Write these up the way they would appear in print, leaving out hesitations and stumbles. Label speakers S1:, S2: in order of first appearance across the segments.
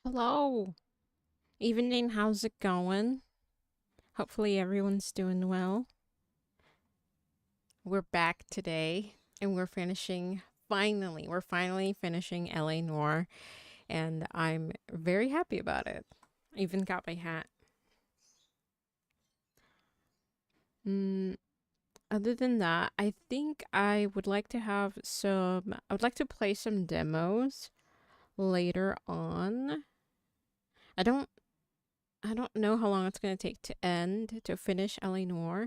S1: Hello. Evening, how's it going? Hopefully everyone's doing well. We're back today and we're finally finishing LA Noire and I'm very happy about it. I even got my hat. Mm, Other than that, I think I would like to play some demos later on. I don't I don't know how long it's going to take to finish LA Noire,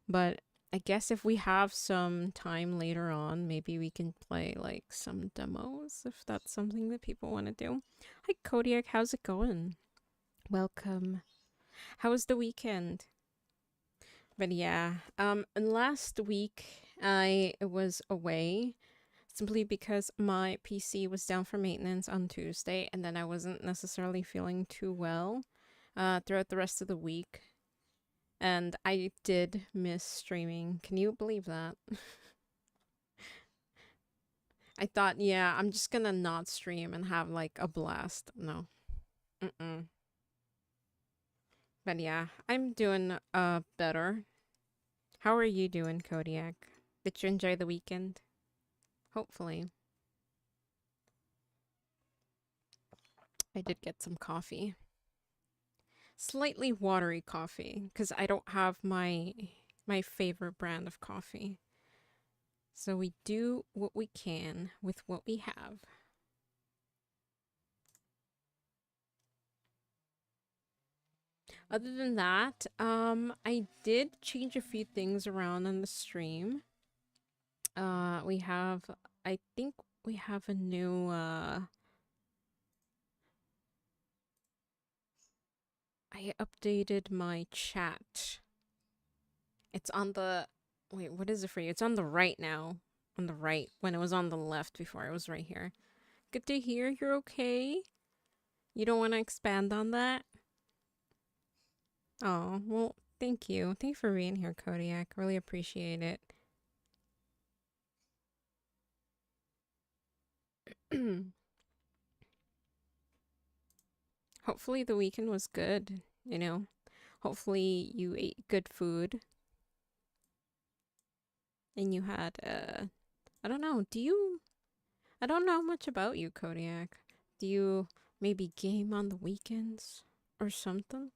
S1: but I guess if we have some time later on, maybe we can play like some demos if that's something that people want to do. Hi Kodiak, how's it going? Welcome. How was the weekend? But yeah, last week I was away simply because my PC was down for maintenance on Tuesday and then I wasn't necessarily feeling too well throughout the rest of the week. And I did miss streaming. Can you believe that? I thought, yeah, I'm just gonna not stream and have like a blast. No. Mm-mm. But yeah, I'm doing better. How are you doing, Kodiak? Did you enjoy the weekend? Hopefully. I did get some coffee. Slightly watery coffee, because I don't have my favorite brand of coffee. So we do what we can with what we have. Other than that, I did change a few things around on the stream. We have, I think we have a new, I updated my chat. It's on the, wait, what is it for you? It's on the right now. On the right, when it was on the left before, it was right here. Good to hear you're okay. You don't want to expand on that? Oh, well, thank you. Thank you for being here, Kodiak. Really appreciate it. Hopefully the weekend was good, you know. Hopefully you ate good food and you had I don't know, I don't know much about you, Kodiak. Do you maybe game on the weekends or something?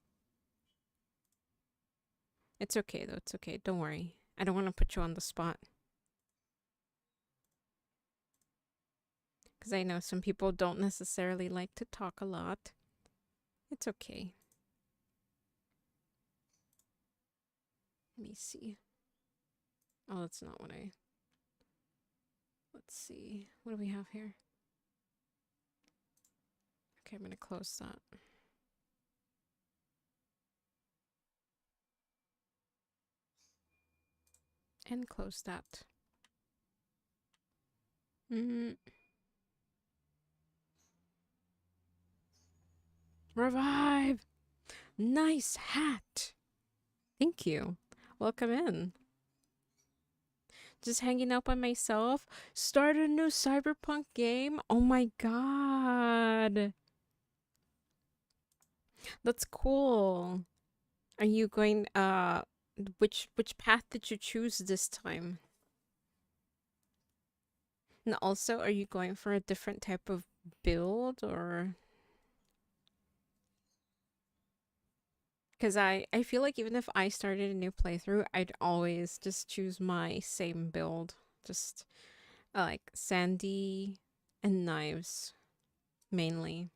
S1: It's okay though, it's okay. Don't worry. I don't want to put you on the spot because I know some people don't necessarily like to talk a lot. It's okay. Let me see. Oh, that's not what I. Let's see. What do we have here? Okay, I'm gonna close that. And close that. Mm. Revive! Nice hat! Thank you. Welcome in. Just hanging out by myself. Start a new cyberpunk game? Oh my god. That's cool. Are you going which path did you choose this time? And also, are you going for a different type of build or because I feel like even if I started a new playthrough, I'd always just choose my same build. Just like sandy and knives mainly.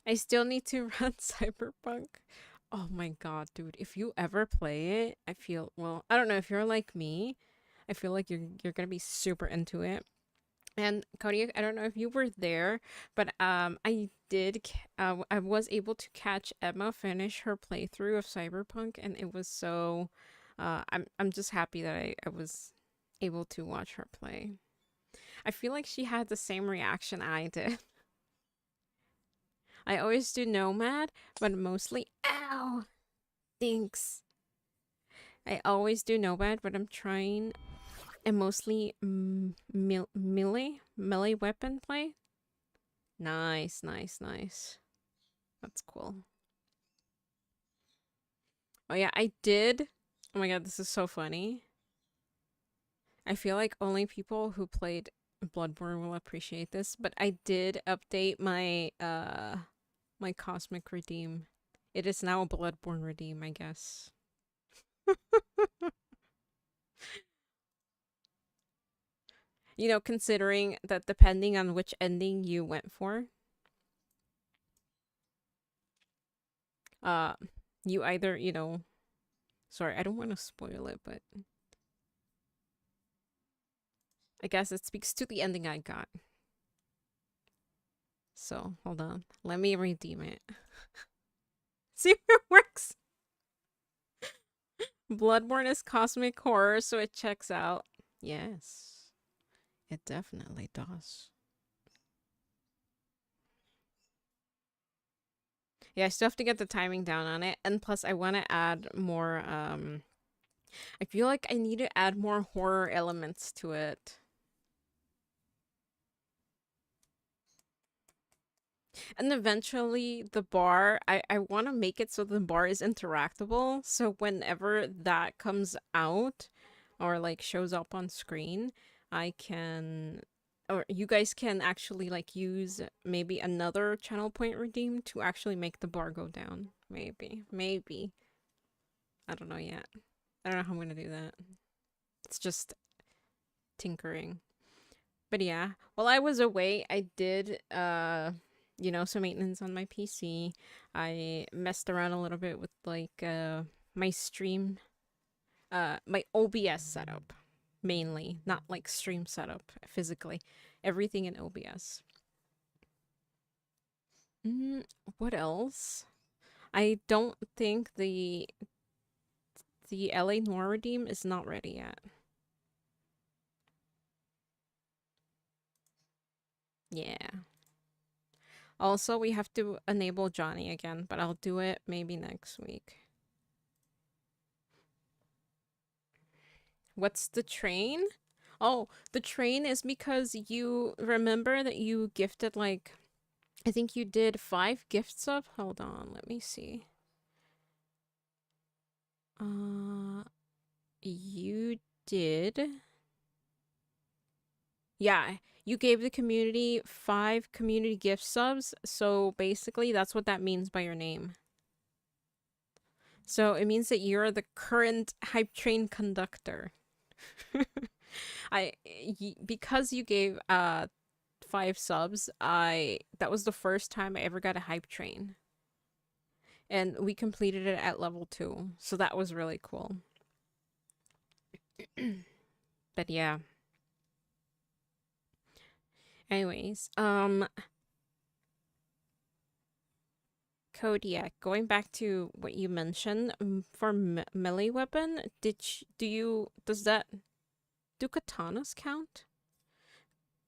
S1: I still need to run Cyberpunk. Oh my god, dude. If you ever play it, I feel well, I don't know if you're like me. I feel like you're gonna be super into it. And Cody, I don't know if you were there, but I was able to catch Emma finish her playthrough of Cyberpunk, and it was so. I'm just happy that I was able to watch her play. I feel like she had the same reaction I did. I always do Nomad, but mostly ow, thanks. I always do Nomad, but I'm trying. and mostly melee weapon play. Nice, nice, nice. That's cool. Oh yeah, I did. Oh my god, this is so funny. I feel like only people who played Bloodborne will appreciate this, but I did update my my Cosmic Redeem. It is now a Bloodborne Redeem, I guess. You know, considering that depending on which ending you went for, uh you either, you know, sorry, I don't want to spoil it, but I guess it speaks to the ending I got. So, hold on. Let me redeem it. See if it works. Bloodborne is cosmic horror, so it checks out. Yes, it definitely does. Yeah, I still have to get the timing down on it. And plus, I want to add more, I feel like I need to add more horror elements to it. And eventually, the bar, I want to make it so the bar is interactable. So whenever that comes out or like shows up on screen, I can, or you guys can actually like use maybe another channel point redeem to actually make the bar go down. Maybe, maybe. I don't know yet. I don't know how I'm gonna do that. It's just tinkering. But yeah, while I was away, I did you know, some maintenance on my PC. I messed around a little bit with like my stream my OBS setup mainly, not like stream setup physically. Everything in OBS. What else? I don't think the LA Noire redeem is not ready yet. Yeah. Also, we have to enable Johnny again, but I'll do it maybe next week. What's the train? Oh, the train is because you remember that you gifted like, I think you did 5 gifts of. Hold on, let me see. You did. Yeah, you gave the community 5 community gift subs. So basically, that's what that means by your name. So it means that you're the current hype train conductor. Because you gave 5 subs, that was the first time I ever got a hype train. And we completed it at level 2. So that was really cool. But yeah. Anyways, Kodiak, going back to what you mentioned, for melee weapon, does do katanas count?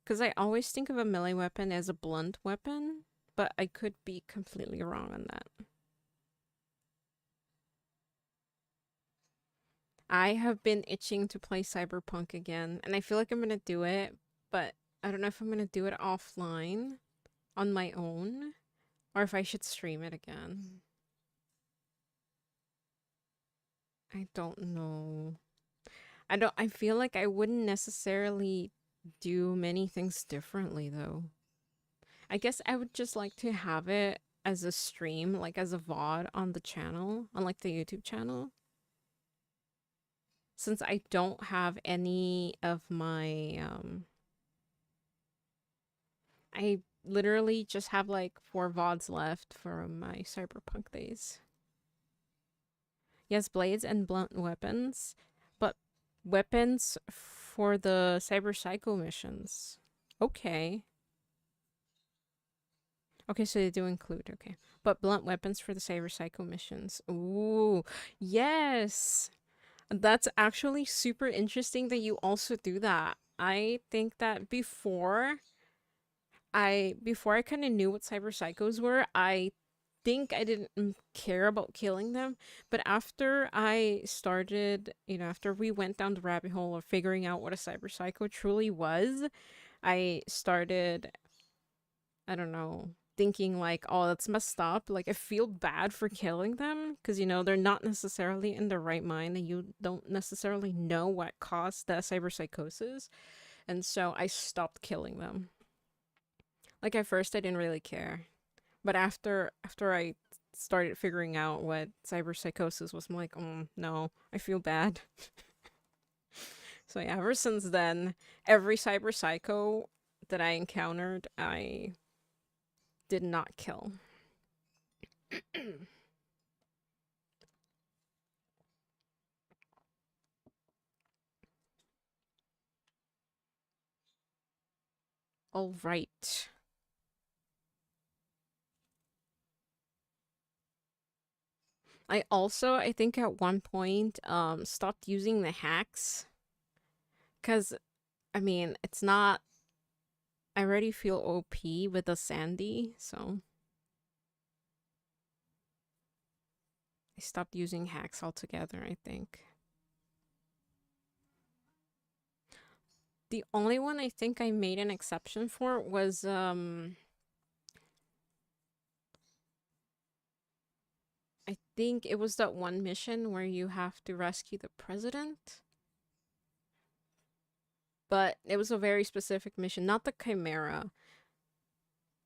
S1: Because I always think of a melee weapon as a blunt weapon, but I could be completely wrong on that. I have been itching to play Cyberpunk again, and I feel like I'm gonna do it, but I don't know if I'm gonna do it offline on my own, or if I should stream it again. I don't know. I feel like I wouldn't necessarily do many things differently though. I guess I would just like to have it as a stream, like as a VOD on the channel, on like the YouTube channel. Since I don't have any of my I literally just have like 4 VODs left from my Cyberpunk days. Yes, blades and blunt weapons, but weapons for the Cyber Psycho missions. Okay. Okay, so they do include, okay. But blunt weapons for the Cyber Psycho missions. Ooh, yes! That's actually super interesting that you also do that. I think that before I kind of knew what cyber psychos were, I think I didn't care about killing them, but after I started, after we went down the rabbit hole of figuring out what a cyber psycho truly was, I started, I don't know, thinking like, oh, that's messed up. Like, I feel bad for killing them because, they're not necessarily in their right mind and you don't necessarily know what caused that cyberpsychosis. And so I stopped killing them. Like, at first, I didn't really care. But after I started figuring out what cyberpsychosis was, I'm like, no, I feel bad. So yeah, ever since then, every cyberpsycho that I encountered, I did not kill. All right. I think at one point, stopped using the hacks. Because, I mean, it's not. I already feel OP with the Sandy, so. I stopped using hacks altogether, I think. The only one I think I made an exception for was, I think it was that one mission where you have to rescue the president. But it was a very specific mission, not the Chimera.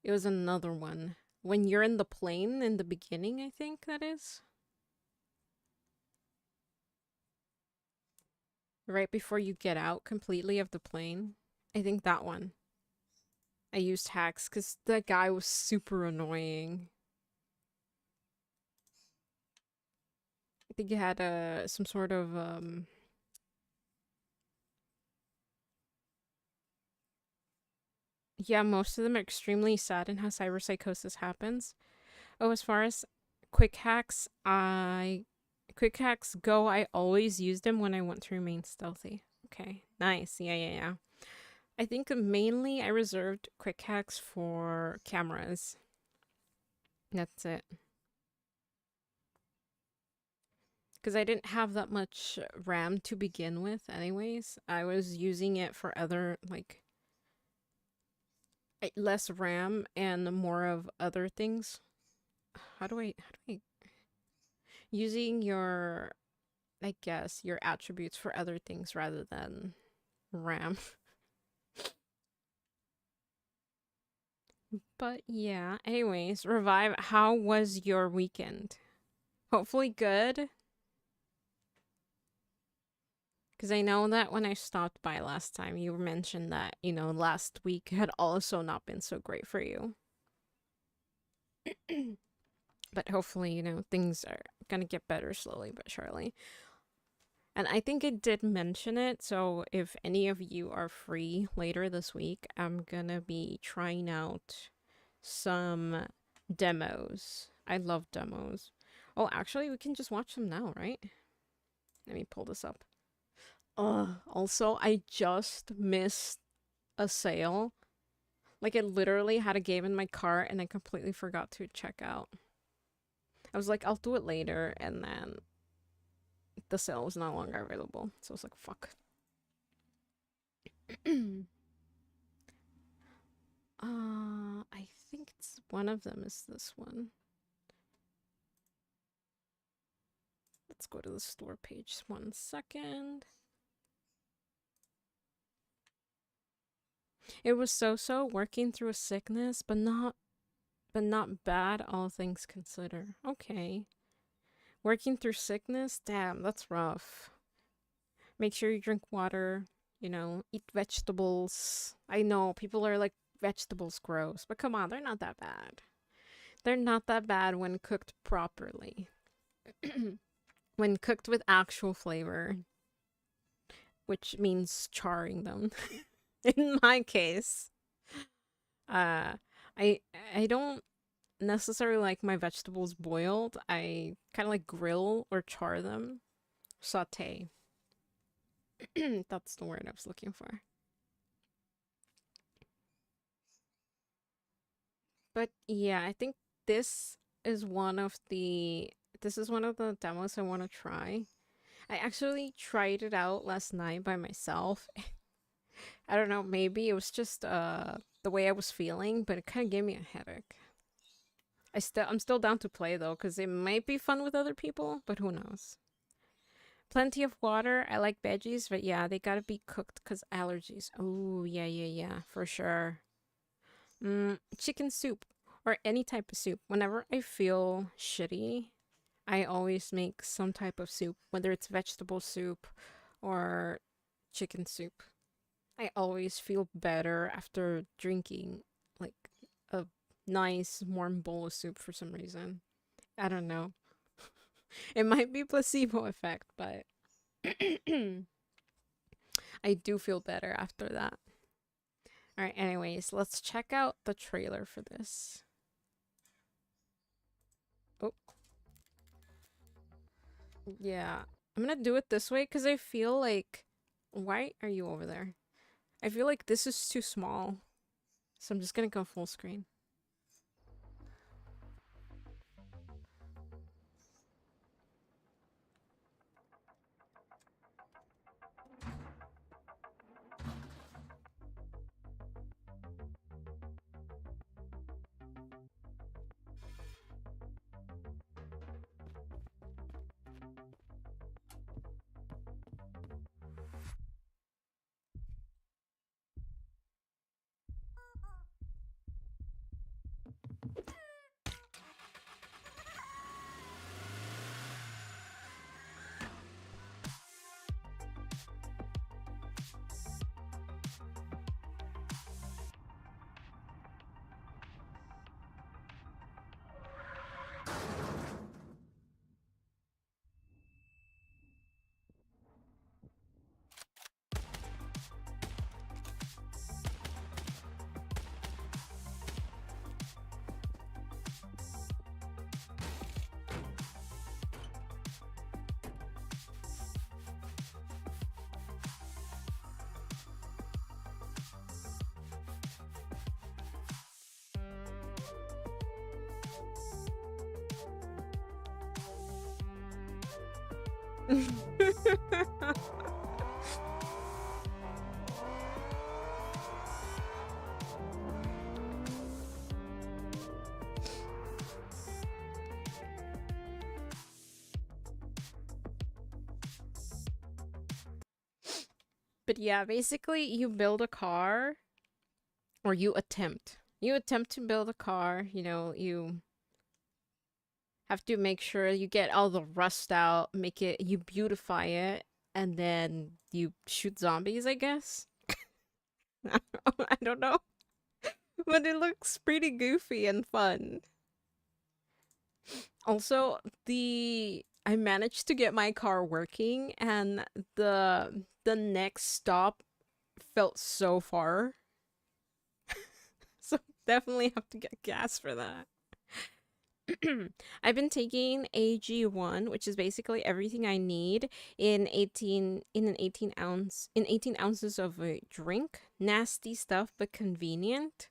S1: It was another one. When you're in the plane in the beginning, I think that is. Right before you get out completely of the plane. I think that one. I used hacks because that guy was super annoying. I think he had some sort of yeah, most of them are extremely sad in how cyberpsychosis happens. Oh, as far as quick hacks, quick hacks go. I always use them when I want to remain stealthy. Okay, nice. Yeah. I think mainly I reserved quick hacks for cameras. That's it. Because I didn't have that much RAM to begin with, anyways. I was using it for other, like, less RAM and more of other things. How do I using your, I guess, your attributes for other things rather than RAM. But yeah, anyways, Revive, how was your weekend? Hopefully good. Because I know that when I stopped by last time, you mentioned that, last week had also not been so great for you. But hopefully, things are gonna get better slowly but surely. And I think it did mention it, so if any of you are free later this week, I'm gonna be trying out some demos. I love demos. Oh, actually, we can just watch them now, right? Let me pull this up. Also, I just missed a sale. Like, I literally had a game in my cart and I completely forgot to check out. I was like, I'll do it later, and then the sale was no longer available. So I was like, fuck. I think it's one of them is this one. Let's go to the store page 1 second. It was so working through a sickness, but not bad, all things considered. Okay. Working through sickness? Damn, that's rough. Make sure you drink water, eat vegetables. I know people are like, vegetables gross, but come on, they're not that bad. They're not that bad when cooked properly. When cooked with actual flavor, which means charring them. In my case, I I don't necessarily like my vegetables boiled. I kind of like grill or char them, saute. That's the word I was looking for. But yeah, I think this is one of the this is one of the demos I want to try. I actually tried it out last night by myself. I don't know, maybe it was just the way I was feeling, but it kind of gave me a headache. I'm still down to play though, because it might be fun with other people, but who knows. Plenty of water. I like veggies, but yeah, they gotta be cooked because allergies. Oh, yeah, yeah, yeah, for sure. Chicken soup or any type of soup. Whenever I feel shitty, I always make some type of soup, whether it's vegetable soup or chicken soup. I always feel better after drinking like a nice warm bowl of soup for some reason. I don't know. It might be placebo effect, but I do feel better after that. All right, anyways, let's check out the trailer for this. Oh, yeah. I'm gonna do it this way because I feel like. Why are you over there? I feel like this is too small. So I'm just gonna go full screen. But yeah, basically you build a car or you attempt to build a car, you have to make sure you get all the rust out, you beautify it, and then you shoot zombies, I guess. I don't know, but it looks pretty goofy and fun. Also, the I managed to get my car working, and the next stop felt so far. So definitely have to get gas for that. I've been taking AG1, which is basically everything I need in an 18 ounces of a drink. Nasty stuff, but convenient.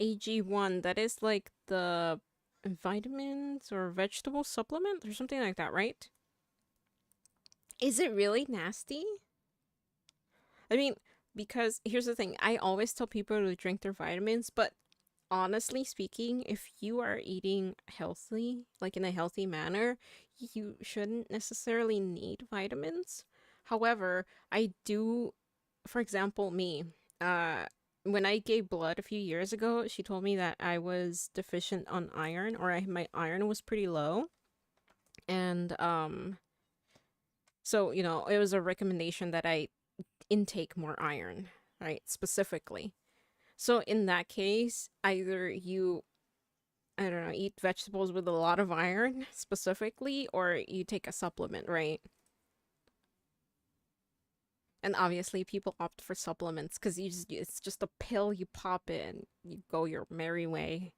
S1: AG1, that is like the vitamins or vegetable supplement or something like that, right? Is it really nasty? I mean, because here's the thing, I always tell people to drink their vitamins, but honestly speaking, if you are eating healthy, like in a healthy manner, you shouldn't necessarily need vitamins. However, I do, for example, me, uh, when I gave blood a few years ago, she told me that I was deficient on iron, or my iron was pretty low. And so, it was a recommendation that I intake more iron, right? Specifically. So in that case, either you, I don't know, eat vegetables with a lot of iron specifically, or you take a supplement, right? And obviously, people opt for supplements because it's just a pill you pop in, you go your merry way.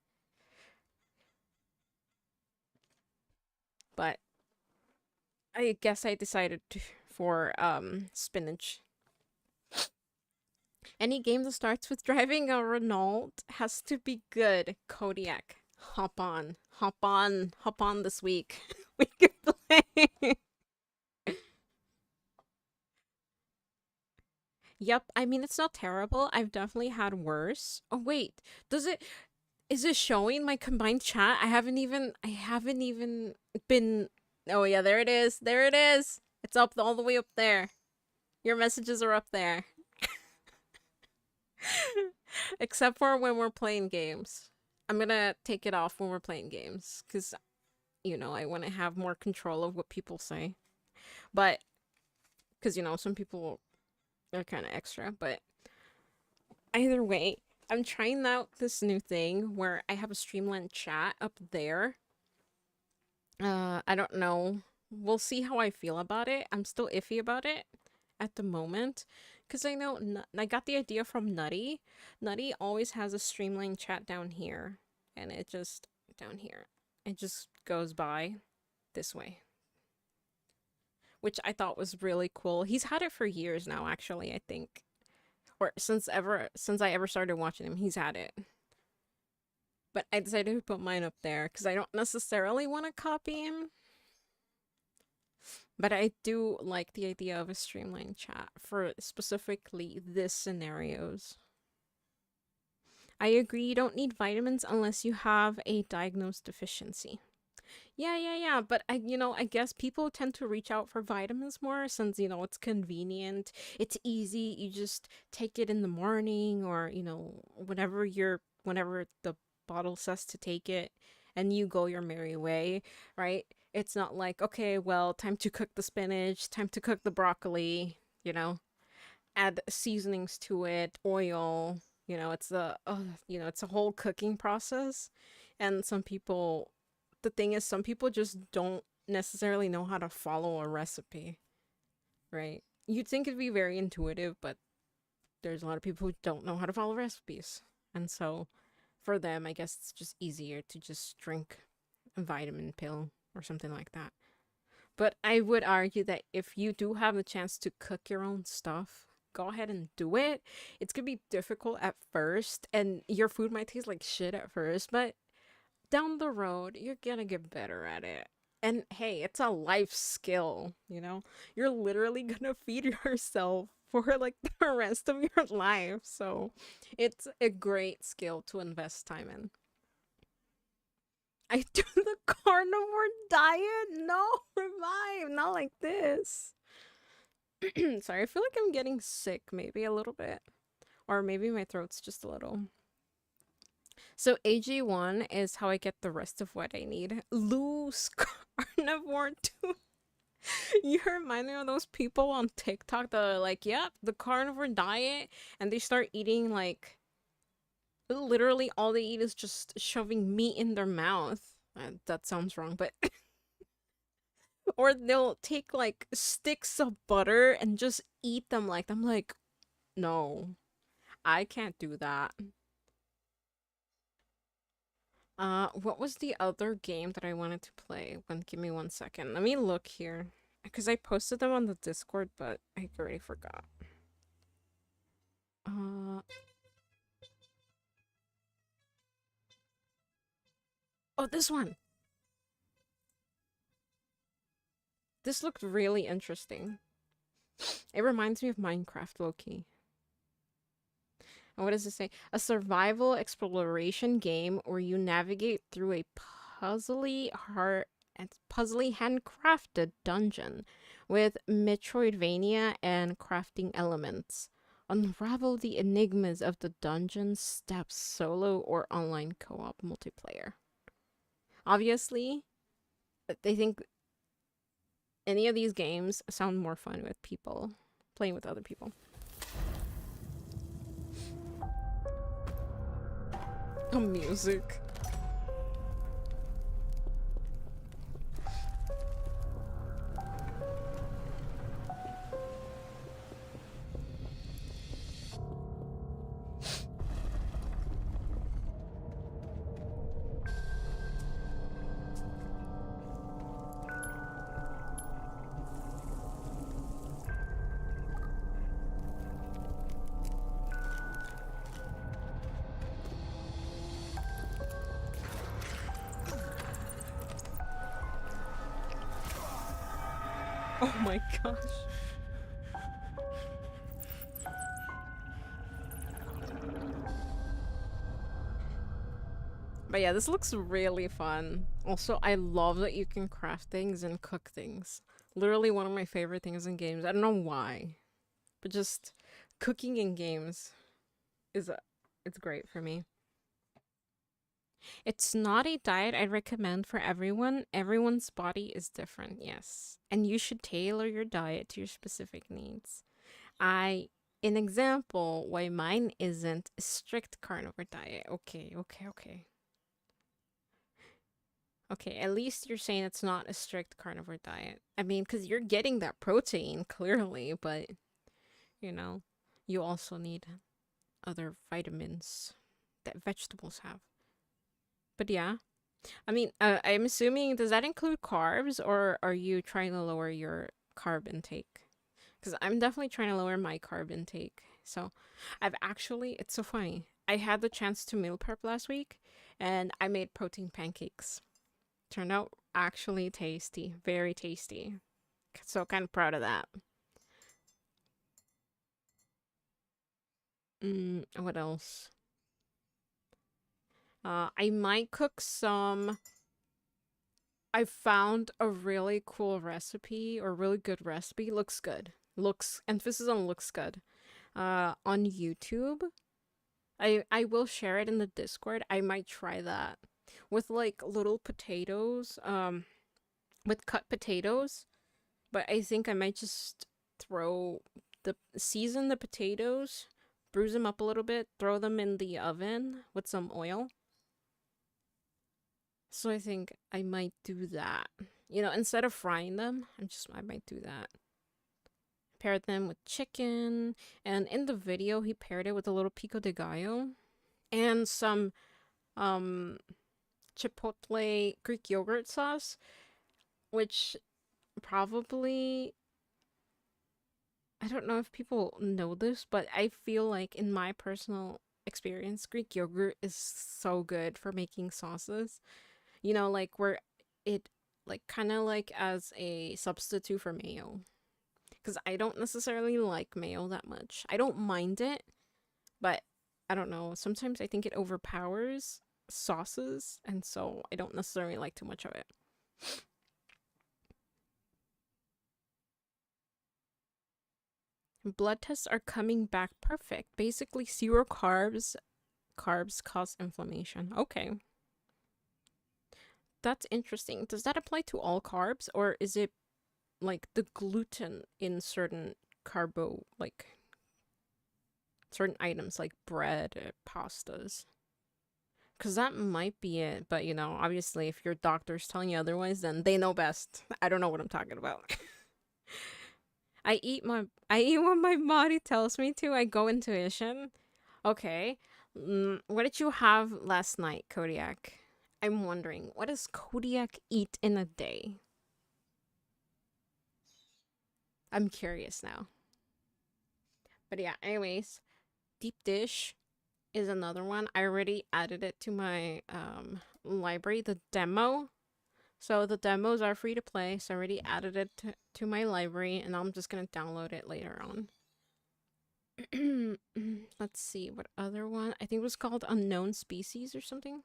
S1: But I guess I decided for spinach. Any game that starts with driving a Renault has to be good. Kodiak. Hop on. Hop on. Hop on this week. We can play. Yep, I mean it's not terrible. I've definitely had worse. Oh wait, does it is it showing my combined chat? I haven't even been. Oh yeah, there it is. There it is. It's up all the way up there. Your messages are up there. Except for when we're playing games. I'm gonna take it off when we're playing games because I want to have more control of what people say. But because some people are kind of extra, but either way, I'm trying out this new thing where I have a streamlined chat up there. I don't know. We'll see how I feel about it. I'm still iffy about it at the moment because I know I got the idea from Nutty. Nutty always has a streamlined chat down here, and it just down here. It just goes by this way, which I thought was really cool. He's had it for years now, actually, I think. Or since I ever started watching him, he's had it. But I decided to put mine up there because I don't necessarily want to copy him. But I do like the idea of a streamlined chat for specifically this scenarios. I agree you don't need vitamins unless you have a diagnosed deficiency. Yeah. But I guess people tend to reach out for vitamins more since, it's convenient. It's easy. You just take it in the morning or, whenever the bottle says to take it and you go your merry way, right? It's not like, okay, well, time to cook the spinach, time to cook the broccoli, add seasonings to it, oil, it's a whole cooking process. And the thing is, some people just don't necessarily know how to follow a recipe, right? You'd think it'd be very intuitive, but there's a lot of people who don't know how to follow recipes. And so for them, I guess it's just easier to just drink a vitamin pill or something like that. But I would argue that if you do have the chance to cook your own stuff, go ahead and do it. It's gonna be difficult at first, and your food might taste like shit at first, but down the road, you're gonna get better at it. And hey, it's a life skill, You're literally gonna feed yourself for like the rest of your life. So it's a great skill to invest time in. I do the carnivore diet? No, Revive, not like this. Sorry, I feel like I'm getting sick, maybe a little bit. Or maybe my throat's just a little. So AG1 is how I get the rest of what I need. Loose carnivore too. You remind me of those people on TikTok that are like, yep, the carnivore diet, and they start eating like literally all they eat is just shoving meat in their mouth. That sounds wrong, but or they'll take like sticks of butter and just eat them like I'm like, no, I can't do that. What was the other game that I wanted to play? Give me 1 second. Let me look here. Because I posted them on the Discord, but I already forgot. Oh, this one! This looked really interesting. It reminds me of Minecraft, low-key. And what does it say? A survival exploration game where you navigate through a puzzly handcrafted dungeon with Metroidvania and crafting elements. Unravel the enigmas of the dungeon steps solo or online co-op multiplayer. Obviously, they think any of these games sound more fun with people, playing with other people. The music. Oh my gosh. But yeah, this looks really fun. Also, I love that you can craft things and cook things. Literally one of my favorite things in games. I don't know why, but just cooking in games is it's great for me. It's not a diet I'd recommend for everyone. Everyone's body is different, yes. And you should tailor your diet to your specific needs. An example why mine isn't a strict carnivore diet. Okay. Okay, at least you're saying it's not a strict carnivore diet. I mean, because you're getting that protein, clearly, but, you know, you also need other vitamins that vegetables have. But yeah, I mean, I'm assuming, does that include carbs, or are you trying to lower your carb intake? Because I'm definitely trying to lower my carb intake. So it's so funny. I had the chance to meal prep last week, and I made protein pancakes. Turned out actually tasty, very tasty. So kind of proud of that. What else? I might cook some. I found a really cool recipe, or really good recipe. Looks good. Looks, emphasis on looks good. On YouTube. I will share it in the Discord. I might try that with like little potatoes. With cut potatoes. But I think I might just season the potatoes, bruise them up a little bit, throw them in the oven with some oil. So I think I might do that. You know, instead of frying them, I might do that. Paired them with chicken, and in the video he paired it with a little pico de gallo and some chipotle Greek yogurt sauce, which probably, I don't know if people know this, but I feel like in my personal experience, Greek yogurt is so good for making sauces. You know, like where it, like kind of like as a substitute for mayo. Because I don't necessarily like mayo that much. I don't mind it, but I don't know. Sometimes I think it overpowers sauces, and so I don't necessarily like too much of it. Blood tests are coming back perfect. Basically, zero carbs. Carbs cause inflammation. Okay. That's interesting. Does that apply to all carbs, or is it like the gluten in certain like certain items like bread, pastas? Because that might be it. But, you know, obviously, if your doctor's telling you otherwise, then they know best. I don't know what I'm talking about. I eat what my body tells me to. I go intuition. Okay. What did you have last night, Kodiak? I'm wondering, what does Kodiak eat in a day? I'm curious now. But yeah, anyways, deep dish is another one. I already added it to my library, the demo. So the demos are free to play. So I already added it to my library, and I'm just gonna download it later on. Let's see, what other one? I think it was called Unknown Species or something.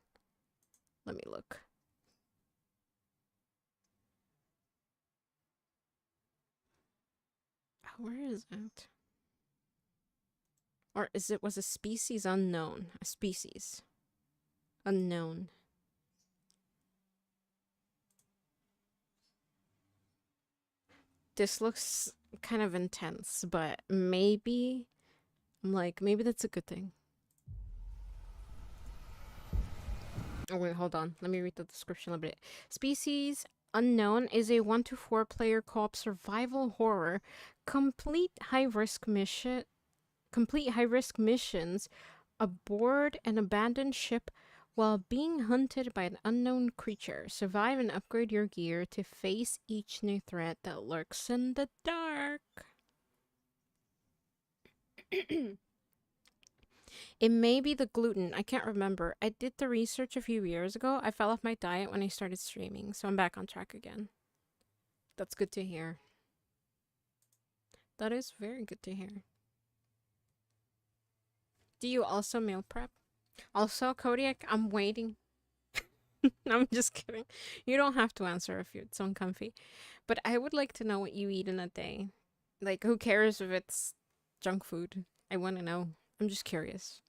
S1: Let me look. Where is it? Or was a species unknown? A species unknown. This looks kind of intense, but maybe maybe that's a good thing. Oh wait, hold on. Let me read the description a little bit. Species Unknown is a 1 to 4 player co-op survival horror, complete high-risk missions aboard an abandoned ship while being hunted by an unknown creature. Survive and upgrade your gear to face each new threat that lurks in the dark. It may be the gluten. I can't remember. I did the research a few years ago. I fell off my diet when I started streaming, so I'm back on track again. That's good to hear. That is very good to hear. Do you also meal prep? Also, Kodiak, I'm waiting. I'm just kidding. You don't have to answer if it's uncomfy. But I would like to know what you eat in a day. Like, who cares if it's junk food? I want to know. I'm just curious.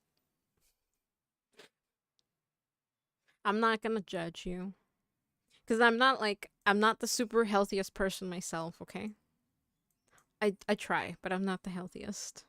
S1: I'm not gonna judge you. Because I'm not the super healthiest person myself, okay? I try, but I'm not the healthiest.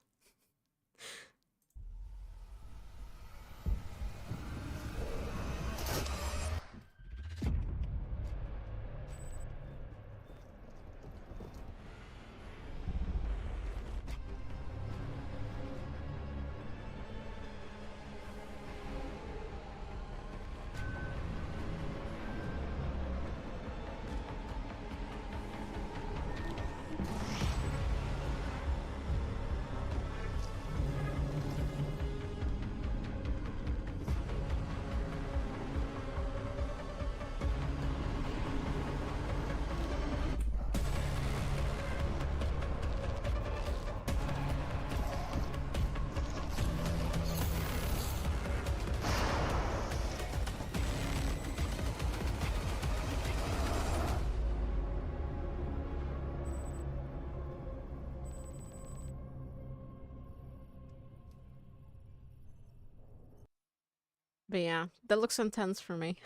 S1: But yeah, that looks intense for me.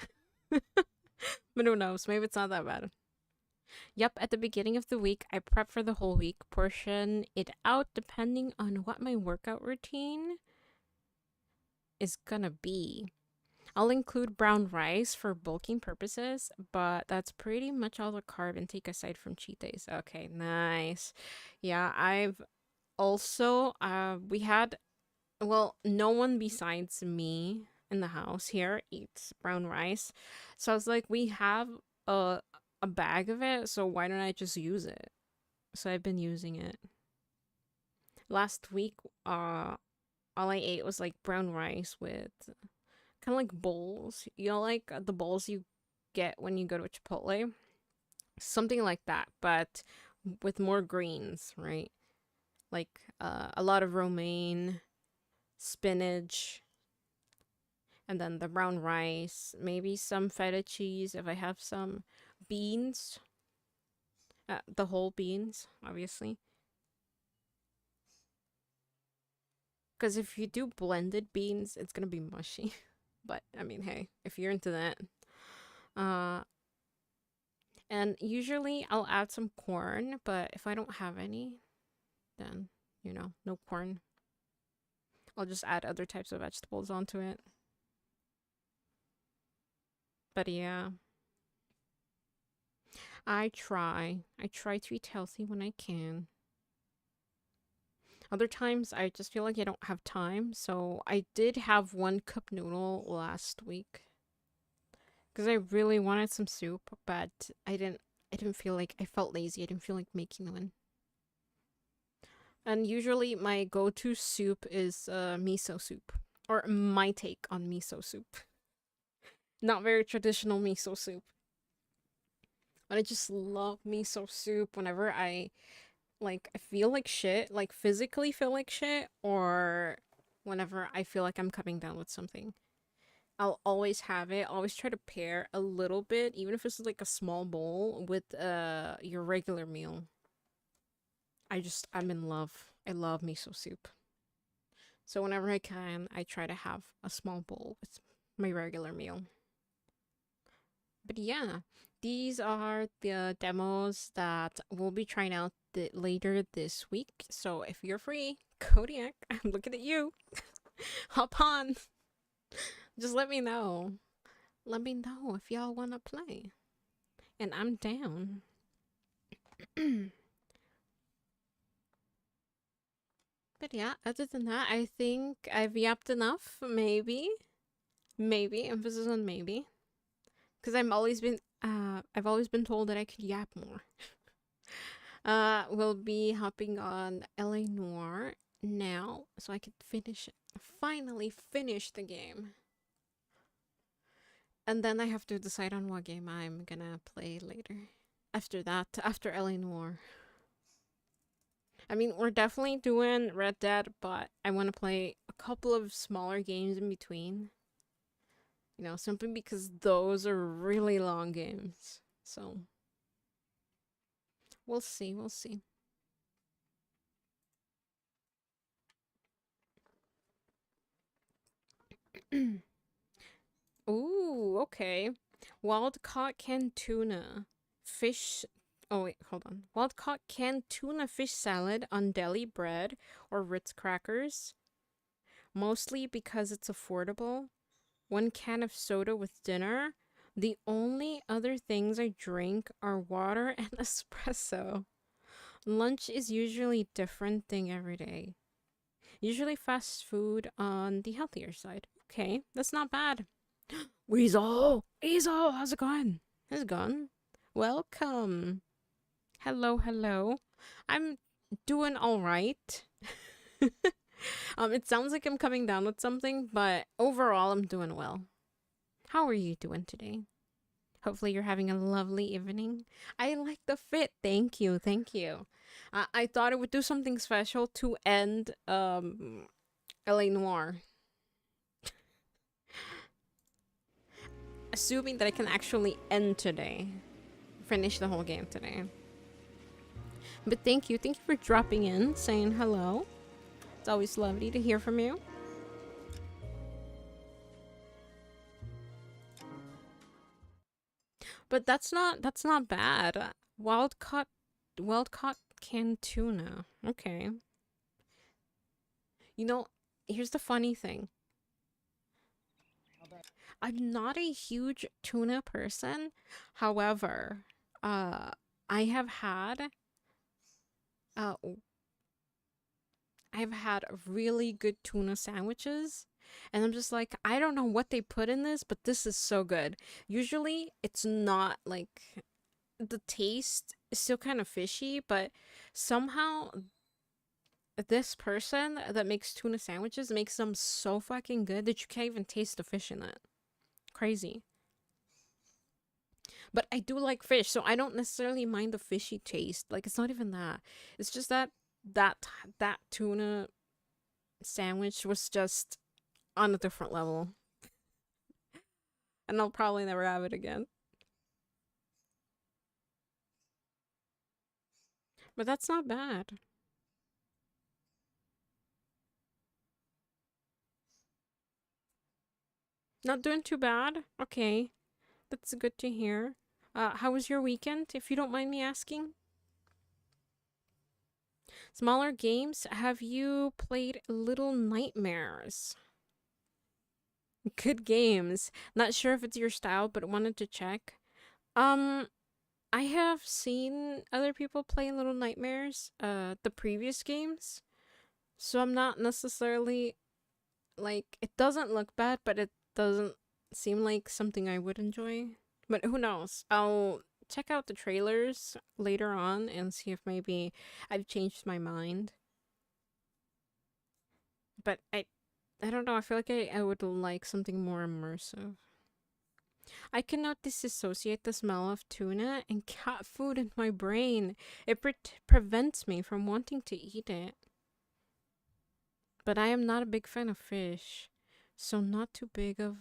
S1: But who knows? Maybe it's not that bad. Yep, at the beginning of the week, I prep for the whole week, portion it out depending on what my workout routine is gonna be. I'll include brown rice for bulking purposes, but that's pretty much all the carb intake aside from cheat days. Okay, nice. Yeah, I've also, we had, well, no one besides me in the house here eats brown rice. So I was like, we have a, a bag of it, so why don't I just use it? So I've been using it. Last week, all I ate was like brown rice with kind of like bowls. You know, like the bowls you get when you go to Chipotle? Something like that, but with more greens, right? Like a lot of romaine, spinach, and then the brown rice, maybe some feta cheese if I have some, beans, the whole beans, obviously. Because if you do blended beans, it's gonna be mushy. But I mean, hey, if you're into that. Uh, and usually I'll add some corn, but if I don't have any, then, no corn. I'll just add other types of vegetables onto it. But yeah, I try. I try to eat healthy when I can. Other times I just feel like I don't have time, so I did have one cup noodle last week because I really wanted some soup, but I didn't feel like I felt lazy. I didn't feel like making one. And usually my go-to soup is miso soup, or my take on miso soup. Not very traditional miso soup, but I just love miso soup whenever I feel like shit, like physically feel like shit, or whenever I feel like I'm coming down with something. I'll always have it. Always try to pair a little bit, even if it's like a small bowl, with your regular meal. I'm in love. I love miso soup. So whenever I can, I try to have a small bowl with my regular meal. But yeah, these are the demos that we'll be trying out later this week. So if you're free, Kodiak, I'm looking at you. Hop on. Just let me know. Let me know if y'all want to play. And I'm down. But yeah, other than that, I think I've yapped enough. Maybe. Maybe. Emphasis on maybe. Because I've always been told that I could yap more. We'll be hopping on LA Noire now, so I could finally finish the game. And then I have to decide on what game I'm gonna play later. After that, after LA Noire. I mean, we're definitely doing Red Dead, but I want to play a couple of smaller games in between. You know, simply because those are really long games. So, we'll see, we'll see. Ooh, okay. Wild caught canned tuna. Fish. Oh, wait, hold on. Wild caught canned tuna fish salad on deli bread or Ritz crackers. Mostly because it's affordable. One can of soda with dinner. The only other things I drink are water and espresso. Lunch is usually different thing every day. Usually fast food on the healthier side. Okay, that's not bad. Weasel! Weasel, how's it going? How's it going? Welcome. Hello, hello. I'm doing all right. It sounds like I'm coming down with something, but overall, I'm doing well. How are you doing today? Hopefully, you're having a lovely evening. I like the fit. Thank you, thank you. I thought it would do something special to end LA Noire, assuming that I can actually end today, finish the whole game today. But thank you for dropping in, saying hello. It's always lovely to hear from you. But that's not bad. Wild caught canned tuna. Okay. You know, here's the funny thing. I'm not a huge tuna person. However, uh I have had uh I've had really good tuna sandwiches. And I'm just like, I don't know what they put in this, but this is so good. Usually, it's not like the taste is still kind of fishy, but somehow this person that makes tuna sandwiches makes them so fucking good that you can't even taste the fish in it. Crazy. But I do like fish, so I don't necessarily mind the fishy taste. Like it's not even that. It's just that that that tuna sandwich was just on a different level. And I'll probably never have it again. But that's not bad. Not doing too bad. Okay. That's good to hear. How was your weekend, if you don't mind me asking? Smaller games. Have you played Little Nightmares? Good games. Not sure if it's your style, but wanted to check. Um, I have seen other people play Little Nightmares, the previous games. So I'm not necessarily like it doesn't look bad, but it doesn't seem like something I would enjoy. But who knows? I'll check out the trailers later on and see if maybe I've changed my mind. But I don't know. I feel like I would like something more immersive. I cannot disassociate the smell of tuna and cat food in my brain. It prevents me from wanting to eat it. But I am not a big fan of fish, so not too big of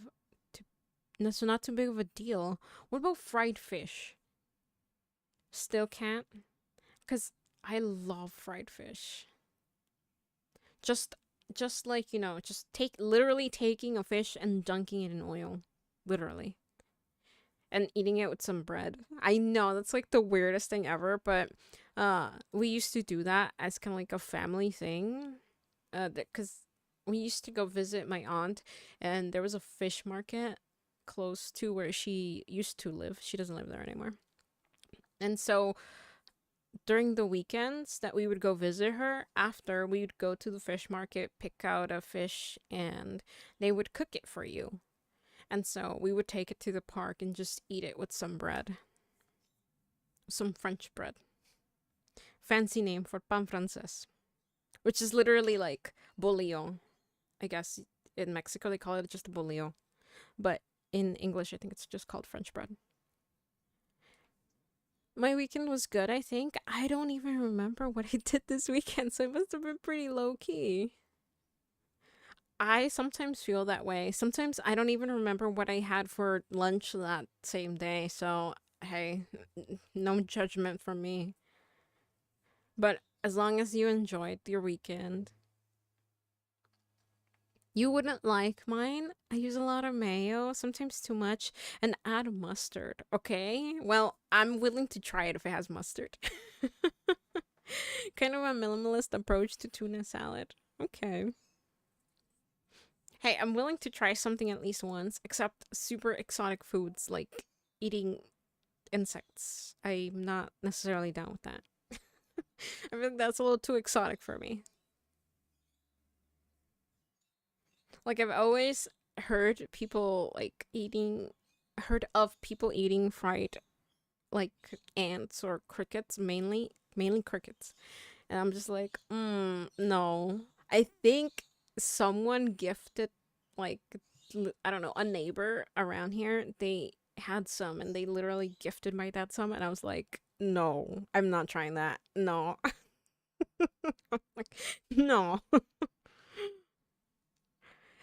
S1: so not too big of a deal. What about fried fish? Still can't, cause I love fried fish. Just just like, just take literally taking a fish and dunking it in oil, literally, and eating it with some bread. I know that's like the weirdest thing ever, but we used to do that as kind of like a family thing. Cuz we used to go visit my aunt and there was a fish market close to where she used to live. She doesn't live there anymore. And so during the weekends that we would go visit her, after we would go to the fish market, pick out a fish, and they would cook it for you. And so we would take it to the park and just eat it with some bread, some French bread. Fancy name for pan francés, which is literally like bouillon. I guess in Mexico they call it just bouillon, but in English I think it's just called French bread. My weekend was good, I think. I don't even remember what I did this weekend, so it must have been pretty low key. I sometimes feel that way. Sometimes I don't even remember what I had for lunch that same day, so hey, no judgment from me. But as long as you enjoyed your weekend, you wouldn't like mine. I use a lot of mayo, sometimes too much, and add mustard. Okay? Well, I'm willing to try it if it has mustard. Kind of a minimalist approach to tuna salad. Okay. Hey, I'm willing to try something at least once, except super exotic foods like eating insects. I'm not necessarily down with that. I think that's a little too exotic for me. Like I've always heard people like eating heard of people eating fried like ants or crickets, mainly crickets. And I'm just like, no. I think someone gifted like I don't know, a neighbor around here. They had some and they literally gifted my dad some and I was like, no, I'm not trying that. No. Like, no.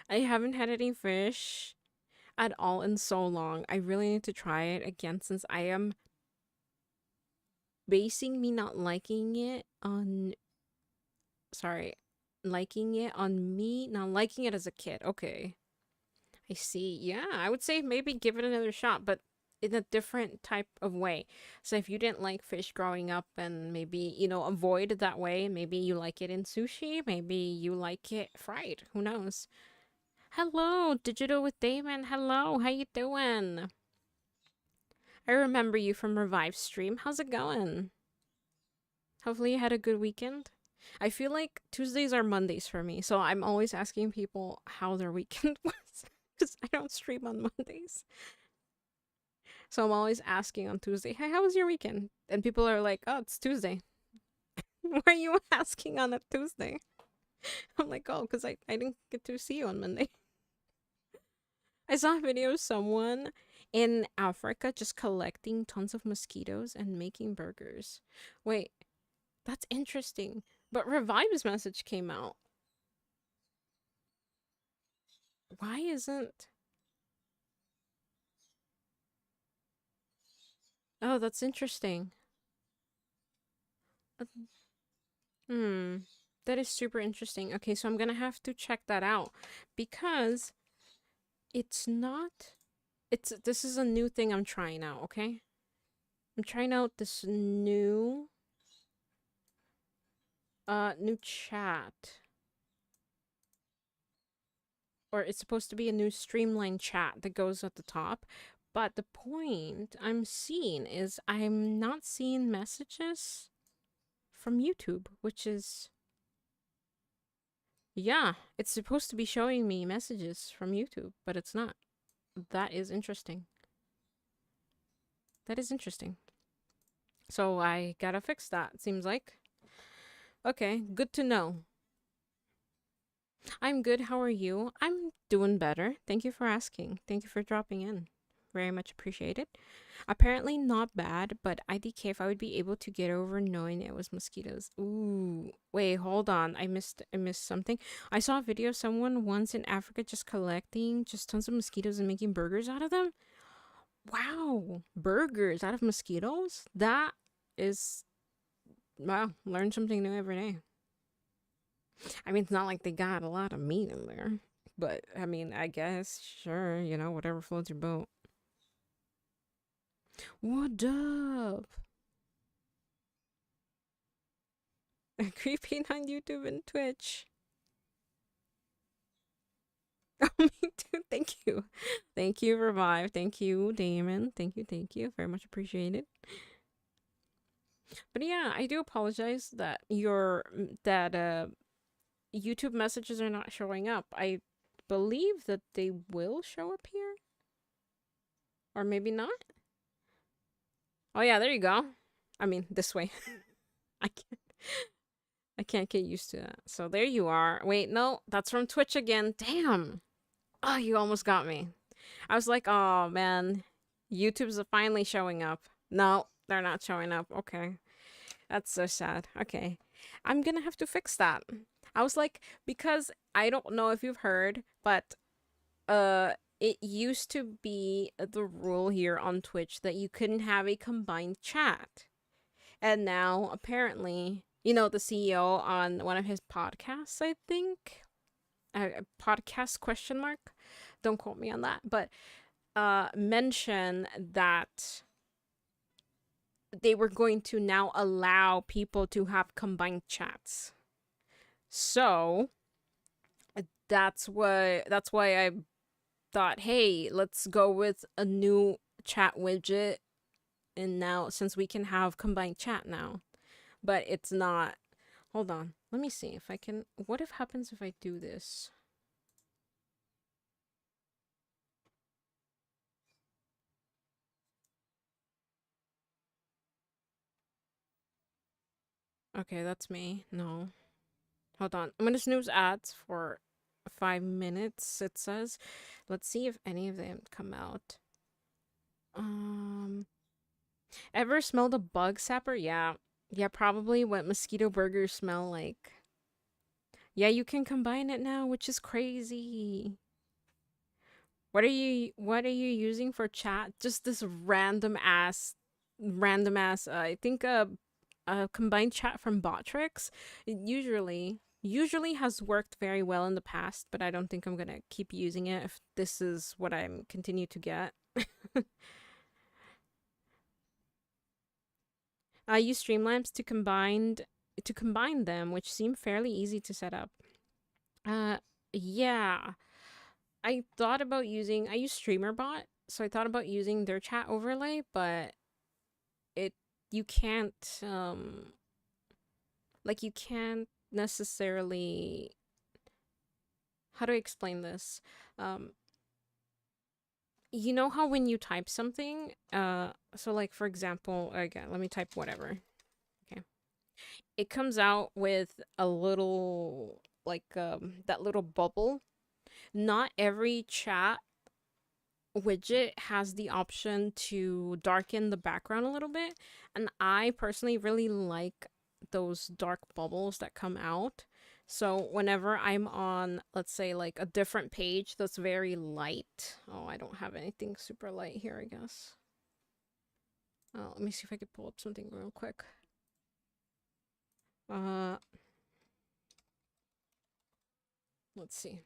S1: I haven't had any fish at all in so long. I really need to try it again since I am basing me not liking it on sorry, liking it on me not liking it as a kid. Okay. I see. Yeah, I would say maybe give it another shot, but in a different type of way. So if you didn't like fish growing up and maybe, avoid it that way, maybe you like it in sushi, maybe you like it fried. Who knows? Hello, Digital with Damon. Hello, how you doing? I remember you from Revive stream. How's it going? Hopefully you had a good weekend. I feel like Tuesdays are Mondays for me, so I'm always asking people how their weekend was because I don't stream on Mondays. So I'm always asking on Tuesday, hey, how was your weekend? And people are like, oh, it's Tuesday. Why are you asking on a Tuesday? I'm like, oh, because I didn't get to see you on Monday. I saw a video of someone in Africa just collecting tons of mosquitoes and making burgers. Wait, that's interesting. But Revive's message came out. Why isn't... Oh, that's interesting. Uh, Hmm. That is super interesting. Okay, so I'm gonna have to check that out because it's not this is a new thing I'm trying out, okay? I'm trying out this new chat. Or it's supposed to be a new streamlined chat that goes at the top. But the point I'm seeing is I'm not seeing messages from YouTube, which is yeah, it's supposed to be showing me messages from YouTube, but it's not. That is interesting. That is interesting. So I gotta fix that, it seems like. Okay, good to know. I'm good. How are you? I'm doing better. Thank you for asking. Thank you for dropping in. Very much appreciated. Apparently not bad, but IDK if I would be able to get over knowing it was mosquitoes. Ooh. Wait, hold on. I missed something. I saw a video of someone once in Africa just collecting just tons of mosquitoes and making burgers out of them. Wow. Burgers out of mosquitoes? That is wow, learn something new every day. I mean, it's not like they got a lot of meat in there. But, I mean, I guess, sure, whatever floats your boat. What up? Creeping on YouTube and Twitch. Oh, me too. Thank you. Thank you, Revive. Thank you, Damon. Thank you, thank you. Very much appreciated. But yeah, I do apologize that YouTube messages are not showing up. I believe that they will show up here. Or maybe not. Oh yeah, there you go. I mean, this way. I can't I can't get used to that. So there you are. Wait, no, that's from Twitch again. Damn. Oh, you almost got me. I was like, oh man, YouTube's finally showing up. No, They're not showing up. Okay. That's so sad. Okay. I'm gonna have to fix that. I was like, because I don't know if you've heard, but uh it used to be the rule here on Twitch that you couldn't have a combined chat. And now apparently, the CEO on one of his podcasts, I think, podcast question mark. Don't quote me on that, but mention that they were going to now allow people to have combined chats. So that's why I thought, hey, let's go with a new chat widget. And now, since we can have combined chat now, but it's not. Hold on, let me see if I can. What if happens if I do this? Okay, that's me. No. Hold on. I'm gonna snooze ads for 5 minutes, it says. Let's see if any of them come out. Um Ever smelled a bug sapper? Yeah. Yeah, probably what mosquito burgers smell like. Yeah, you can combine it now, which is crazy. What are you using for chat? Just this random ass I think a combined chat from Botrix. It usually has worked very well in the past, but I don't think I'm gonna keep using it if this is what I'm continue to get. I use Streamlabs to combine them, which seem fairly easy to set up. Uh yeah. I use StreamerBot, so I thought about using their chat overlay, but it you can't you can't necessarily, how do I explain this? Um you know how when you type something, so like for example, again, let me type whatever. Okay. It comes out with a little that little bubble. Not every chat widget has the option to darken the background a little bit, and I personally really like those dark bubbles that come out. So whenever I'm on, let's say, like a different page that's very light. Oh, I don't have anything super light here, I guess. Oh, let me see if I could pull up something real quick. uh let's see.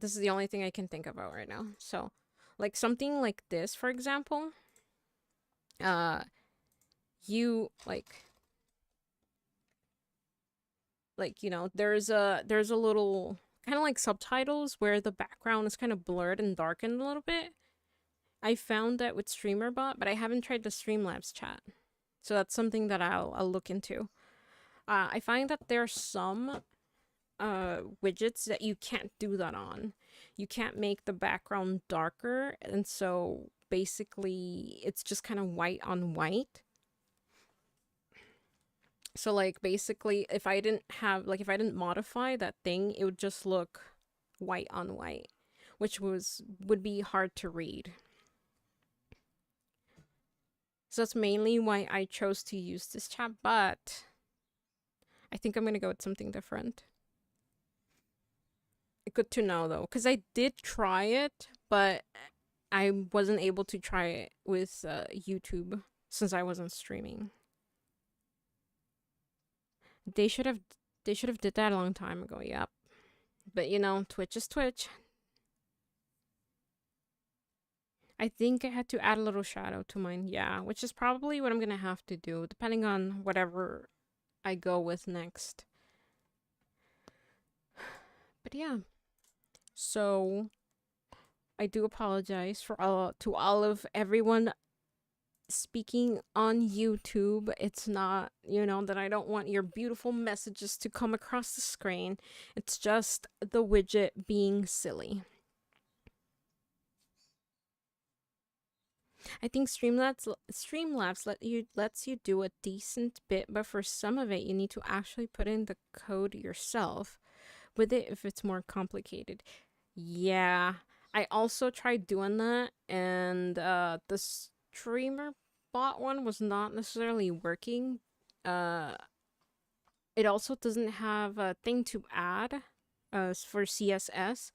S1: This is the only thing I can think about right now. So like something like this, for example, uh you there's a little kind of like subtitles where the background is kind of blurred and darkened a little bit. I found that with StreamerBot, but I haven't tried the Streamlabs chat, so that's something that I'll look into. I find that there are some widgets that you can't do that on. You can't make the background darker, and so basically it's just kind of white on white. So like basically if I didn't modify that thing, it would just look white on white, which would be hard to read. So that's mainly why I chose to use this chat, but I think I'm gonna go with something different. Good to know though, because I did try it, but I wasn't able to try it with YouTube since I wasn't streaming. They should have did that a long time ago. Yep. But Twitch is Twitch. I think I had to add a little shadow to mine. Yeah, which is probably what I'm gonna have to do, depending on whatever I go with next. But yeah. So I do apologize to all of everyone speaking on YouTube. It's not, that I don't want your beautiful messages to come across the screen. It's just the widget being silly. I think Streamlabs lets you do a decent bit, but for some of it you need to actually put in the code yourself with it if it's more complicated. Yeah. I also tried doing that, and the streamer bot one was not necessarily working. Uh, it also doesn't have a thing to add for CSS,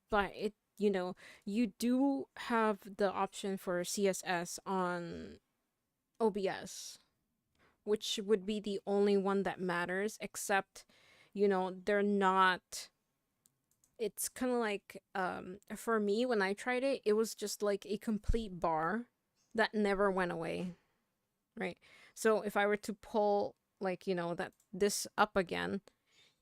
S1: but you do have the option for CSS on OBS, which would be the only one that matters, except, they're not. It's kind of like, for me, when I tried it, it was just like a complete bar that never went away, right? So if I were to pull, like, this up again,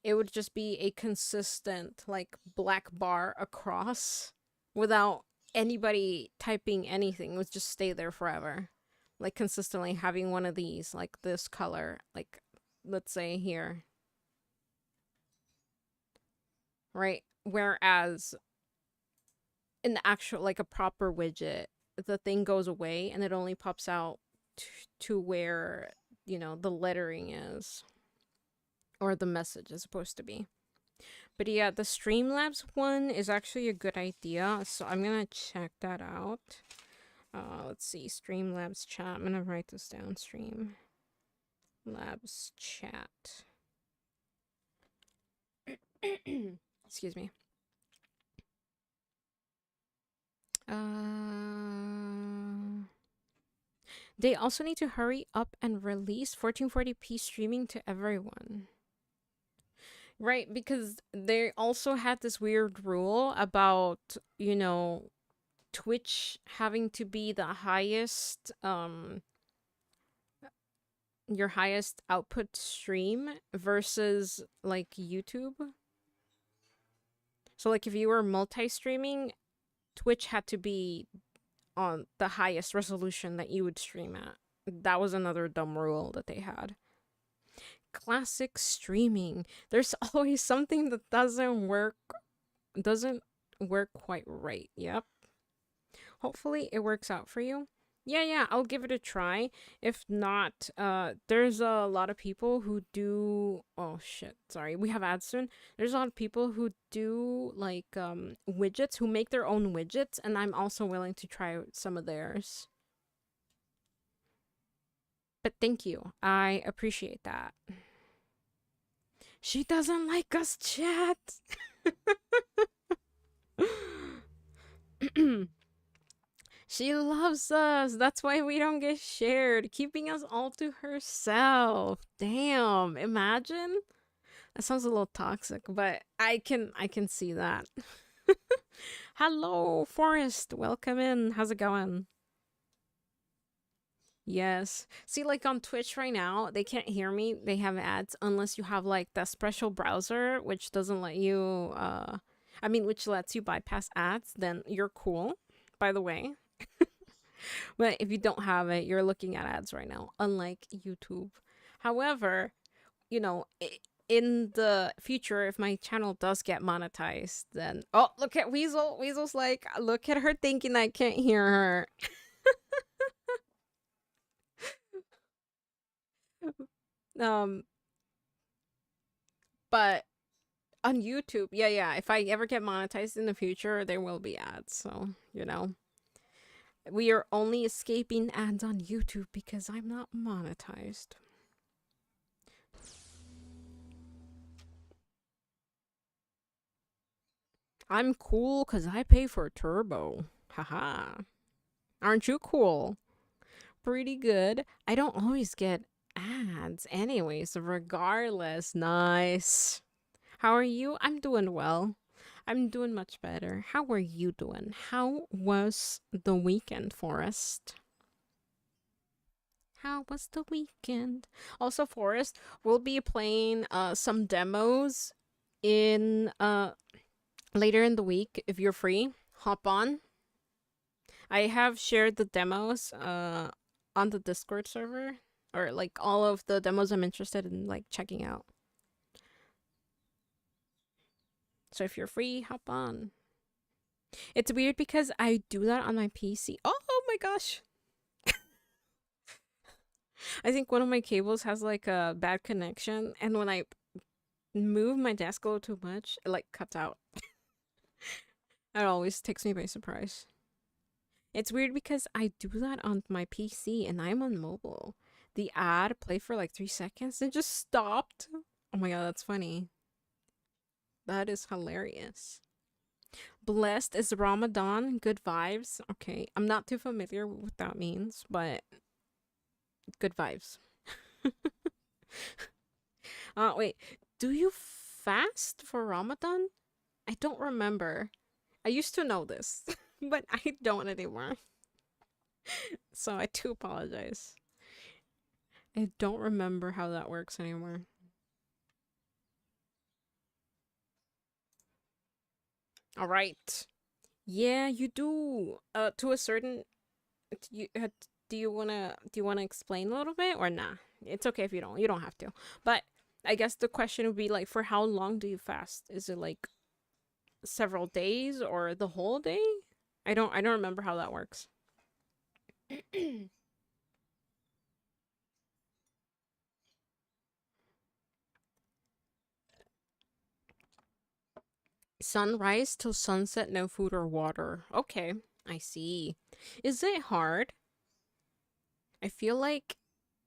S1: it would just be a consistent, like, black bar across without anybody typing anything. It would just stay there forever. Like, consistently having one of these, like, this color, like, let's say here. Right? Whereas in the actual, like, a proper widget, the thing goes away and it only pops out to where, the lettering is. Or the message is supposed to be. But yeah, the Streamlabs one is actually a good idea. So I'm going to check that out. Let's see. Streamlabs chat. I'm going to write this down. Streamlabs chat. Excuse me. They also need to hurry up and release 1440p streaming to everyone. Right, because they also had this weird rule about, Twitch having to be the highest, your highest output stream versus, like, YouTube. So, like, if you were multi-streaming, Twitch had to be on the highest resolution that you would stream at. That was another dumb rule that they had. Classic streaming. There's always something that doesn't work quite right. Yep. Hopefully it works out for you. Yeah, I'll give it a try. If not, there's a lot of people who do. Oh shit, sorry, we have ads soon. There's a lot of people who do, like, widgets, who make their own widgets, and I'm also willing to try some of theirs. But thank you, I appreciate that. She doesn't like us, chat. She loves us. That's why we don't get shared, keeping us all to herself. Damn, imagine. That sounds a little toxic, but I can see that. Hello, Forrest. Welcome in. How's it going? Yes. See, like, on Twitch right now, they can't hear me. They have ads unless you have, like, the special browser, which doesn't let you, which lets you bypass ads. Then you're cool, by the way. But if you don't have it, you're looking at ads right now, unlike YouTube. However, in the future, if my channel does get monetized, then... Oh, look at Weasel. Weasel's like, look at her thinking I can't hear her. But on YouTube, yeah, if I ever get monetized in the future, there will be ads. So, we are only escaping ads on YouTube because I'm not monetized. I'm cool because I pay for Turbo. Haha. Aren't you cool? Pretty good. I don't always get ads anyways, regardless. Nice. How are you? I'm doing well. I'm doing much better. How are you doing? How was the weekend, Forrest? How was the weekend? Also, Forrest, we'll be playing some demos in later in the week. If you're free, hop on. I have shared the demos on the Discord server, or like all of the demos I'm interested in, like, checking out. So if you're free, hop on. It's weird because I do that on my PC. Oh my gosh. I think one of my cables has, like, a bad connection, and when I move my desk a little too much, it, like, cuts out. It always takes me by surprise. It's weird because I do that on my PC and I'm on mobile. The ad played for like 3 seconds and just stopped. Oh my god, that's funny. That is hilarious. Blessed is Ramadan. Good vibes. Okay, I'm not too familiar with what that means, but good vibes. Wait. Do you fast for Ramadan? I don't remember. I used to know this, but I don't anymore. So I do apologize. I don't remember how that works anymore. All right. Yeah, you do. To a certain, you do you wanna explain a little bit or nah? It's okay if you don't. You don't have to. But I guess the question would be like, for how long do you fast? Is it like several days or the whole day? I don't remember how that works. Sunrise till sunset, no food or water. Okay, I see. Is it hard? I feel like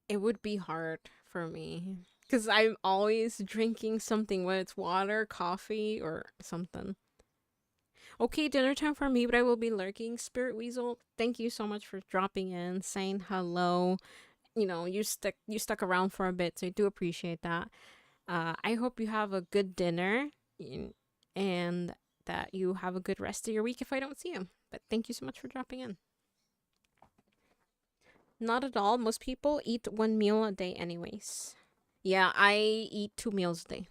S1: it would be hard for me because I'm always drinking something, whether it's water, coffee, or something. Okay, dinner time for me, but I will be lurking. Spirit Weasel, thank you so much for dropping in, saying hello. You stuck around for a bit, so I do appreciate that. I hope you have a good dinner and that you have a good rest of your week if I don't see you. But thank you so much for dropping in. Not at all. Most people eat one meal a day, anyways. Yeah, I eat 2 meals a day,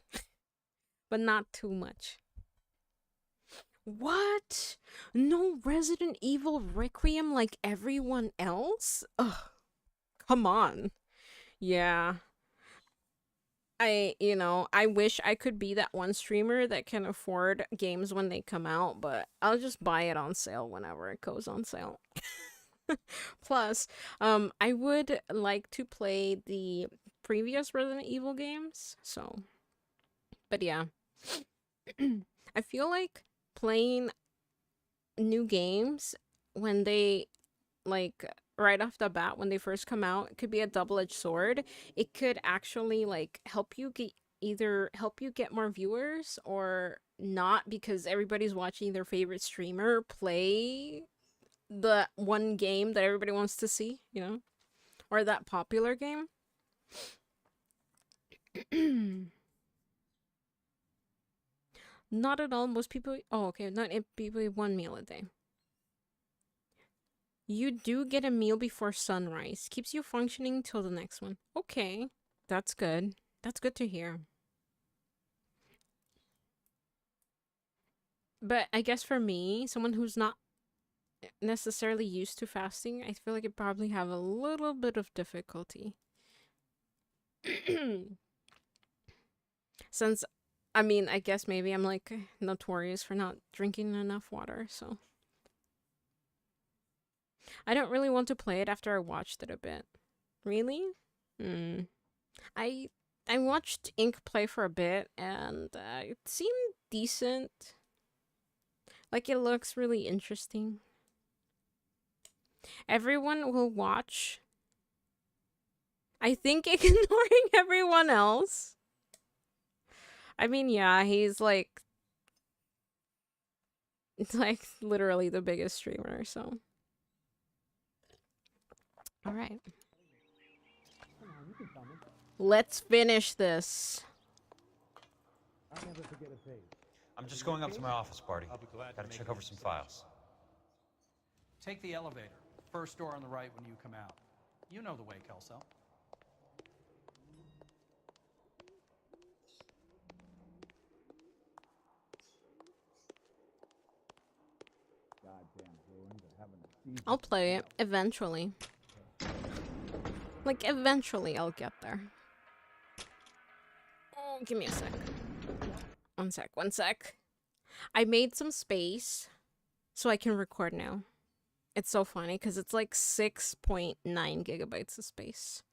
S1: but not too much. What? No Resident Evil Requiem like everyone else? Ugh, come on. Yeah. I wish I could be that one streamer that can afford games when they come out, but I'll just buy it on sale whenever it goes on sale. Plus, I would like to play the previous Resident Evil games, so, but yeah. I feel like playing new games when they like right off the bat when they first come out, it could be a double-edged sword. It could actually like help you get more viewers or not because everybody's watching their favorite streamer play the one game that everybody wants to see, or that popular game. Not at all. Most people, oh, okay, not if people eat one meal a day. You do get a meal before sunrise. Keeps you functioning till the next one. Okay, that's good. That's good to hear. But I guess for me, someone who's not necessarily used to fasting, I feel like I probably have a little bit of difficulty. Since, I mean, I guess maybe I'm like notorious for not drinking enough water, so. I don't really want to play it after I watched it a bit. Really? Hmm. I I watched Ink play for a bit and it seemed decent. Like it looks really interesting. Everyone will watch. I think ignoring everyone else. I mean, yeah, he's like it's like literally the biggest streamer, so. All right. Let's finish this.
S2: I'm just going up to my office, Barty. Gotta check over some files.
S3: Take the elevator. First door on the right when you come out. You know the way, Kelso.
S1: I'll play it eventually. Like, eventually I'll get there. Oh, give me a sec. One sec. I made some space so I can record now. It's so funny because it's like 6.9 gigabytes of space.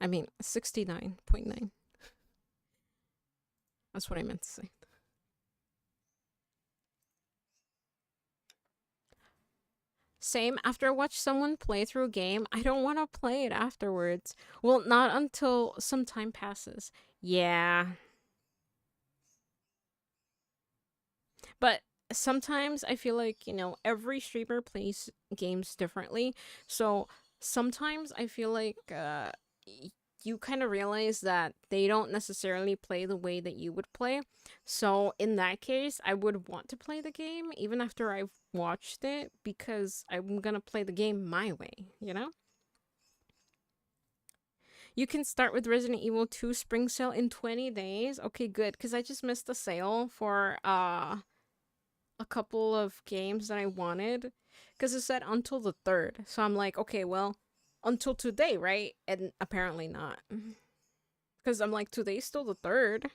S1: I mean, 69.9. That's what I meant to say. Same. After I watch someone play through a game, I don't want to play it afterwards. Well, not until some time passes. Yeah. But sometimes I feel like, every streamer plays games differently. So sometimes I feel like you kind of realize that they don't necessarily play the way that you would play. So in that case, I would want to play the game even after I've watched it because I'm going to play the game my way, you know? You can start with Resident Evil 2 Spring Sale in 20 days. Okay, good, because I just missed the sale for a couple of games that I wanted because it said until the 3rd. So I'm like, okay, well, until today, right? And apparently not. Because I'm like, today's still the 3rd.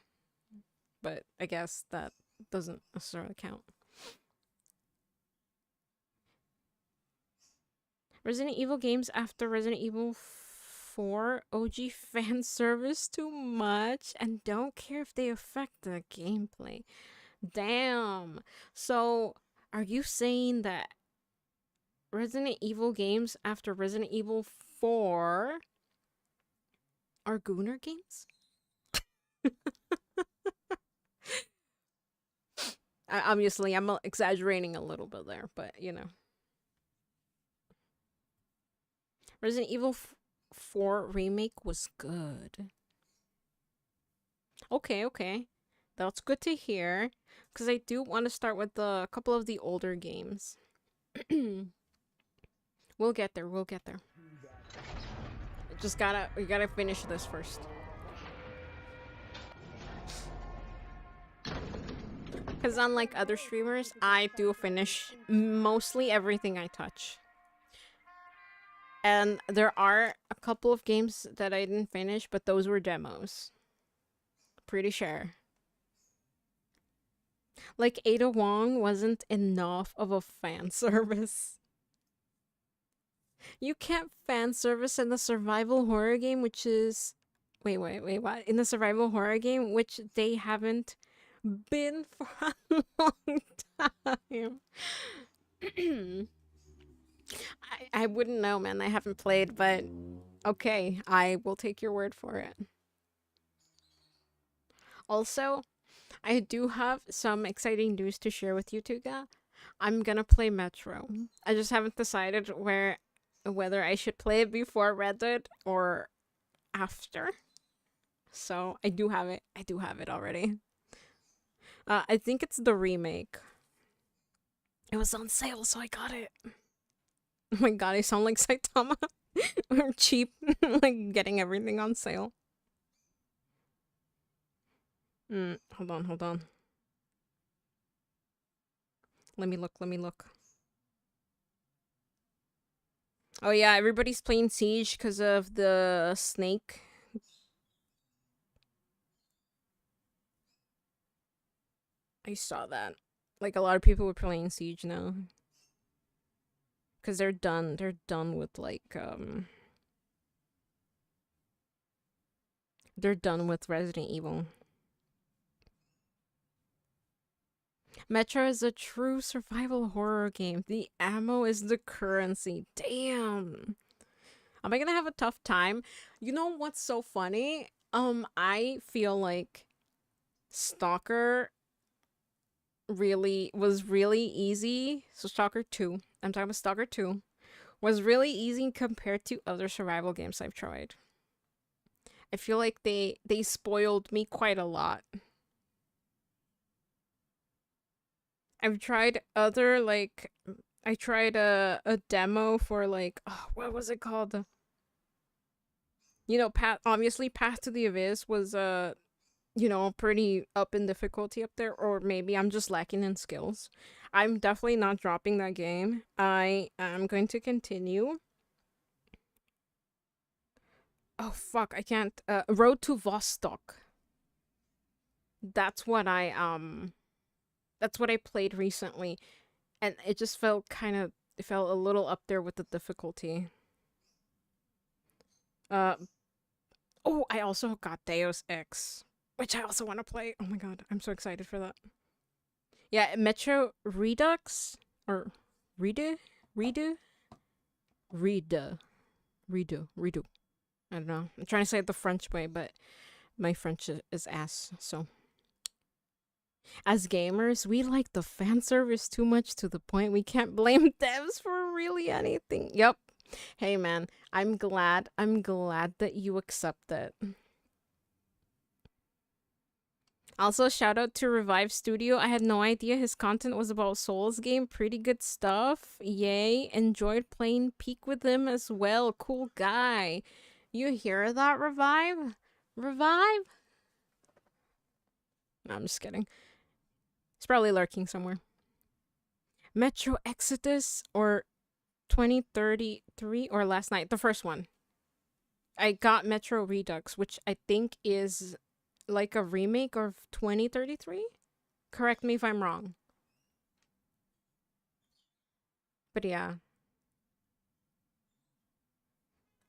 S1: But I guess that doesn't necessarily count. Resident Evil games after Resident Evil 4 OG fan service too much and don't care if they affect the gameplay. Damn. So, are you saying that Resident Evil games after Resident Evil 4 are Gooner games? Obviously, I'm exaggerating a little bit there, but Resident Evil 4 remake was good. Okay. That's good to hear. Because I do want to start with a couple of the older games. We'll get there. We gotta finish this first. Because unlike other streamers, I do finish mostly everything I touch. And there are a couple of games that I didn't finish, but those were demos. Pretty sure. Like, Ada Wong wasn't enough of a fan service. You can't fan service in the survival horror game, which is... Wait, what? In the survival horror game, which they haven't been for a long time. I wouldn't know, man. I haven't played, but okay, I will take your word for it. Also, I do have some exciting news to share with you, Tuga. I'm gonna play Metro. I just haven't decided whether I should play it before Red Dead or after. So I do have it. I do have it already. I think it's the remake. It was on sale, so I got it. Oh my god, I sound like Saitama. I'm cheap, like getting everything on sale. Hold on. Let me look. Oh yeah, everybody's playing Siege because of the snake. I saw that. Like, a lot of people were playing Siege now. Because they're done with, like, they're done with Resident Evil. Metro is a true survival horror game. The ammo is the currency. Damn. Am I gonna have a tough time? You know what's so funny? I feel like Stalker was really easy. So Stalker 2. I'm talking about Stalker 2. Was really easy compared to other survival games I've tried. I feel like they spoiled me quite a lot. I've tried other, like, I tried a demo for, like, what was it called? Obviously Path to the Abyss was, pretty up in difficulty up there, or maybe I'm just lacking in skills. I'm definitely not dropping that game. I am going to continue. Oh, fuck, I can't, Road to Vostok. That's what I played recently, and it just felt it felt a little up there with the difficulty. Oh, I also got Deus Ex, which I also want to play. Oh my god, I'm so excited for that. Yeah, Metro Redux, or Redo? Redo. I don't know. I'm trying to say it the French way, but my French is ass, so. As gamers, we like the fan service too much to the point we can't blame devs for really anything. Yep. Hey man, I'm glad that you accept it. Also, shout out to Revive Studio. I had no idea his content was about Souls game. Pretty good stuff. Yay. Enjoyed playing Peak with him as well. Cool guy. You hear that, Revive? Revive? No, I'm just kidding. He's probably lurking somewhere. Metro Exodus or 2033 or last night? The first one. I got Metro Redux, which I think is like a remake of 2033? Correct me if I'm wrong. But yeah.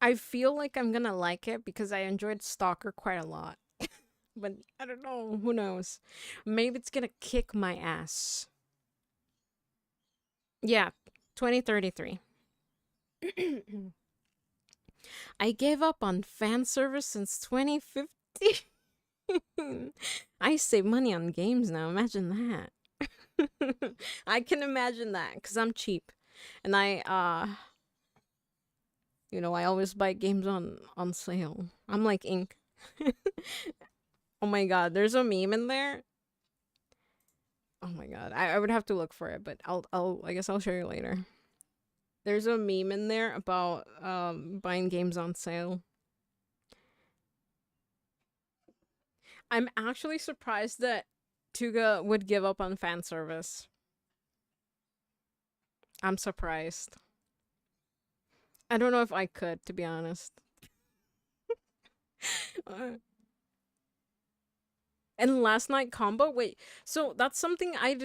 S1: I feel like I'm gonna like it because I enjoyed Stalker quite a lot. But I don't know. Who knows? Maybe it's gonna kick my ass. Yeah, 2033. I gave up on fan service since 2015. I save money on games now. Imagine that. I can imagine that because I'm cheap. And you know, I always buy games on sale. I'm like Ink. Oh my god, there's a meme in there. Oh my god, I would have to look for it, but I guess I'll show you later. There's a meme in there about buying games on sale. I'm actually surprised that Tuga would give up on fan service. I'm surprised. I don't know if I could, to be honest. And last night combo? Wait, so that's something I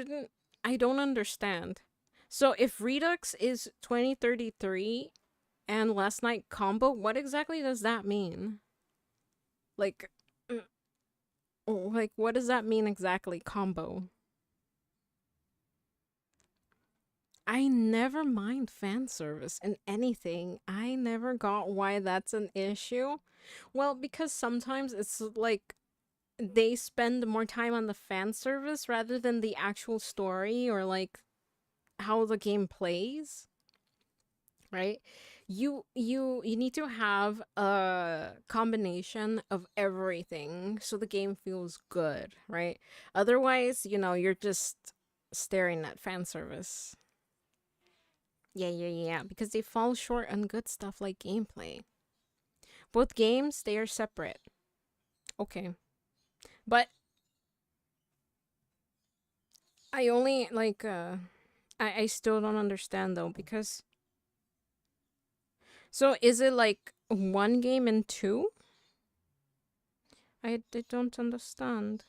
S1: don't understand. So if Redux is 2033 and last night combo, what exactly does that mean? Like, what does that mean exactly, combo? I never mind fan service in anything. I never got why that's an issue. Well, because sometimes it's like they spend more time on the fan service rather than the actual story or like how the game plays, right? You need to have a combination of everything so the game feels good, right? Otherwise, you know, you're just staring at fan service. Yeah, because they fall short on good stuff like gameplay. Both games, they are separate. Okay. But I only like I still don't understand though because so is it like one game and two? I don't understand.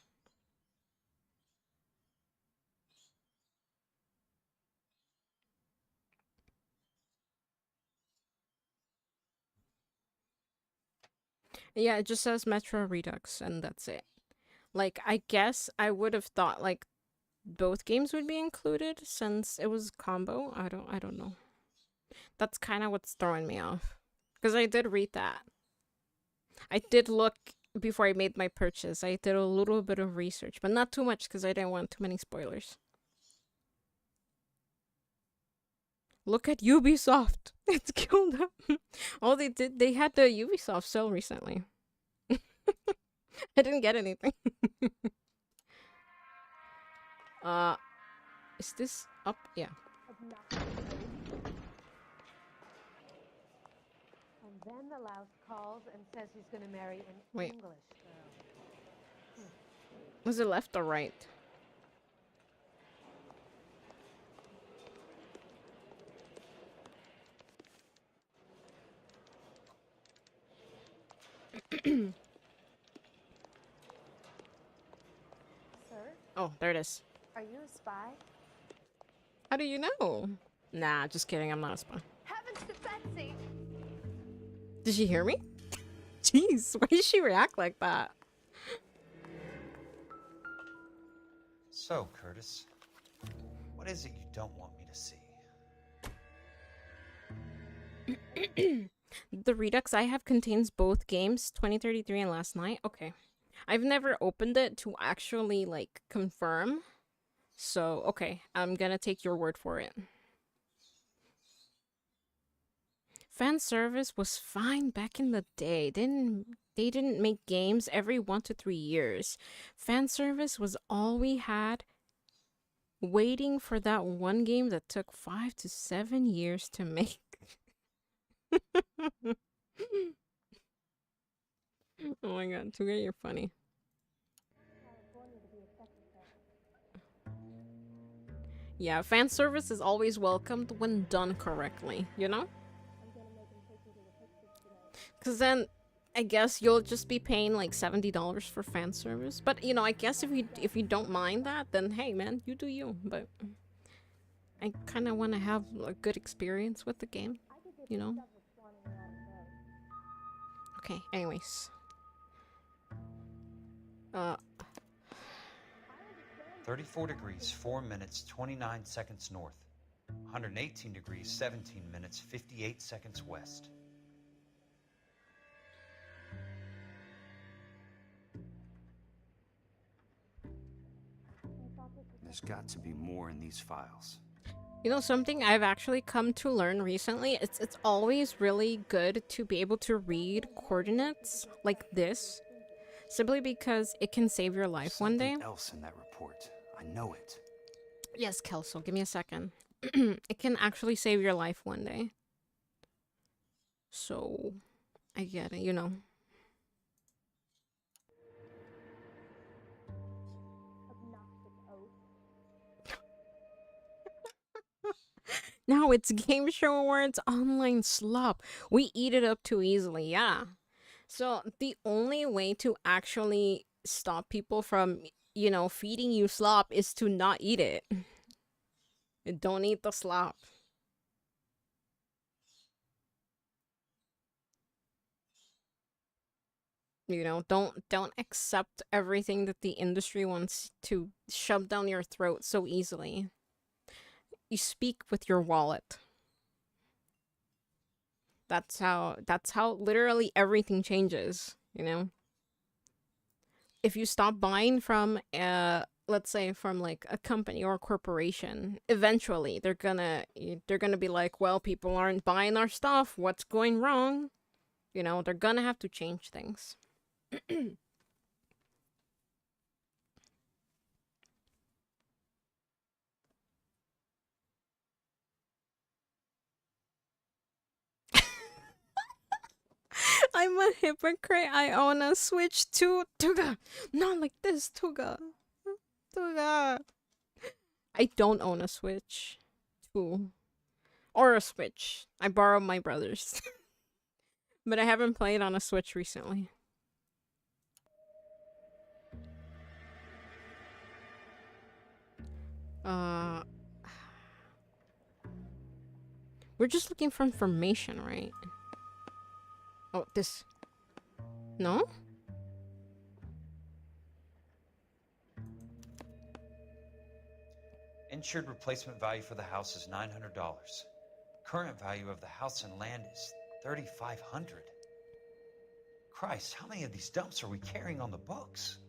S1: Yeah, it just says Metro Redux and that's it. Like I guess I would have thought like both games would be included since it was combo. I don't know. That's kind of what's throwing me off. Because I did read that. I did look before I made my purchase. I did a little bit of research, but not too much because I didn't want too many spoilers. Look at Ubisoft. It's killed them. Oh, they had the Ubisoft sale recently. I didn't get anything. Is this up? Yeah.
S4: And then the louse calls and says he's going to marry an English girl.
S1: Was it left or right?
S4: Sir,
S1: Oh, there it is.
S4: are you a spy?
S1: How do you know? Nah, just kidding. I'm not a spy.
S4: Heavens to Betsy!
S1: Did she hear me? Jeez, why did she react like that?
S2: So, Curtis, what is it you don't want me to see?
S1: The Redux I have contains both games, 2033 and Last Night. Okay. I've never opened it to actually, like, confirm. So, okay. I'm gonna take your word for it. Fan service was fine back in the day. They didn't make games every 1 to 3 years. Fan service was all we had, waiting for that one game that took 5 to 7 years to make. Oh my god, Tuga, you're funny. Yeah, fan service is always welcomed when done correctly, you know? Because then I guess you'll just be paying like $70 for fan service. But you know, I guess if you don't mind that, then hey man, you do you. But I kind of want to have a good experience with the game, you know? Okay, anyways.
S2: 34 degrees, 4 minutes, 29 seconds north. 118 degrees, 17 minutes, 58 seconds west.
S5: There's got to be more in these files.
S1: You know, something I've actually come to learn recently, it's always really good to be able to read coordinates like this, simply because it can save your life one day.
S5: Something else in that report. I know it.
S1: Yes, Kelso, give me a second. It can actually save your life one day. So, I get it, you know. Now it's Game Show Awards online slop. We eat it up too easily, yeah. So the only way to actually stop people from, you know, feeding you slop is to not eat it. Don't eat the slop. You know, don't accept everything that the industry wants to shove down your throat so easily. You speak with your wallet. That's how literally everything changes, you know? If you stop buying from let's say from like a company or a corporation, eventually they're gonna be like, well, people aren't buying our stuff, what's going wrong? You know, they're gonna have to change things. I'm a hypocrite. I own a Switch too. Tuga! Not like this, Tuga. Tuga. I don't own a Switch 2. Or a Switch. I borrowed my brother's. But I haven't played on a Switch recently. We're just looking for information, right? Oh, this... No?
S2: Insured replacement value for the house is $900. Current value of the house and land is $3,500. Christ, how many of these dumps are we carrying on the books?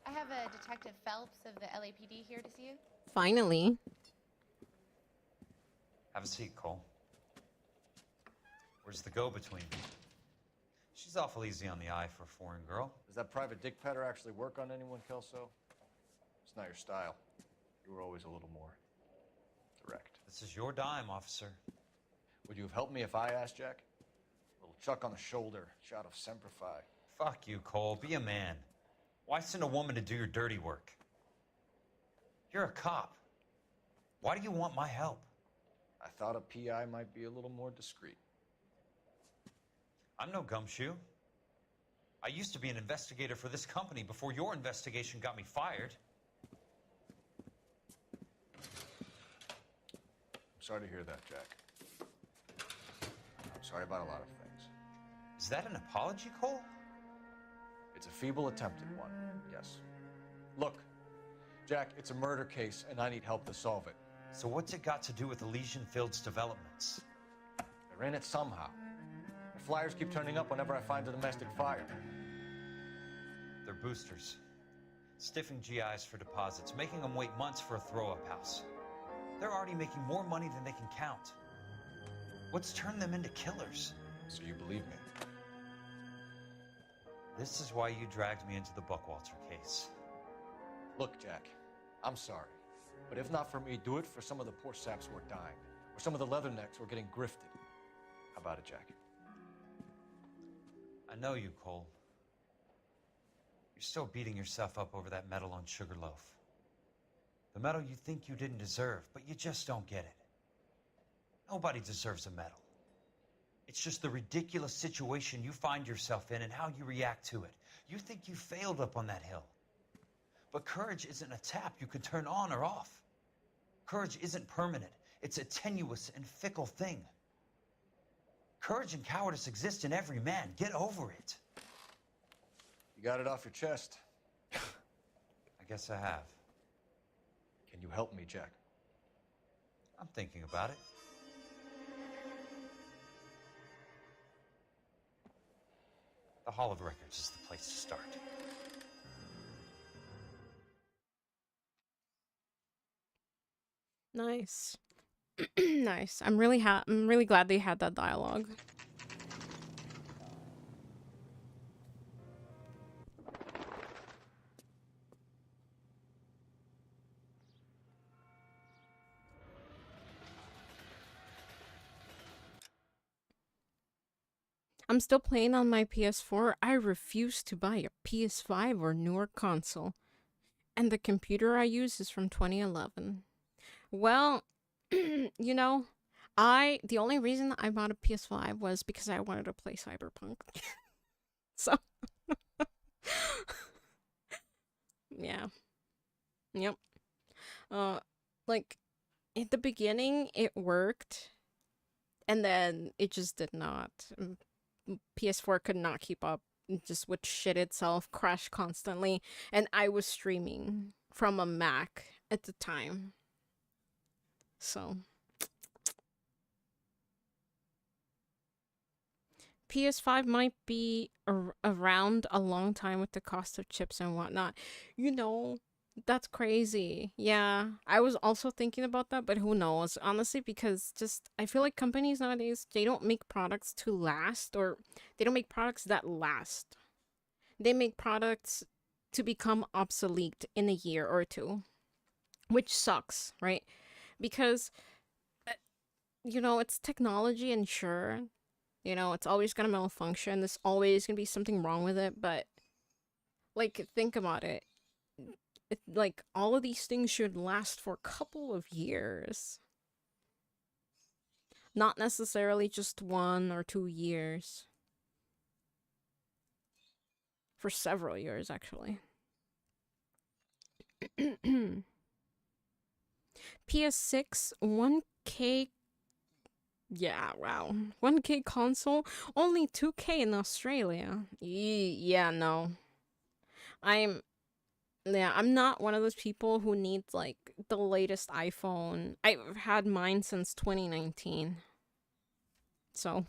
S6: I have a Detective Phelps of the LAPD here to see you.
S1: Finally.
S2: Have a seat, Cole. Where's the go-between? She's awful easy on the eye for a foreign girl.
S7: Does that private dick petter actually work on anyone, Kelso? It's not your style. You were always a little more direct.
S2: This is your dime, officer.
S7: Would you have helped me if I asked, Jack? A little chuck on the shoulder, shot of Semper Fi.
S2: Fuck you, Cole. Be a man. Why send a woman to do your dirty work? You're a cop. Why do you want my help?
S7: I thought a PI might be a little more discreet.
S2: I'm no gumshoe. I used to be an investigator for this company before your investigation got me fired.
S7: I'm sorry to hear that, Jack. I'm sorry about a lot of things.
S2: Is that an apology, Cole?
S7: It's a feeble attempt at one, yes. Look, Jack, it's a murder case, and I need help to solve it.
S2: So what's it got to do with Elysian Fields developments?
S7: They're in it somehow. The flyers keep turning up whenever I find a domestic fire.
S2: They're boosters. Stiffing GIs for deposits, making them wait months for a throw-up house. They're already making more money than they can count. What's turned them into killers?
S7: So you believe me?
S2: This is why you dragged me into the Buckwalter case.
S7: Look, Jack, I'm sorry. But if not for me, do it for some of the poor saps who are dying. Or some of the leathernecks who are getting grifted. How about it, Jack?
S2: I know you, Cole. You're still beating yourself up over that medal on Sugarloaf. The medal you think you didn't deserve, but you just don't get it. Nobody deserves a medal. It's just the ridiculous situation you find yourself in and how you react to it. You think you failed up on that hill. But courage isn't a tap you can turn on or off. Courage isn't permanent. It's a tenuous and fickle thing. Courage and cowardice exist in every man. Get over it.
S7: You got it off your chest.
S2: I guess I have.
S7: Can you help me, Jack?
S2: I'm thinking about it. The Hall of Records is the place to start.
S1: Nice. Nice. I'm really glad they had that dialogue. I'm still playing on my PS4. I refuse to buy a PS5 or newer console. And the computer I use is from 2011. Well, you know, the only reason I bought a PS5 was because I wanted to play Cyberpunk. So, yeah. Yep. Like, at the beginning, it worked. And then it just did not. PS4 could not keep up. It just would shit itself, crash constantly. And I was streaming from a Mac at the time. So PS5 might be around a long time with the cost of chips and whatnot. You know, that's crazy. Yeah, I was also thinking about that, but who knows? Honestly, because just I feel like companies nowadays, they don't make products to last, or they don't make products that last. They make products to become obsolete in a year or two, which sucks, right? Because, you know, it's technology, and sure, you know, it's always gonna malfunction. There's always gonna be something wrong with it, but, like, think about it. Like, all of these things should last for a couple of years. Not necessarily just 1 or 2 years. For several years, actually. PS6, 1K... Yeah, wow. 1K console, only 2K in Australia. Yeah, no. I'm not one of those people who needs, like, the latest iPhone. I've had mine since 2019. So,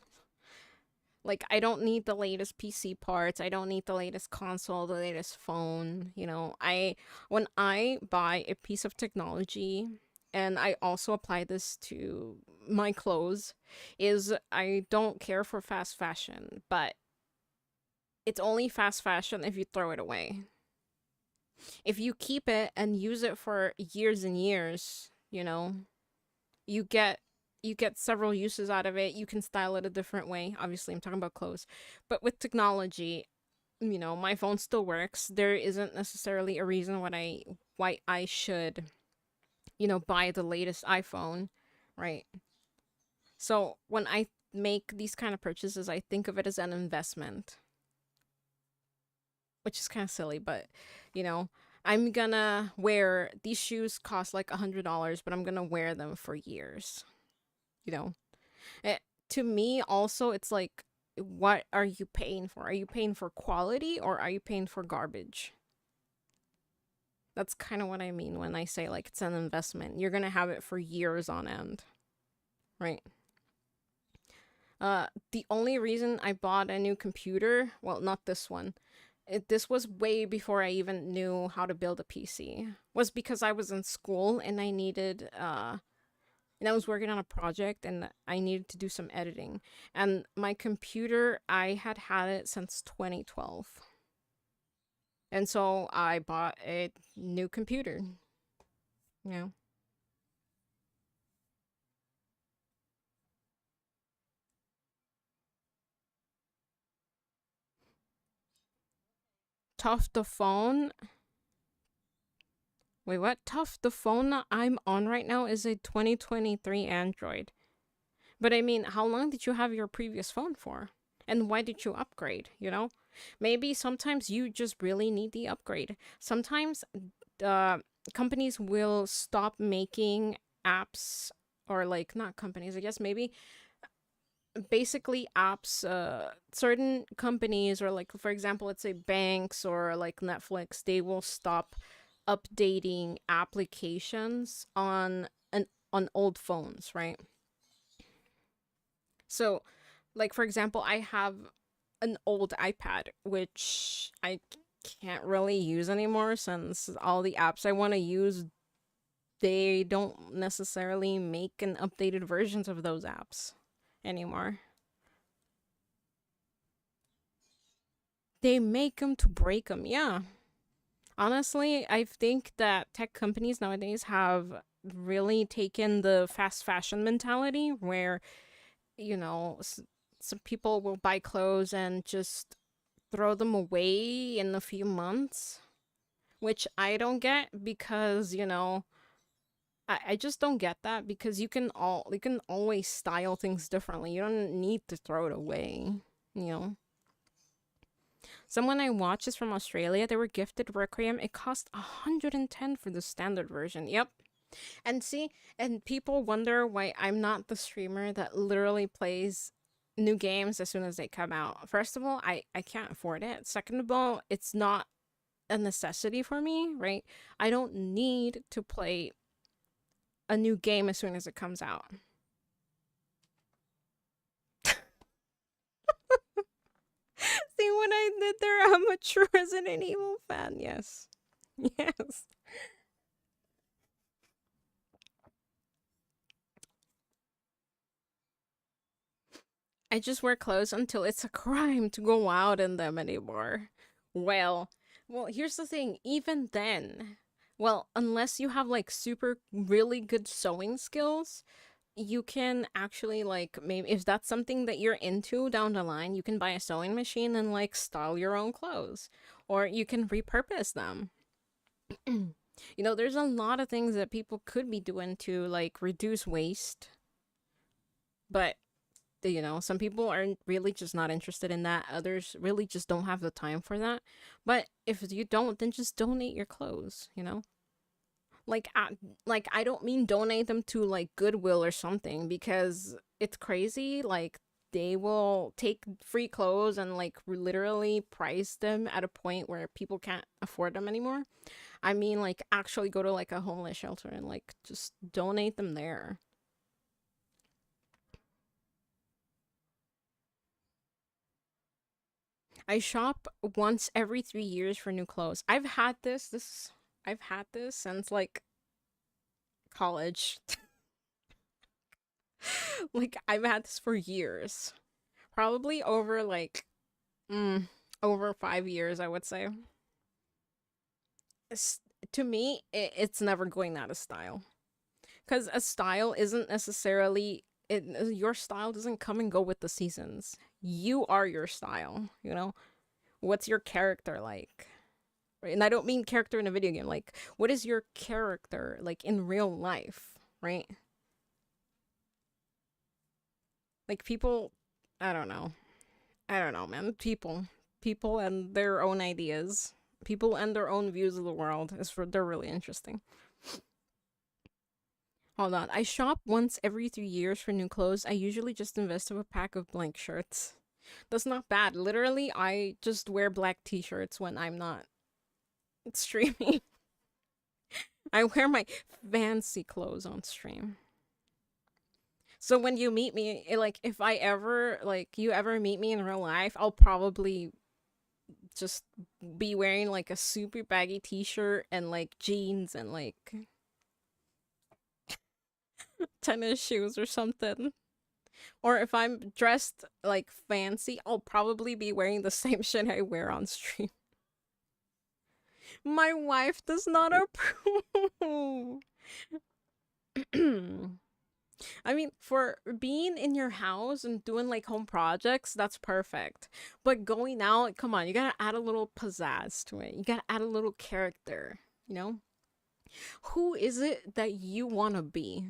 S1: like, I don't need the latest PC parts. I don't need the latest console, the latest phone. You know, when I buy a piece of technology, and I also apply this to my clothes, is I don't care for fast fashion, but it's only fast fashion if you throw it away. If you keep it and use it for years and years, you know, you get several uses out of it. You can style it a different way. Obviously, I'm talking about clothes. But with technology, you know, my phone still works. There isn't necessarily a reason why I should, you know, buy the latest iPhone, right? So when I make these kind of purchases, I think of it as an investment. Which is kind of silly, but, you know, I'm gonna wear, these shoes cost like $100, but I'm gonna wear them for years. You know, to me also, it's like, what are you paying for? Are you paying for quality, or are you paying for garbage? That's kind of what I mean when I say like it's an investment. You're gonna have it for years on end, right? The only reason I bought a new computer, well, not this one, this was way before I even knew how to build a PC, was because I was in school and I needed, and I was working on a project and I needed to do some editing. And my computer, I had it since 2012. And so I bought a new computer, you know. Tough the phone. Wait, what? Tough, the phone I'm on right now is a 2023 Android. But I mean, how long did you have your previous phone for? And why did you upgrade, you know? Maybe sometimes you just really need the upgrade. Sometimes companies will stop making apps, or like, not companies, I guess maybe basically apps, certain companies, or like, for example, let's say banks or like Netflix, they will stop updating applications on old phones, right? So, like for example, I have an old iPad which I can't really use anymore since all the apps I want to use, they don't necessarily make an updated versions of those apps anymore. They make them to break them, yeah. Honestly, I think that tech companies nowadays have really taken the fast fashion mentality where, you know, some people will buy clothes and just throw them away in a few months, which I don't get because, you know, I just don't get that because you can always style things differently. You don't need to throw it away, you know. Someone I watch is from Australia. They were gifted Requiem. It cost 110 for the standard version. Yep. And see, and people wonder why I'm not the streamer that literally plays new games as soon as they come out. First of all, I can't afford it. Second of all, it's not a necessity for me, right? I don't need to play a new game as soon as it comes out. See what I did there? I'm a true Resident Evil fan, yes. Yes. I just wear clothes until it's a crime to go out in them anymore. Well, here's the thing. Even then, well, unless you have like super really good sewing skills, you can actually like, maybe if that's something that you're into down the line, you can buy a sewing machine and like style your own clothes, or you can repurpose them. You know, there's a lot of things that people could be doing to like reduce waste, but you know, some people are really just not interested in that. Others really just don't have the time for that. But if you don't, then just donate your clothes, you know? Like, I don't mean donate them to like Goodwill or something, because it's crazy. Like, they will take free clothes and like literally price them at a point where people can't afford them anymore. I mean, like, actually go to like a homeless shelter and like just donate them there. I shop once every 3 years for new clothes. I've had this since like college. Like, I've had this for years. Probably over like over 5 years, I would say. To me, it's never going out of style. Because a style isn't necessarily your style doesn't come and go with the seasons. You are your style, you know? What's your character like? Right? And I don't mean character in a video game. Like, what is your character like in real life, right? Like, people, I don't know. I don't know, man. People and their own ideas. People and their own views of the world they're really interesting. Hold on. I shop once every 3 years for new clothes. I usually just invest in a pack of blank shirts. That's not bad. Literally, I just wear black t-shirts when I'm not streaming. I wear my fancy clothes on stream. So when you meet me, like, if I ever, like, you ever meet me in real life, I'll probably just be wearing, like, a super baggy t-shirt and, like, jeans and, like, tennis shoes or something. Or if I'm dressed, like, fancy, I'll probably be wearing the same shit I wear on stream. My wife does not approve. I mean, for being in your house and doing like home projects, that's perfect. But going out, come on, you gotta add a little pizzazz to it. You gotta add a little character, you know? Who is it that you wanna be?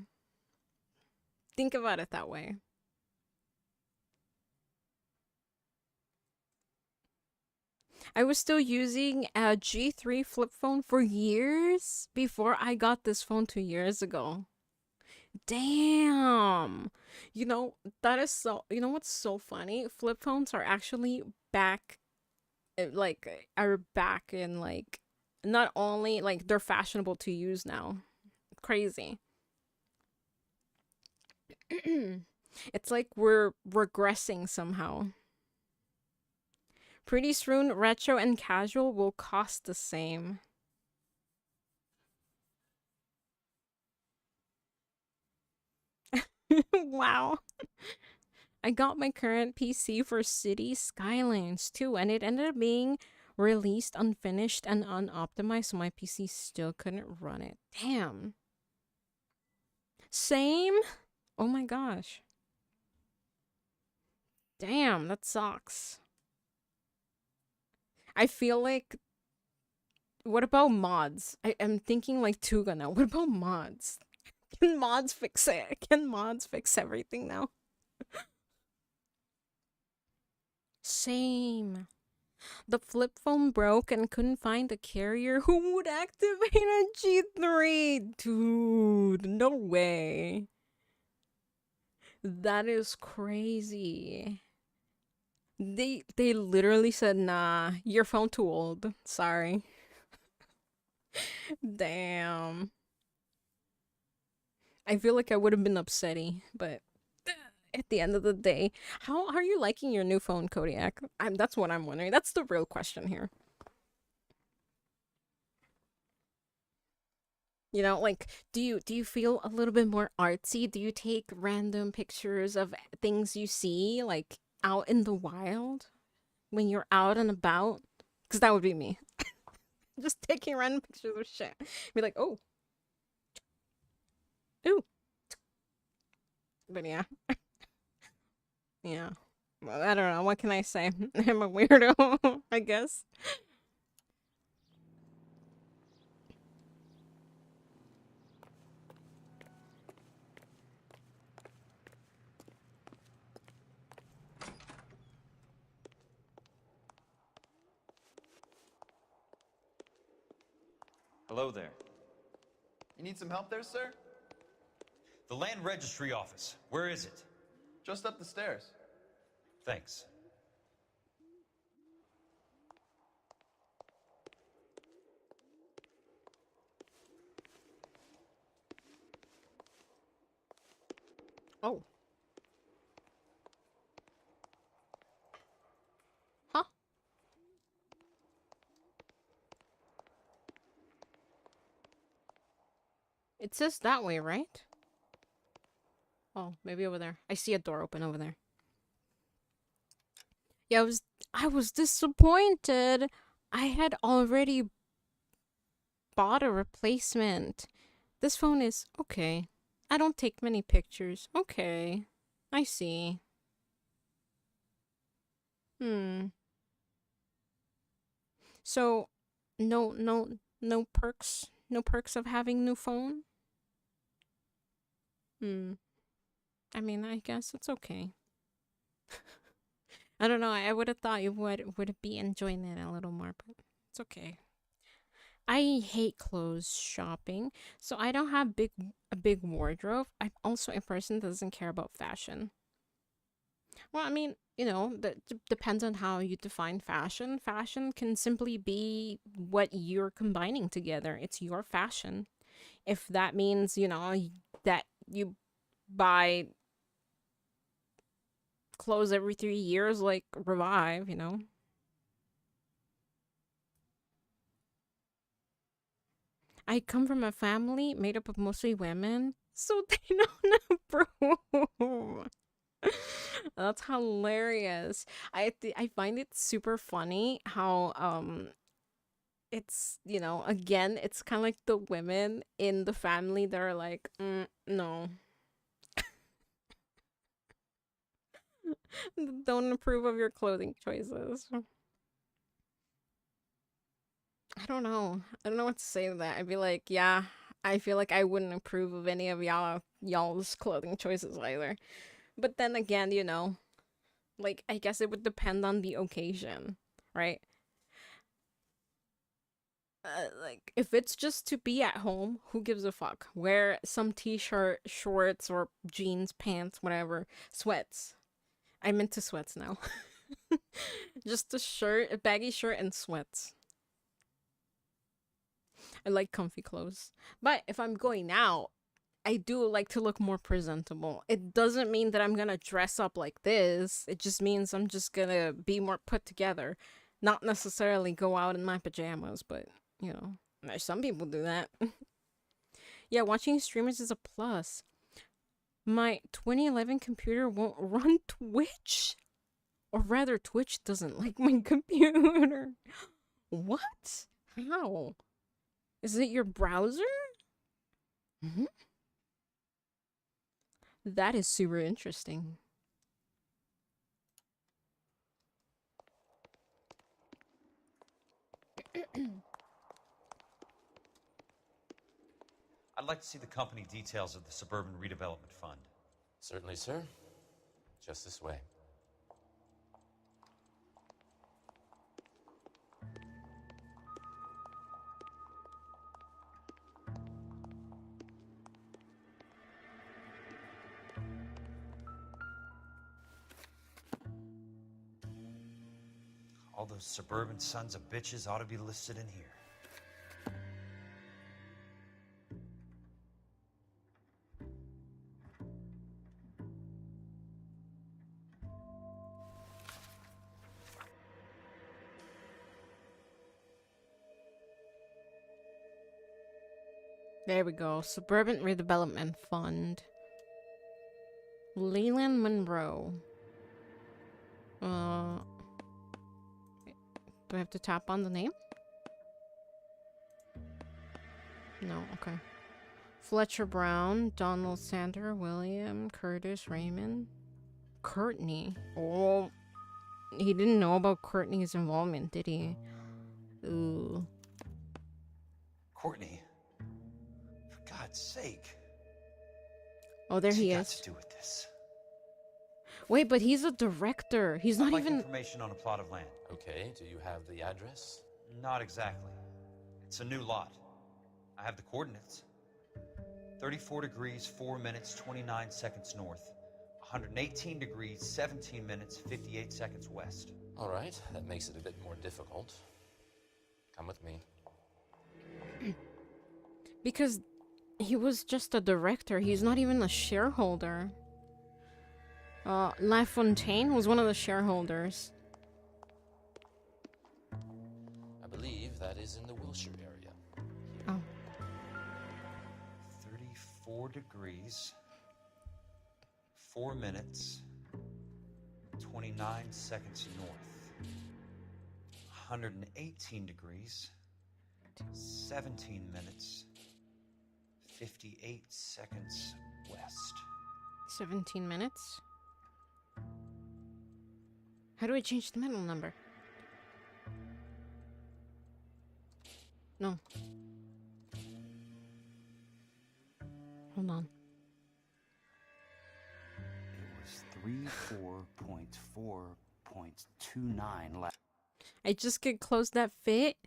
S1: Think about it that way. I was still using a G3 flip phone for years before I got this phone 2 years ago. Damn. You know, that is so, you know what's so funny? Flip phones are actually back, are back in, like, not only, like, they're fashionable to use now. Crazy. It's like we're regressing somehow. Pretty soon, retro and casual will cost the same. Wow. I got my current PC for City Skylines too, and it ended up being released unfinished and unoptimized, so my PC still couldn't run it. Damn. Same? Oh my gosh. Damn, that sucks. I feel like, what about mods? I'm thinking like Tuga now. What about mods? Can mods fix it? Can mods fix everything now? Same. The flip phone broke and couldn't find a carrier who would activate a G3. Dude, no way. That is crazy. They literally said, nah, your phone too old. Sorry. Damn. I feel like I would have been upsetty, but at the end of the day, how are you liking your new phone, Kodiak? That's what I'm wondering. That's the real question here. You know, like, do you feel a little bit more artsy? Do you take random pictures of things you see, like, out in the wild when you're out and about? Because that would be me. Just taking random pictures of shit. Be like, oh. Ooh. But yeah. Yeah. Well, I don't know. What can I say? I'm a weirdo, I guess.
S2: Hello there.
S8: You need some help there, sir?
S2: The land registry office. Where is it?
S8: Just up the stairs.
S2: Thanks.
S1: Oh. Huh? It says that way, right? Oh, maybe over there. I see a door open over there. Yeah, I was disappointed. I had already bought a replacement. This phone is okay. I don't take many pictures. Okay. I see. So, no perks? No perks of having new phone? I mean, I guess it's okay. I don't know. I would have thought you would be enjoying it a little more, but it's okay. I hate clothes shopping, so I don't have a big wardrobe. I'm also a person that doesn't care about fashion. Well, I mean, you know, that depends on how you define fashion. Fashion can simply be what you're combining together. It's your fashion. If that means, you know, that you buy clothes every 3 years, like Revive, you know. I come from a family made up of mostly women, so they don't approve. That's hilarious. I find it super funny how it's, you know, again, it's kind of like the women in the family that are like, no. Don't approve of your clothing choices. I don't know. I don't know what to say to that. I'd be like, yeah, I feel like I wouldn't approve of any of y'all's clothing choices either. But then again, you know, like, I guess it would depend on the occasion, right? Like, if it's just to be at home, who gives a fuck? Wear some t-shirt, shorts, or jeans, pants, whatever. Sweats. I'm into sweats now. Just a shirt, a baggy shirt, and sweats. I like comfy clothes. But if I'm going out, I do like to look more presentable. It doesn't mean that I'm gonna dress up like this. It just means I'm just gonna be more put together. Not necessarily go out in my pajamas, but, you know, some people do that. Yeah, watching streamers is a plus. My 2011 computer won't run Twitch. Or rather, Twitch doesn't like my computer. What? How? Is it your browser? Mm-hmm. That is super interesting.
S2: I'd like to see the company details of the Suburban Redevelopment Fund.
S9: Certainly, sir. Just this way.
S2: All those suburban sons of bitches ought to be listed in here.
S1: There we go. Suburban Redevelopment Fund. Leland Monroe. Do I have to tap on the name? No, okay. Fletcher Brown, Donald Sander, William, Curtis, Raymond, Courtney. Oh, he didn't know about Courtney's involvement, did he? Ooh.
S2: Courtney, for God's sake.
S1: Oh, there he
S2: What's
S1: is.
S2: he got to do with this?
S1: Wait, but he's a director. He's not
S2: I'd like
S1: even...
S2: information on a plot of land.
S9: Okay, do you have the address?
S2: Not exactly. It's a new lot. I have the coordinates. 34 degrees, 4 minutes, 29 seconds north. 118 degrees, 17 minutes, 58 seconds west.
S9: All right, that makes it a bit more difficult. Come with me.
S1: Because he was just a director. He's not even a shareholder. LaFontaine was one of the shareholders.
S9: I believe that is in the Wilshire area.
S1: Oh.
S2: 34 degrees, 4 minutes, 29 seconds north. 118 degrees, 17 minutes, 58 seconds west.
S1: 17 minutes? How do I change the middle number? No. Hold on.
S5: It was 34.4.29 last.
S1: I just get clothes that fit.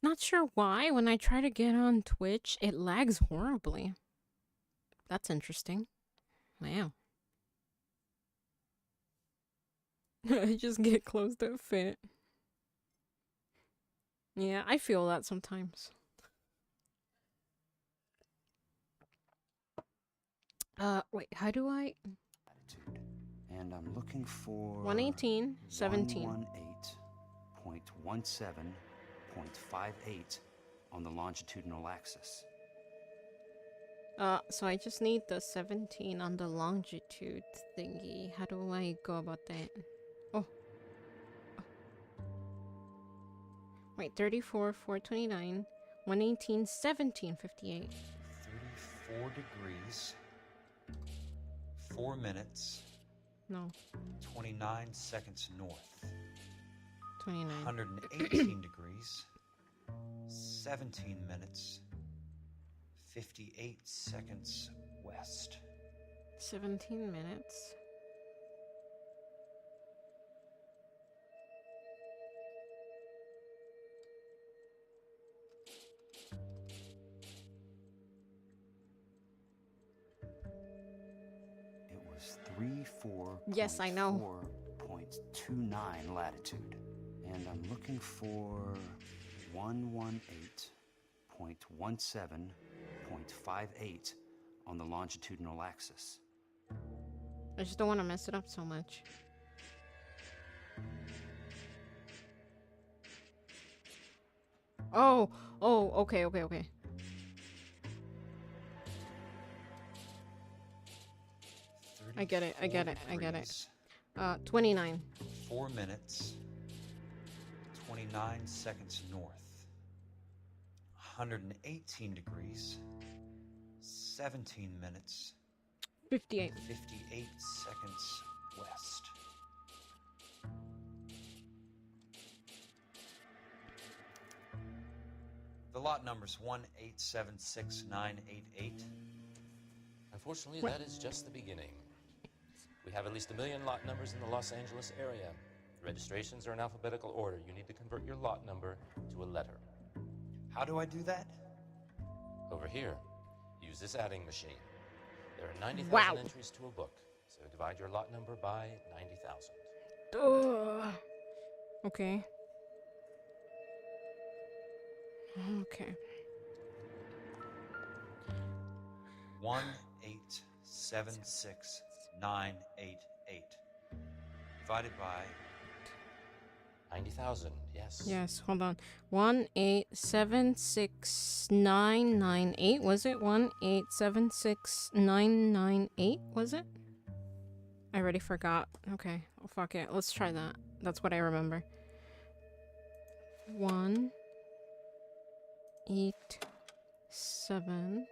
S1: Not sure why. When I try to get on Twitch, it lags horribly. That's interesting. Wow. I just get clothes that fit. Yeah, I feel that sometimes. Wait, how do I?
S5: latitude. And I'm looking for
S1: 118, 17.
S5: 118.17.58 on the longitudinal axis.
S1: So I just need the 17 on the longitude thingy. How do I go about that? Oh. Wait, 34, 429, 118, 17, 58.
S2: 34 degrees, 4 minutes,
S1: No,
S2: 29 seconds north.
S1: 29.
S2: 118 degrees, 17 minutes, 58 seconds west.
S1: 17 minutes.
S5: It was 34.
S1: Yes, I know.
S5: 4.29 latitude. And I'm looking for 118.17.58 on the longitudinal axis.
S1: I just don't want to mess it up so much. Oh, okay. I get it. 29.
S2: 4 minutes, 29 seconds north. 118 degrees, 17 minutes,
S1: 58.
S2: 58 seconds west. The lot number's 1876988.
S9: Unfortunately, that is just the beginning. We have at least 1 million lot numbers in the Los Angeles area. Registrations are in alphabetical order. You need to convert your lot number to a letter.
S2: How do I do that?
S9: Over here, use this adding machine. There are 90,000
S1: Wow.
S9: entries to a book, so divide your lot number by 90,000.
S1: Okay. Okay.
S2: 1876988 divided by
S9: 90,000, yes.
S1: Yes, hold on. 1876998, was it? 1876998, was it? I already forgot. Okay, oh, fuck it. Let's try that. That's what I remember. 1 8 7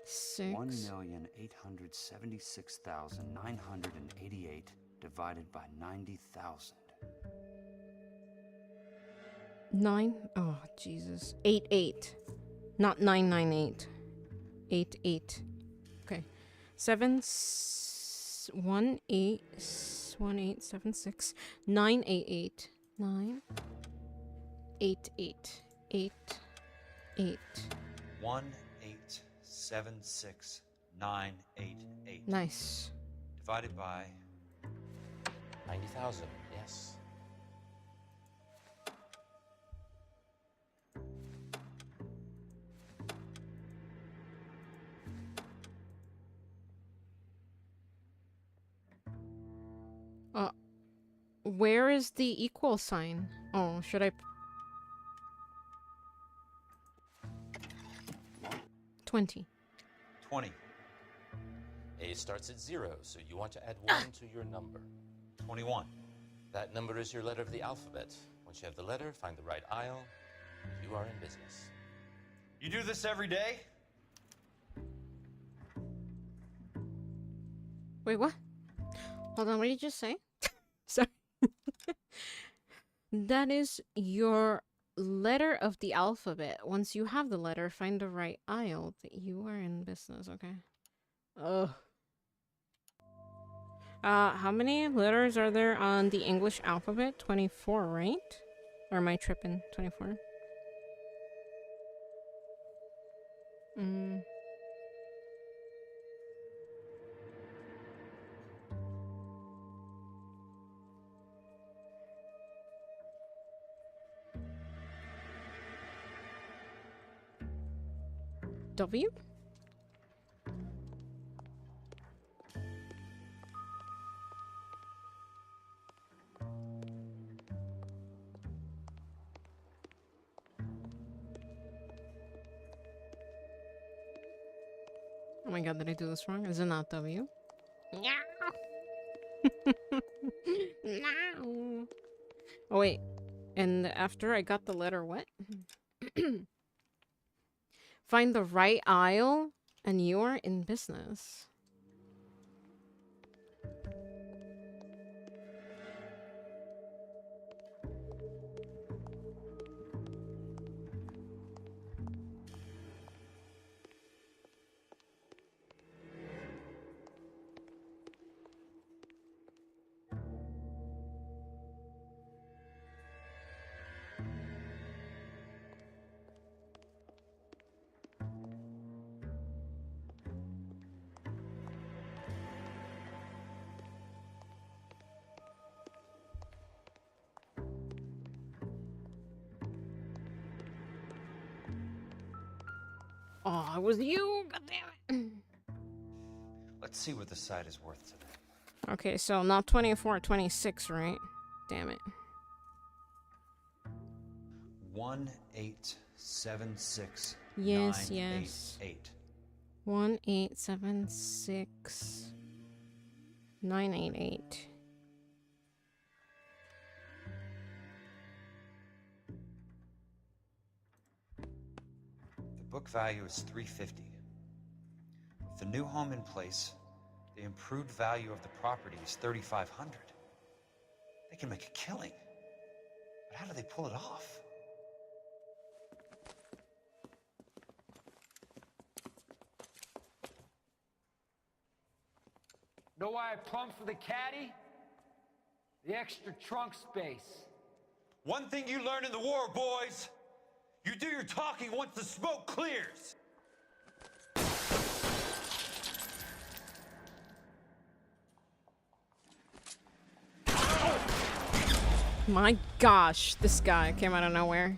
S1: 6
S5: 1,876,988 divided by 90,000.
S1: 9. Oh, Jesus. 8 not 998. 8 Okay. 1 8 7 6 988 9 8 8 8 8.
S2: 1876988
S1: Nice.
S2: divided by
S9: 90,000, yes.
S1: Where is the equal sign? Oh, should I? 20.
S2: 20,
S9: A starts at 0, so you want to add 1 to your number.
S2: 21,
S9: That number is your letter of the alphabet. Once you have the letter, find the right aisle. You are in business.
S2: You do this every day?
S1: Wait, what? Hold on, what did you just say? Sorry. That is your letter of the alphabet. Once you have the letter, find the right aisle. You are in business, okay? Ugh. How many letters are there on the English alphabet? 24, right? Or am I tripping? 24? W? Oh my god, did I do this wrong? Is it not W? No. No. Oh wait, and after I got the letter what? Find the right aisle and you're in business. Oh, it was you! God damn it!
S2: Let's see what the site is worth to them.
S1: Okay, so not 24, 26, right? Damn it.
S2: 1876988.
S1: Yes, yes. 1876988.
S2: The book value is $350. With the new home in place, the improved value of the property is $3,500. They can make a killing. But how do they pull it off?
S3: Know why I plumbed for the caddy? The extra trunk space.
S2: One thing you learn in the war, boys. You do your talking once the smoke clears.
S1: My gosh, this guy came out of nowhere.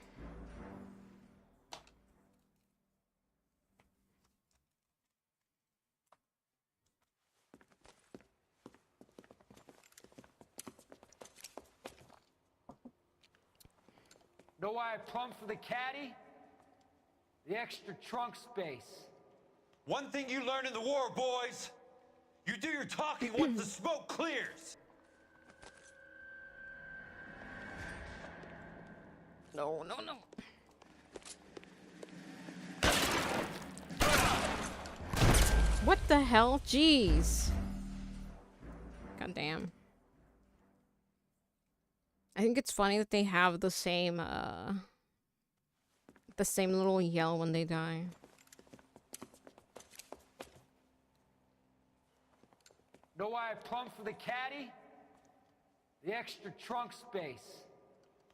S3: Know why I plumbed for the caddy? The extra trunk space.
S2: One thing you learn in the war, boys. You do your talking once the smoke clears.
S1: No, no, no. What the hell? Jeez. God damn. I think it's funny that they have the same little yell when they die.
S3: Know why I plumbed for the caddy? The extra trunk space.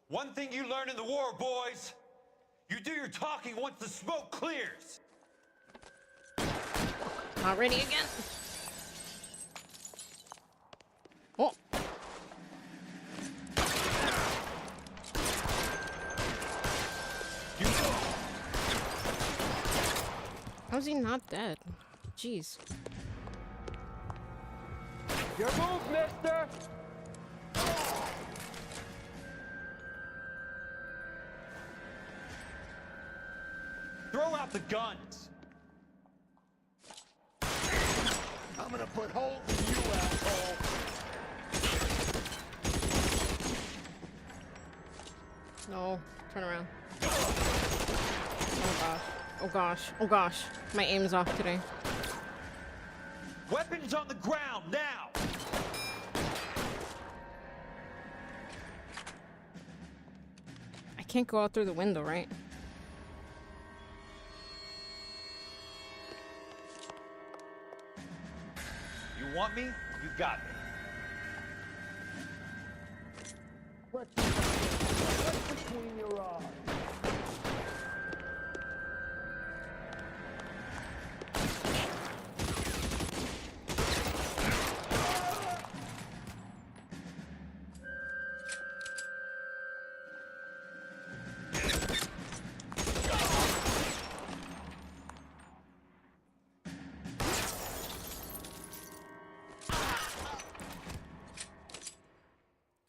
S2: One thing you learn in the war, boys. You do your talking once the smoke clears.
S1: Not ready again. Oh. How's he not dead? Jeez.
S3: Your move, mister!
S2: Throw out the guns.
S3: I'm gonna put holes in you, asshole!
S1: No. Turn around. Oh gosh. Oh gosh. Oh gosh. My aim's off today.
S2: Weapons on the ground now.
S1: I can't go out through the window, right?
S2: You want me? You got me.
S3: What's between your eyes?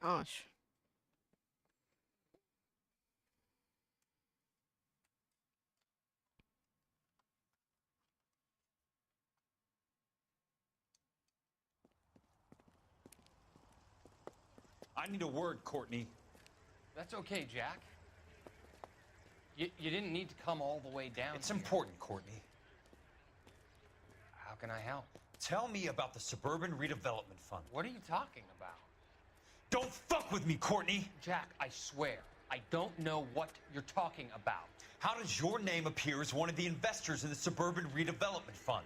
S1: Gosh.
S2: I need a word, Courtney.
S3: That's okay, Jack. You didn't need to come all the way down
S2: It's
S3: here.
S2: important, Courtney.
S3: How can I help?
S2: Tell me about the Suburban Redevelopment Fund.
S3: What are you talking about?
S2: Don't fuck with me, Courtney!
S3: Jack, I swear, I don't know what you're talking about.
S2: How does your name appear as one of the investors in the Suburban Redevelopment Fund?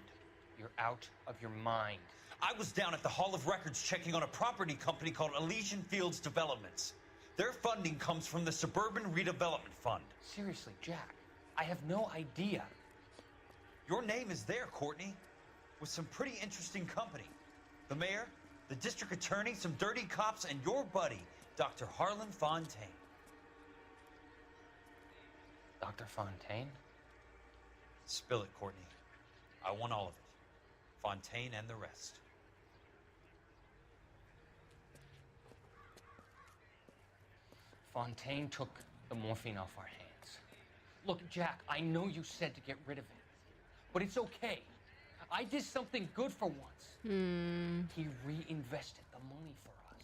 S3: You're out of your mind.
S2: I was down at the Hall of Records checking on a property company called Elysian Fields Developments. Their funding comes from the Suburban Redevelopment Fund.
S3: Seriously, Jack, I have no idea.
S2: Your name is there, Courtney, with some pretty interesting company. The mayor, the district attorney, some dirty cops, and your buddy, Dr. Harlan Fontaine.
S3: Dr. Fontaine?
S2: Spill it, Courtney. I want all of it. Fontaine and the rest.
S3: Fontaine took the morphine off our hands. Look, Jack, I know you said to get rid of it, but it's okay. I did something good for once. He reinvested the money for us.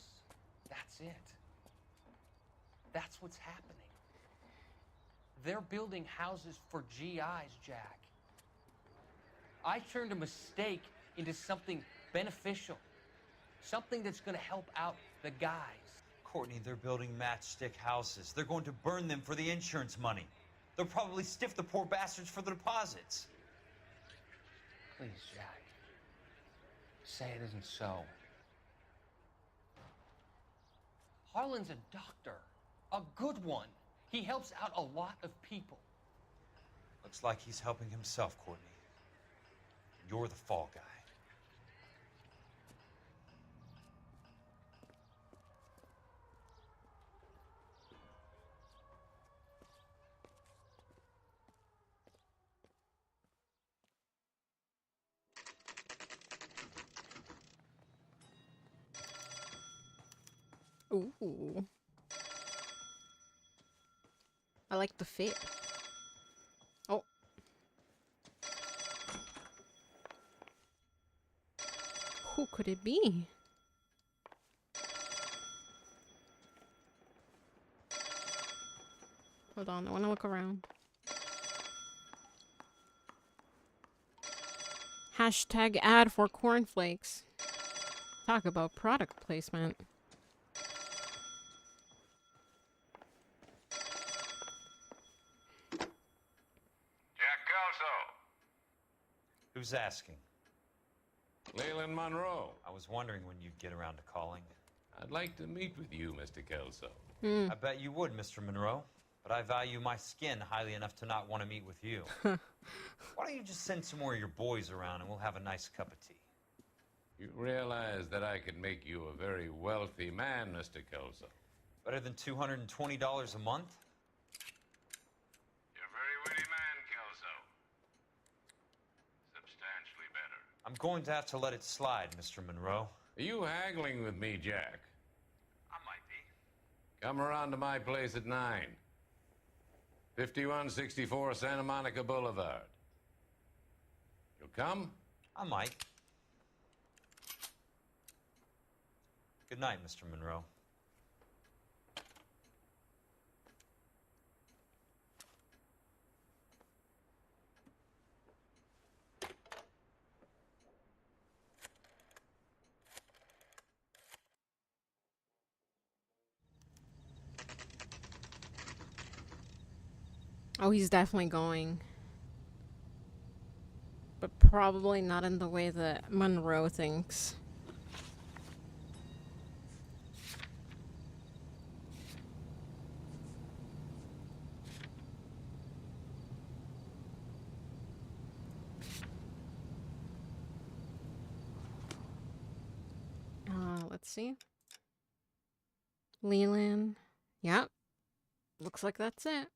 S3: That's it. That's what's happening. They're building houses for GIs, Jack. I turned a mistake into something beneficial, something that's going to help out the guys.
S2: Courtney, they're building matchstick houses. They're going to burn them for the insurance money. They'll probably stiff the poor bastards for the deposits.
S3: Please, Jack. Say it isn't so. Harlan's a doctor. A good one. He helps out a lot of people.
S2: Looks like he's helping himself, Courtney. You're the fall guy.
S1: Ooh. I like the fit. Oh. Who could it be? Hold on, I want to look around. Hashtag ad for cornflakes. Talk about product placement.
S2: Who's asking?
S10: Leland Monroe.
S2: I was wondering when you'd get around to calling.
S10: I'd like to meet with you, Mr. Kelso.
S2: I bet you would, Mr. Monroe. But I value my skin highly enough to not want to meet with you. Why don't you just send some more of your boys around and we'll have a nice cup of tea?
S10: You realize that I could make you a very wealthy man, Mr. Kelso.
S2: Better than $220 a month?
S10: You're a very witty man, Kelso. Substantially better.
S2: I'm going to have to let it slide, Mr. Monroe.
S10: Are you haggling with me, Jack?
S2: I might be.
S10: Come around to my place at 9. 5164 Santa Monica Boulevard. You'll come?
S2: I might. Good night, Mr. Monroe.
S1: Oh, he's definitely going. But probably not in the way that Monroe thinks. Let's see. Leland. Yep. Looks like that's it.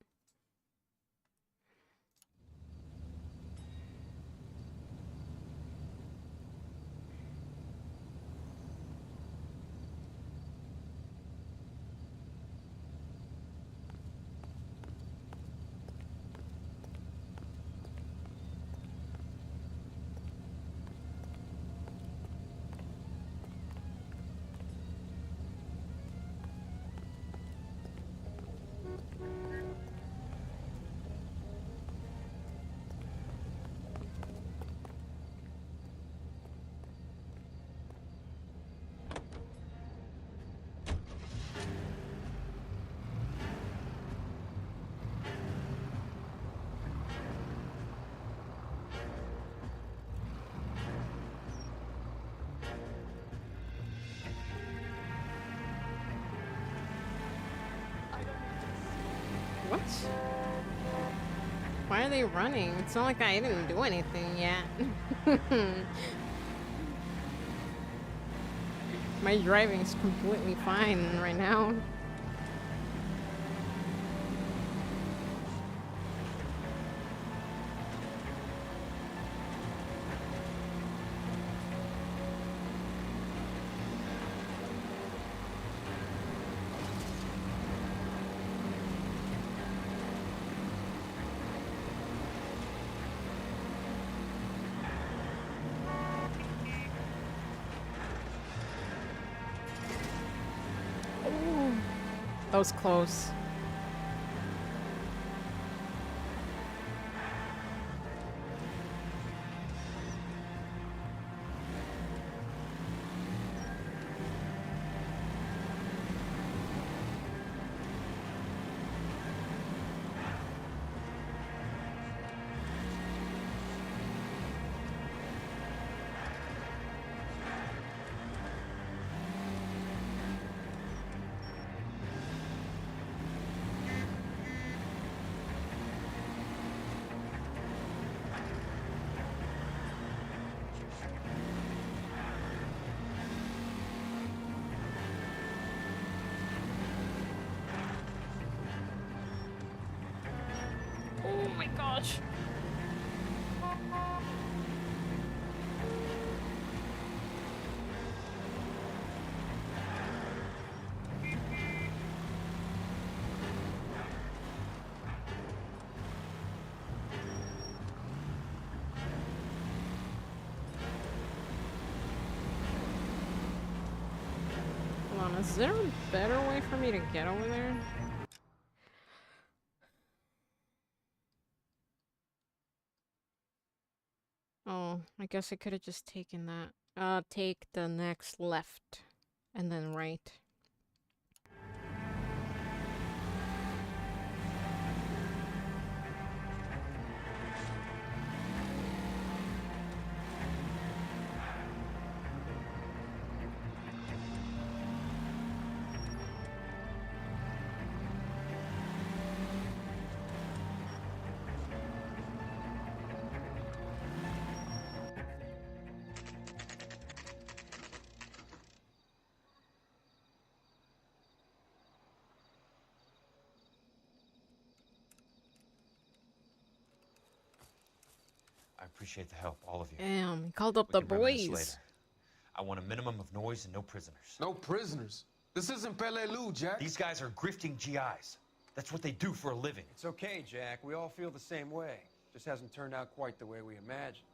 S1: Why are they running? It's not like I didn't do anything yet. My driving is completely fine right now. That was close. Oh my gosh. Hold on, is there a better way for me to get over there? Oh, I guess I could have just taken that. Take the next left and then right.
S2: I appreciate the help, all of you.
S1: Damn, he called up
S2: We
S1: the
S2: can reminisce
S1: boys.
S2: later. I want a minimum of noise and no prisoners.
S11: No prisoners? This isn't Pelelu, Jack.
S2: These guys are grifting GIs. That's what they do for a living.
S12: It's okay, Jack. We all feel the same way. Just hasn't turned out quite the way we imagined.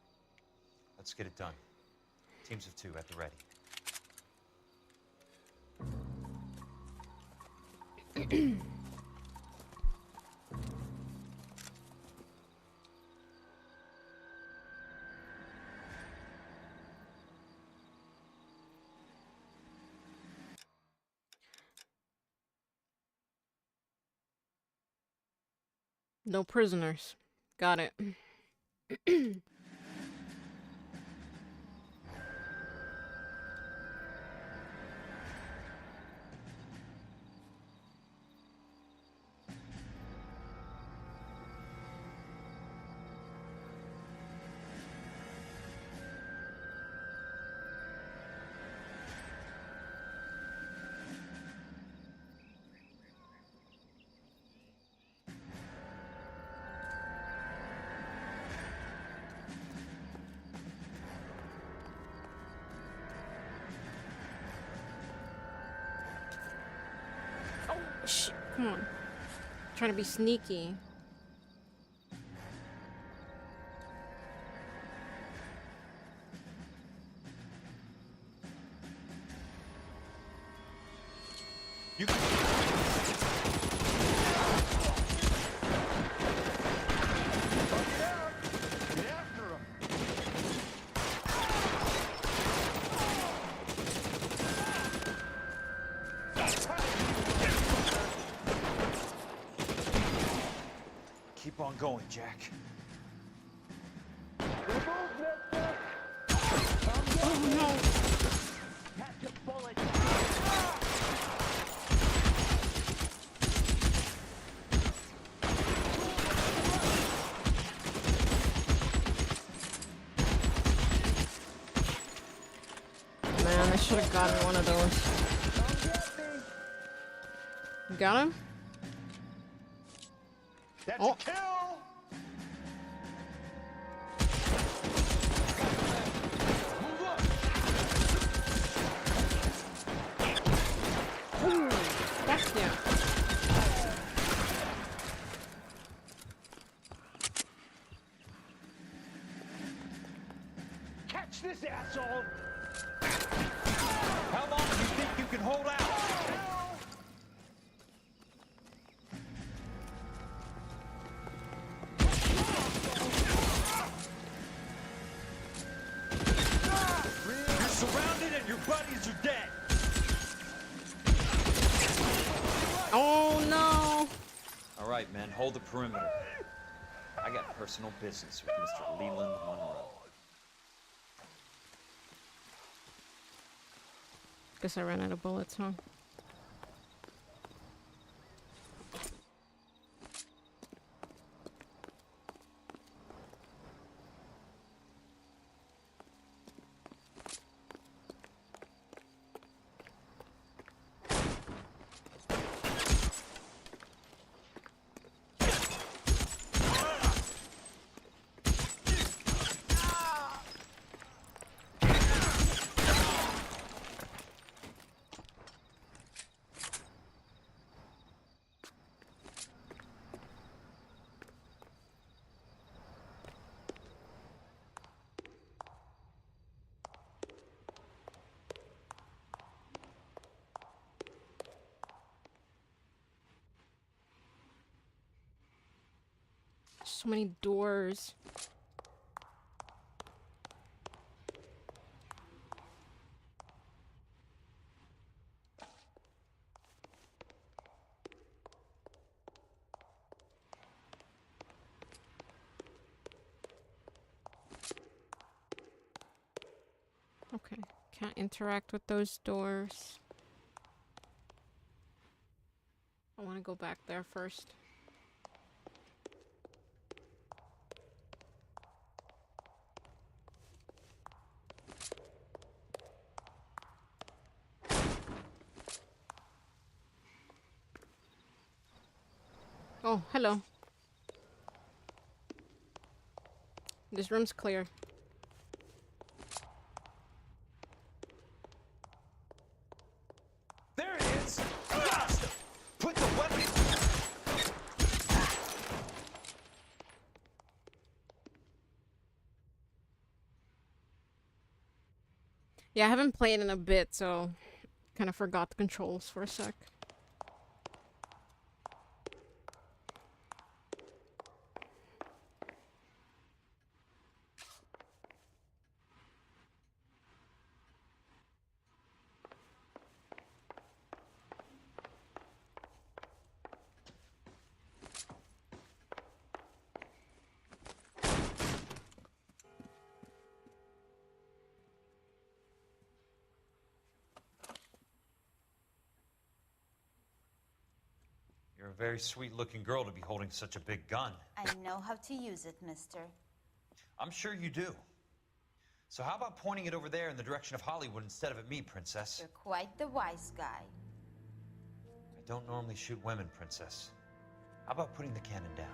S2: Let's get it done. Teams of 2 at the ready.
S1: No prisoners. Got it. Shit, come on. Trying to be sneaky.
S2: You can... Keep on going, Jack.
S1: Oh no! I should have gotten one of those. Got him?
S13: That's
S1: Oh.
S13: a kill!
S1: Ooh, that's yeah.
S13: Catch this asshole!
S2: How long do you think you can hold out? You're surrounded and your buddies are dead.
S1: Oh no!
S14: All right, men, hold the perimeter. I got personal business with Mr. Leland Monroe.
S1: Guess I ran out of bullets, huh? So many doors. Okay, can't interact with those doors. I want to go back there first. Oh, hello. This room's clear.
S2: There it is! Blast him! Put the weapon...
S1: Yeah, I haven't played in a bit, so kind of forgot the controls for a sec.
S2: You're a very sweet-looking girl to be holding such a big gun.
S15: I know how to use it, mister.
S2: I'm sure you do. So how about pointing it over there in the direction of Hollywood instead of at me, Princess?
S15: You're quite the wise guy.
S2: I don't normally shoot women, Princess. How about putting the cannon down?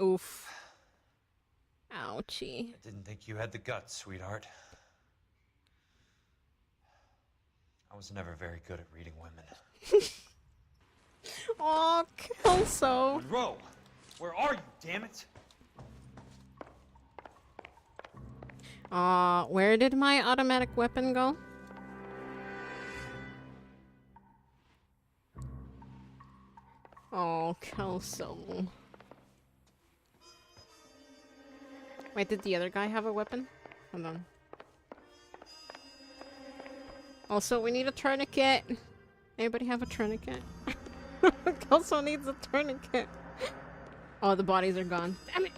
S1: Oof. Ouchie.
S2: I didn't think you had the guts, sweetheart. I was never very good at reading women.
S1: Oh, Kelso.
S2: Monroe, where are you, damn it?
S1: Where did my automatic weapon go? Oh, Kelso. Wait, did the other guy have a weapon? Hold on. Also, we need a tourniquet. Anybody have a tourniquet? Kelso needs a tourniquet. Oh, the bodies are gone. Damn it!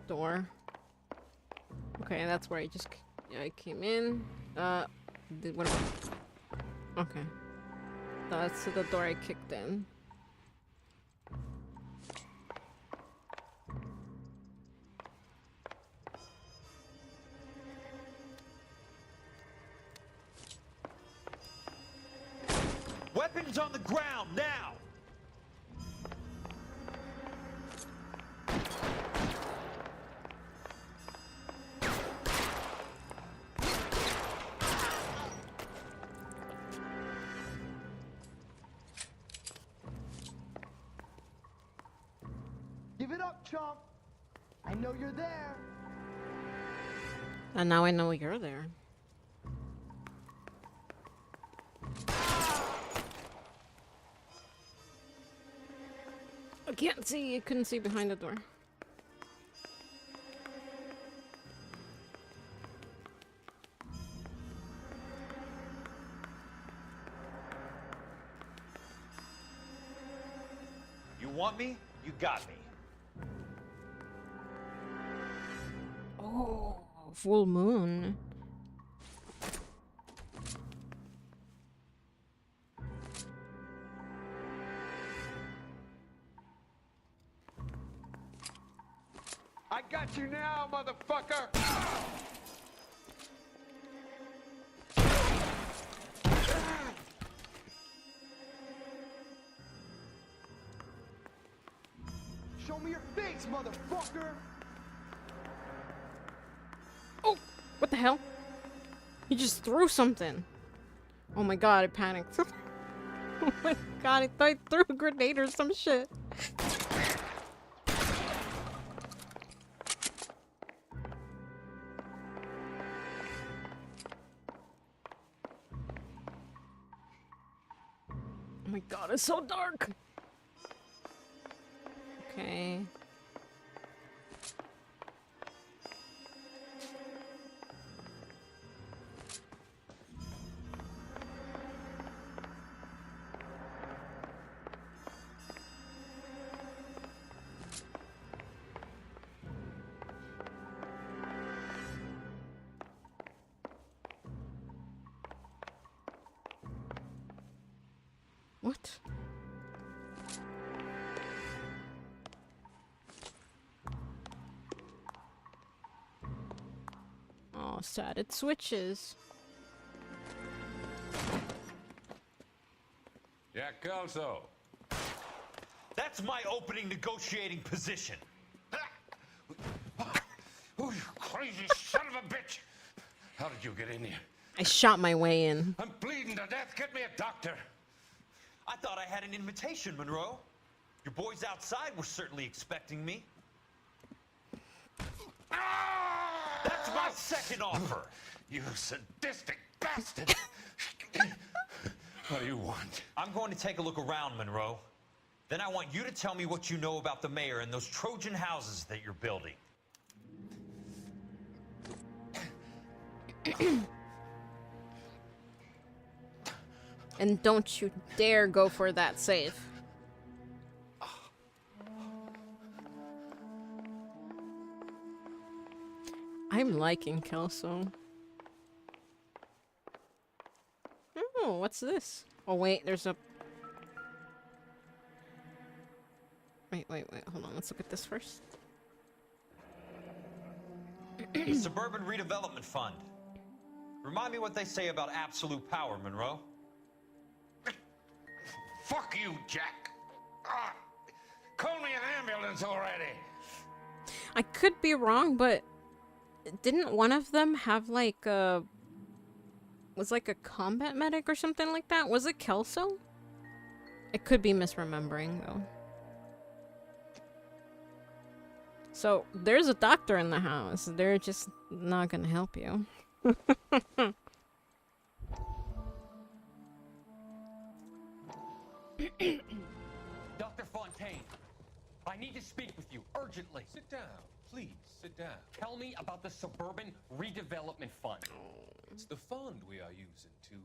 S1: Door. Okay, that's where I just I came in. What about... Okay. That's the door I kicked in.
S14: Weapons on the ground, now!
S13: Give it up, chump. I know you're there.
S1: And now I know you're there. I can't see. You couldn't see behind the door.
S14: You want me? You got me.
S1: Oh, full moon.
S11: I got you now, motherfucker!
S13: Show me your face, motherfucker!
S1: Oh, what the hell? He just threw something. Oh my god, I panicked. Oh my god, I thought he threw a grenade or some shit. Oh my god, it's so dark. Okay. What? Oh, sad. It switches.
S10: Jack Kelso.
S14: That's my opening negotiating position.
S10: Oh, you crazy son of a bitch! How did you get in here?
S1: I shot my way in.
S10: I'm bleeding to death. Get me a doctor.
S14: I thought I had an invitation, Monroe. Your boys outside were certainly expecting me. That's my second offer.
S10: You sadistic bastard. What do you want?
S14: I'm going to take a look around, Monroe. Then I want you to tell me what you know about the mayor and those Trojan houses that you're building.
S1: And don't you dare go for that safe. I'm liking Kelso. Oh, what's this? Oh wait, there's a... Wait, hold on, let's look at this first.
S14: The Suburban Redevelopment Fund. Remind me what they say about absolute power, Monroe.
S10: Fuck you, Jack. Call me an ambulance already.
S1: I could be wrong, but didn't one of them have like a... was like a combat medic or something like that? Was it Kelso? I could be misremembering though. So there's a doctor in the house. They're just not gonna help you.
S3: Dr. Fontaine, I need to speak with you urgently.
S11: Sit down, please, sit down.
S3: Tell me about the Suburban Redevelopment Fund.
S11: It's the fund we are using to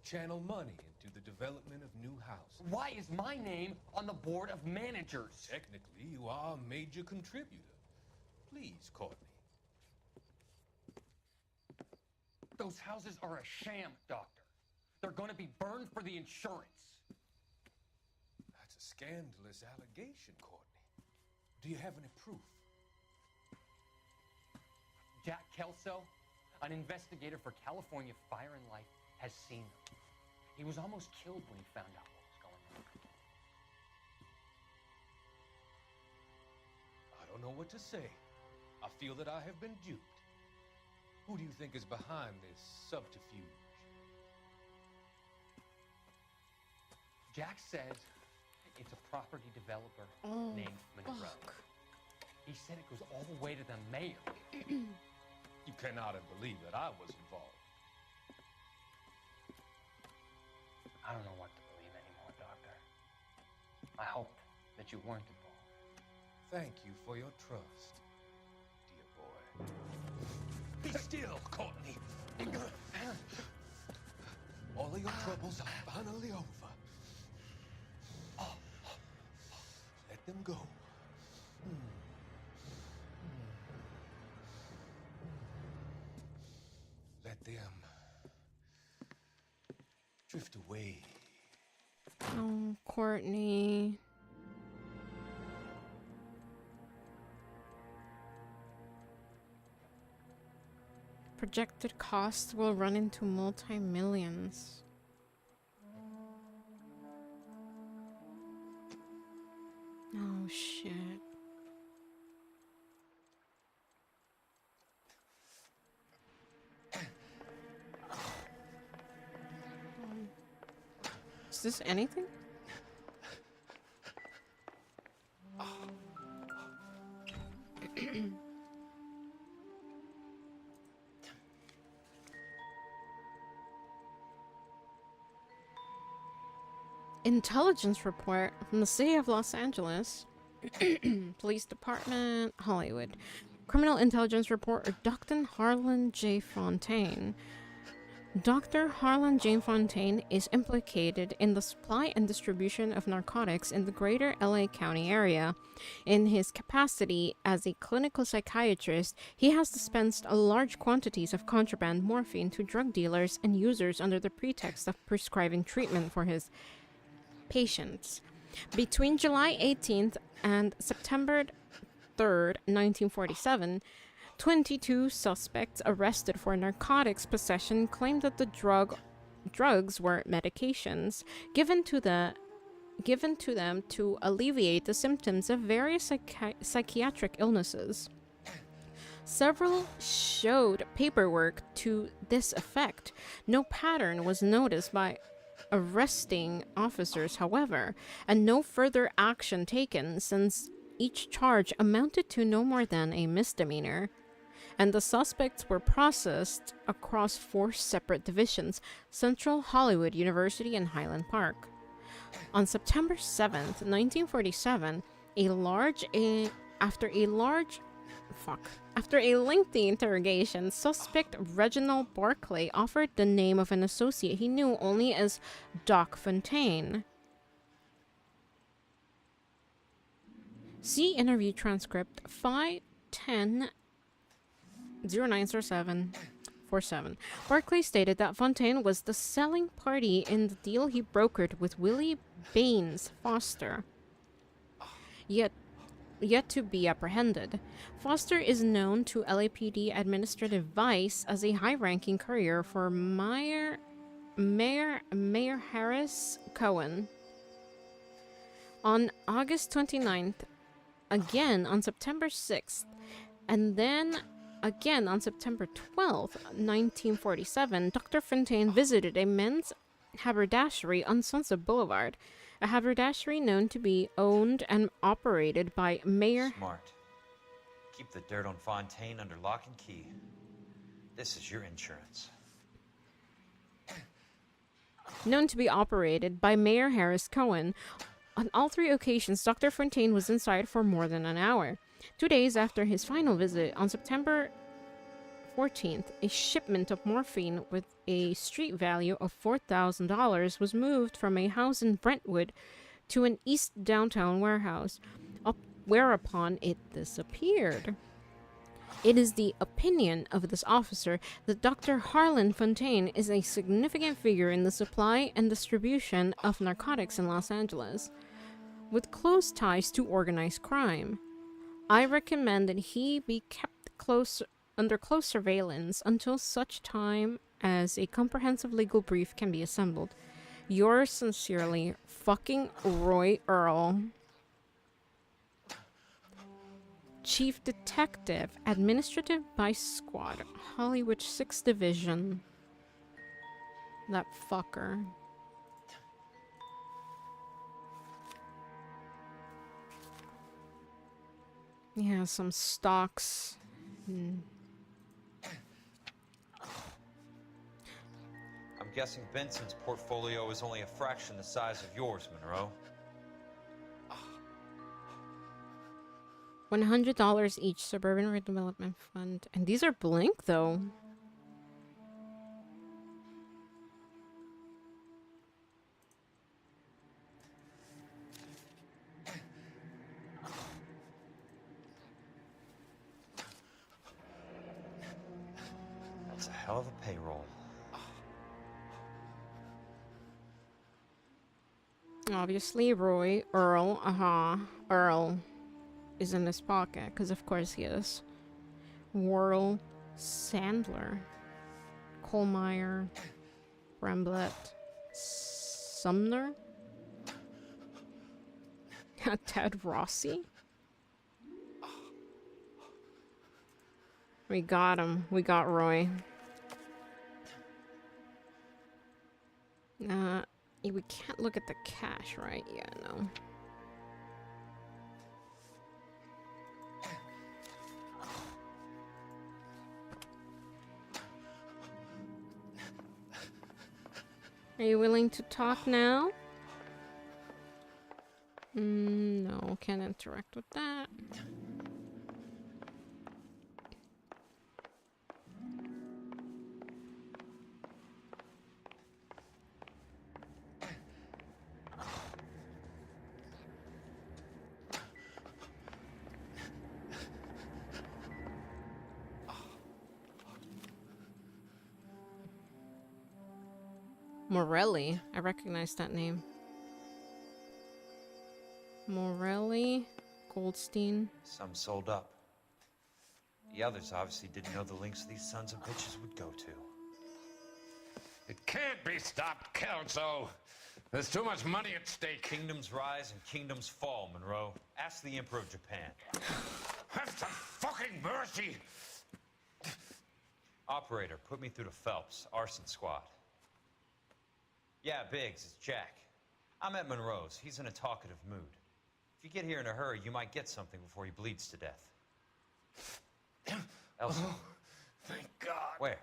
S11: channel money into the development of new houses.
S3: Why is my name on the board of managers?
S11: Technically, you are a major contributor. Please, Courtney.
S3: Those houses are a sham, Doctor. They're going to be burned for the insurance.
S11: That's a scandalous allegation, Courtney. Do you have any proof?
S3: Jack Kelso, an investigator for California Fire and Life, has seen them. He was almost killed when he found out what was going on.
S11: I don't know what to say. I feel that I have been duped. Who do you think is behind this subterfuge?
S3: Jack says it's a property developer named Monroe. He said it goes all the way to the mayor.
S11: You cannot believe that I was involved.
S3: I don't know what to believe anymore, Doctor. I hoped that you weren't involved.
S11: Thank you for your trust, dear boy. Be still, Courtney. All of your troubles are finally over. Let them go. Let them drift away.
S1: Oh, Courtney. Projected costs will run into multi-millions. Oh, shit. Is this anything? Intelligence report from the city of Los Angeles. Police Department, Hollywood. Criminal intelligence report of Dr. Harlan J. Fontaine. Dr. Harlan J. Fontaine is implicated in the supply and distribution of narcotics in the greater LA County area. In his capacity as a clinical psychiatrist, he has dispensed large quantities of contraband morphine to drug dealers and users under the pretext of prescribing treatment for his patients. Between July 18th and September 3rd, 1947, 22 suspects arrested for narcotics possession claimed that the drugs were medications given to them to alleviate the symptoms of various psychiatric illnesses. Several showed paperwork to this effect. No pattern was noticed by arresting officers, however, and no further action taken since each charge amounted to no more than a misdemeanor. And the suspects were processed across 4 separate divisions: Central, Hollywood, University, and Highland Park. On September 7th, 1947, after a lengthy interrogation, suspect Reginald Barclay offered the name of an associate he knew only as Doc Fontaine. See interview transcript 510-090747. Barclay stated that Fontaine was the selling party in the deal he brokered with Willie Baines Foster, yet to be apprehended. Foster is known to LAPD Administrative Vice as a high-ranking courier for Mayor Harris Cohen. On August 29th, again on September 6th, and then again on September 12th, 1947, Dr. Fontaine visited a men's haberdashery on Sunset Boulevard, a haberdashery known to be owned and operated by Mayor...
S14: Smart. Keep the dirt on Fontaine under lock and key. This is your insurance.
S1: Known to be operated by Mayor Harris Cohen. On all 3 occasions, Dr. Fontaine was inside for more than an hour. 2 days after his final visit, on September 14th, a shipment of morphine with a street value of $4,000 was moved from a house in Brentwood to an East Downtown warehouse, whereupon it disappeared. It is the opinion of this officer that Dr. Harlan Fontaine is a significant figure in the supply and distribution of narcotics in Los Angeles. with close ties to organized crime. I recommend that he be kept under close surveillance until such time as a comprehensive legal brief can be assembled. Yours sincerely, fucking Roy Earl. Chief Detective, Administrative Vice Squad, Hollywood 6th Division. That fucker. Yeah, some stocks.
S14: I'm guessing Benson's portfolio is only a fraction the size of yours, Monroe.
S1: $100 each, Suburban Redevelopment Fund. And these are blank, though.
S14: That's a hell of a payroll.
S1: Obviously, Roy Earl, Earl is in his pocket, because of course he is. Worrell Sandler, Kohlmeyer, Bramblett, Sumner, Ted Rossi. We got him. We got Roy. We can't look at the cash, right? Yeah, no. Are you willing to talk now? No, can't interact with that. Morelli. I recognize that name. Morelli, Goldstein.
S14: Some sold up. The others obviously didn't know the links these sons of bitches would go to.
S10: It can't be stopped, Kelso. There's too much money at stake.
S14: Kingdoms rise and kingdoms fall, Monroe. Ask the Emperor of Japan.
S10: Have some fucking mercy!
S14: Operator, put me through to Phelps, arson squad. Yeah, Biggs, it's Jack. I'm at Monroe's. He's in a talkative mood. If you get here in a hurry, you might get something before he bleeds to death. Elsa.
S10: Oh, thank God.
S14: Where?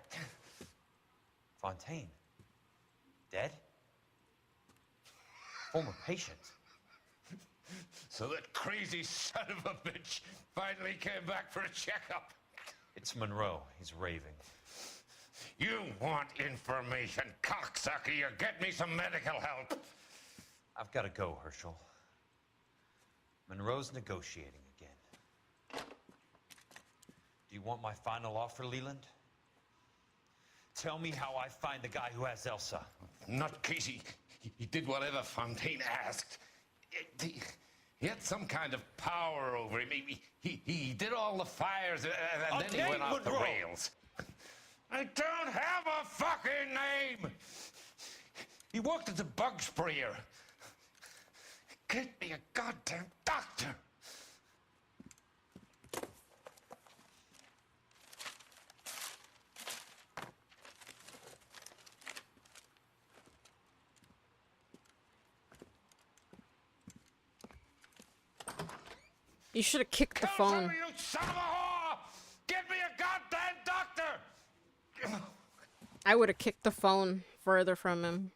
S14: Fontaine. Dead? Former patient.
S10: So that crazy son of a bitch finally came back for a checkup.
S14: It's Monroe. He's raving.
S10: You want information, cocksucker. You get me some medical help.
S14: I've got to go, Herschel. Monroe's negotiating again. Do you want my final offer, Leland? Tell me how I find the guy who has Elsa.
S10: Not Casey. He did whatever Fontaine asked. He had some kind of power over him. He did all the fires, and then he went off the rails. I don't have a fucking name! He worked as a bug sprayer. Get me a goddamn doctor!
S1: You should have kicked the phone.
S10: You son of a whore! Get me a goddamn doctor!
S1: I would have kicked the phone further from him.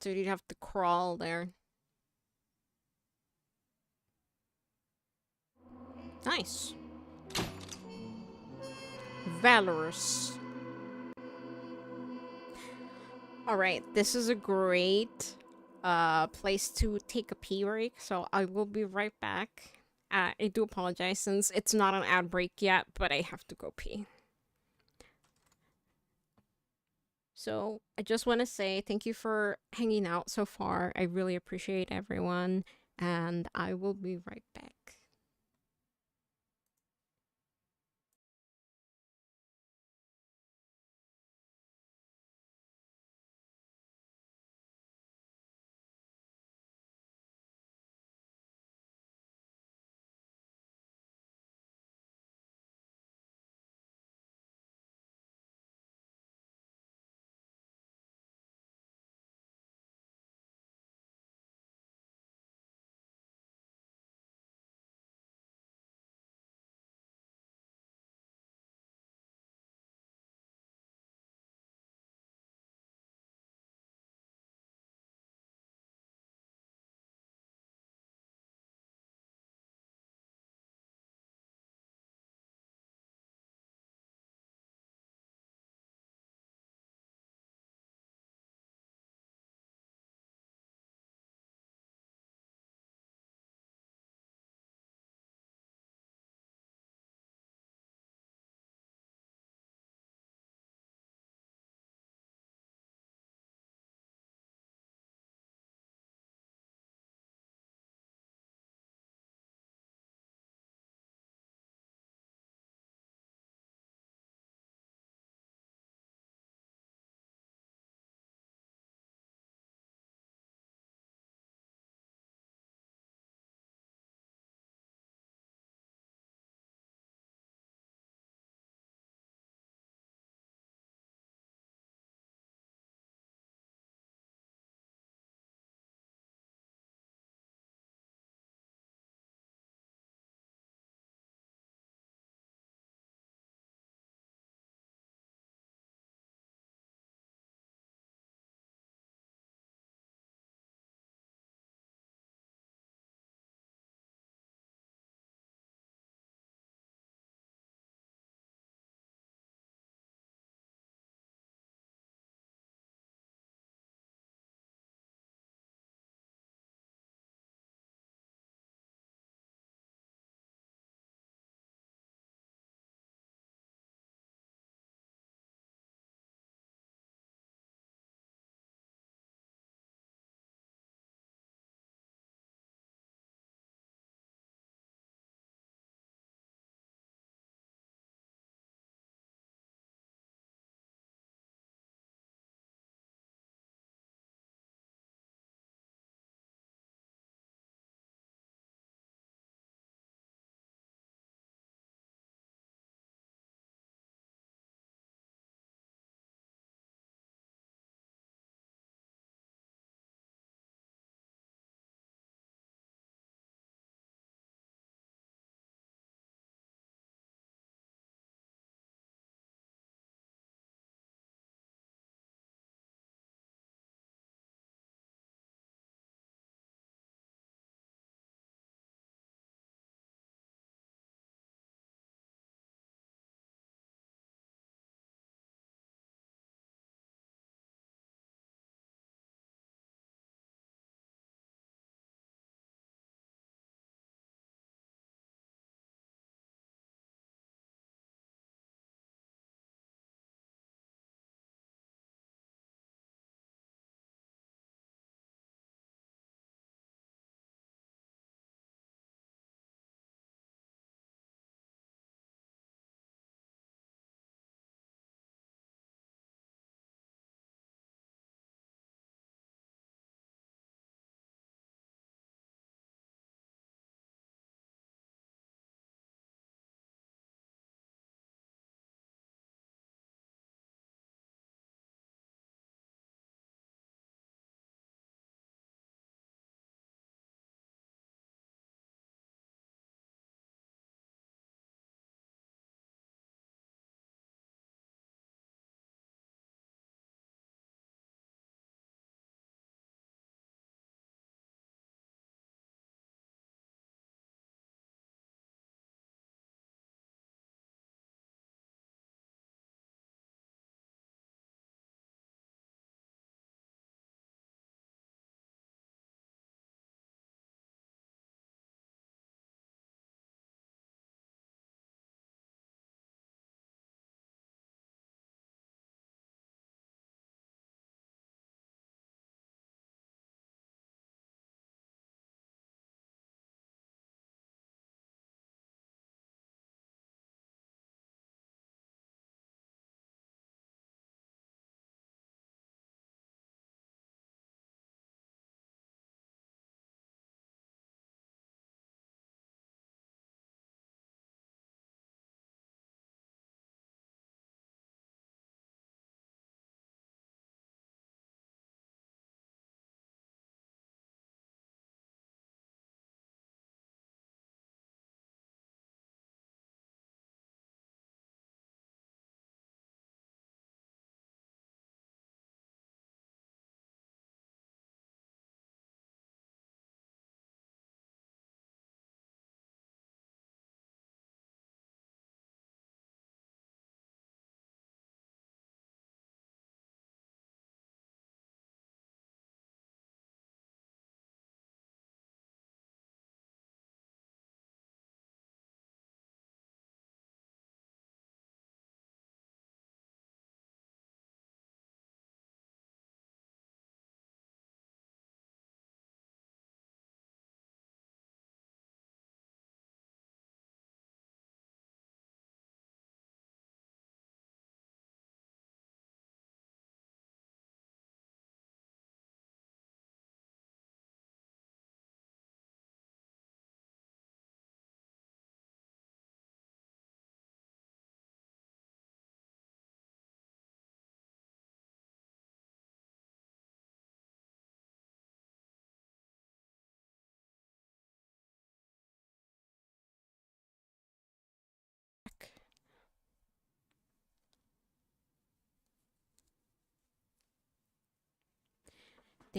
S1: So you'd have to crawl there. Nice. Valorous. Alright, this is a great place to take a pee break, so I will be right back. I do apologize since it's not an ad break yet, but I have to go pee. So I just want to say thank you for hanging out so far. I really appreciate everyone, and I will be right back.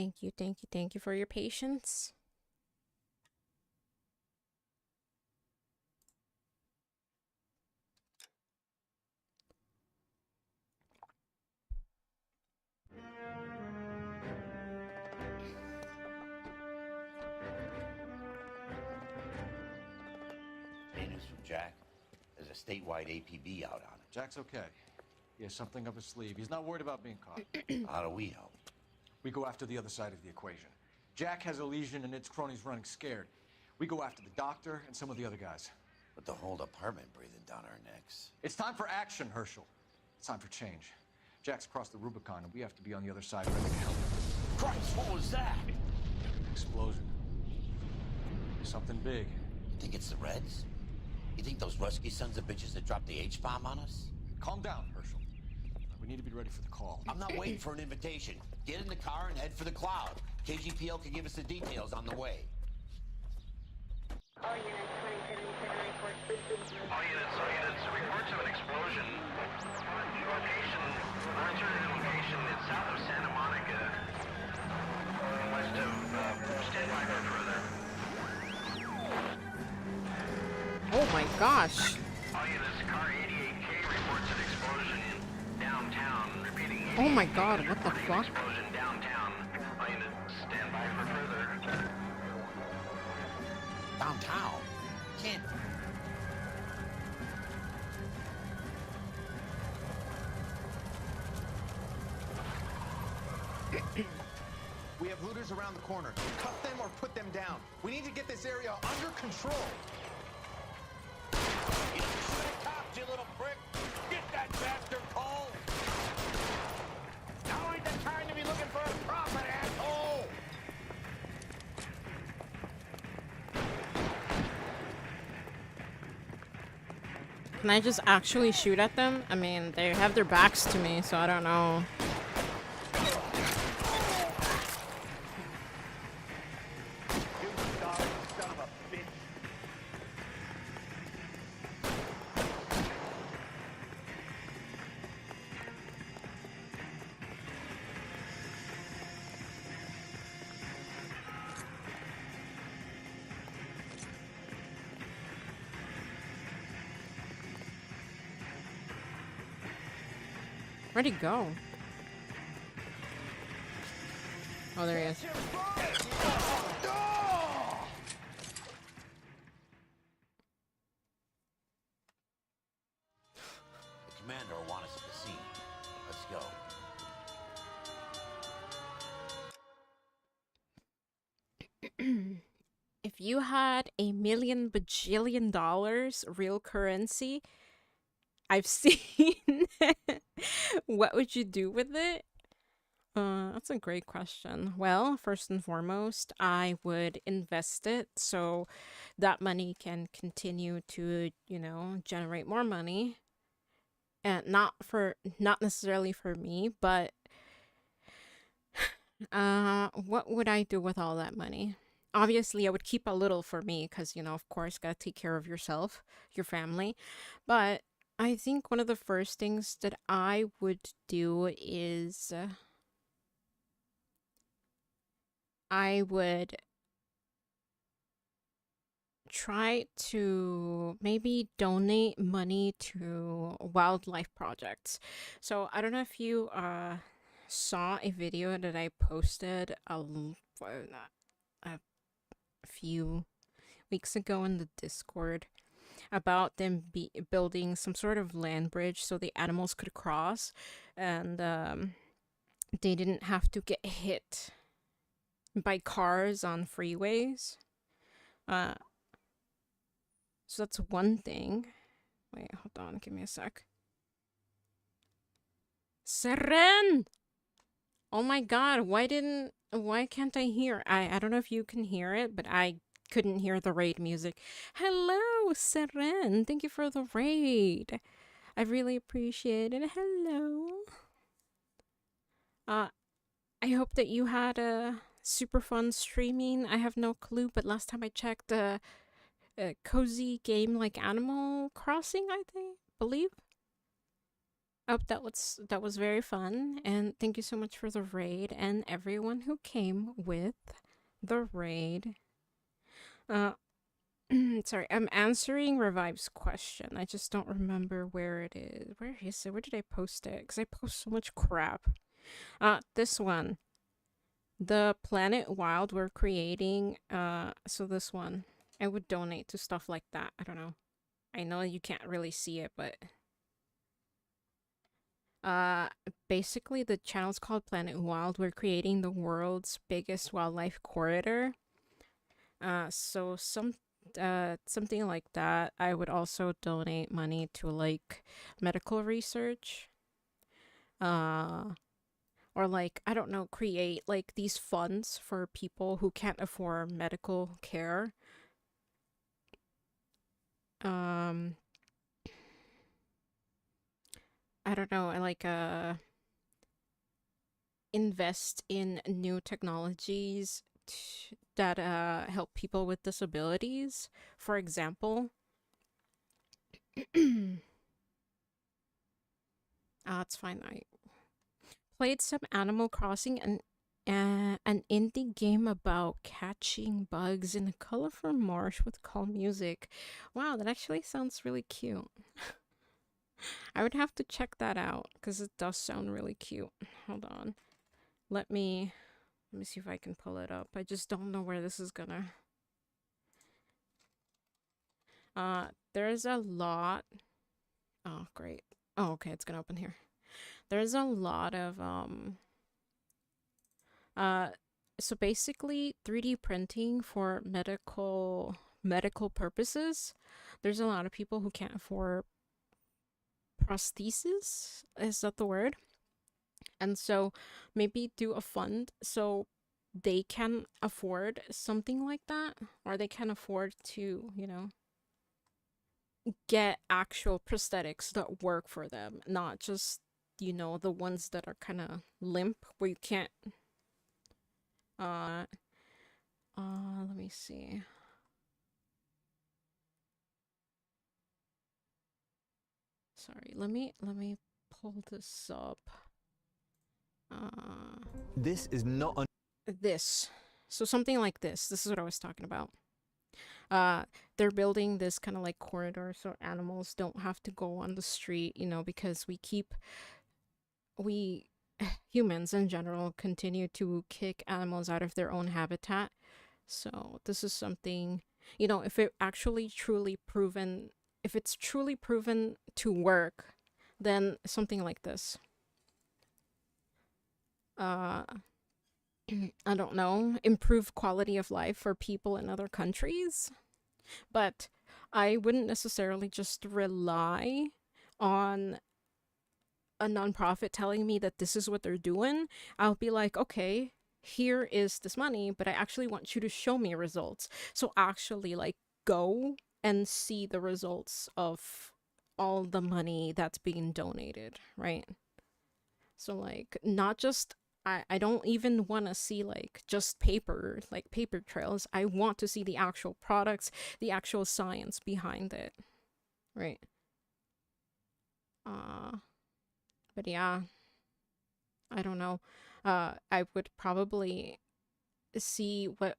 S1: Thank you, thank you, thank you for your patience.
S16: Hey, news from Jack. There's a statewide APB out on it.
S7: Jack's okay. He has something up his sleeve. He's not worried about being caught.
S16: How do we help?
S7: We go after the other side of the equation. Jack has a legion and its cronies running scared. We go after the doctor and some of the other guys.
S16: But the whole department breathing down our necks.
S7: It's time for action, Herschel. It's time for change. Jack's crossed the Rubicon, and we have to be on the other side ready to help.
S16: Christ, what was that?
S7: Explosion. Something big.
S16: You think it's the Reds? You think those Rusky sons of bitches that dropped the H-bomb on us?
S7: Calm down, Herschel. We need to be ready for the call.
S16: I'm not waiting for an invitation. Get in the car and head for the cloud. KGPL can give us the details on the way.
S17: All units, reports of an explosion. Location, alternative location is south of Santa Monica, west of, stand by for further.
S1: Oh my gosh.
S17: All units, car 88K reports an explosion downtown. Repeating.
S1: Oh my god, what the fuck?
S17: Explosion downtown. All units, stand by for further.
S16: Downtown? Can't.
S8: We have looters around the corner. Cut them or put them down. We need to get this area under control.
S16: You should have copped, you little prick! Get that bastard, Cole! Now ain't the time to be looking for a profit, asshole!
S1: Can I just actually shoot at them? I mean, they have their backs to me, so I don't know. Where'd he go? Oh, there he is.
S16: The commander will want us at the scene. Let's go.
S1: If you had $1 million bajillion real currency, I've seen what would you do with it? That's a great question. Well, first and foremost, I would invest it so that money can continue to, you know, generate more money. And not necessarily for me, but what would I do with all that money? Obviously, I would keep a little for me because, you know, of course, gotta take care of yourself, your family. But I think one of the first things that I would do is I would try to maybe donate money to wildlife projects. So I don't know if you saw a video that I posted a few weeks ago in the Discord about them building some sort of land bridge so the animals could cross and they didn't have to get hit by cars on freeways. So that's one thing. Wait, hold on, give me a sec. Seren! Oh my god, why can't I hear? I don't know if you can hear it, but I couldn't hear the raid music. Hello, Seren. Thank you for the raid. I really appreciate it. Hello. I hope that you had a super fun streaming. I have no clue, but last time I checked, a cozy game like Animal Crossing, believe. Oh, that was very fun, and thank you so much for the raid and everyone who came with the raid. Sorry, I'm answering Revive's question. I just don't remember where it is. Where is it? Where did I post it? Because I post so much crap. This one. The Planet Wild we're creating. So this one. I would donate to stuff like that. I don't know. I know you can't really see it, but... basically the channel's called Planet Wild. We're creating the world's biggest wildlife corridor. So something like that. I would also donate money to like medical research. Or like, I don't know, create like these funds for people who can't afford medical care. I don't know, like invest in new technologies that help people with disabilities. For example, it's fine. I played some Animal Crossing and an indie game about catching bugs in a colorful marsh with calm music. Wow, that actually sounds really cute. I would have to check that out because it does sound really cute. Hold on. Let me see if I can pull it up. I just don't know where this is gonna... there's a lot... Oh, great. Oh, okay, it's gonna open here. There's a lot of, so basically 3D printing for medical purposes. There's a lot of people who can't afford prosthesis. Is that the word? And so maybe do a fund so they can afford something like that, or they can afford to, you know, get actual prosthetics that work for them, not just, you know, the ones that are kind of limp where you can't let me see. Sorry, let me pull this up.
S18: This is not a...
S1: This. So something like this. This is what I was talking about. They're building this kind of like corridor so animals don't have to go on the street, you know, because we humans in general continue to kick animals out of their own habitat. So this is something, you know, if it's truly proven to work, then something like this. I don't know, improve quality of life for people in other countries. But I wouldn't necessarily just rely on a nonprofit telling me that this is what they're doing. I'll be like, okay, here is this money, but I actually want you to show me results. So actually, like, go and see the results of all the money that's being donated, right? So, like, not just... I don't even want to see like just paper trails. I want to see the actual products, the actual science behind it, right? But yeah, I don't know. I would probably see what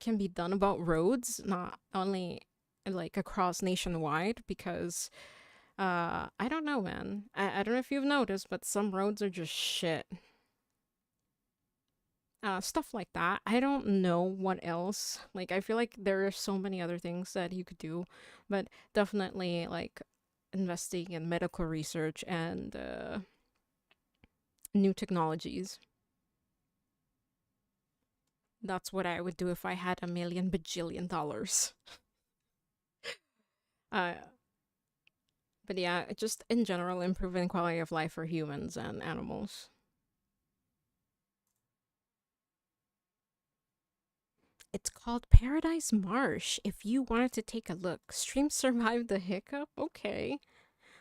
S1: can be done about roads, not only like across nationwide, because I don't know, man. I don't know if you've noticed, but some roads are just shit. Stuff like that. I don't know what else. Like, I feel like there are so many other things that you could do, but definitely like investing in medical research and new technologies. That's what I would do if I had $1 million bajillion. But yeah, just in general, improving quality of life for humans and animals. It's called Paradise Marsh. If you wanted to take a look. Stream survived the hiccup? Okay.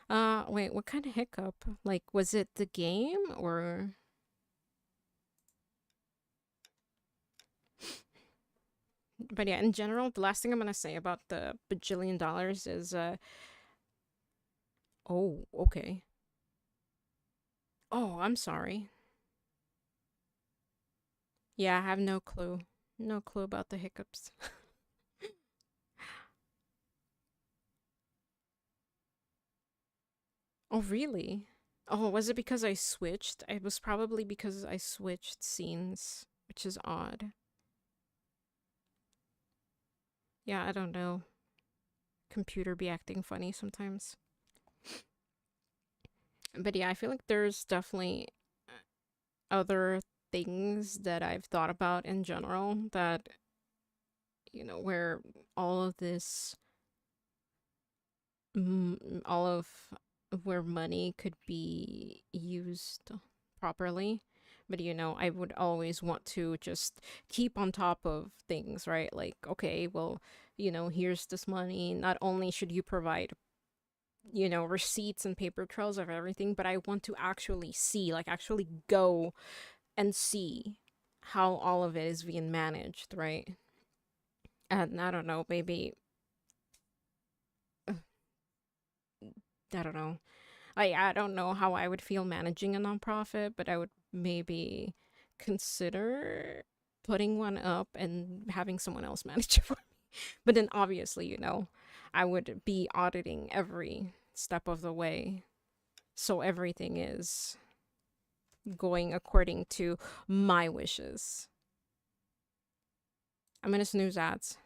S1: Wait, what kind of hiccup? Like, was it the game or... But yeah, in general, the last thing I'm gonna say about the bajillion dollars is, oh, okay. Oh, I'm sorry. Yeah, I have no clue. No clue about the hiccups. Oh, really? Oh, was it because I switched? It was probably because I switched scenes, which is odd. Yeah, I don't know. Computer be acting funny sometimes. But yeah, I feel like there's definitely other things that I've thought about in general that, you know, where all of this, all of where money could be used properly. But, you know, I would always want to just keep on top of things, right? Like, okay, well, you know, here's this money. Not only should you provide, you know, receipts and paper trails of everything, but I want to actually see, like, actually go and see how all of it is being managed, right? And I don't know, maybe, I don't know. I don't know how I would feel managing a nonprofit, but I would maybe consider putting one up and having someone else manage it for me. But then obviously, you know, I would be auditing every step of the way. So everything is going according to my wishes. I'm gonna snooze ads.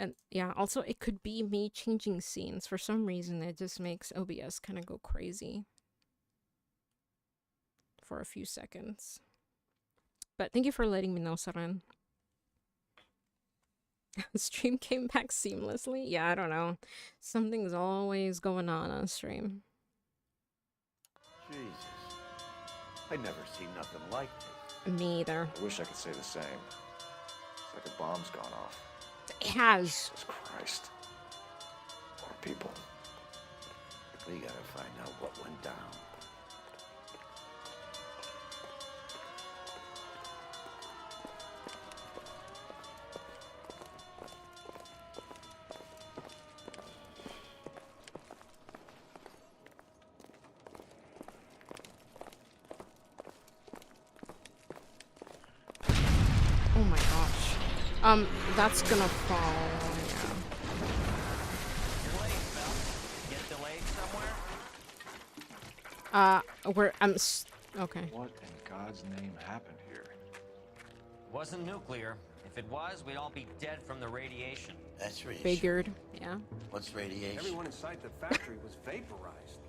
S1: And yeah, also it could be me changing scenes. For some reason, it just makes OBS kind of go crazy for a few seconds. But thank you for letting me know, Saran. Stream came back seamlessly? Yeah, I don't know. Something's always going on stream.
S19: Jesus. I'd never seen nothing like this.
S1: Me either.
S7: I wish I could say the same. It's like a bomb's gone off.
S1: It has.
S7: Jesus Christ. Poor people.
S19: We gotta find out what went down.
S1: Oh my gosh. That's gonna fall.
S16: Get delayed somewhere?
S1: Yeah. Okay.
S7: What in God's name happened here?
S16: Wasn't nuclear. If it was, we'd all be dead from the radiation.
S19: That's reassuring.
S1: Figured, yeah.
S19: What's radiation?
S12: Everyone inside the factory was vaporized.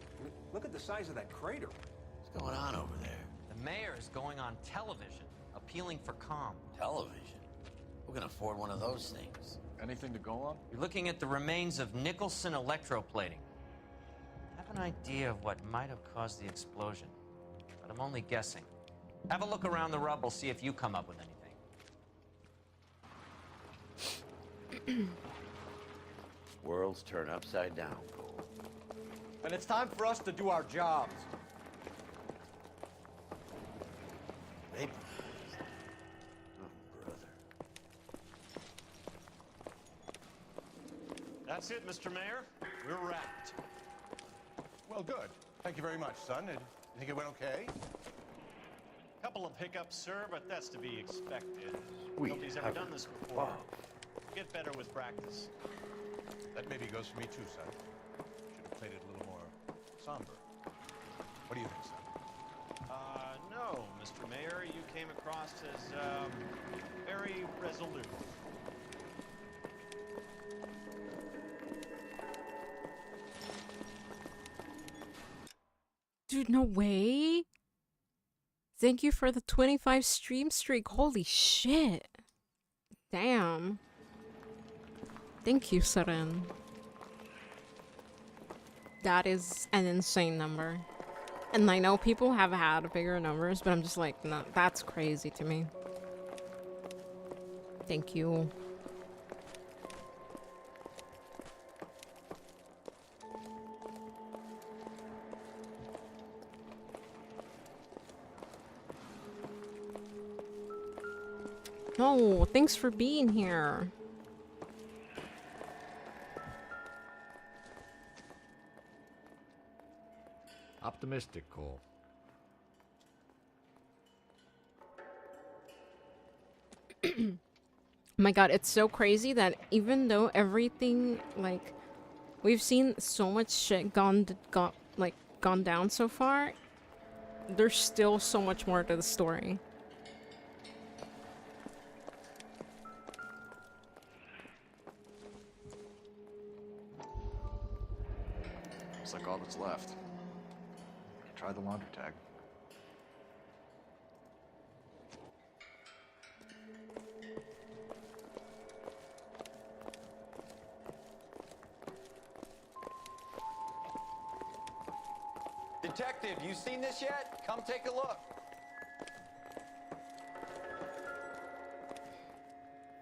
S12: Look at the size of that crater.
S19: What's going on over there?
S16: The mayor is going on television, appealing for calm.
S19: Television? Who can afford one of those things?
S7: Anything to go on?
S16: You're looking at the remains of Nicholson electroplating. I have an idea of what might have caused the explosion, but I'm only guessing. Have a look around the rubble, see if you come up with anything.
S19: Worlds turn upside down, Cole.
S12: And it's time for us to do our jobs.
S19: Vaporized. Oh, brother.
S20: That's it, Mr. Mayor. We're wrapped.
S8: Well, good. Thank you very much, son. You think it went okay?
S20: Couple of hiccups, sir, but that's to be expected.
S8: We
S20: Nobody's ever done this before.
S8: Wow.
S20: Get better with practice.
S8: That maybe goes for me too, son. Should have played it a little more somber. What do you think, son?
S20: No, Mr. Mayor, you came across as, very resolute.
S1: Dude, no way. Thank you for the 25 stream streak. Holy shit. Damn. Thank you, Seren. That is an insane number. And I know people have had bigger numbers, but I'm just like, no, that's crazy to me. Thank you. No, thanks for being here.
S10: mystical.
S1: My god, it's so crazy that even though everything, like, we've seen so much shit gone down so far, there's still so much more to the story.
S7: Looks like all that's left. Try the laundry tag.
S8: Detective, you seen this yet? Come take a look.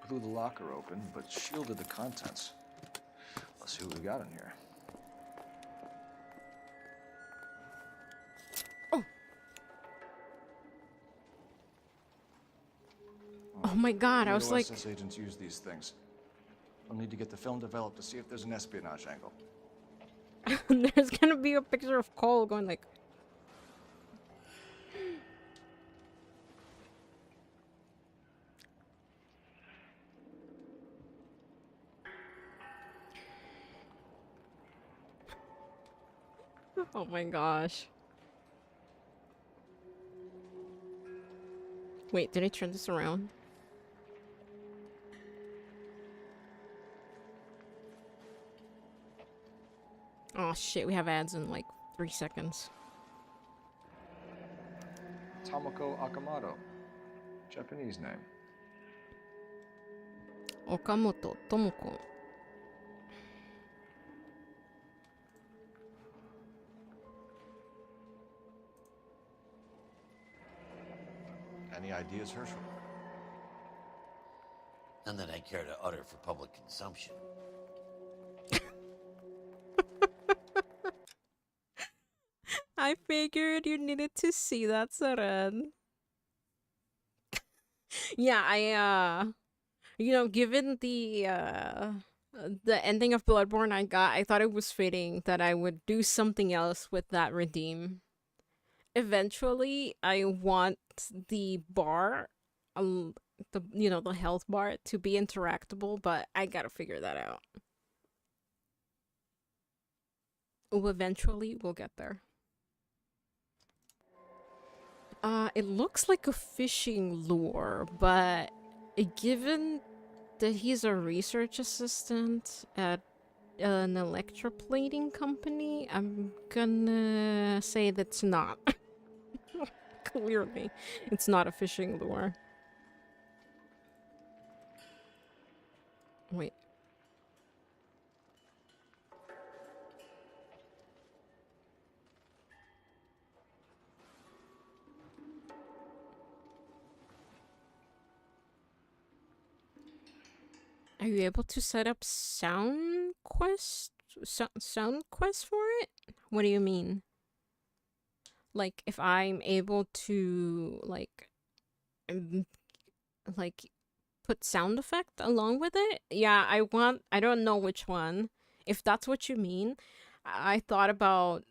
S7: Blew the locker open, but shielded the contents. Let's see what we got in here.
S1: Oh my god, I was like...
S7: OSS agents use these things. I'll need to get the film developed to see if there's an espionage angle.
S1: There's gonna be a picture of Cole going like... Oh my gosh. Wait, did I turn this around? Oh shit, we have ads in like 3 seconds.
S7: Tomoko Akamoto. Japanese name.
S1: Okamoto Tomoko.
S7: Any ideas, Herschel?
S21: None that I care to utter for public consumption.
S1: I figured you needed to see that, Saren. Yeah, you know, given the ending of Bloodborne I thought it was fitting that I would do something else with that redeem. Eventually, I want the bar, the health bar to be interactable, but I gotta figure that out. Eventually, we'll get there. It looks like a fishing lure, but given that he's a research assistant at an electroplating company, I'm gonna say that's not. Clearly, it's not a fishing lure. Wait. Are you able to set up sound quest for it? What do you mean? Like if I'm able to like put sound effect along with it? Yeah, I don't know which one. If that's what you mean, I thought about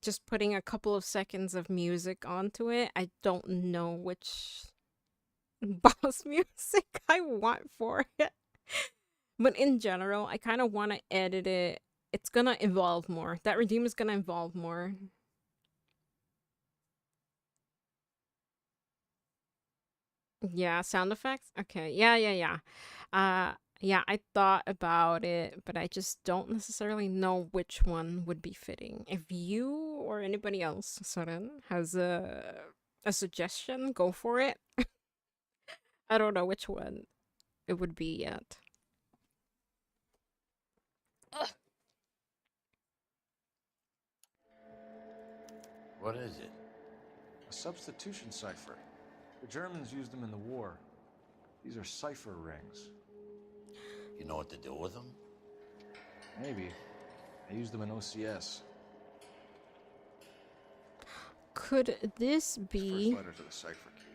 S1: just putting a couple of seconds of music onto it. I don't know which boss music I want for it. But in general, I kind of want to edit it. It's gonna evolve more. That redeem is gonna evolve more. Yeah, sound effects? Okay. Yeah. Yeah, I thought about it, but I just don't necessarily know which one would be fitting. If you or anybody else, Soren, has a suggestion, go for it. I don't know which one it would be yet. Ugh.
S21: What is it?
S7: A substitution cipher. The Germans used them in the war. These are cipher rings.
S21: You know what to do with them?
S7: Maybe. I used them in OCS.
S1: Could this be...
S7: First letter to the cipher key.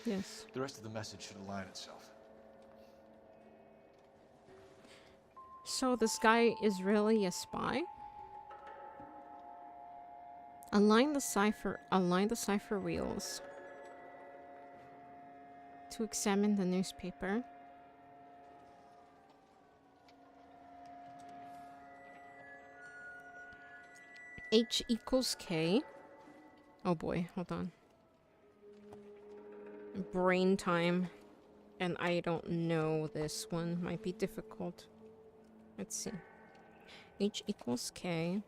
S1: Yes.
S7: The rest of the message should align itself.
S1: So this guy is really a spy? Align the cipher wheels. To examine the newspaper. H equals K. Oh boy, hold on. Brain time. And I don't know this one. Might be difficult. Let's see. H equals K.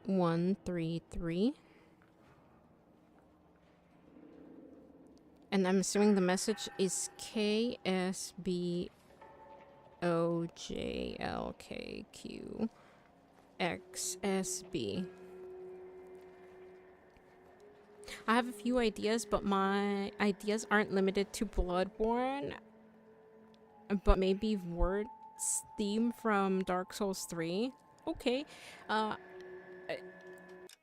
S1: 133. And I'm assuming the message is KSBOJLKQXSB. I have a few ideas, but my ideas aren't limited to Bloodborne. But maybe Word's theme from Dark Souls 3. Okay.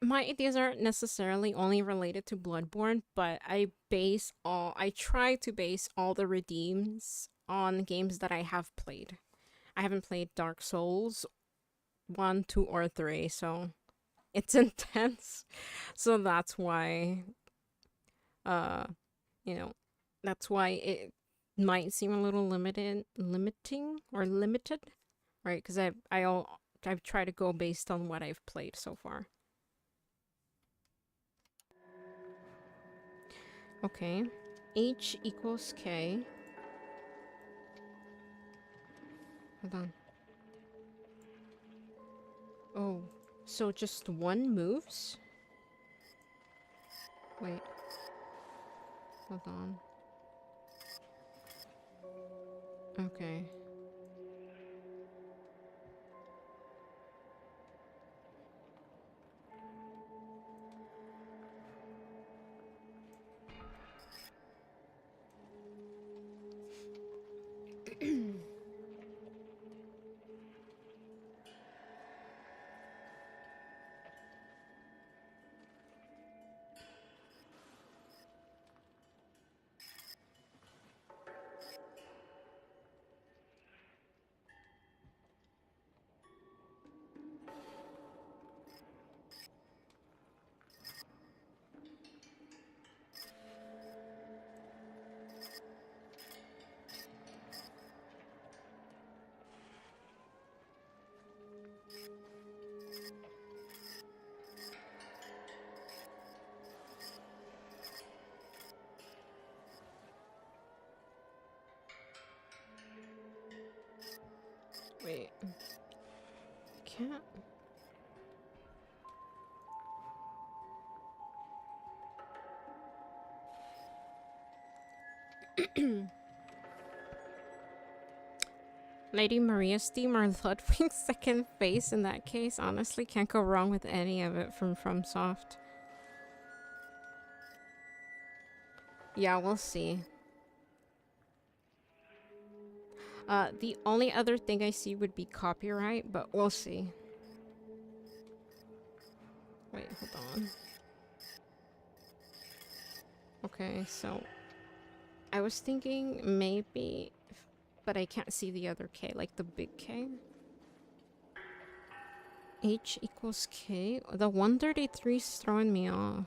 S1: My ideas aren't necessarily only related to Bloodborne, but I try to base all the redeems on games that I have played. I haven't played Dark Souls 1, 2, or 3, so it's intense. So that's why, you know, that's why it might seem a little limited, right? Because I've tried to go based on what I've played so far. Okay, H equals K. Hold on. Oh, so just one moves? Wait. Hold on. Okay. Wait. Can't. Lady Maria's theme or Ludwig's second face in that case. Honestly, can't go wrong with any of it from FromSoft. Yeah, we'll see. The only other thing I see would be copyright, but we'll see. Wait, hold on. Okay, so I was thinking maybe, but I can't see the other K, like the big K. H equals K. The 133 is throwing me off.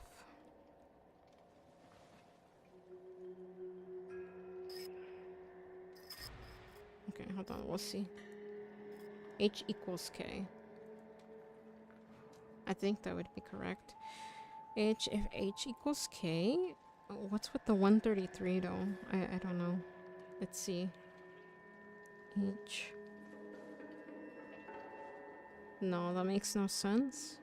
S1: Okay, hold on, we'll see. H equals K. I think that would be correct. If H equals K, what's with the 133 though? I don't know. Let's see. H. No, that makes no sense.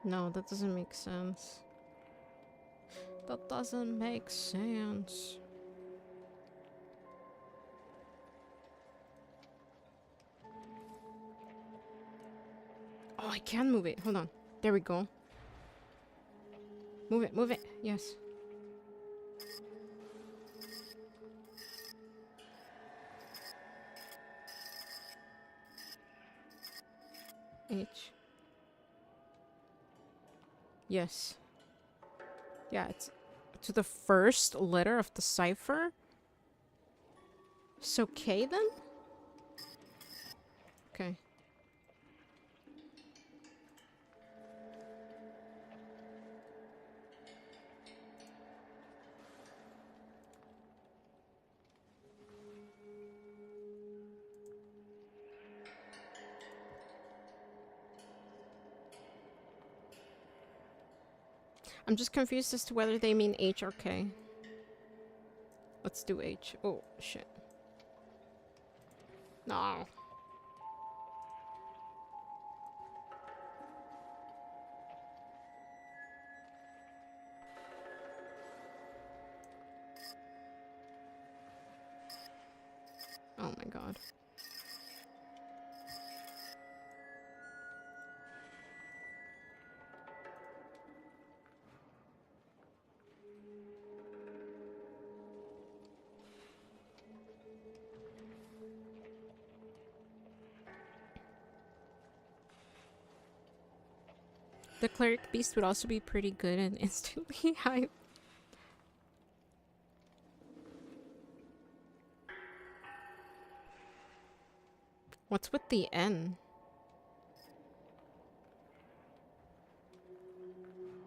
S1: No, that doesn't make sense. That doesn't make sense. Oh, I can move it. Hold on. There we go. Move it, move it. Yes. H. Yes. Yeah, it's to the first letter of the cipher. So K then? Okay. I'm just confused as to whether they mean H or K. Let's do H. Oh, shit. No. Oh my god. The cleric beast would also be pretty good and instantly hype. What's with the N?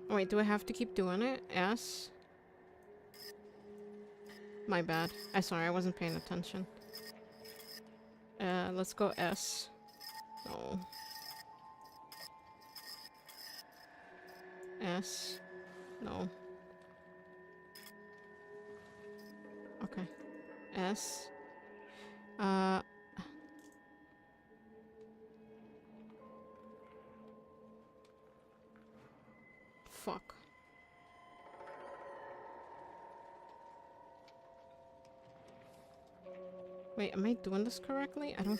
S1: Oh, wait, do I have to keep doing it? S? My bad. Sorry, I wasn't paying attention. Let's go S. No. S. No. Okay. S. Fuck. Wait, am I doing this correctly? I don't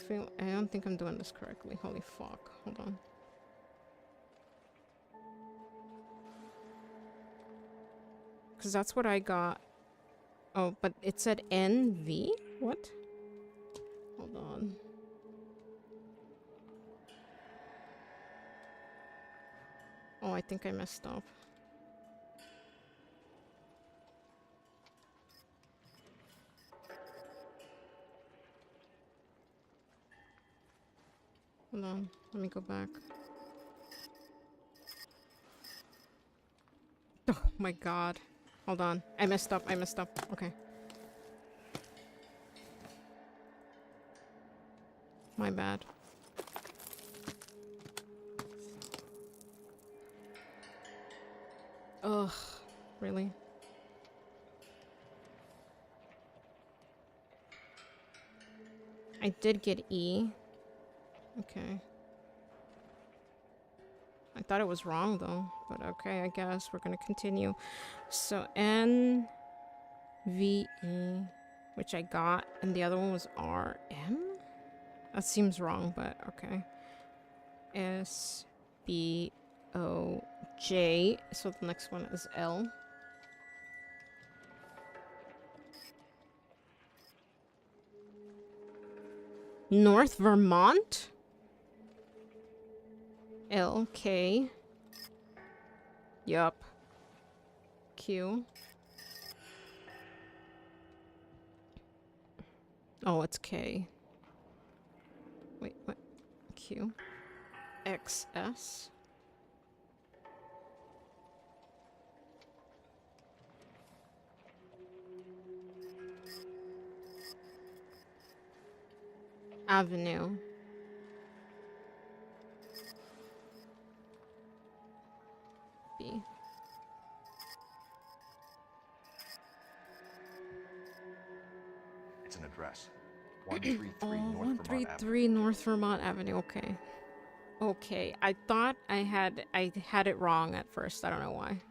S1: think I'm doing this correctly. Holy fuck. Hold on. Because that's what I got. Oh, but it said NV? What? Hold on. Oh, I think I messed up. Hold on. Let me go back. Oh my god. Hold on. I messed up. Okay. My bad. Ugh. Really? I did get E. Okay. I thought it was wrong though, but okay, I guess we're gonna continue. So N, V, E, which I got, and the other one was R, M? That seems wrong, but okay. S, B, O, J. So the next one is L. North Vermont? L, K. Yup. Q. Oh, it's K. Wait, what? Q. X, S. Avenue. B.
S7: It's an address. 133 North Vermont
S1: 133 North Vermont Avenue. Okay. Okay. I thought I had it wrong at first. I don't know why.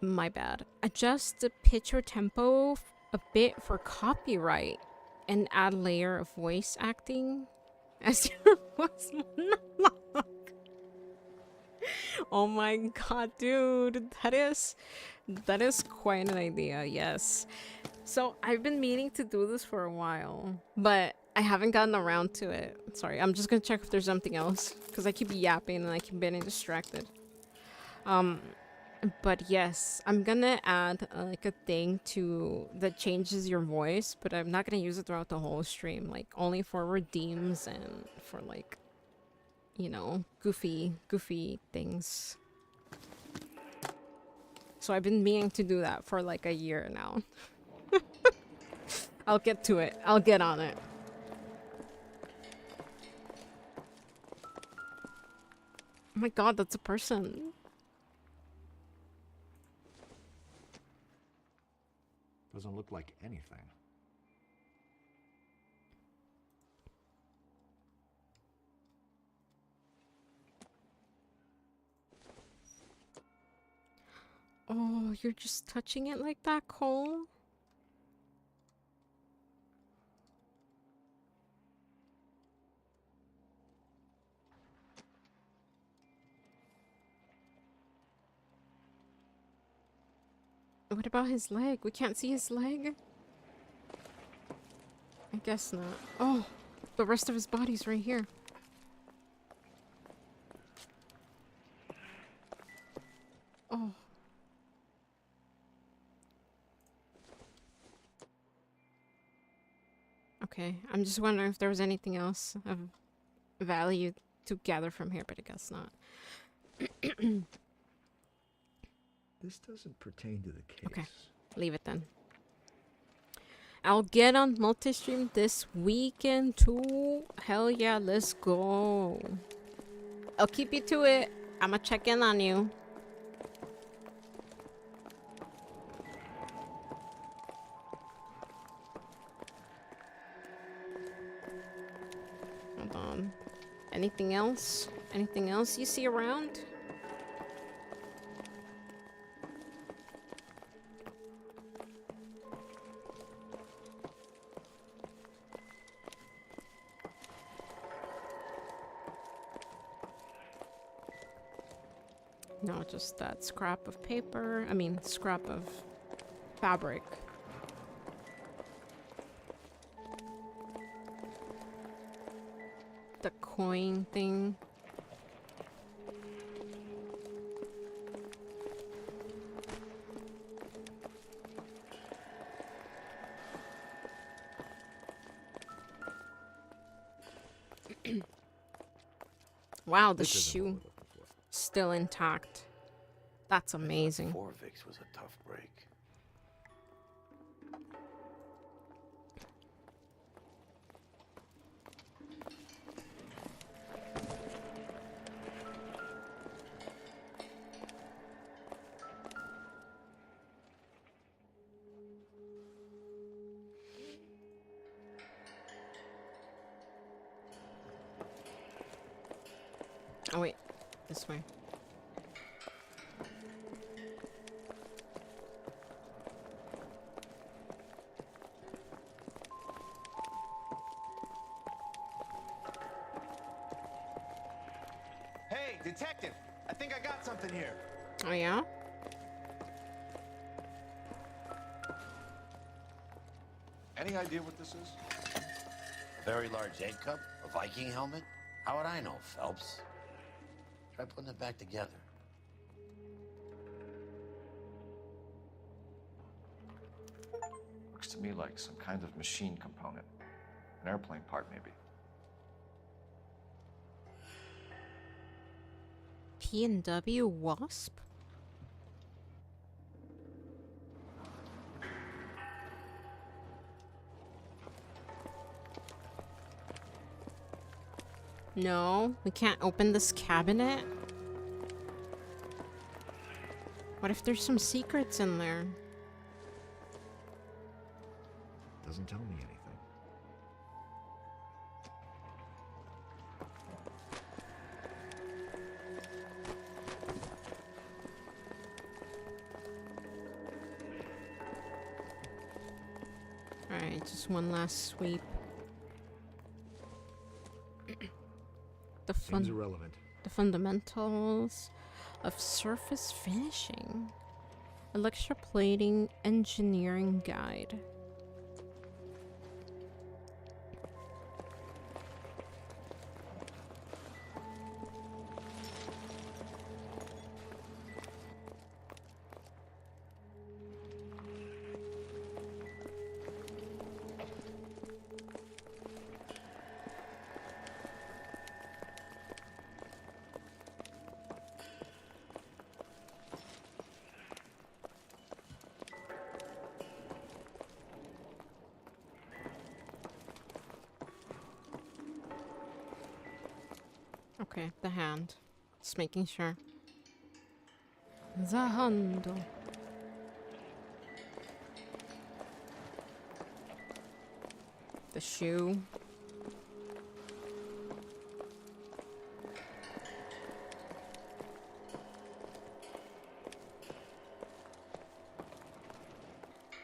S1: My bad. Adjust the pitch or tempo a bit for copyright and add layer of voice acting as your voice monologue. Oh my god, dude. That is quite an idea. Yes. So I've been meaning to do this for a while, but I haven't gotten around to it. Sorry, I'm just gonna check if there's something else because I keep yapping and I keep getting distracted. But yes, I'm gonna add like a thing to that changes your voice, but I'm not gonna use it throughout the whole stream. Like only for redeems and for like, you know, goofy things. So I've been meaning to do that for like a year now. I'll get to it. I'll get on it. Oh my god, that's a person.
S19: Doesn't look like anything.
S1: Oh, you're just touching it like that, Cole? What about his leg? We can't see his leg? I guess not. Oh, the rest of his body's right here. Oh. Okay, I'm just wondering if there was anything else of value to gather from here, but I guess not.
S19: This doesn't pertain to the case.
S1: Okay, leave it then. I'll get on multi-stream this weekend too. Hell yeah, let's go. I'll keep you to it. I'ma check in on you. Hold on. Anything else? Anything else you see around? No, just that scrap of paper. I mean, scrap of fabric. The coin thing. Wow, the shoe still intact. That's amazing.
S19: Vorvix was a tough break.
S1: Oh wait, this way.
S8: Hey, detective! I think I got something here.
S1: Oh yeah?
S7: Any idea what this is?
S21: A very large egg cup? A Viking helmet? How would I know, Phelps? Try putting it back together.
S7: Looks to me like some kind of machine component. An airplane part, maybe.
S1: P&W Wasp? No, we can't open this cabinet. What if there's some secrets in there?
S19: Doesn't tell me anything.
S1: Alright, just one last sweep.
S19: Seems irrelevant.
S1: The fundamentals of surface finishing. Electroplating engineering guide. Okay, the hand. Just making sure. The handle. The shoe.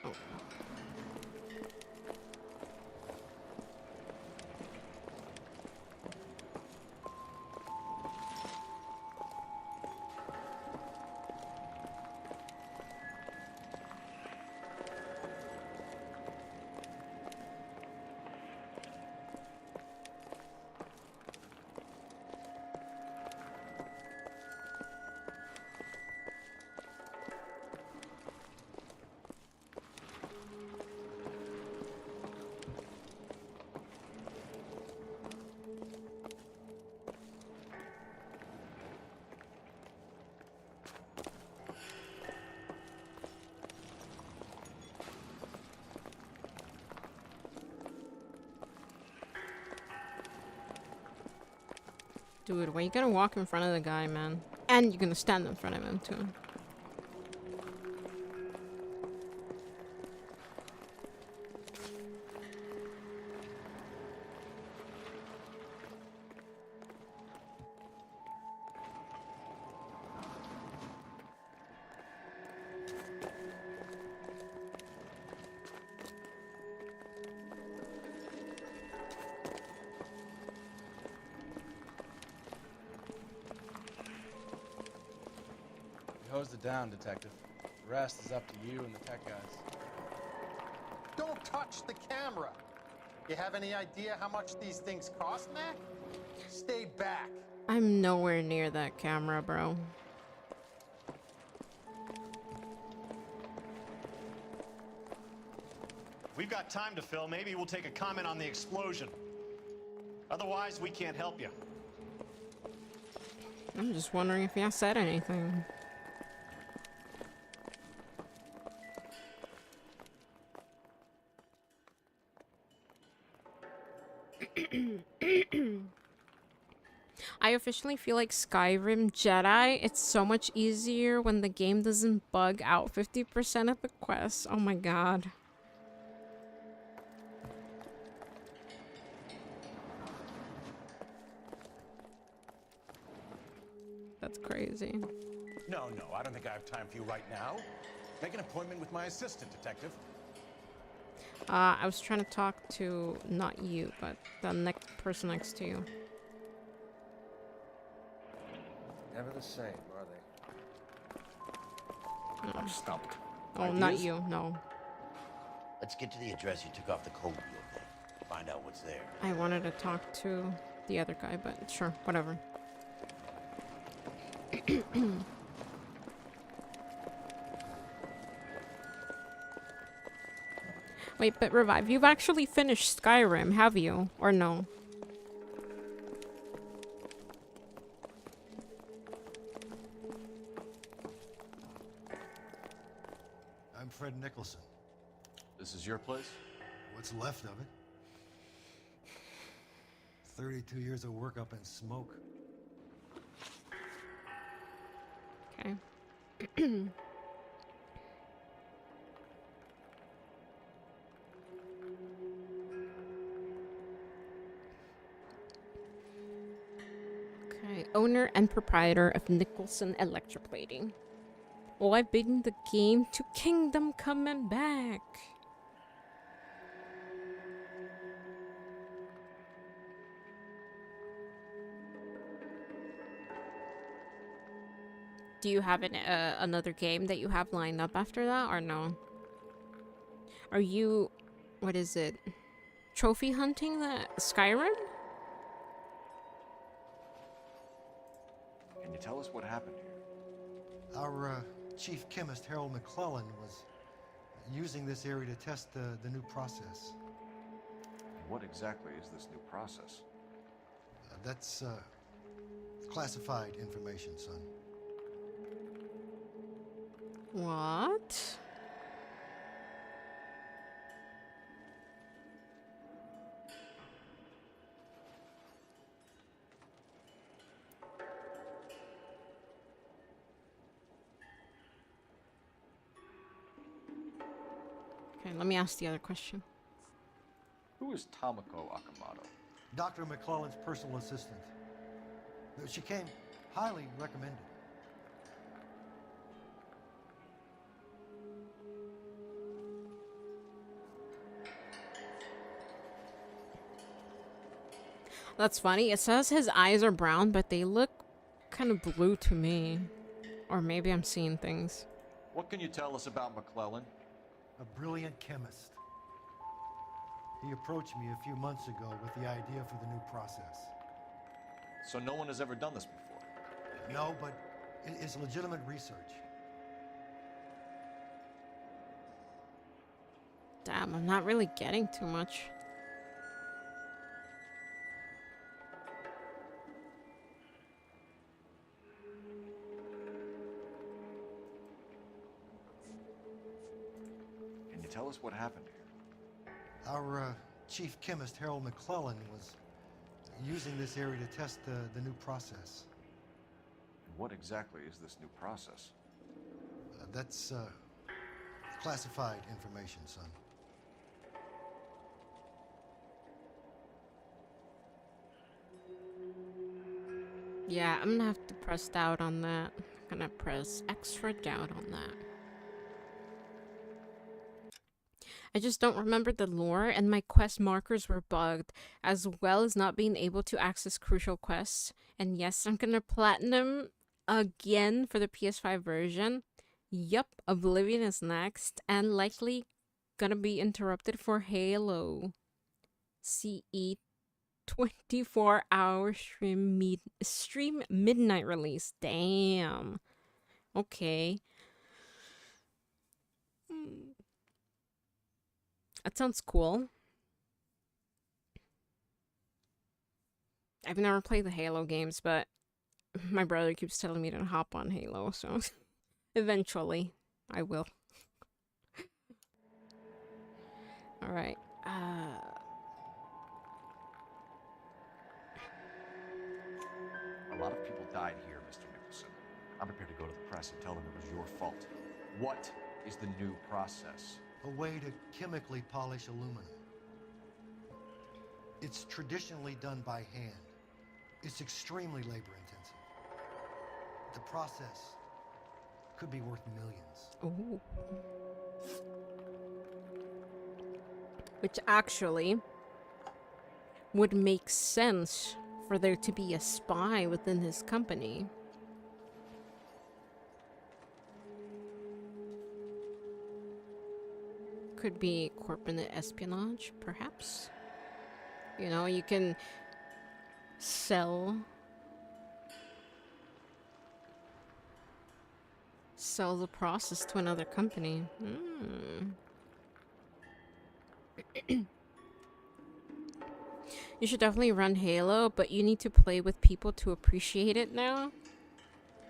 S1: Oh. Dude, why you gotta walk in front of the guy, man? And you're gonna stand in front of him, too.
S12: You hosed it down, Detective. The rest is up to you and the tech guys.
S8: Don't touch the camera. You have any idea how much these things cost, Mac? Stay back.
S1: I'm nowhere near that camera, bro.
S20: We've got time to fill. Maybe we'll take a comment on the explosion. Otherwise, we can't help you.
S1: I'm just wondering if he said anything. I officially feel like Skyrim Jedi, it's so much easier when the game doesn't bug out 50% of the quests. Oh my god. That's crazy.
S7: No, I don't think I have time for you right now. Make an appointment with my assistant, Detective.
S1: I was trying to talk to, not you, but the next person next to you.
S12: Never the same, are they?
S7: I'm stumped.
S1: Oh,
S7: Ideas?
S1: not you, no.
S21: Let's get to the address you took off the code wheel thing. Find out what's there.
S1: I wanted to talk to the other guy, but sure, whatever. Wait, but Revive, you've actually finished Skyrim, have you? Or no?
S4: I'm Fred Nicholson.
S7: This is your place?
S4: What's left of it? 32 years of work up in smoke.
S1: Okay. Okay, owner and proprietor of Nicholson Electroplating. Oh, I've beaten the game to Kingdom Coming Back. Do you have another game that you have lined up after that, or no? Are you, what is it? Trophy hunting the Skyrim?
S7: Can you tell us what happened here?
S4: Our chief chemist, Harold McClellan, was using this area to test the new process.
S7: What exactly is this new process?
S4: That's classified information, son.
S1: What? Okay, let me ask the other question.
S7: Who is Tomoko Akamoto?
S4: Dr. McClellan's personal assistant. She came highly recommended.
S1: That's funny. It says his eyes are brown, but they look kind of blue to me. Or maybe I'm seeing things.
S7: What can you tell us about McClellan?
S4: A brilliant chemist. He approached me a few months ago with the idea for the new process.
S7: So no one has ever done this before?
S4: No, but it's legitimate research.
S1: Damn, I'm not really getting too much.
S7: Can you tell us what happened here?
S4: Our chief chemist, Harold McClellan, was using this area to test the new process.
S7: And what exactly is this new process?
S4: That's classified information, son.
S1: Yeah, I'm gonna have to press doubt on that. I'm gonna press extra doubt on that. I just don't remember the lore, and my quest markers were bugged, as well as not being able to access crucial quests. And yes, I'm gonna platinum again for the PS5 version. Yup, Oblivion is next, and likely gonna be interrupted for Halo CE 24-hour stream midnight release. Damn. Okay. That sounds cool. I've never played the Halo games, but my brother keeps telling me to hop on Halo, so eventually I will. Alright.
S7: A lot of people died here, Mr. Nicholson. I'm prepared to go to the press and tell them it was your fault. What is the new process?
S4: A way to chemically polish aluminum. It's traditionally done by hand. It's extremely labor-intensive. The process could be worth millions.
S1: Ooh. Which actually would make sense for there to be a spy within his company. Could be corporate espionage, perhaps. You know, you can sell the process to another company. You should definitely run Halo, but you need to play with people to appreciate it now.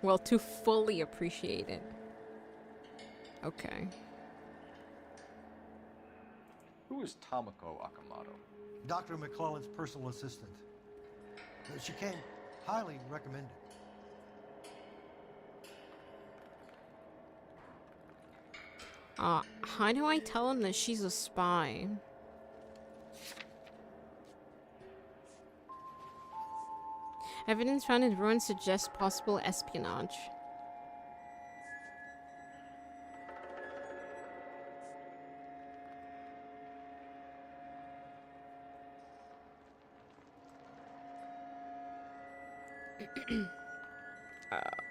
S1: Well, to fully appreciate it. Okay.
S7: Who is Tomoko Akamoto?
S4: Dr. McClellan's personal assistant. She came highly recommended.
S1: How do I tell him that she's a spy? Evidence found in ruins suggests possible espionage.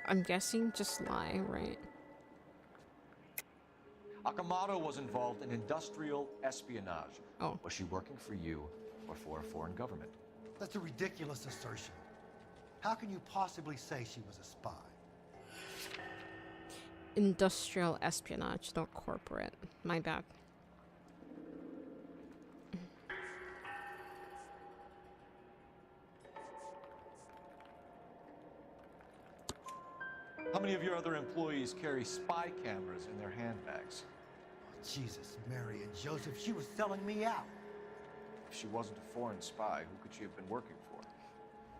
S1: I'm guessing just lie, right?
S7: Akamoto was involved in industrial espionage.
S1: Oh.
S7: Was she working for you or for a foreign government?
S4: That's a ridiculous assertion. How can you possibly say she was a spy?
S1: Industrial espionage, not corporate. My bad.
S7: How many of your other employees carry spy cameras in their handbags?
S4: Jesus, Mary and Joseph, she was selling me out.
S7: If she wasn't a foreign spy, who could she have been working for?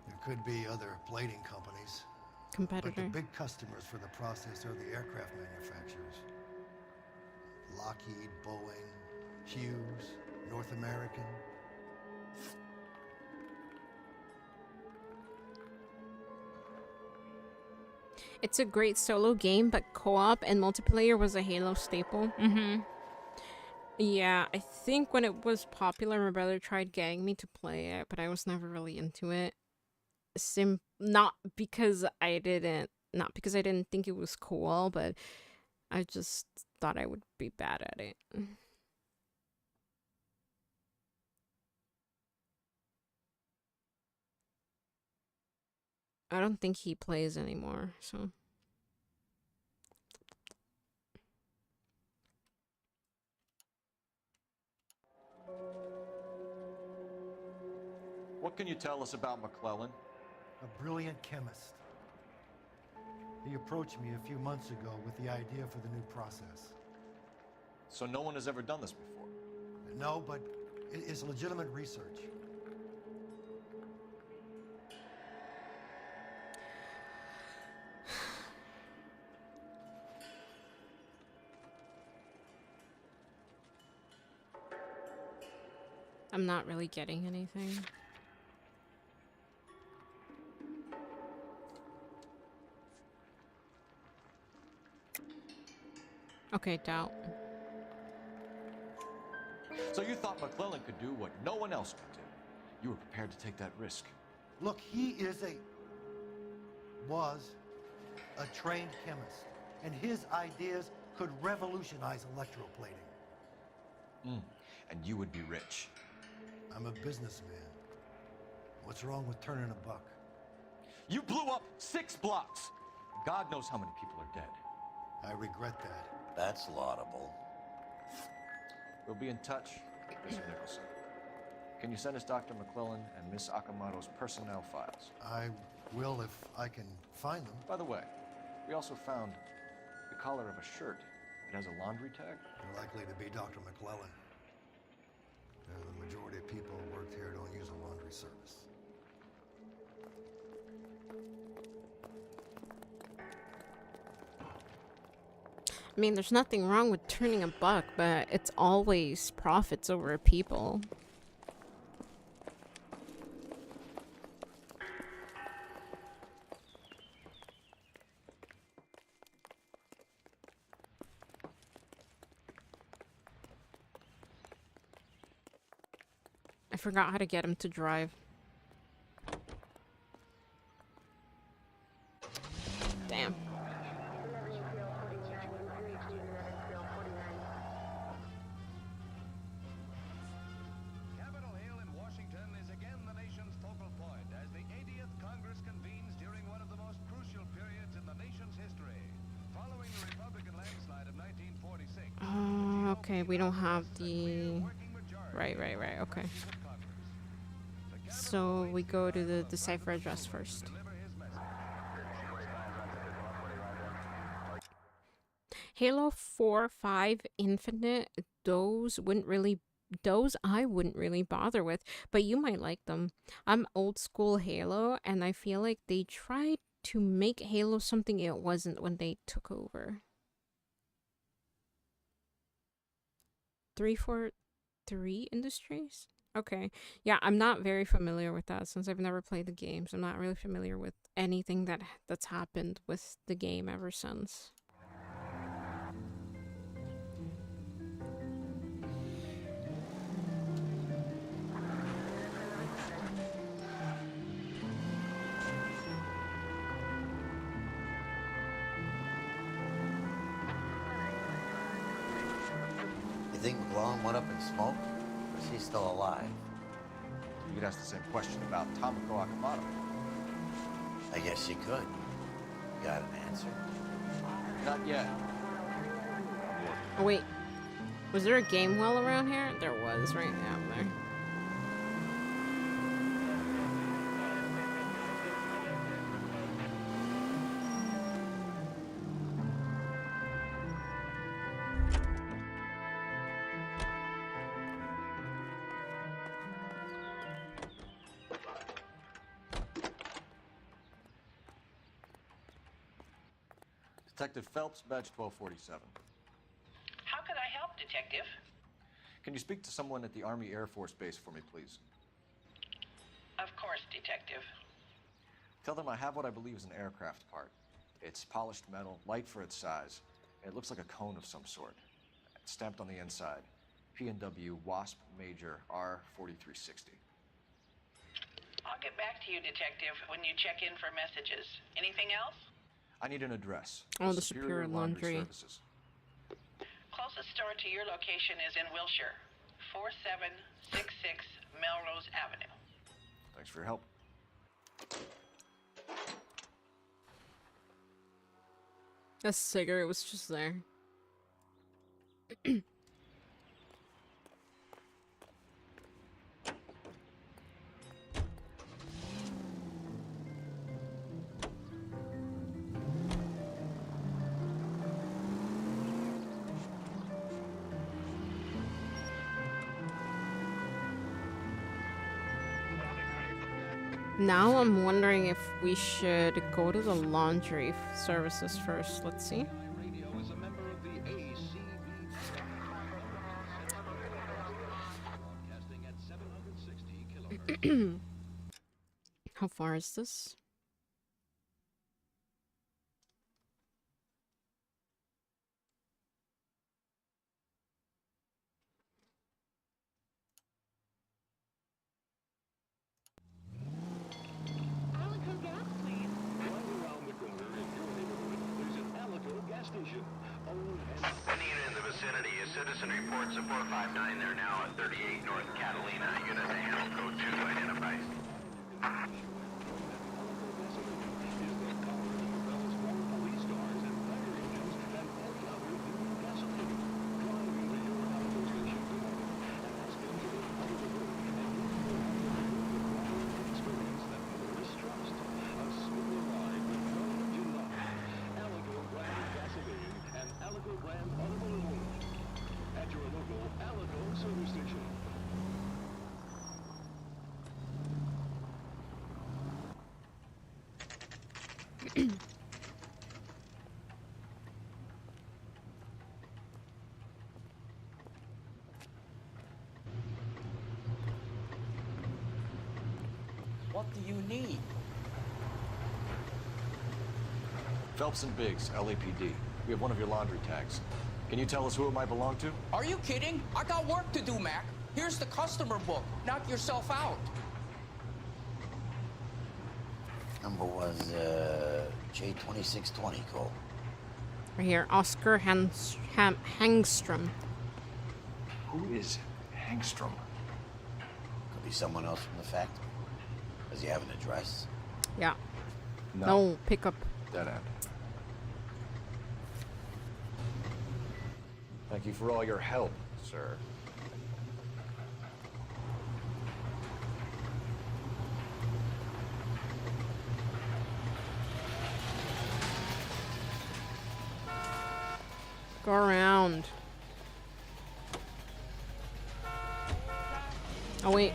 S4: There could be other plating companies.
S1: Competitor.
S4: But the big customers for the process are the aircraft manufacturers. Lockheed, Boeing, Hughes, North American.
S1: It's a great solo game, but co-op and multiplayer was a Halo staple. Yeah, I think when it was popular, my brother tried getting me to play it, but I was never really into it. Not because I didn't think it was cool, but I just thought I would be bad at it. I don't think he plays anymore, so.
S20: What can you tell us about McClellan?
S4: A brilliant chemist. He approached me a few months ago with the idea for the new process.
S20: So no one has ever done this before?
S4: No, but it's legitimate research.
S1: I'm not really getting anything. Okay, doubt.
S20: So you thought McClellan could do what no one else could do? You were prepared to take that risk?
S4: Look, he was a trained chemist, and his ideas could revolutionize electroplating.
S20: And you would be rich.
S4: I'm a businessman. What's wrong with turning a buck?
S20: You blew up 6 blocks! God knows how many people are dead.
S4: I regret that.
S21: That's laudable.
S20: We'll be in touch, Mr. Nicholson. Can you send us Dr. McClellan and Miss Akamoto's personnel files?
S4: I will if I can find them.
S20: By the way, we also found the collar of a shirt. It has a laundry tag.
S4: Likely to be Dr. McClellan. The majority of people who work here don't use a laundry service.
S1: I mean, there's nothing wrong with turning a buck, but it's always profits over people. I forgot how to get him to drive. Damn.
S6: Capitol Hill in Washington is again the nation's focal point as the 80th Congress convenes during one of the most crucial periods in the nation's history. Following the Republican landslide of 1946.
S1: Okay, we don't have the... Right, okay. So we go to the decipher address first. Halo 4, 5, Infinite, those I wouldn't really bother with, but you might like them. I'm old school Halo, and I feel like they tried to make Halo something it wasn't when they took over. 343 Industries? Okay. Yeah, I'm not very familiar with that since I've never played the games. I'm not really familiar with anything that's happened with the game ever since.
S21: You think McClellan went up in smoke? Or is he still alive?
S20: You could ask the same question about Tomoko Akamoto.
S21: I guess you could. Got an answer?
S20: Not yet.
S1: Oh wait, was there a game well around here? There was, right out there.
S20: Detective Phelps, badge 1247.
S22: How can I help, Detective?
S20: Can you speak to someone at the Army Air Force Base for me, please?
S5: Of course, Detective.
S20: Tell them I have what I believe is an aircraft part. It's polished metal, light for its size. It looks like a cone of some sort. It's stamped on the inside. P&W Wasp Major R4360.
S5: I'll get back to you, Detective, when you check in for messages. Anything else?
S20: I need an address.
S1: Oh, the Superior Laundry.
S20: Services.
S5: Closest store to your location is in Wilshire, 4766 Melrose Avenue.
S20: Thanks for your help.
S1: A cigarette was just there. Now I'm wondering if we should go to the laundry services first. Let's see. How far is this?
S17: Any unit in the vicinity, a citizen reports a 459 there now at 38 North Catalina. Unit to handle code 2 identified.
S16: What do you need?
S20: Phelps and Biggs, LAPD. We have one of your laundry tags. Can you tell us who it might belong to?
S22: Are you kidding? I got work to do, Mac. Here's the customer book. Knock yourself out.
S21: Number was J2620, Cole.
S1: Right here, Oscar Hangstrom.
S20: Who is Hangstrom?
S21: Could be someone else from the factory. Does he have an address?
S1: Yeah. No, pick up.
S20: Dead end. Thank you for all your help, sir.
S1: Go around. Oh, wait.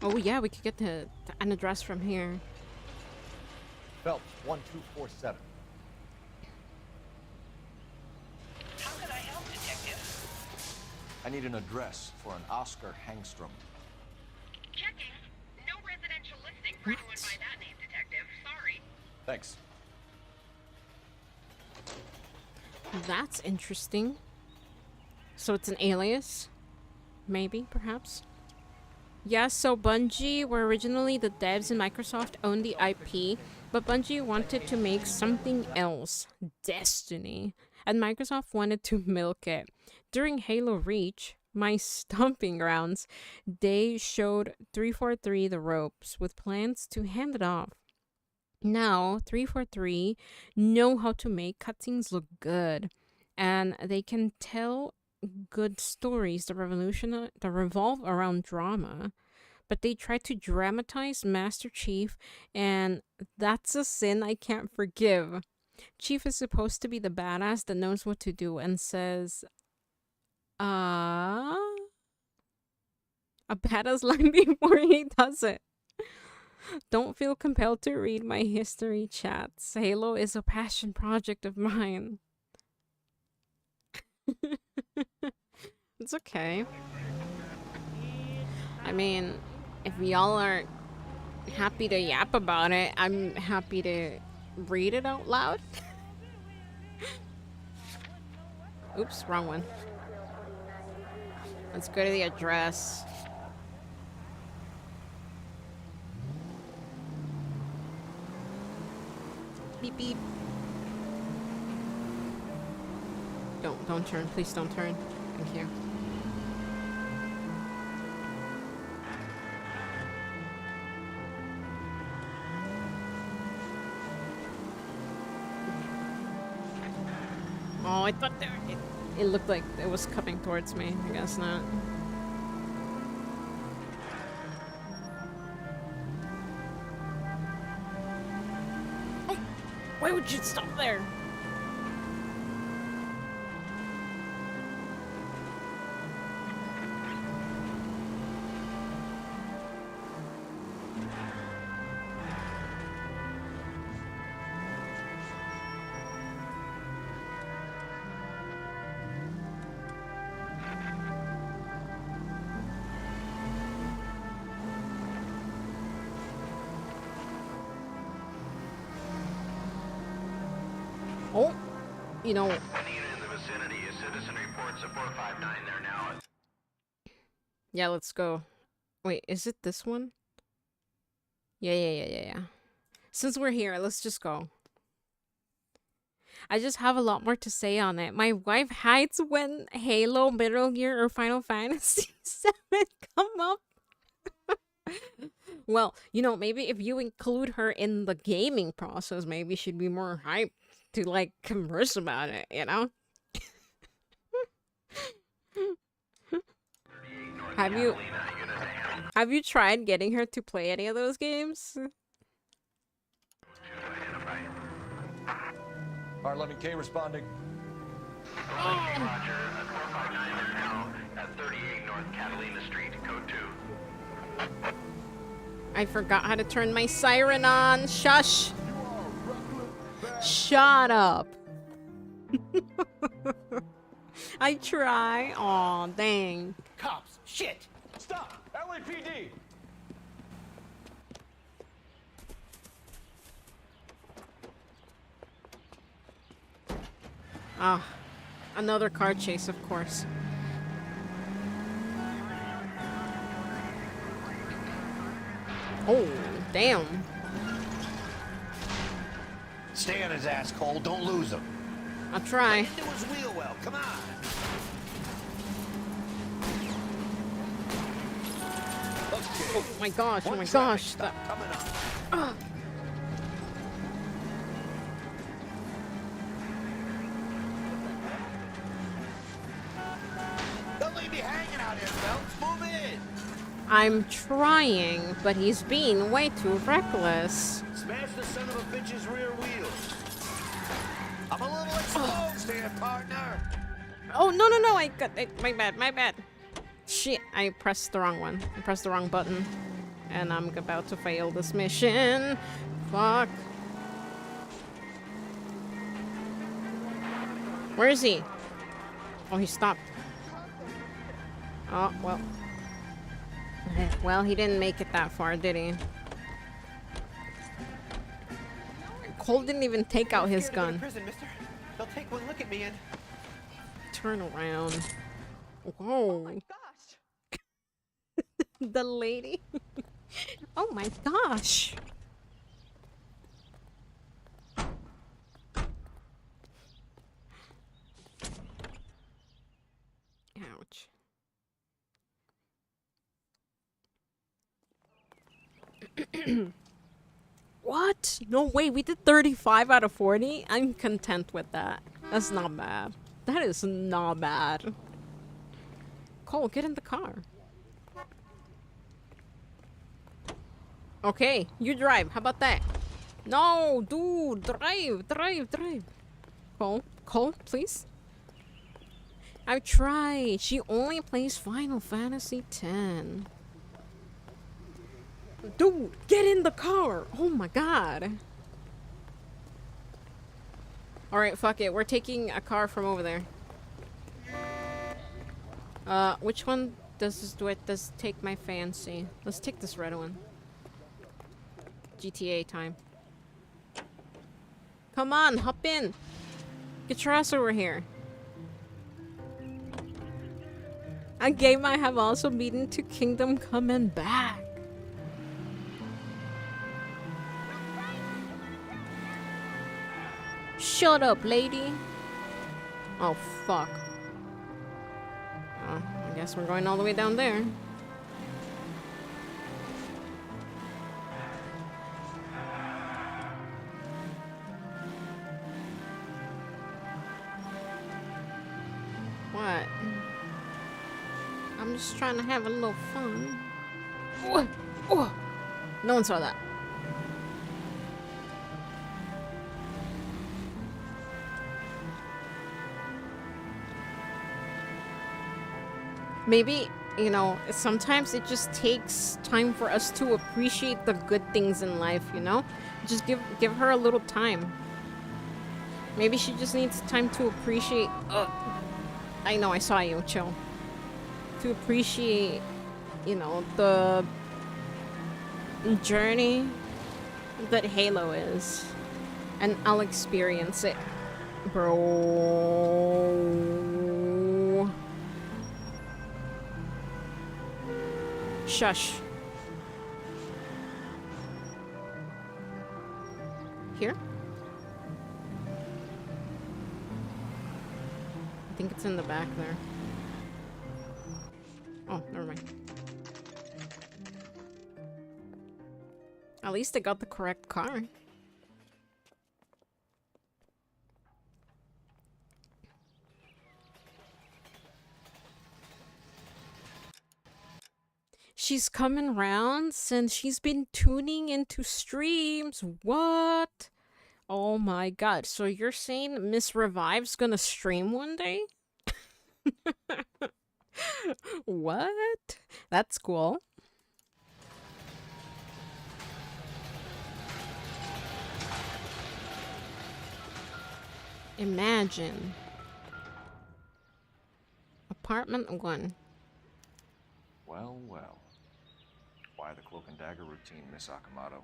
S1: Oh yeah, we could get an address from here.
S20: Phelps, 1247.
S5: How can I help, Detective?
S20: I need an address for an Oscar Hangstrom.
S5: Checking. No residential listing for anyone by that name, Detective. Sorry.
S20: Thanks.
S1: That's interesting. So it's an alias? Maybe, perhaps? Yeah, so Bungie were originally the devs and Microsoft owned the IP, but Bungie wanted to make something else, Destiny, and Microsoft wanted to milk it. During Halo Reach, my stomping grounds, they showed 343 the ropes with plans to hand it off. Now, 343 know how to make cutscenes look good, and they can tell good stories that revolve around drama, but they try to dramatize Master Chief, and that's a sin I can't forgive. Chief is supposed to be the badass that knows what to do and says, a badass line before he does it. Don't feel compelled to read my history chats. Halo is a passion project of mine. It's okay. I mean, if y'all are happy to yap about it, I'm happy to read it out loud. Oops, wrong one. Let's go to the address. Beep beep. Don't turn. Please don't turn. Thank you. Oh, I thought it looked like it was coming towards me. I guess not. Oh, why would you stop there? Oh, you know.
S17: Any unit in the vicinity, a citizen reports a 459 there now.
S1: Yeah, let's go. Wait, is it this one? Yeah. Since we're here, let's just go. I just have a lot more to say on it. My wife hides when Halo, Metal Gear, or Final Fantasy VII come up. Well, you know, maybe if you include her in the gaming process, maybe she'd be more hyped to, like, converse about it, you know? Have you tried getting her to play any of those games?
S7: R11K responding.
S17: Roger. 459 is now at 38 North Catalina Street, code 2.
S1: I forgot how to turn my siren on. Shush! Shut up! I try. Aw, dang.
S11: Cops! Shit! Stop! LAPD!
S1: Ah, another car chase, of course. Oh, damn.
S21: Stay on his ass, Cole. Don't lose him.
S1: I'll try.
S21: Into his wheel well. Come on.
S1: Oh my gosh, oh my gosh. That...
S21: Don't leave me hanging out here, Phelps. Move in.
S1: I'm trying, but he's being way too reckless.
S21: Smash the son of a bitch's rear wheels. I'm a little exposed here, partner.
S1: Oh, no, I got it. My bad. Shit, I pressed the wrong one. I pressed the wrong button. And I'm about to fail this mission. Fuck. Where is he? Oh, he stopped. Oh, well. Well, he didn't make it that far, did he? Cole didn't even take out his gun.
S9: Prison, mister. They'll take one look at me and...
S1: Turn around. Whoa.
S9: Oh my gosh.
S1: The lady. Oh my gosh. Ouch. What? No way, we did 35 out of 40? I'm content with that. That's not bad. That is not bad. Cole, get in the car. Okay, you drive. How about that? No, dude, drive. Cole, please. I tried. She only plays Final Fantasy X. Dude, get in the car! Oh my god. Alright, fuck it. We're taking a car from over there. Which one does take my fancy? Let's take this red one. GTA time. Come on, hop in! Get your ass over here. A game I have also beaten to Kingdom Come and back. Shut up, lady. Oh, fuck. Oh, I guess we're going all the way down there. What? I'm just trying to have a little fun. Oh, oh. No one saw that. Maybe, you know, sometimes it just takes time for us to appreciate the good things in life, you know? Just give her a little time. Maybe she just needs time to appreciate... I know, I saw you, chill. To appreciate, you know, the journey that Halo is. And I'll experience it. Bro... Shush. Here? I think it's in the back there. Oh, never mind. At least I got the correct car. She's coming round since she's been tuning into streams. What? Oh my god. So you're saying Miss Revive's gonna stream one day? What? That's cool. Imagine. Apartment 1.
S20: Well, well. Why the cloak and dagger routine, Miss Akamoto?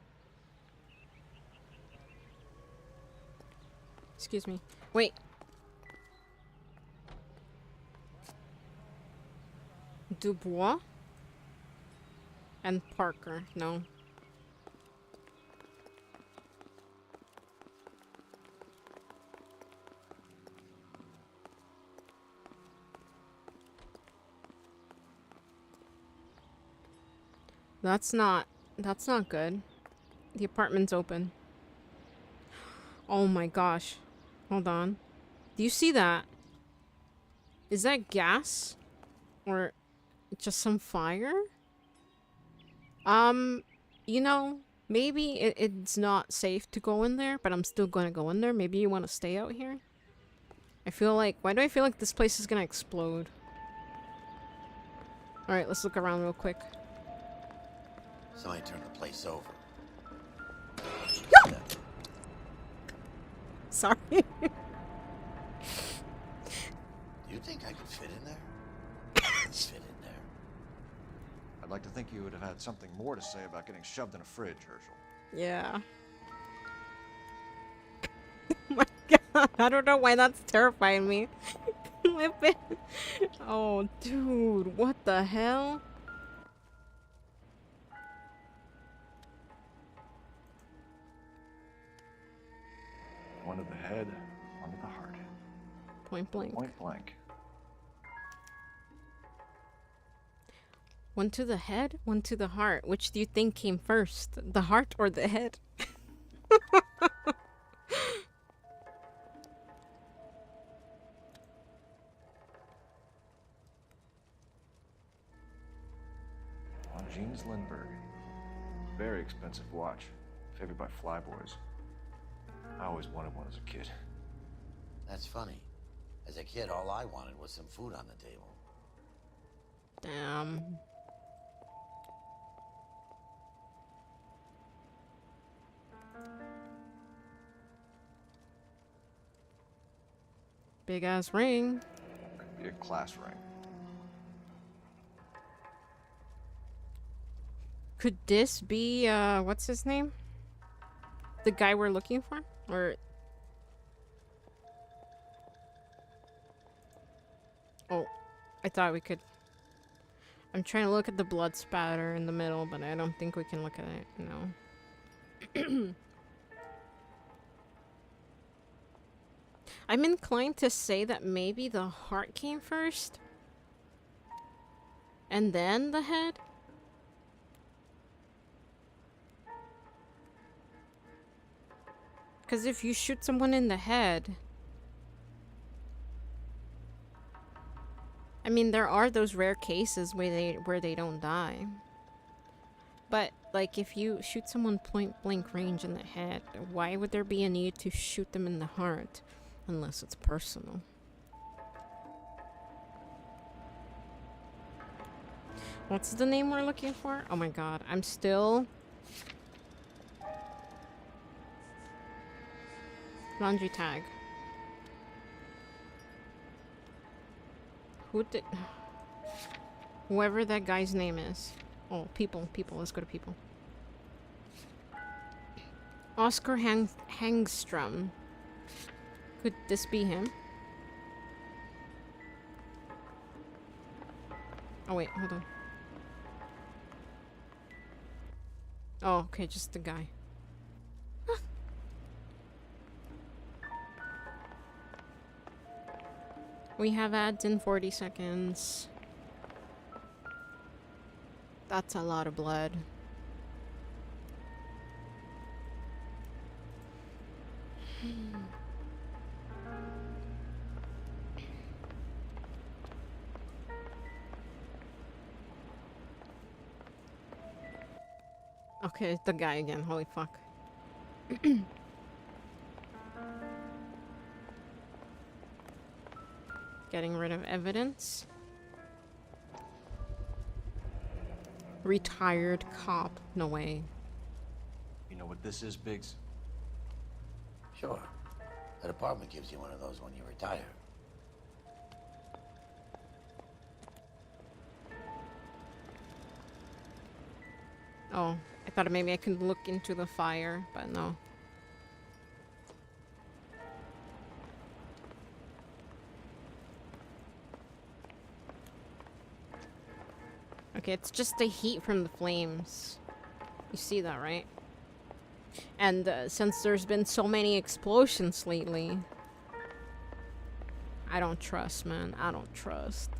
S1: Excuse me. Wait. Dubois? And Parker. No. That's not good. The apartment's open. Oh my gosh. Hold on. Do you see that? Is that gas? Or just some fire? You know, maybe it's not safe to go in there, but I'm still gonna go in there. Maybe you want to stay out here? I feel like... Why do I feel like this place is gonna explode? Alright, let's look around real quick.
S21: Somebody turned the place over.
S1: Sorry.
S21: Do you think I could fit in there? Fit in there.
S20: I'd like to think you would have had something more to say about getting shoved in a fridge, Herschel.
S1: Yeah. Oh my god, I don't know why that's terrifying me. Oh, dude, what the hell?
S20: One to the head, one to the heart.
S1: Point blank.
S20: Point blank.
S1: One to the head, one to the heart. Which do you think came first? The heart or the head?
S20: Jeans Lindbergh. Very expensive watch. Favored by flyboys. I always wanted one as a kid.
S21: That's funny. As a kid, all I wanted was some food on the table.
S1: Damn. Big ass ring.
S20: Could be a class ring.
S1: Could this be, what's his name? The guy we're looking for? Or... Oh, I thought we could... I'm trying to look at the blood spatter in the middle, but I don't think we can look at it, no. I'm inclined to say that maybe the heart came first. And then the head? Because if you shoot someone in the head... I mean, there are those rare cases where they don't die. But, like, if you shoot someone point blank range in the head, why would there be a need to shoot them in the heart? Unless it's personal. What's the name we're looking for? Oh my god, I'm still... Laundry tag. Who did... Whoever that guy's name is. Oh, people. Let's go to people. Oscar Hangstrom. Could this be him? Oh wait, hold on. Oh, okay, just the guy. We have ads in 40 seconds. That's a lot of blood. Okay, the guy again. Holy fuck. Getting rid of evidence. Retired cop. No way.
S20: You know what this is, Biggs?
S21: Sure. The department gives you one of those when you retire.
S1: Oh, I thought maybe I could look into the fire, but no. Okay, it's just the heat from the flames. You see that, right? And since there's been so many explosions lately, I don't trust, man. I don't trust.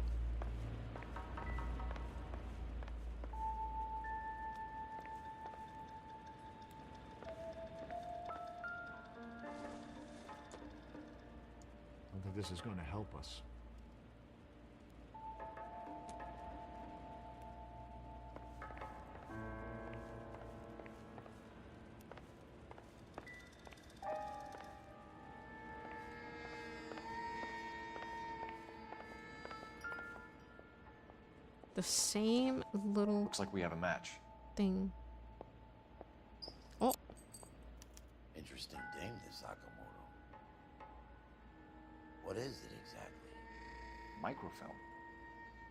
S2: I don't think this is going to help us.
S1: The same little...
S20: Looks like we have a match.
S1: Thing. Oh.
S21: Interesting dame, this Sakamoto. What is it exactly?
S20: Microfilm.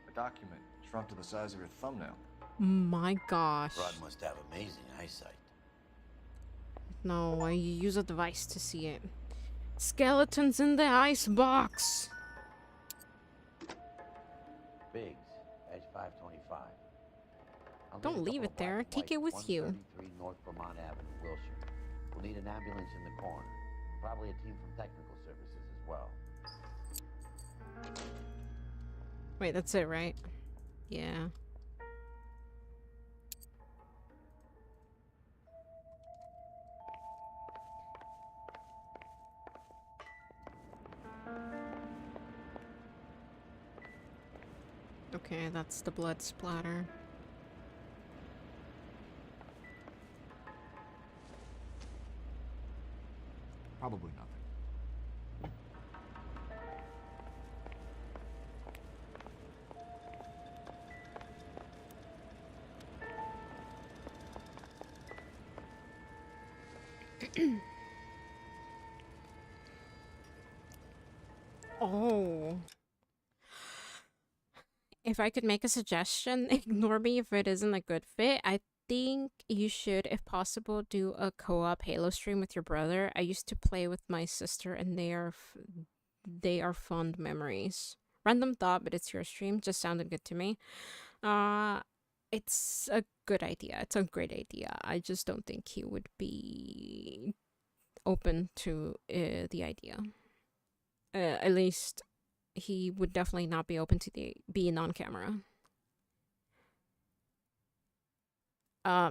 S20: A document shrunk to the size of your thumbnail.
S1: My gosh.
S21: Rod must have amazing eyesight.
S1: No, I use a device to see it. Skeletons in the ice box.
S21: Biggs, edge 525.
S1: Don't leave it there. Take it with you.
S21: 133 North Vermont Avenue, Wilshire. We'll need an ambulance in the corner. Probably a team from technical services as well.
S1: Wait, that's it, right? Yeah. Okay, that's the blood splatter.
S2: Probably nothing.
S1: Oh. If I could make a suggestion, ignore me if it isn't a good fit. I think you should, if possible, do a co-op Halo stream with your brother. I used to play with my sister, and they are fond memories. Random thought, but it's your stream. Just sounded good to me. It's a good idea. It's a great idea. I just don't think he would be open to the idea. At least he would definitely not be open to being on camera.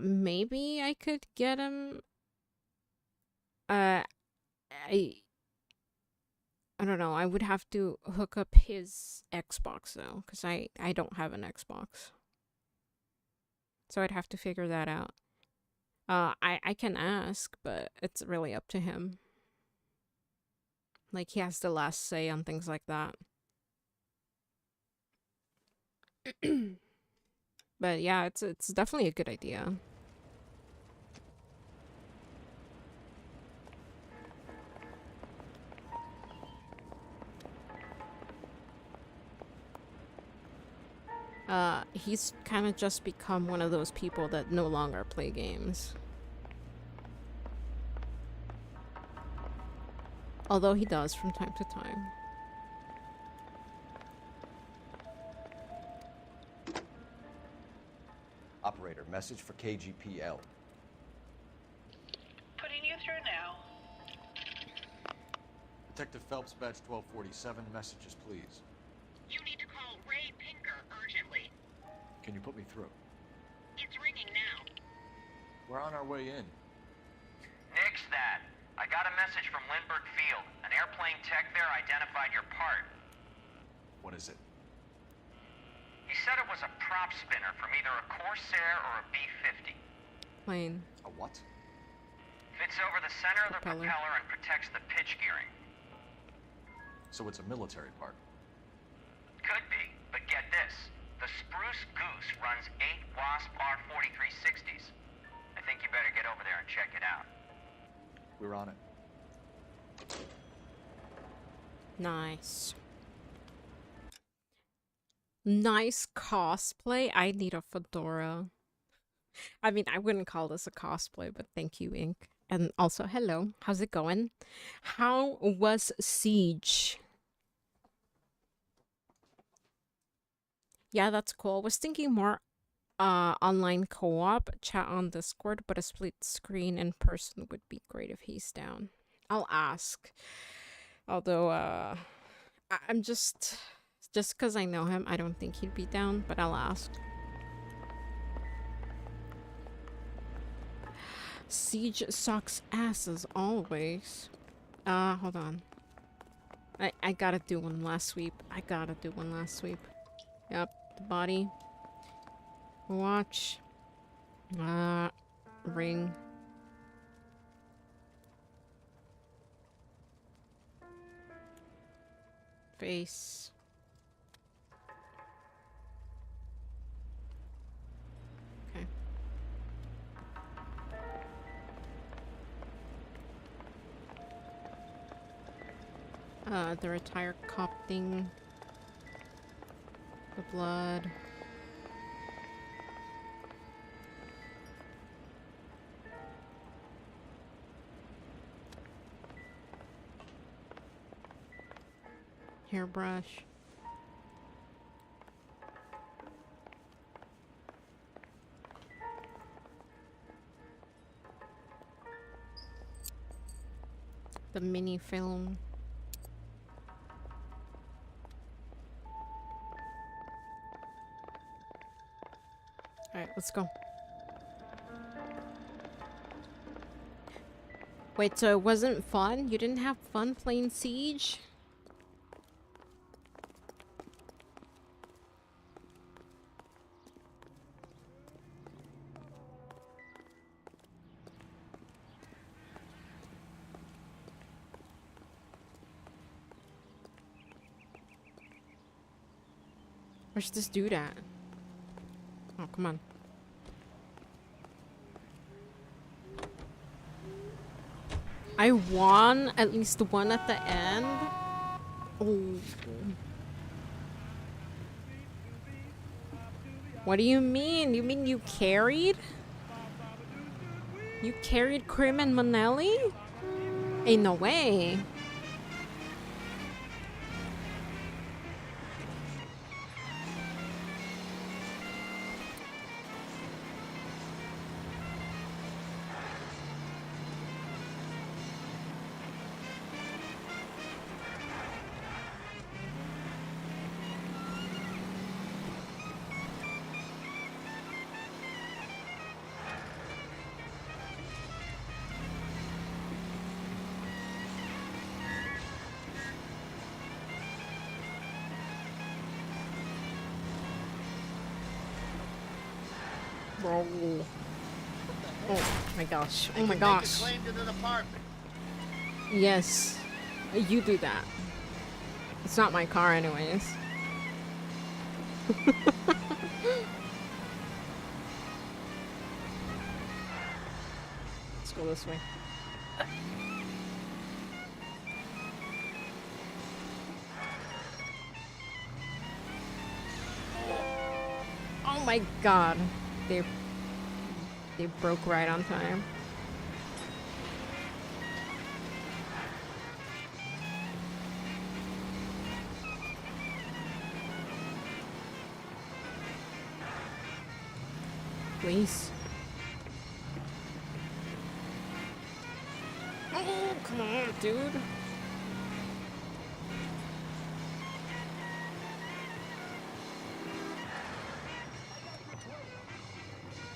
S1: Maybe I could get him. I don't know. I would have to hook up his Xbox though, because I don't have an Xbox. So I'd have to figure that out. I can ask, but it's really up to him. Like, he has the last say on things like that. But yeah, it's definitely a good idea. He's kind of just become one of those people that no longer play games. Although he does from time to time.
S20: Operator, message for KGPL.
S5: Putting you through now.
S20: Detective Phelps, badge 1247, messages, please.
S17: You need to call Ray Pinker urgently.
S20: Can you put me through?
S17: It's ringing now.
S20: We're on our way in.
S16: Nix that. I got a message from Lindbergh Field. An airplane tech there identified your part.
S20: What is it?
S16: He said it was a prop spinner from either a Corsair or a B-50.
S1: Plane.
S20: A what?
S16: Fits over the center of the propeller and protects the pitch gearing.
S20: So it's a military part.
S16: Could be, but get this. The Spruce Goose runs 8 Wasp R-4360s. I think you better get over there and check it out.
S20: We're on it.
S1: Nice. Nice cosplay. I need a fedora. I mean, I wouldn't call this a cosplay, but thank you, Ink. And also, hello. How's it going? How was Siege? Yeah, that's cool. Was thinking more online co-op, chat on Discord, but a split screen in person would be great if he's down. I'll ask. Although, I'm just because I know him, I don't think he'd be down, but I'll ask. Siege sucks ass as always. Hold on. I gotta do one last sweep. Yep, the body. Watch. Ring. Face. Okay. The retire cop thing. The blood. Hairbrush. The mini film. Alright, let's go. Wait, so it wasn't fun? You didn't have fun playing Siege? Where's this dude at? Oh, come on. I won at least one at the end. Oh. What do you mean? You mean you carried? You carried Krim and Manelli? Ain't no way. Bro. Oh my gosh. Oh my gosh. Yes. You do that. It's not my car anyways. Let's go this way. Oh my god. They broke right on time. Please. Oh, come on, dude.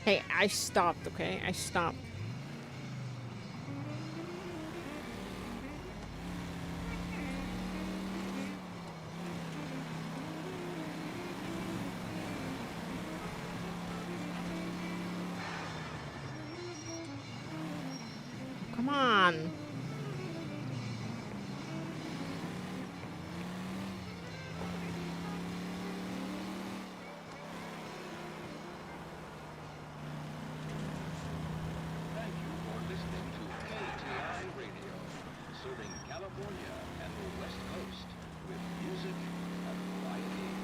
S1: Hey, I stopped, okay? I stopped. Come on.
S6: Thank you for listening to KTI Radio, serving California and the West Coast with music and variety.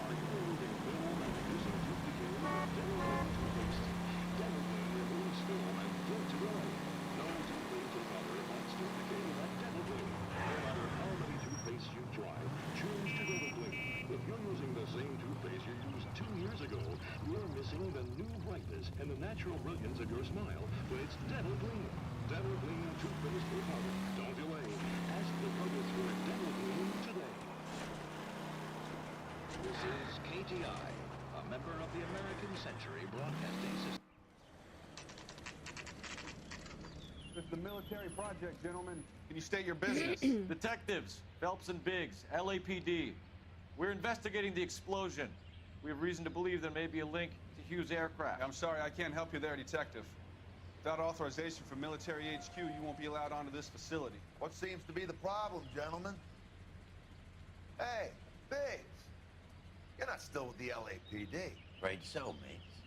S6: Are you removing film and using duplicate dental toothpaste? Dental removes film and guilt to go. No toothpaste or color wants duplicated like Dental Clean. No matter how many toothpaste you try, choose to Dental Clean. If you're using the same toothpaste you used 2 years ago, you're missing the new brightness and the natural brilliance of your smile when it's Dental Clean. Dental Clean toothpaste or powder. Don't delay. Ask the druggist for a Dental Clean today. This is KTI, a member of the American Century Broadcasting System.
S12: This is the military project, gentlemen. Can you state your business?
S20: Detectives, Phelps and Biggs, LAPD. We're investigating the explosion. We have reason to believe there may be a link to Hughes' aircraft.
S12: I'm sorry, I can't help you there, Detective. Without authorization from Military HQ, you won't be allowed onto this facility.
S13: What seems to be the problem, gentlemen? Hey, Biggs. You're not still with the LAPD.
S21: Afraid so, mates.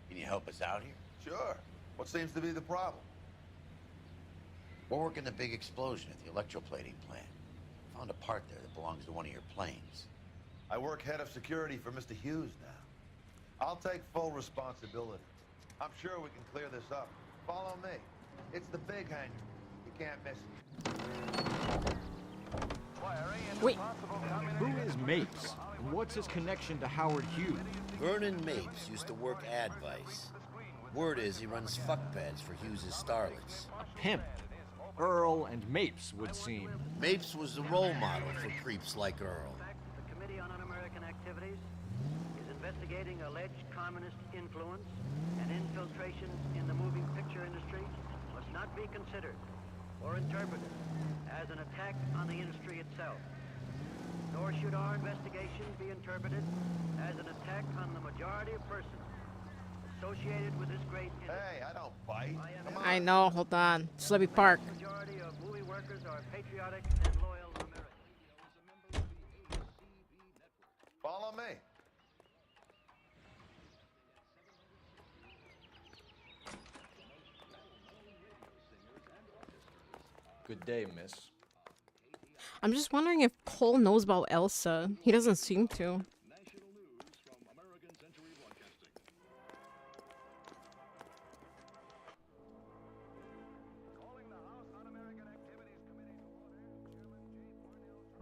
S21: Can you help us out here?
S13: Sure. What seems to be the problem?
S21: We're working the big explosion at the electroplating plant. Found a part there that belongs to one of your planes.
S13: I work head of security for Mr. Hughes now. I'll take full responsibility. I'm sure we can clear this up. Follow me. It's the big hangar. You can't miss it.
S1: Wait.
S2: Who is Mapes? And what's his connection to Howard Hughes?
S21: Vernon Mapes used to work Advice. Word is he runs fuck beds for Hughes' starlets.
S2: A pimp. Earl and Mapes would seem.
S21: Mapes was the role model for creeps like Earl.
S15: The Committee on Un-American Activities is investigating alleged communist influence and infiltration in the moving picture industry must not be considered or interpreted as an attack on the industry itself. Nor should our investigation be interpreted as an attack on the majority of persons associated with this great industry.
S13: Hey, I don't bite.
S1: I know, hold on. Just let me park.
S15: The majority of movie workers are patriotic and loyal Americans.
S13: Follow me.
S20: Good day, miss.
S1: I'm just wondering if Cole knows about Elsa. He doesn't seem to.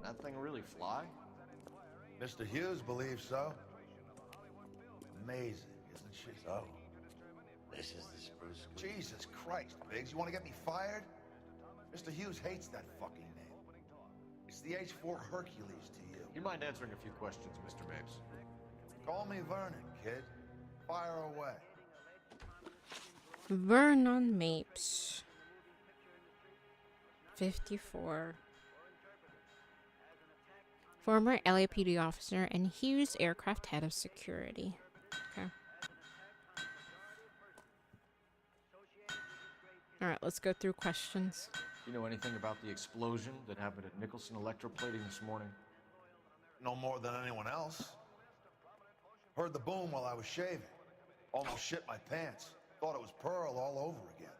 S20: That thing really fly?
S13: Mr. Hughes believes so. Amazing, isn't she?
S21: So, this is the spruce.
S13: Jesus Christ, Biggs, you want to get me fired? Mr. Hughes hates that fucking name. It's the H-4 Hercules to you.
S20: You mind answering a few questions, Mr. Mapes?
S13: Call me Vernon, kid. Fire away.
S1: Vernon Mapes. 54. Former LAPD officer and Hughes aircraft head of security. Okay. Alright, let's go through questions.
S20: You know anything about the explosion that happened at Nicholson Electroplating this morning?
S13: No more than anyone else. Heard the boom while I was shaving. Almost shit my pants. Thought it was Pearl all over again.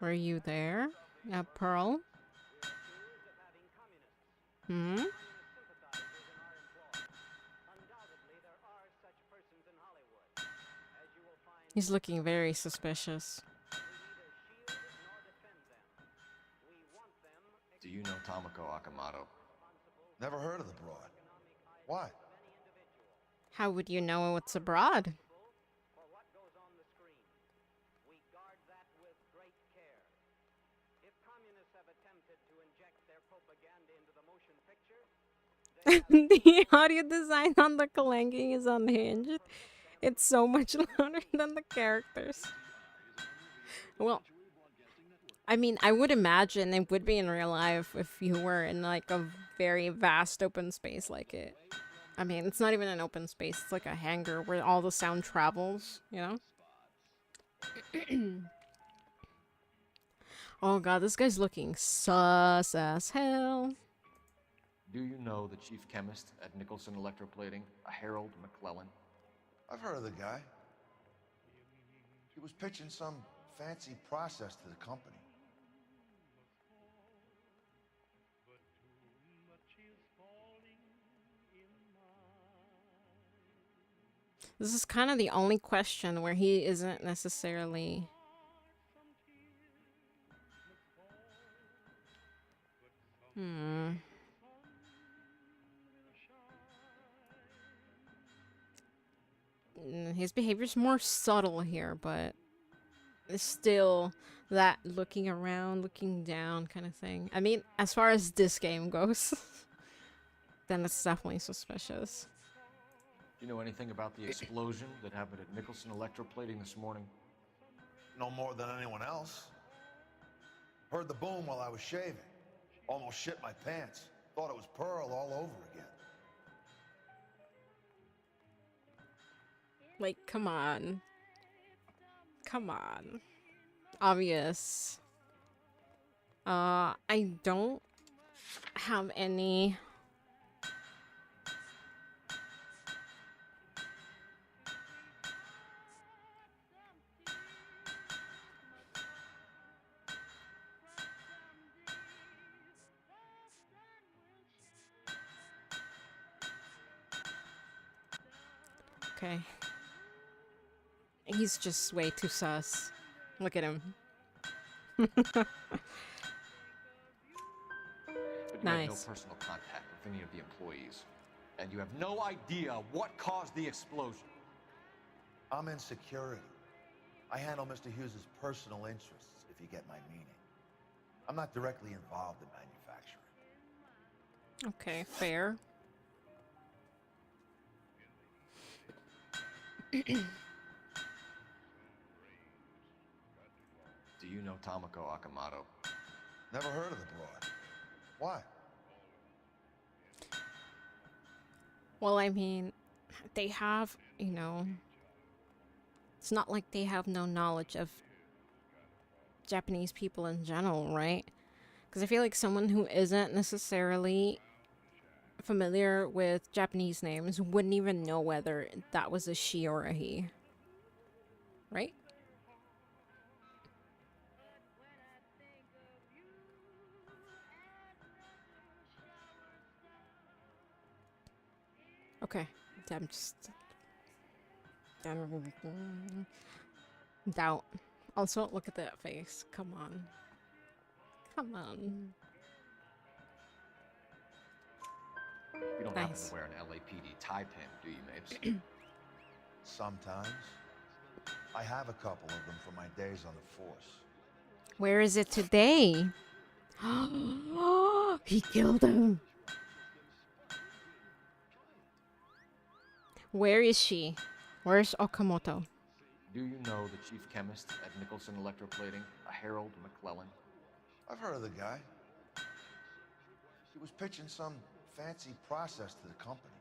S1: Were you there? Yeah, Pearl? Hmm? He's looking very suspicious.
S20: Do you know Tomoko Akamoto?
S13: Never heard of the broad. Why?
S1: How would you know what's abroad? The audio design on the clanking is unhinged. It's so much louder than the characters. Well, I mean, I would imagine it would be in real life if you were in like a very vast open space like it. I mean, it's not even an open space. It's like a hangar where all the sound travels, you know? Oh god, this guy's looking sus as hell.
S20: Do you know the chief chemist at Nicholson Electroplating, a Harold McClellan?
S13: I've heard of the guy. He was pitching some fancy process to the company.
S1: This is kind of the only question where he isn't necessarily... His behavior's more subtle here, but it's still that looking around, looking down kind of thing. I mean, as far as this game goes, then it's definitely suspicious.
S20: Do you know anything about the explosion that happened at Nicholson Electroplating this morning?
S13: No more than anyone else. Heard the boom while I was shaving. Almost shit my pants. Thought it was Pearl all over again.
S1: Like, come on. Come on. Obvious. I don't have any... Okay. He's just way too sus. Look at him.
S20: But you
S1: Nice.
S20: have no personal contact with any of the employees. And you have no idea what caused the explosion.
S13: I'm in security. I handle Mr. Hughes's personal interests, if you get my meaning. I'm not directly involved in manufacturing.
S1: Okay, fair.
S20: Do you know Tomoko Akamoto?
S13: Never heard of the broad. Why?
S1: Well, I mean, they have, you know... It's not like they have no knowledge of Japanese people in general, right? Because I feel like someone who isn't necessarily familiar with Japanese names wouldn't even know whether that was a she or a he. Right? Okay, I'm just doubt. Also, look at that face. Come on. Come on.
S20: You don't happen
S1: Nice.
S20: to wear an LAPD tie pin, do you, Mapes?
S13: Sometimes. I have a couple of them from my days on the force.
S1: Where is it today? He killed him. Where is she? Where's Okamoto?
S20: Do you know the chief chemist at Nicholson Electroplating, a Harold McClellan?
S13: I've heard of the guy. He was pitching some fancy process to the company.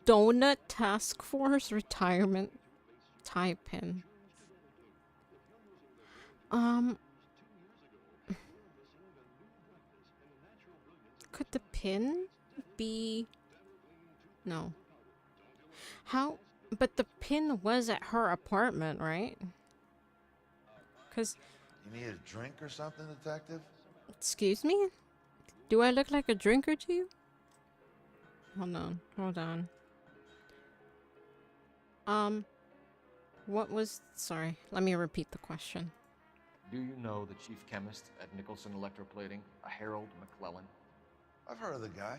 S1: Donut Task Force retirement tie pin. Could the pin be... No. How? But the pin was at her apartment, right? Because...
S13: You need a drink or something, Detective?
S1: Excuse me? Do I look like a drinker to you? Hold on. Hold on. What was... Sorry. Let me repeat the question.
S20: Do you know the chief chemist at Nicholson Electroplating, a Harold McClellan?
S13: I've heard of the guy.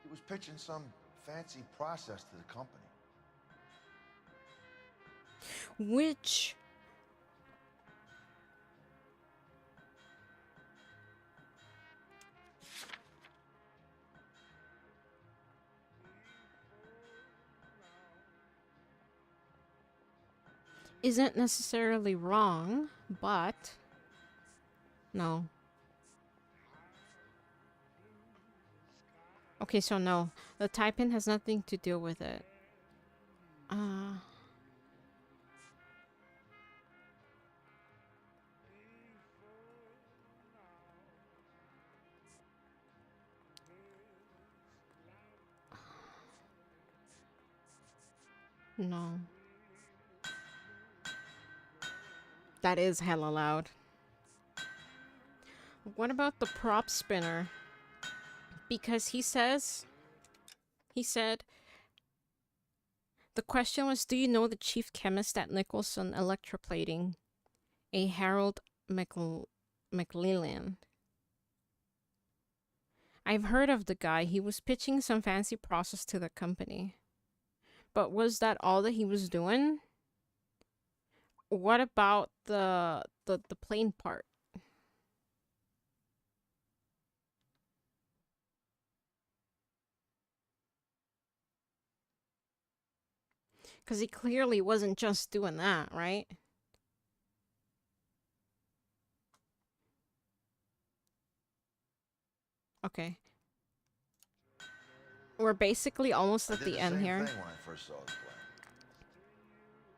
S13: He was pitching some fancy process to the company.
S1: Which... isn't necessarily wrong, but... No. Okay, so no. The tie pin has nothing to do with it. No. That is hella loud. What about the prop spinner? Because he said, the question was, do you know the chief chemist at Nicholson Electroplating, a Harold McLellan? I've heard of the guy. He was pitching some fancy process to the company. But was that all that he was doing? What about the plane part? Because he clearly wasn't just doing that, right? Okay. We're basically almost at the end here.
S13: I did the same thing when I first saw the plane.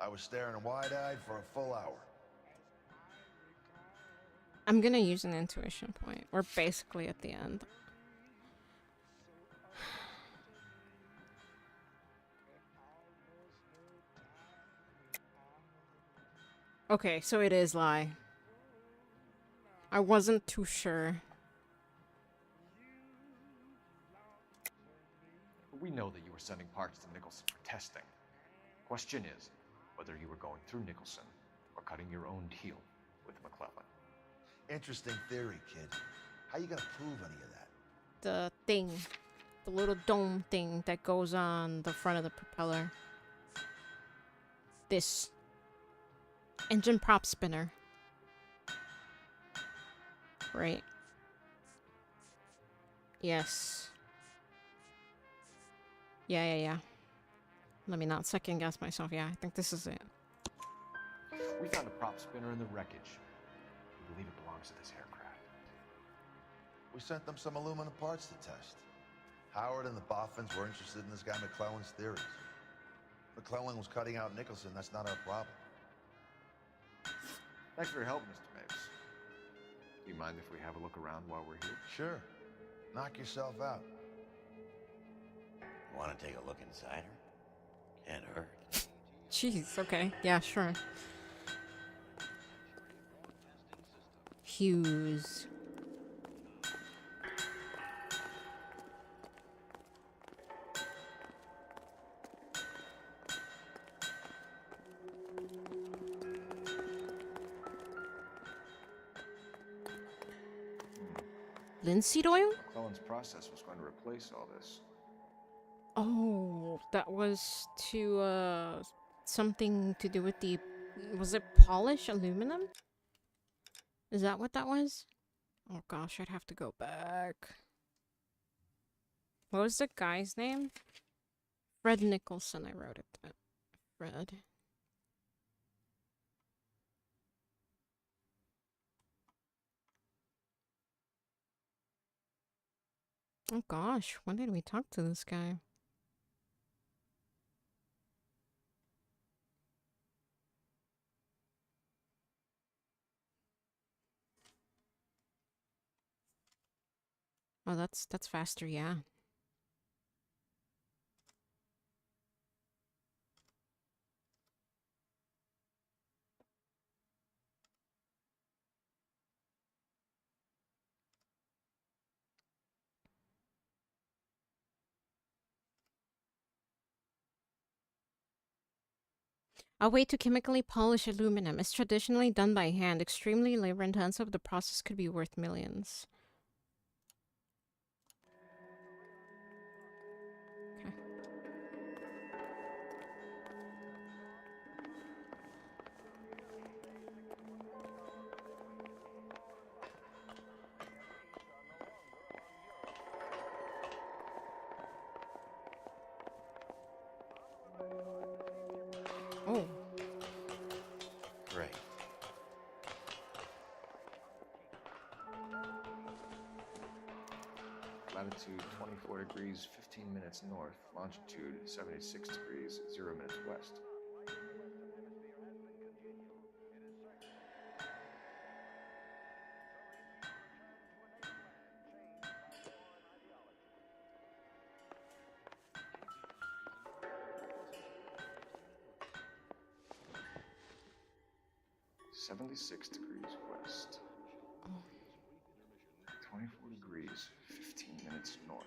S13: I was staring wide-eyed for a full hour.
S1: I'm gonna use an intuition point. We're basically at the end. Okay, so it is lie. I wasn't too sure.
S20: We know that you were sending parts to Nicholson for testing. Question is, whether you were going through Nicholson or cutting your own deal with McClellan.
S13: Interesting theory, kid. How you gonna prove any of that?
S1: The thing. The little dome thing that goes on the front of the propeller. This. Engine prop spinner. Right. Yes. Yeah. Let me not second guess myself. Yeah, I think this is it.
S20: We found a prop spinner in the wreckage. We believe it belongs to this aircraft.
S13: We sent them some aluminum parts to test. Howard and the Boffins were interested in this guy McClellan's theories. McClellan was cutting out Nicholson. That's not our problem.
S20: Thanks for your help, Mr. Mapes. Do you mind if we have a look around while we're here?
S13: Sure. Knock yourself out.
S21: You want to take a look inside her? Can't hurt.
S1: Jeez, okay. Yeah, sure. Hughes. Linseed oil?
S20: McClellan's process was going to replace all this.
S1: Oh, that was to, something to do with the... Was it polished aluminum? Is that what that was? Oh gosh, I'd have to go back. What was the guy's name? Fred Nicholson, I wrote it down. Fred. Oh gosh, when did we talk to this guy? Oh, that's faster, yeah. A way to chemically polish aluminum is traditionally done by hand, extremely labor intensive. The process could be worth millions. Okay. Oh.
S21: Great.
S20: Latitude 24 degrees, 15 minutes north. Longitude 76 degrees, 0 minutes west. "76 degrees west. 24 degrees, 15 minutes north."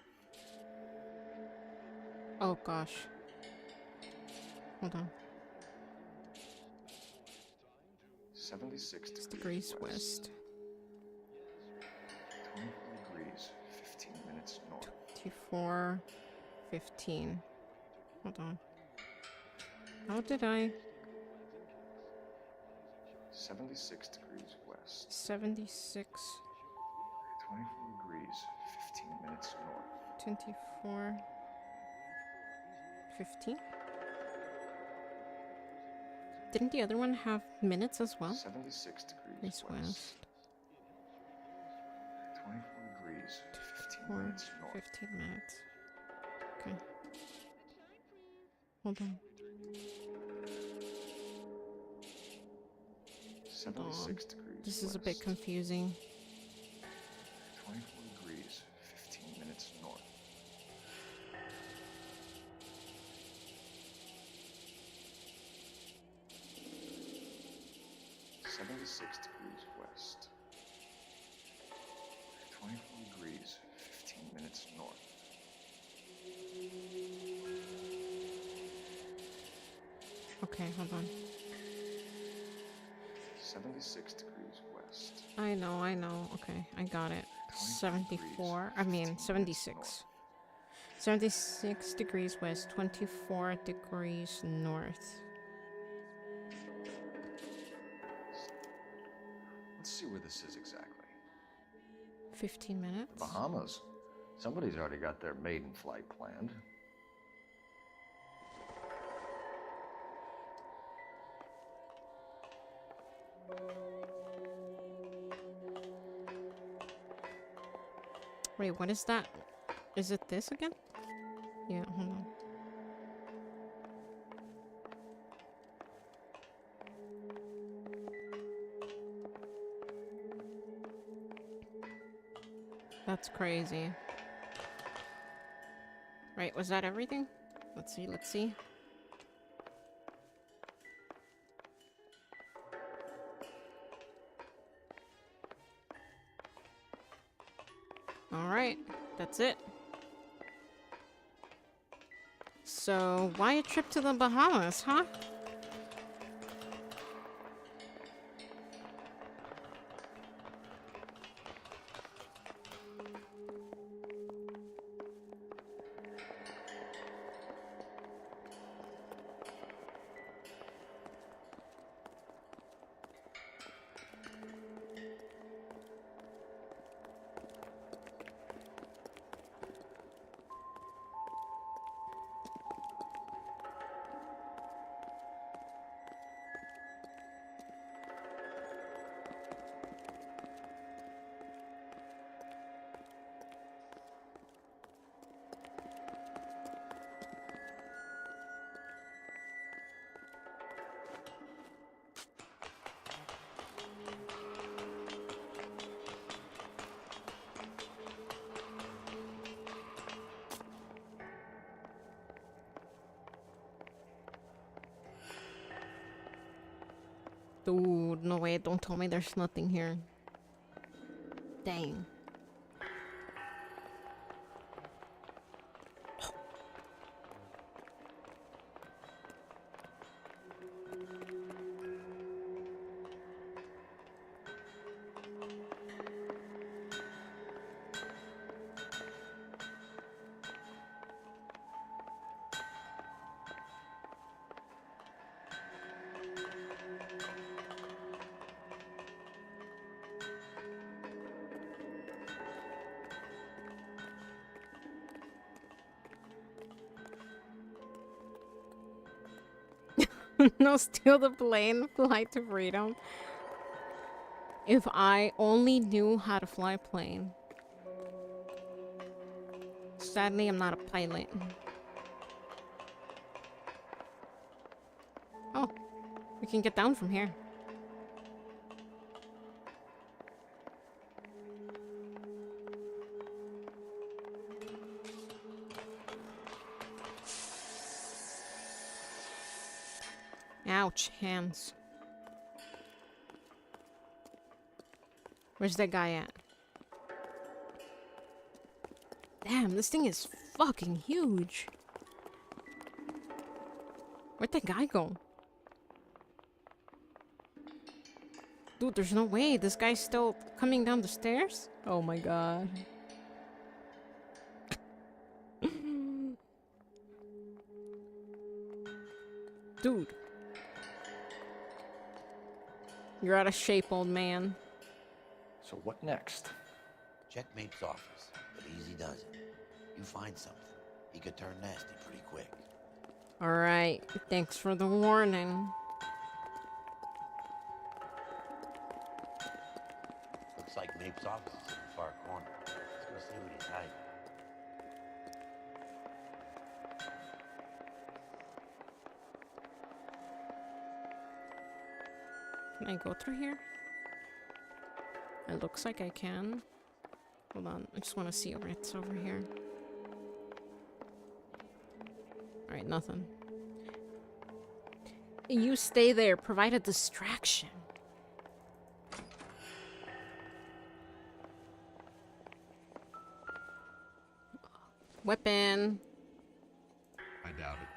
S1: Oh gosh. Hold on.
S20: 76
S1: Degrees west.
S20: 24 degrees, 15 minutes north.
S1: 24, 15. Hold on. How did I...
S20: 76 degrees west.
S1: 76,
S20: 24 degrees, 15 minutes north.
S1: 24, 15? Didn't the other one have minutes as well?
S20: 76 degrees
S1: Degrees west.
S20: 24 degrees, 15
S1: Or
S20: minutes north.
S1: 15 minutes. Okay. Hold on.
S20: 76 degrees
S1: This is a bit
S20: west.
S1: confusing.
S20: 24 degrees, 15 minutes north. 76 degrees west. 24 degrees, 15 minutes north.
S1: Okay, hold on.
S20: 76 degrees west.
S1: I know. Okay, I got it. 74. I mean, 76. 76 degrees west, 24 degrees north.
S20: Let's see where this is exactly.
S1: 15 minutes?
S20: Bahamas. Somebody's already got their maiden flight planned.
S1: Wait, what is that? Is it this again? Yeah, hold on. That's crazy. Right, was that everything? Let's see, let's see. Alright, that's it. So, why a trip to the Bahamas, huh? Dude, no way, don't tell me there's nothing here. Dang. No, steal the plane, fly to freedom. If I only knew how to fly a plane. Sadly, I'm not a pilot. Oh, we can get down from here. Ouch, hands. Where's that guy at? Damn, this thing is fucking huge. Where'd that guy go? Dude, there's no way. This guy's still coming down the stairs? Oh my god. Dude. You're out of shape, old man.
S20: So what next?
S21: Check Mapes' office, but easy does it. You find something, he could turn nasty pretty quick.
S1: Alright, thanks for the warning.
S21: Looks like Mapes' office is in the far corner. Let's go see what he's hiding.
S1: Can I go through here? It looks like I can. Hold on, I just want to see what's over here. Alright, nothing. You stay there, provide a distraction. Weapon.
S11: I doubt it.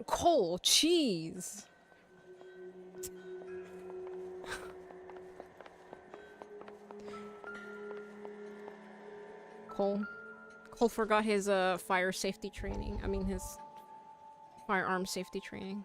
S1: Coal, cheese. Cole forgot his fire safety training. I mean his firearm safety training.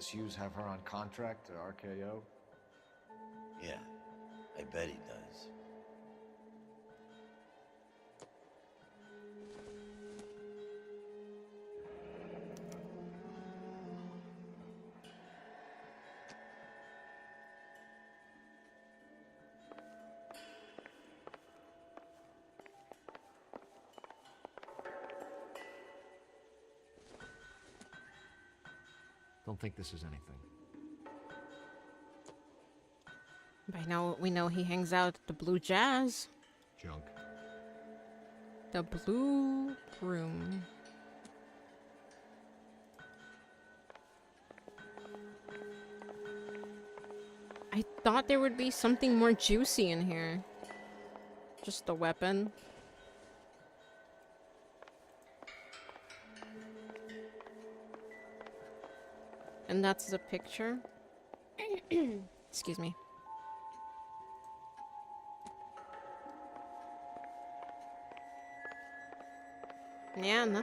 S20: Does Hughes have her on contract to RKO?
S21: Yeah, I bet he does.
S20: Don't think this is anything.
S1: By now, we know he hangs out at the Blue Jazz.
S20: Junk.
S1: The Blue Room. I thought there would be something more juicy in here. Just the weapon. And that's the picture. Excuse me. Yeah, no.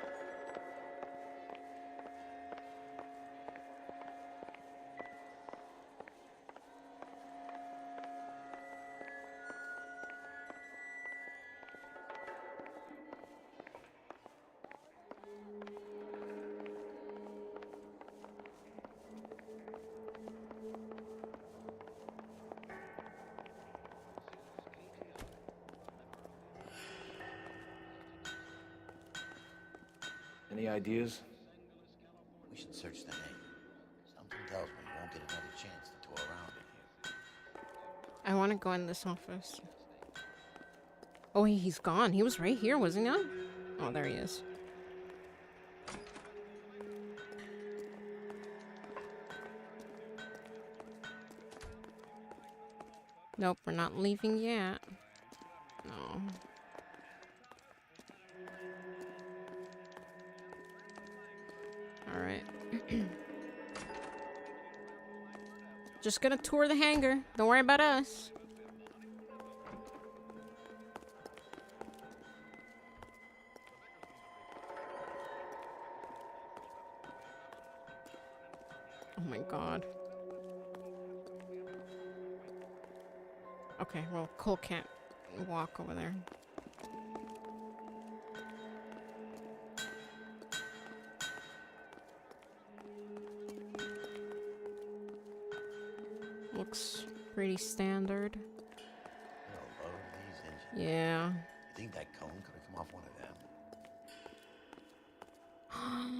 S20: Any ideas?
S21: We should search the hangar. Something tells me we won't get another chance to tour around in here.
S1: I want to go in this office. Oh, he's gone. He was right here, wasn't he? Oh, there he is. Nope, we're not leaving yet. No. Alright. Just gonna tour the hangar. Don't worry about us. Oh my god. Okay, well, Cole can't walk over there. Looks pretty standard.
S21: They'll load these engines.
S1: Yeah.
S21: You think that cone could have come off one of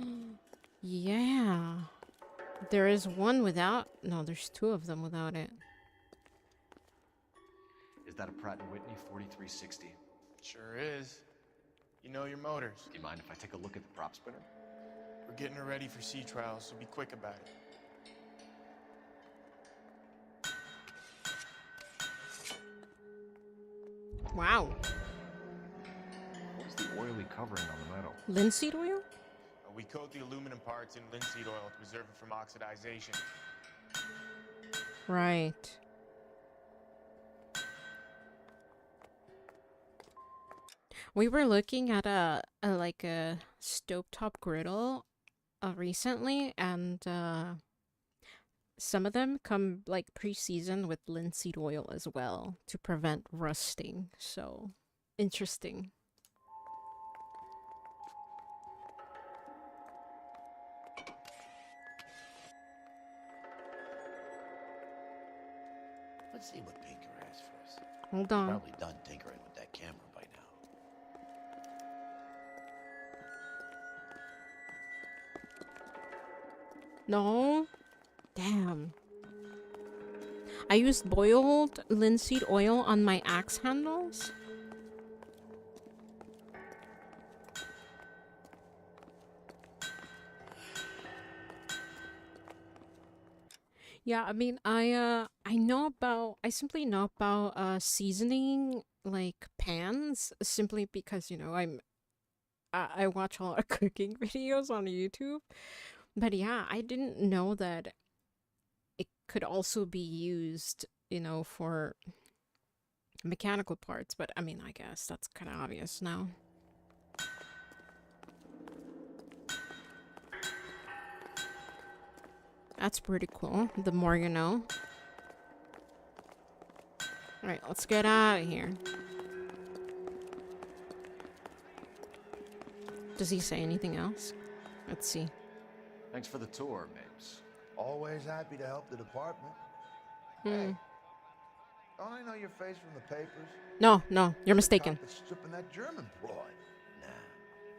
S21: them?
S1: Yeah. There is one without... No, there's two of them without it.
S20: Is that a Pratt & Whitney 4360?
S12: Sure is. You know your motors.
S20: Do you mind if I take a look at the prop spinner?
S12: We're getting her ready for sea trials, so be quick about it.
S1: Wow.
S20: What's the oily covering on the metal?
S1: Linseed oil?
S12: We coat the aluminum parts in linseed oil to preserve it from oxidization.
S1: Right. We were looking at a stovetop griddle recently, and some of them come like pre-seasoned with linseed oil as well to prevent rusting. So interesting.
S21: Let's see what Pinker has for us.
S1: Hold on.
S21: Probably done tinkering with that camera by now.
S1: No. Damn. I used boiled linseed oil on my axe handles. Yeah, I mean, I simply know about seasoning like pans simply because, you know, I watch a lot of cooking videos on YouTube. But yeah, I didn't know that it could also be used, you know, for mechanical parts, but I mean, I guess that's kind of obvious now. That's pretty cool. The more you know. Alright, let's get out of here. Does he say anything else? Let's see.
S20: Thanks for the tour, Mapes.
S13: Always happy to help the department. Hey, don't I know your face from the papers?
S1: No, no, you're mistaken.
S13: The cop that's stripping that German broad.
S21: Nah,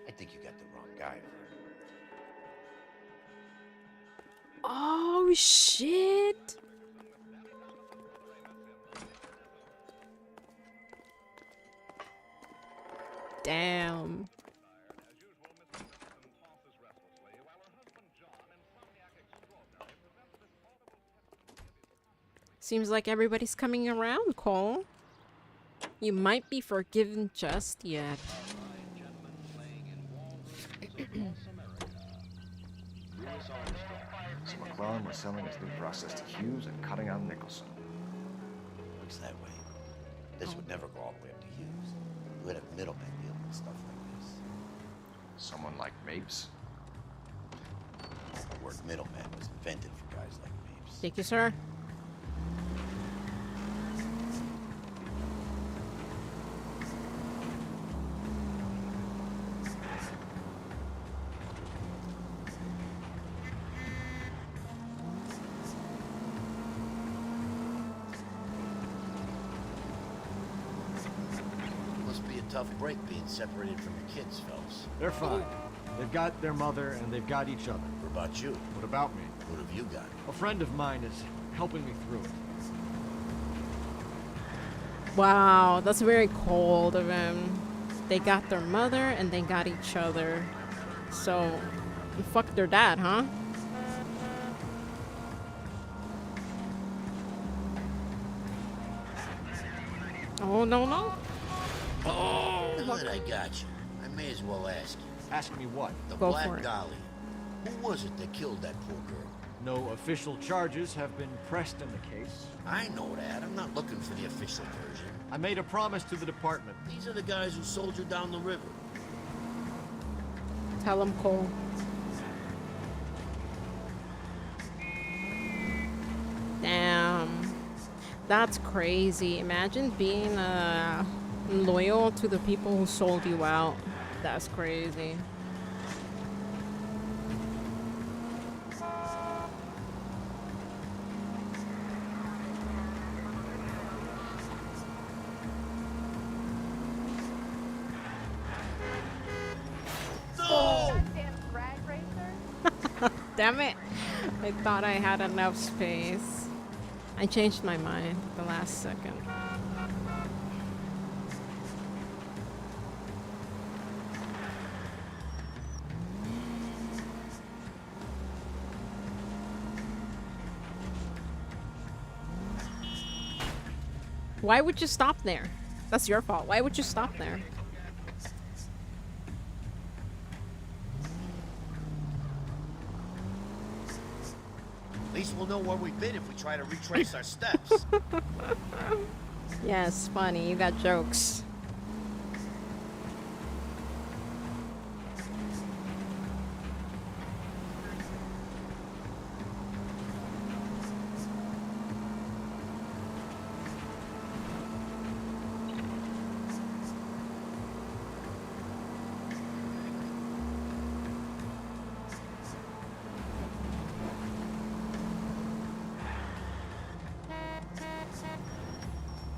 S21: I think you got the wrong guy.
S1: Oh, shit. Damn. Seems like everybody's coming around, Cole. You might be forgiven just yet.
S20: So McClellan was selling his new process to Hughes and cutting out Nicholson.
S21: Looks that way. This would never go all the way up to Hughes. You would have middlemen dealing with stuff like this.
S20: Someone like Mapes?
S21: The word middleman was invented for guys like Mapes.
S1: Thank you, sir.
S21: Tough break being separated from your kids, fellas.
S2: They're fine. They've got their mother and they've got each other.
S21: What about you?
S2: What about me?
S21: What have you got?
S2: A friend of mine is helping me through it.
S1: Wow, that's very cold of him. They got their mother and they got each other. So, fuck their dad, huh? Oh, no, no.
S21: Oh, now that I got you, I may as well ask you.
S2: Ask me what?
S21: The
S1: Go
S21: Black
S1: for it.
S21: Dahlia. Who was it that killed that poor girl?
S2: No official charges have been pressed in the case.
S21: I know that. I'm not looking for the official version.
S2: I made a promise to the department.
S21: These are the guys who sold you down the river.
S1: Tell him, Cole. Damn. That's crazy. Imagine being loyal to the people who sold you out. That's crazy. Damn it. I thought I had enough space. I changed my mind the last second. Why would you stop there? That's your fault. Why would you stop there?
S21: At least we'll know where we've been if we try to retrace our steps.
S1: Yes, funny. You got jokes.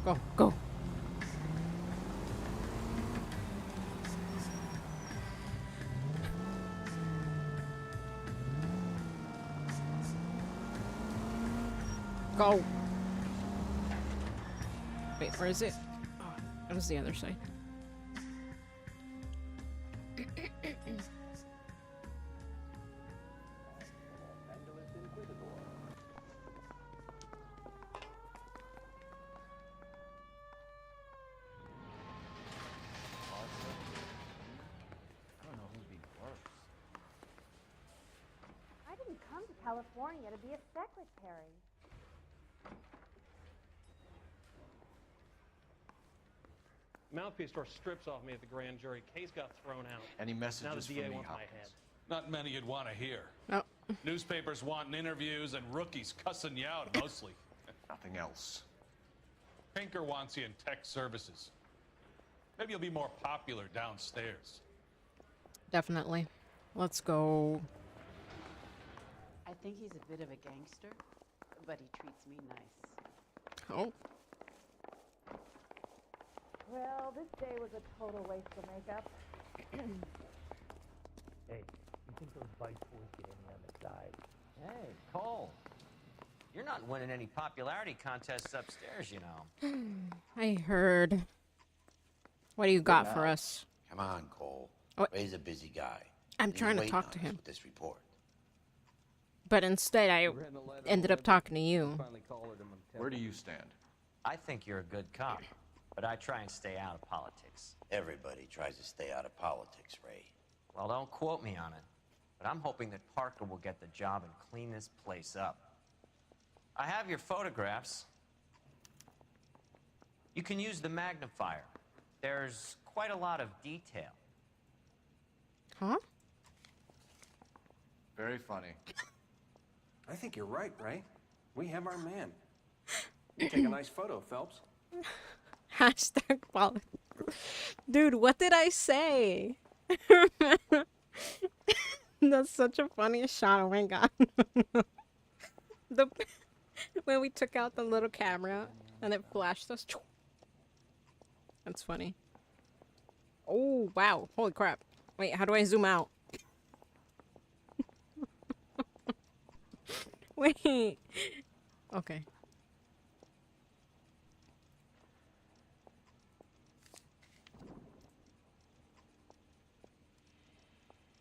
S1: Go, go. Go. Wait, where is it? Oh, that was the other side.
S3: I didn't come to California to be a secretary.
S14: Mouthpiece store strips off me at the grand jury. Case got thrown out.
S20: Any
S14: Now
S20: messages
S14: the
S20: for
S14: DA
S20: me,
S14: wants my
S20: Hopkins?
S14: head.
S11: Not many you'd want to hear.
S1: Oh,
S6: Newspapers wanting interviews and rookies cussing you out mostly.
S20: Nothing else.
S6: Pinker wants you in tech services. Maybe you'll be more popular downstairs.
S1: Definitely. Let's go.
S10: I think he's a bit of a gangster, but he treats me nice.
S1: Oh.
S3: Well, this day was a total waste of makeup.
S2: Hey, you think those Vice boys get any on the side?
S16: Hey, Cole. You're not winning any popularity contests upstairs, you know.
S1: I heard. What do you got for
S21: now.
S1: us?
S21: Come on, Cole.
S1: Oh.
S21: Ray's a busy guy.
S1: I'm
S21: He's
S1: trying to
S21: waiting
S1: talk
S21: on
S1: to
S21: us
S1: him.
S21: with this report.
S1: But instead, I ended up talking to you.
S20: Where do you stand?
S16: I think you're a good cop, but I try and stay out of politics.
S21: Everybody tries to stay out of politics, Ray.
S16: Well, don't quote me on it, but I'm hoping that Parker will get the job and clean this place up. I have your photographs. You can use the magnifier. There's quite a lot of detail.
S1: Huh?
S20: Very funny.
S11: I think you're right, Ray. We have our man. You take a nice photo, Phelps.
S1: Hashtag politics. Dude, what did I say? That's such a funny shot. Oh my god. When we took out the little camera and it flashed us. That's funny. Oh, wow. Holy crap. Wait, how do I zoom out? Wait. Okay.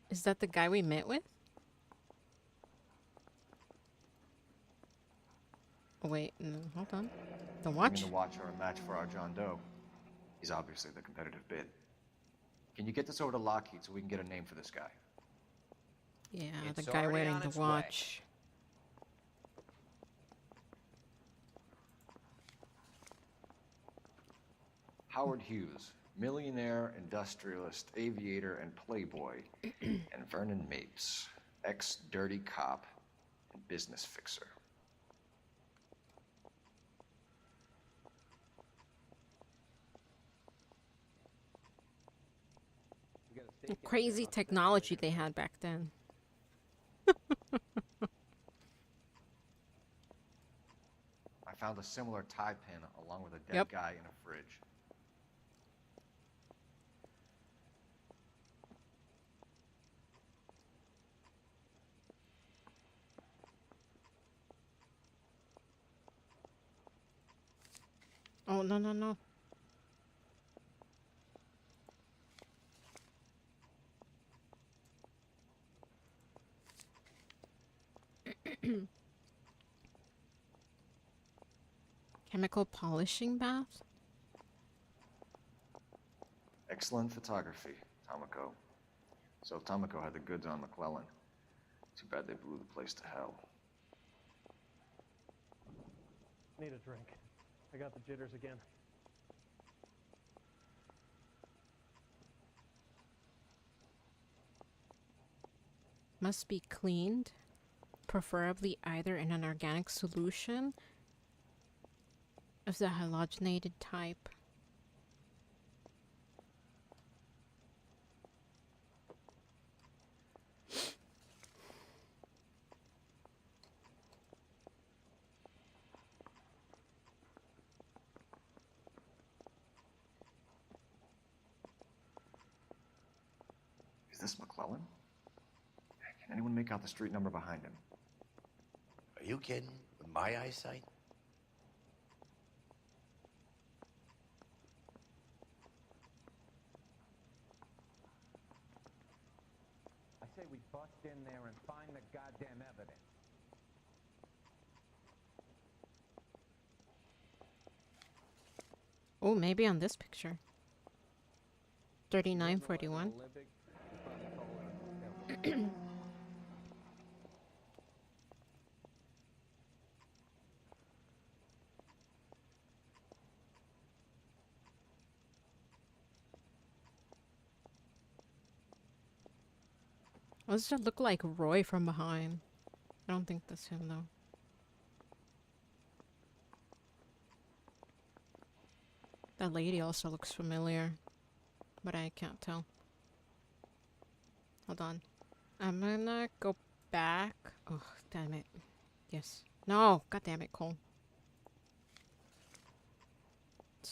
S1: Is that the guy we met with? Oh, wait, no, hold on. The
S20: You
S1: watch?
S20: mean the watch or a match for our John Doe? He's obviously the competitive bid. Can you get this over to Lockheed so we can get a name for this guy?
S1: Yeah,
S16: It's
S1: the guy
S16: already
S1: wearing
S16: on
S1: the
S16: its way.
S1: watch.
S20: Howard Hughes, millionaire, industrialist, aviator, and playboy. And Vernon Mapes, ex-dirty cop and business fixer.
S1: The crazy technology they had back then.
S20: I found a similar tie pin along with a dead
S1: Yep.
S20: guy in a fridge.
S1: Oh, no, no, no. Chemical polishing bath?
S20: Excellent photography, Tomoko. So Tomoko had the goods on McClellan. Too bad they blew the place to hell.
S14: Need a drink. I got the jitters again.
S1: Must be cleaned, preferably either in an organic solution of the halogenated type.
S20: Is this McClellan? Can anyone make out the street number behind him?
S21: Are you kidding? With my eyesight?
S2: I say we bust in there and find the goddamn evidence.
S1: Oh, maybe on this picture. 3941. Does it look like Roy from behind? I don't think that's him though. That lady also looks familiar, but I can't tell. Hold on. I'm gonna go back. Oh, damn it. Yes. No! God damn it, Cole.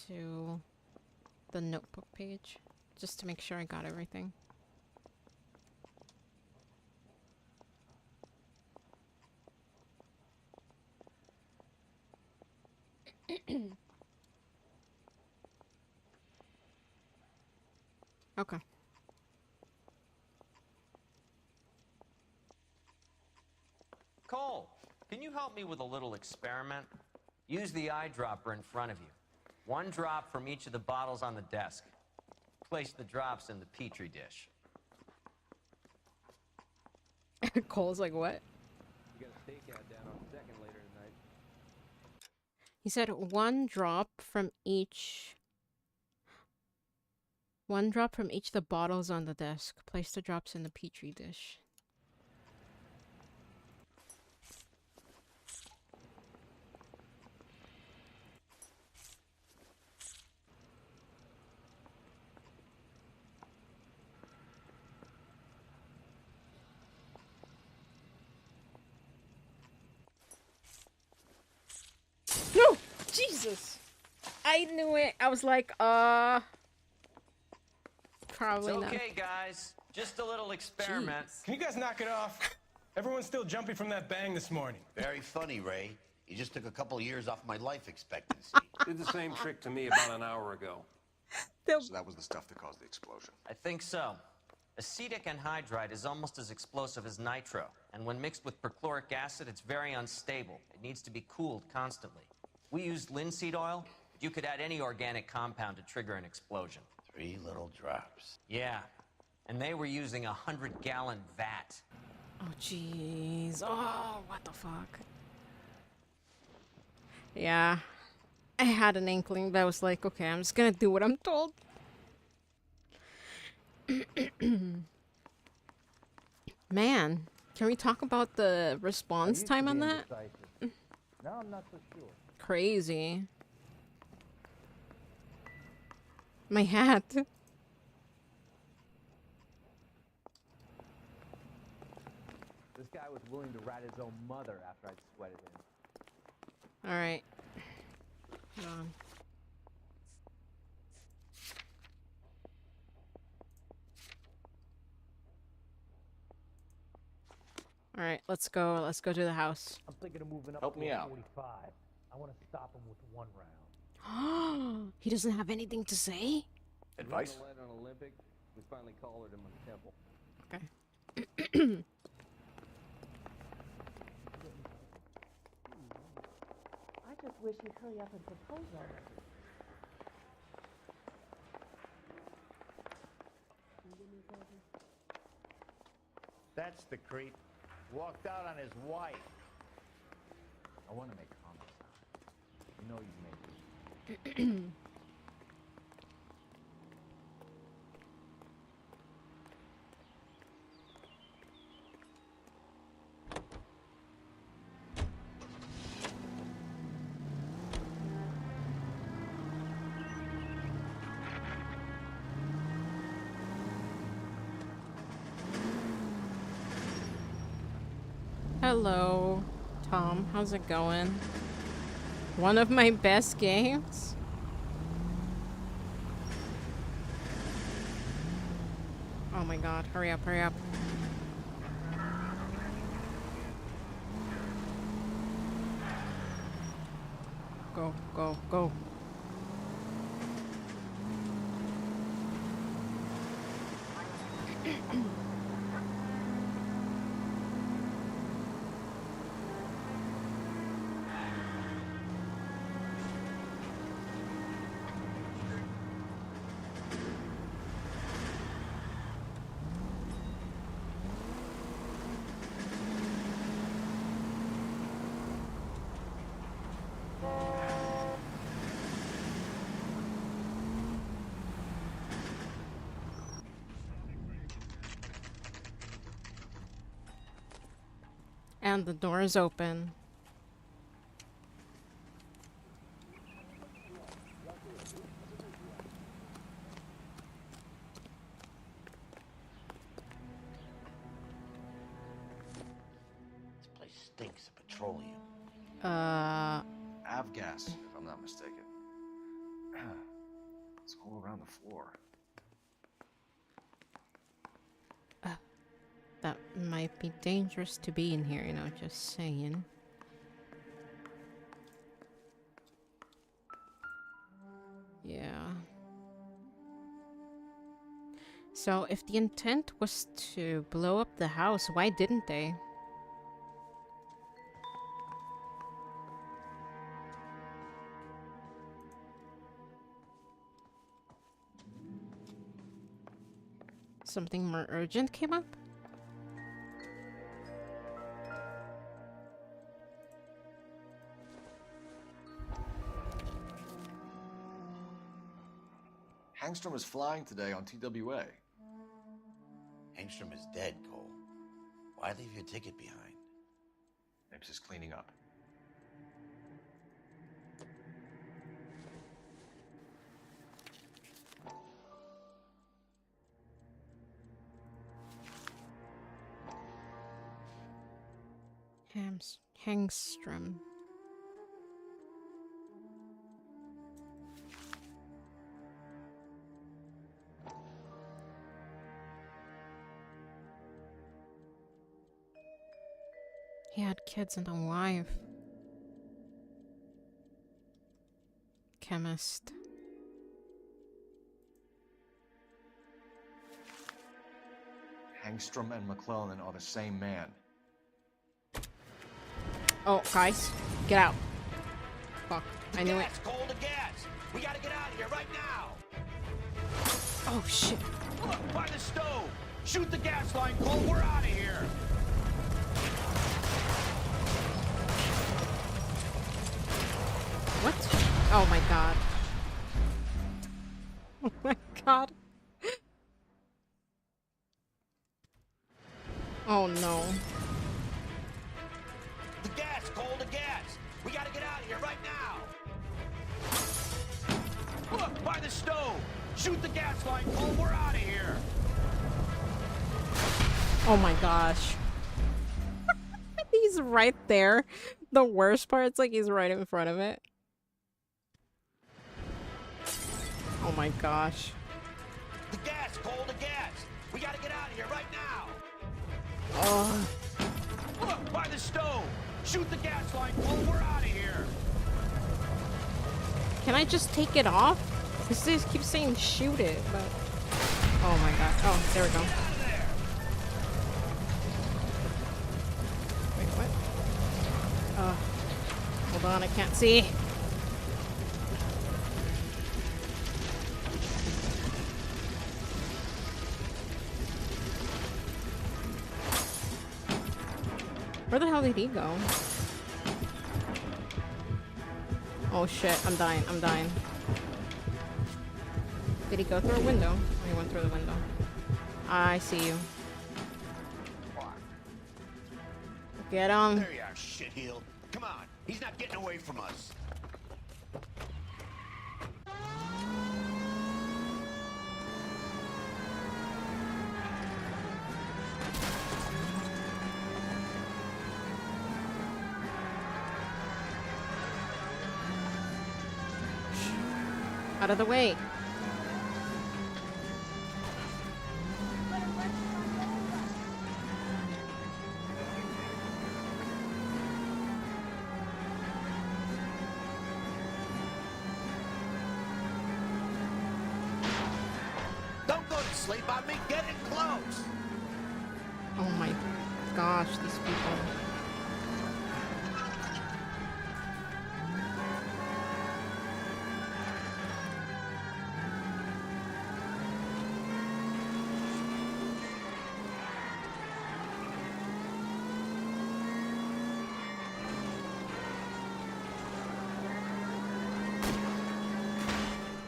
S1: To the notebook page, just to make sure I got everything. Okay.
S16: Cole, can you help me with a little experiment? Use the eyedropper in front of you. One drop from each of the bottles on the desk. Place the drops in the petri dish.
S1: Cole's like, what?
S14: You got a stakeout down on 2nd later tonight.
S1: He said one drop from each of the bottles on the desk. Place the drops in the petri dish. No! Jesus! I knew it. I was like, probably
S16: It's
S1: not.
S16: okay, guys. Just a little experiment.
S18: Can you guys knock it off? Everyone's still jumpy from that bang this morning.
S21: Very funny, Ray. You just took a couple of years off my life expectancy.
S14: Did the same trick to me about an hour ago.
S20: So that was the stuff that caused the explosion.
S16: I think so. Acetic anhydride is almost as explosive as nitro, and when mixed with perchloric acid, it's very unstable. It needs to be cooled constantly. We used linseed oil. You could add any organic compound to trigger an explosion.
S21: 3 little drops.
S16: Yeah, and they were using a 100-gallon vat.
S1: Oh, jeez. Oh, what the fuck? Yeah. I had an inkling, but I was like, okay, I'm just gonna do what I'm told. Man, can we talk about the response time on that?
S2: Now I'm not so sure.
S1: Crazy. My hat.
S2: This guy was willing to rat his own mother after I'd sweated him.
S1: Alright. Hold on. Alright, let's go to the house.
S2: I'm thinking of moving up
S20: Help
S2: to
S20: me out.
S2: 45. I want to stop him with 1 round.
S1: He doesn't have anything to say?
S20: Advice?
S14: On Olympic, we finally collared him on the temple.
S1: Okay.
S3: I just wish he'd hurry up and propose already.
S2: That's the creep. Walked out on his wife. I want to make comments on it. You know you made it.
S1: Hello, Tom. How's it going? One of my best games? Oh my god, hurry up, hurry up. Go, go, go. And the door is open.
S21: This place stinks of petroleum.
S20: Avgas, if I'm not mistaken. It's all around the floor.
S1: That might be dangerous to be in here, you know, just saying. Yeah. So, if the intent was to blow up the house, why didn't they? Something more urgent came up?
S20: Hangstrom is flying today on TWA.
S21: Hangstrom is dead, Cole. Why leave your ticket behind?
S20: Nips is cleaning up.
S1: Hangstrom. He had kids and a wife. Chemist.
S20: Hangstrom and McClellan are the same man.
S1: Oh, guys, get out. Fuck, I knew it.
S21: Cole, the gas! We gotta get out of here right now!
S1: Oh, shit.
S21: Look, by the stove! Shoot the gas line, Cole! We're out of here!
S1: What? Oh my god. Oh my god. Oh no.
S21: The gas, Cole, the gas! We gotta get out of here right now! Look, by the stove! Shoot the gas line, Cole! We're out of here!
S1: Oh my gosh. He's right there. The worst part's like he's right in front of it. Oh my gosh.
S21: The gas, Cole, the gas! We gotta get out of here right now!
S1: Oh.
S21: Look, by the stove! Shoot the gas line, Cole! We're out of here!
S1: Can I just take it off? This just keeps saying shoot it, but... Oh my god. Oh, there we go. Wait, what? Hold on, I can't see. Where the hell did he go? Oh shit, I'm dying, I'm dying. Did he go through a window? Oh, he went through the window. I see you. Get him.
S21: There you are, shitheel. Come on, he's not getting away from us.
S1: Out of the way.
S21: Don't go to sleep on me. Get in close.
S1: Oh my gosh, these people.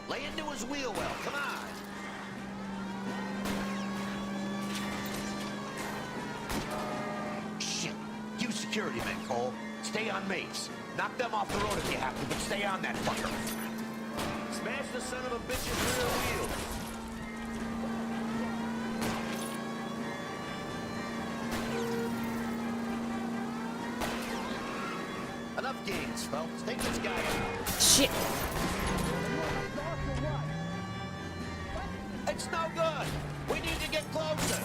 S21: Lay into his wheel well. Come on. Shit. You security men, Cole. Stay on me. Knock them off the road if you have to, but stay on that fucker. Smash the son of a bitch's rear wheel. Enough games, Phelps. Take this guy out.
S1: Shit.
S21: It's no good. We need to get closer.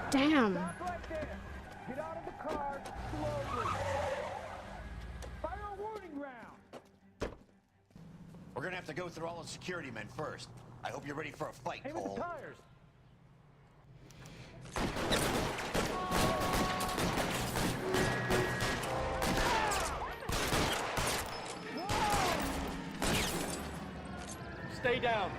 S1: Damn.
S6: Get out of the car slowly. Fire a warning round.
S21: We're gonna have to go through all the security men first. I hope you're ready for a fight,
S6: Aim at
S21: Cole.
S6: the tires. Stay down.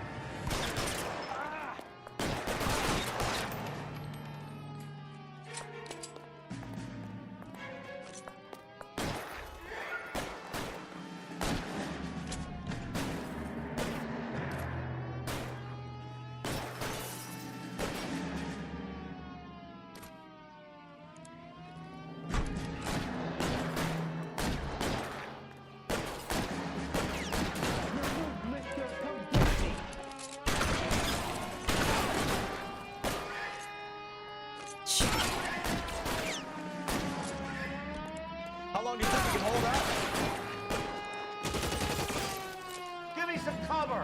S21: How long do you think you can hold out? Give me some cover.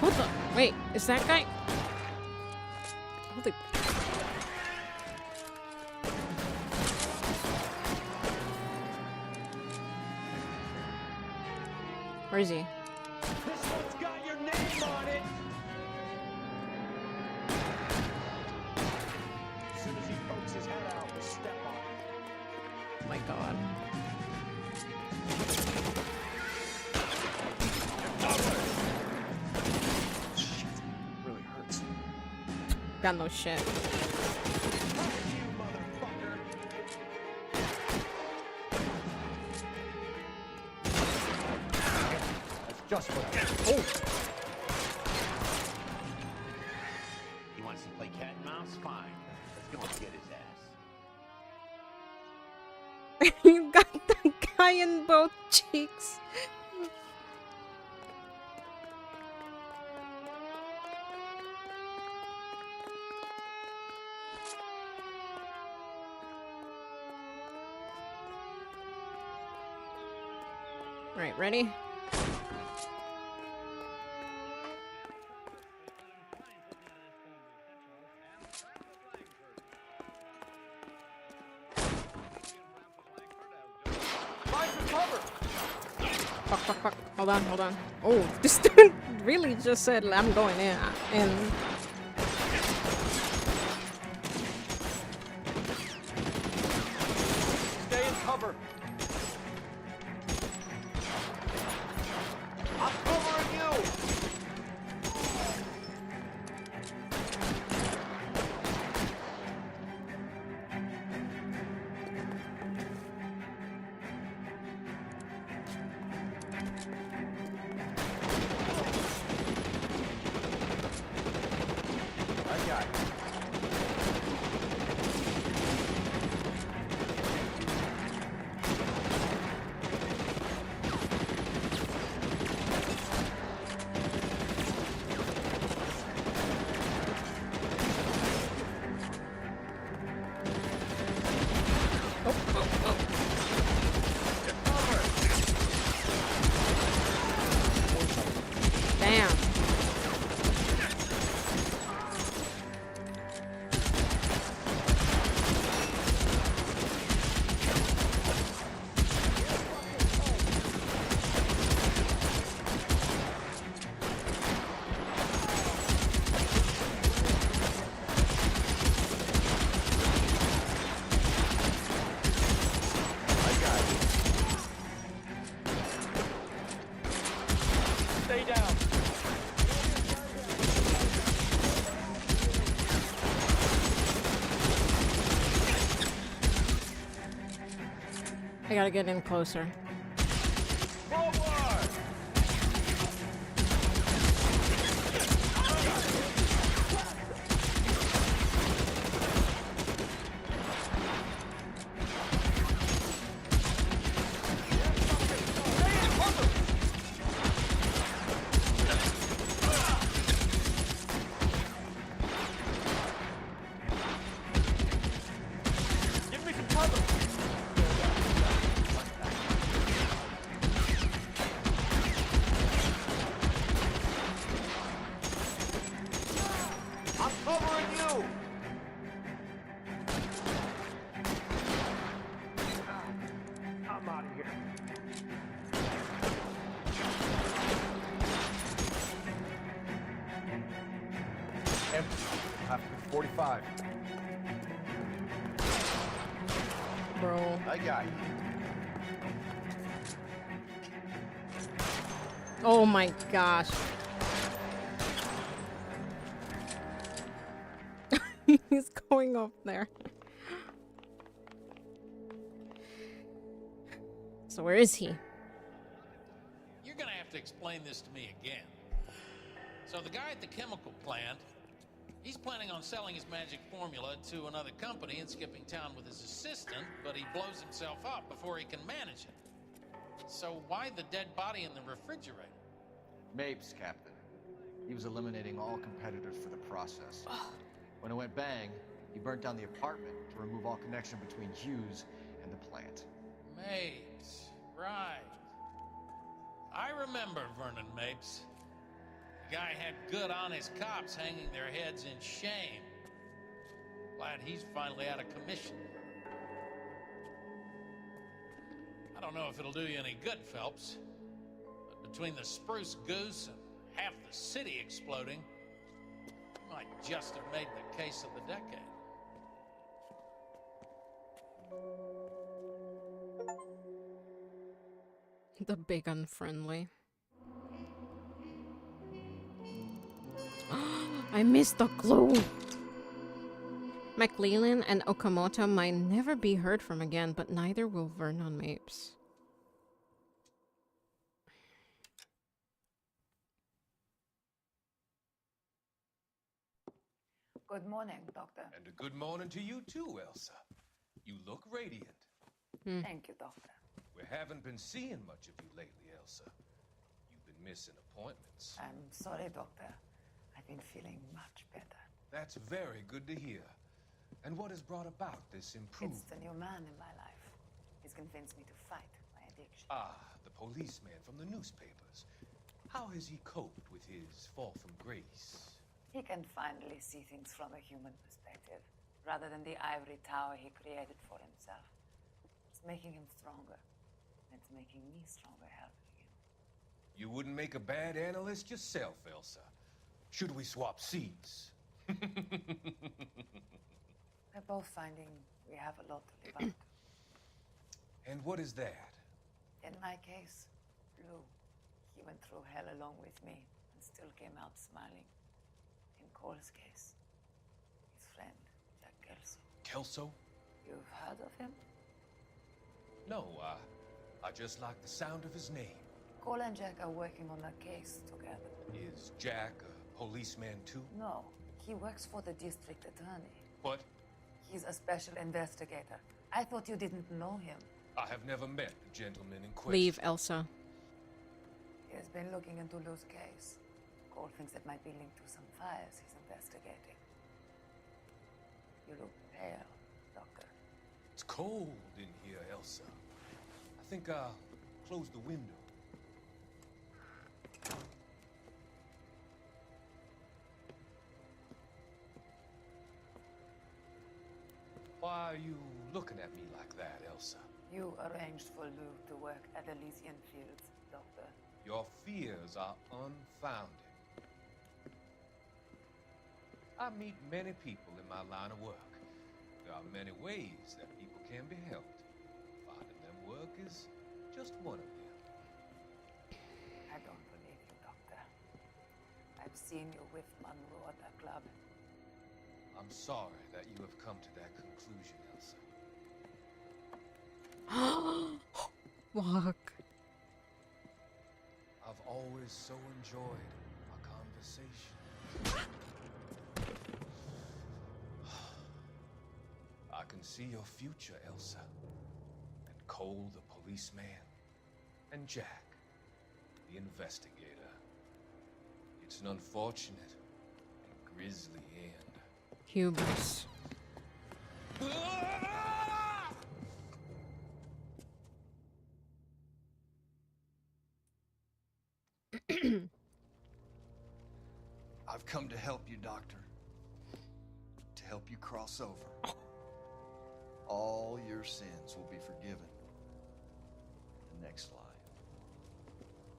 S1: What the? Wait, is that guy? Holy. Where is he?
S6: This one's got your name on it. As soon as he pokes his head out, we'll step on it.
S1: Oh my god.
S20: Really hurts.
S1: Got no shit.
S21: Just for that. Oh! He wants to play cat and mouse? Fine. Let's go and get his ass.
S1: You got the guy in both cheeks. Right, ready? Fuck, fuck, fuck. Hold on, hold on. Oh, this dude really just said, I'm going in. And
S21: Stay in cover. I'm covering you. I got it.
S1: I gotta get in closer.
S2: Forward! Give me some cover! I'm covering you! I'm out of here.
S20: Empty. Have to be 45.
S1: Bro.
S13: I got you.
S1: Oh my gosh. He's going up there. So where is he?
S8: You're gonna have to explain this to me again. So the guy at the chemical plant, he's planning on selling his magic formula to another company and skipping town with his assistant, but he blows himself up before he can manage it. So why the dead body in the refrigerator?
S20: Mapes, Captain. He was eliminating all competitors for the process. When it went bang, he burnt down the apartment to remove all connection between Hughes and the plant.
S8: Mapes, right. I remember Vernon Mapes. The guy had good, honest cops hanging their heads in shame. Glad he's finally out of commission. I don't know if it'll do you any good, Phelps, but between the spruce goose and half the city exploding, you might just have made the case of the decade.
S1: The big unfriendly. I missed the clue. McLellan and Okamoto might never be heard from again, but neither will Vernon Mapes.
S19: Good morning, Doctor.
S11: And a good morning to you too, Elsa. You look radiant.
S19: Thank you, Doctor.
S11: We haven't been seeing much of you lately, Elsa. You've been missing appointments.
S19: I'm sorry, Doctor. I've been feeling much better.
S11: That's very good to hear. And what has brought about this improvement?
S19: It's the new man in my life. He's convinced me to fight my addiction.
S11: Ah, the policeman from the newspapers. How has he coped with his fall from grace?
S19: He can finally see things from a human perspective, rather than the ivory tower he created for himself. It's making him stronger. And it's making me stronger helping him.
S11: You wouldn't make a bad analyst yourself, Elsa. Should we swap seats?
S19: We're both finding we have a lot to live up to.
S11: And what is that?
S19: In my case, Lou. He went through hell along with me and still came out smiling. In Cole's case, his friend, Jack Kelso.
S11: Kelso?
S19: You've heard of him?
S11: No, I just like the sound of his name.
S19: Cole and Jack are working on a case together.
S11: Is Jack a policeman too?
S19: No, he works for the district attorney.
S11: What?
S19: He's a special investigator. I thought you didn't know him.
S11: I have never met the gentleman in question.
S1: Leave, Elsa.
S19: He has been looking into Lou's case. Cole thinks it might be linked to some fires he's investigating. You look pale, Doctor.
S11: It's cold in here, Elsa. I think I'll close the window. Why are you looking at me like that, Elsa?
S19: You arranged for Lou to work at Elysian Fields, Doctor.
S11: Your fears are unfounded. I meet many people in my line of work. There are many ways that people can be helped. Finding them work is just one of them.
S19: I don't believe you, Doctor. I've seen you with Monroe at the club.
S11: I'm sorry that you have come to that conclusion, Elsa.
S1: fuck?
S11: I've always so enjoyed our conversation. I can see your future, Elsa. And Cole, the policeman. And Jack, the investigator. It's an unfortunate and grisly end.
S1: Hubris.
S4: I've come to help you, Doctor. To help you cross over. All your sins will be forgiven in the next life.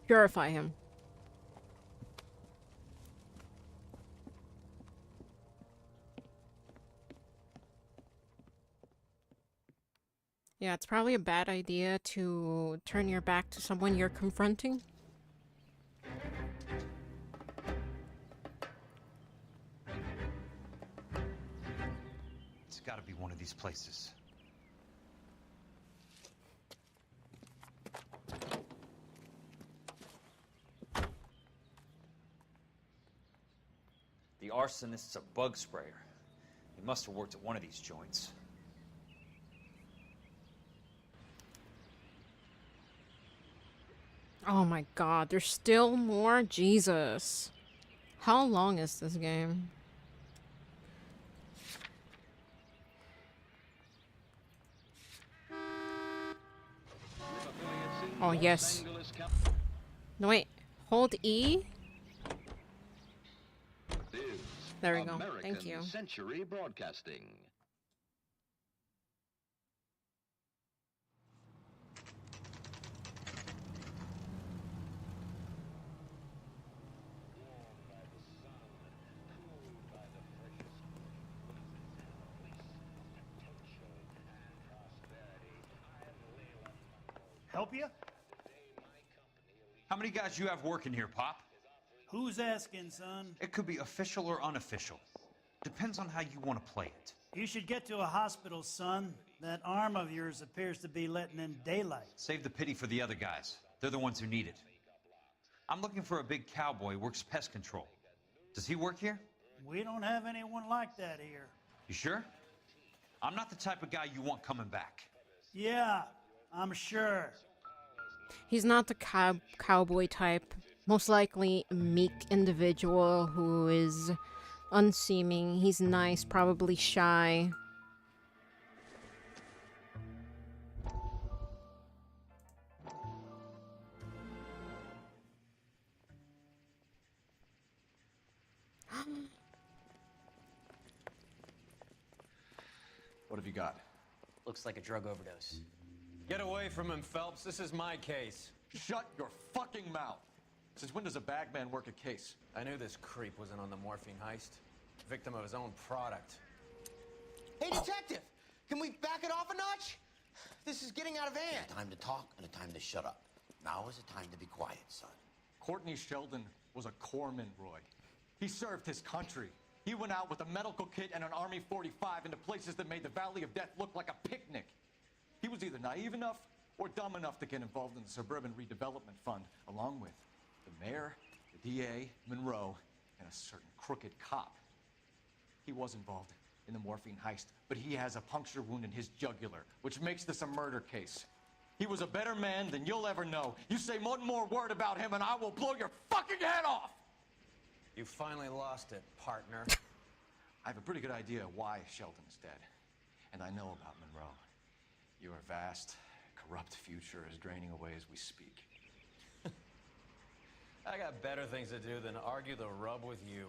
S1: Purify him. Yeah, it's probably a bad idea to turn your back to someone you're confronting.
S22: It's gotta be one of these places.
S23: The arsonist's a bug sprayer. He must have worked at one of these joints.
S1: Oh my god, there's still more? Jesus. How long is this game? Oh, yes. No, wait. Hold E? There we go. Thank you.
S6: Century Broadcasting.
S24: Help you?
S22: How many guys you have working here, Pop?
S24: Who's asking, son?
S22: It could be official or unofficial. Depends on how you want to play it.
S24: You should get to a hospital, son. That arm of yours appears to be letting in daylight.
S22: Save the pity for the other guys. They're the ones who need it. I'm looking for a big cowboy who works pest control. Does he work here?
S24: We don't have anyone like that here.
S22: You sure? I'm not the type of guy you want coming back.
S24: Yeah, I'm sure.
S1: He's not the cowboy type. Most likely a meek individual who is unseeming. He's nice, probably shy.
S20: What have you got?
S16: Looks like a drug overdose.
S7: Get away from him, Phelps. This is my case.
S20: Shut your fucking mouth! Since when does a bagman work a case?
S7: I knew this creep wasn't on the morphine heist. Victim of his own product.
S9: Hey, detective! Can we back it off a notch? This is getting out of hand.
S21: A time to talk and a time to shut up. Now is a time to be quiet, son.
S20: Courtney Sheldon was a corpsman, Roy. He served his country. He went out with a medical kit and an Army 45 into places that made the Valley of Death look like a picnic. He was either naive enough or dumb enough to get involved in the Suburban Redevelopment Fund, along with the mayor, the DA, Monroe, and a certain crooked cop. He was involved in the morphine heist, but he has a puncture wound in his jugular, which makes this a murder case. He was a better man than you'll ever know. You say one more word about him and I will blow your fucking head off!
S7: You finally lost it, partner.
S20: I have a pretty good idea why Sheldon's dead. And I know about Monroe. Your vast, corrupt future is draining away as we speak.
S7: I got better things to do than argue the rub with you.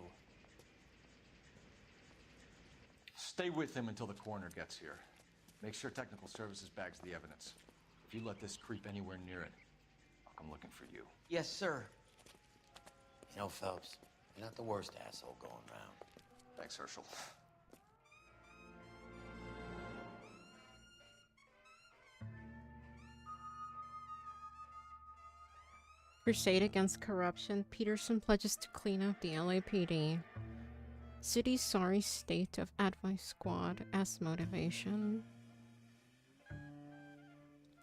S20: Stay with him until the coroner gets here. Make sure technical services bags the evidence. If you let this creep anywhere near it, I'll come looking for you.
S9: Yes, sir.
S21: You know, Phelps, you're not the worst asshole going round.
S20: Thanks, Herschel.
S1: Crusade against corruption. Peterson pledges to clean up the LAPD. City's sorry state of advice squad as motivation.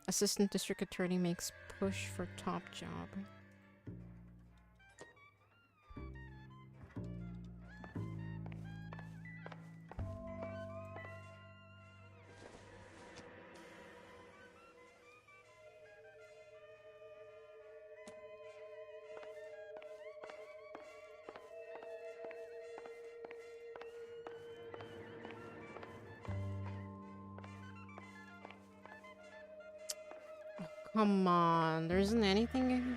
S1: Assistant District Attorney makes push for top job. Come on, there isn't anything.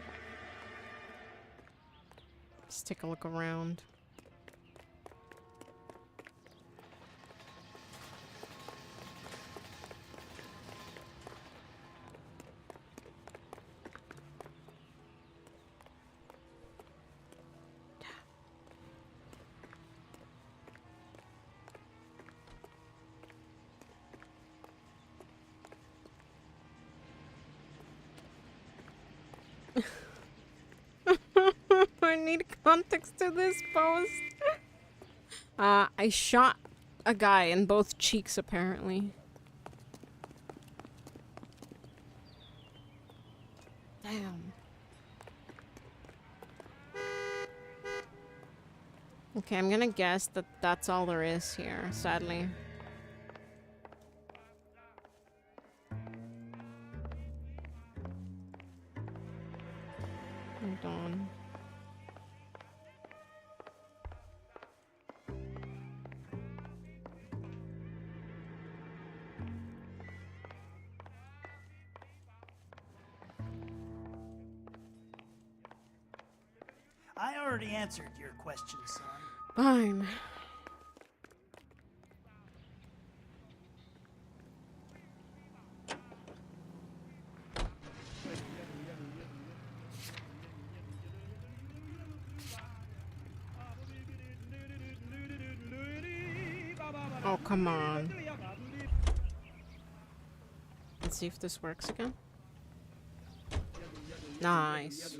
S1: Let's take a look around. I need context to this post. I shot a guy in both cheeks, apparently. Damn. Okay, I'm gonna guess that that's all there is here, sadly. Hold on.
S24: I already answered your question, son.
S1: Fine. Oh, come on. Let's see if this works again. Nice.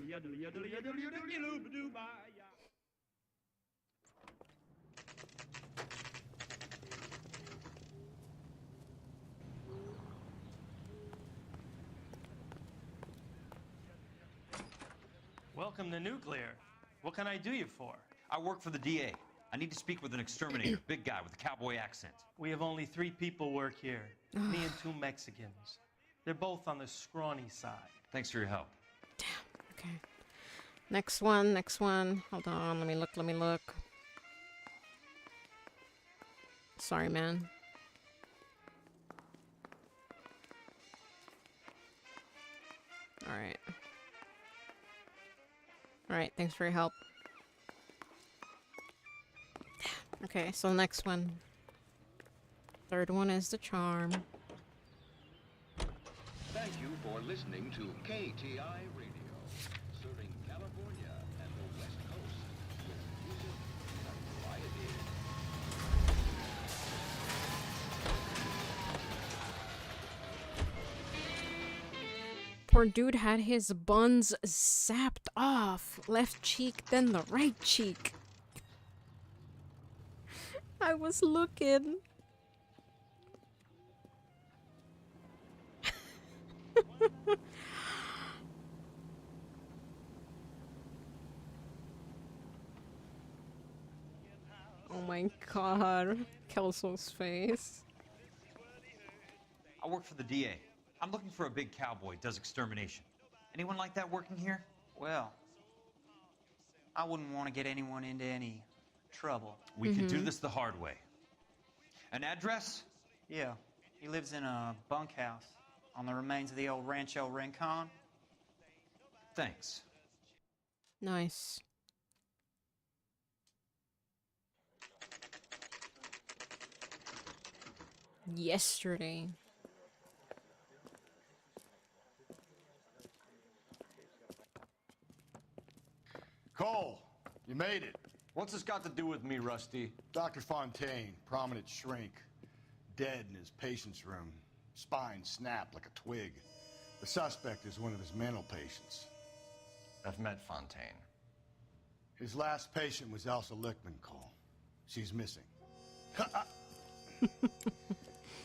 S14: Welcome to Nuclear. What can I do you for?
S22: I work for the DA. I need to speak with an exterminator, big guy with a cowboy accent.
S14: We have only 3 people work here. Me and 2 Mexicans. They're both on the scrawny side.
S22: Thanks for your help.
S1: Okay. Next one, next one. Hold on, let me look, let me look. Sorry, man. Alright. Alright, thanks for your help. Okay, so next one. Third one is the charm.
S6: Thank you for listening to KTI Radio, serving California and the West Coast with music and variety.
S1: Poor dude had his buns zapped off. Left cheek, then the right cheek. I was looking. Oh my god. Kelso's face.
S22: I work for the DA. I'm looking for a big cowboy who does extermination. Anyone like that working here?
S5: Well, I wouldn't want to get anyone into any trouble.
S22: We can do this the hard way. An address?
S5: Yeah, he lives in a bunkhouse on the remains of the old Rancho Rincon.
S22: Thanks.
S1: Nice. Yesterday.
S13: Cole, you made it.
S7: What's this got to do with me, Rusty?
S13: Dr. Fontaine, prominent shrink, dead in his patient's room, spine snapped like a twig. The suspect is one of his mental patients.
S7: I've met Fontaine.
S13: His last patient was Elsa Lickman, Cole. She's missing.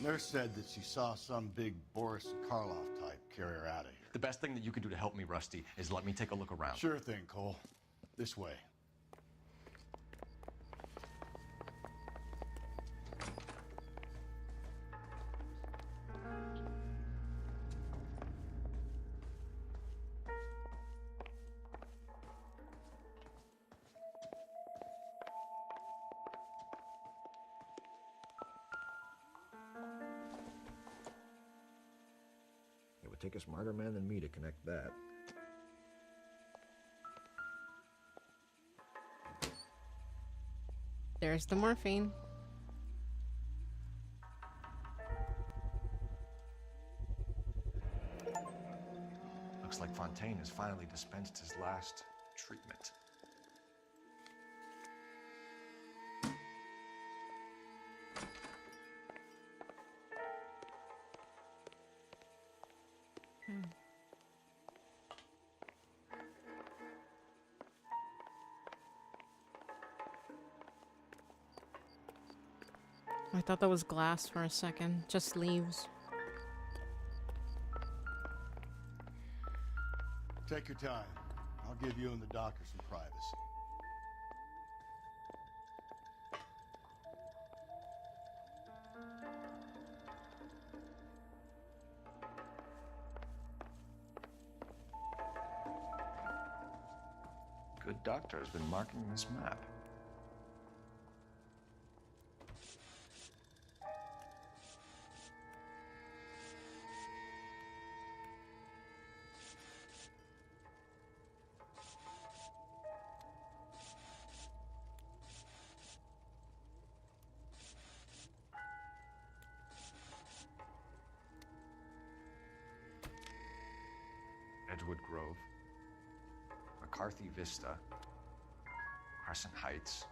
S10: Nurse said that she saw some big Boris Karloff type carry her out of here.
S7: The best thing that you can do to help me, Rusty, is let me take a look around.
S10: Sure thing, Cole. This way.
S20: It would take a smarter man than me to connect that.
S1: There's the morphine.
S20: Looks like Fontaine has finally dispensed his last treatment.
S1: I thought that was glass for a second. Just leaves.
S10: Take your time. I'll give you and the doctor some privacy.
S20: Good doctor has been marking this map. Edgewood Grove, McCarthy Vista, Crescent Heights,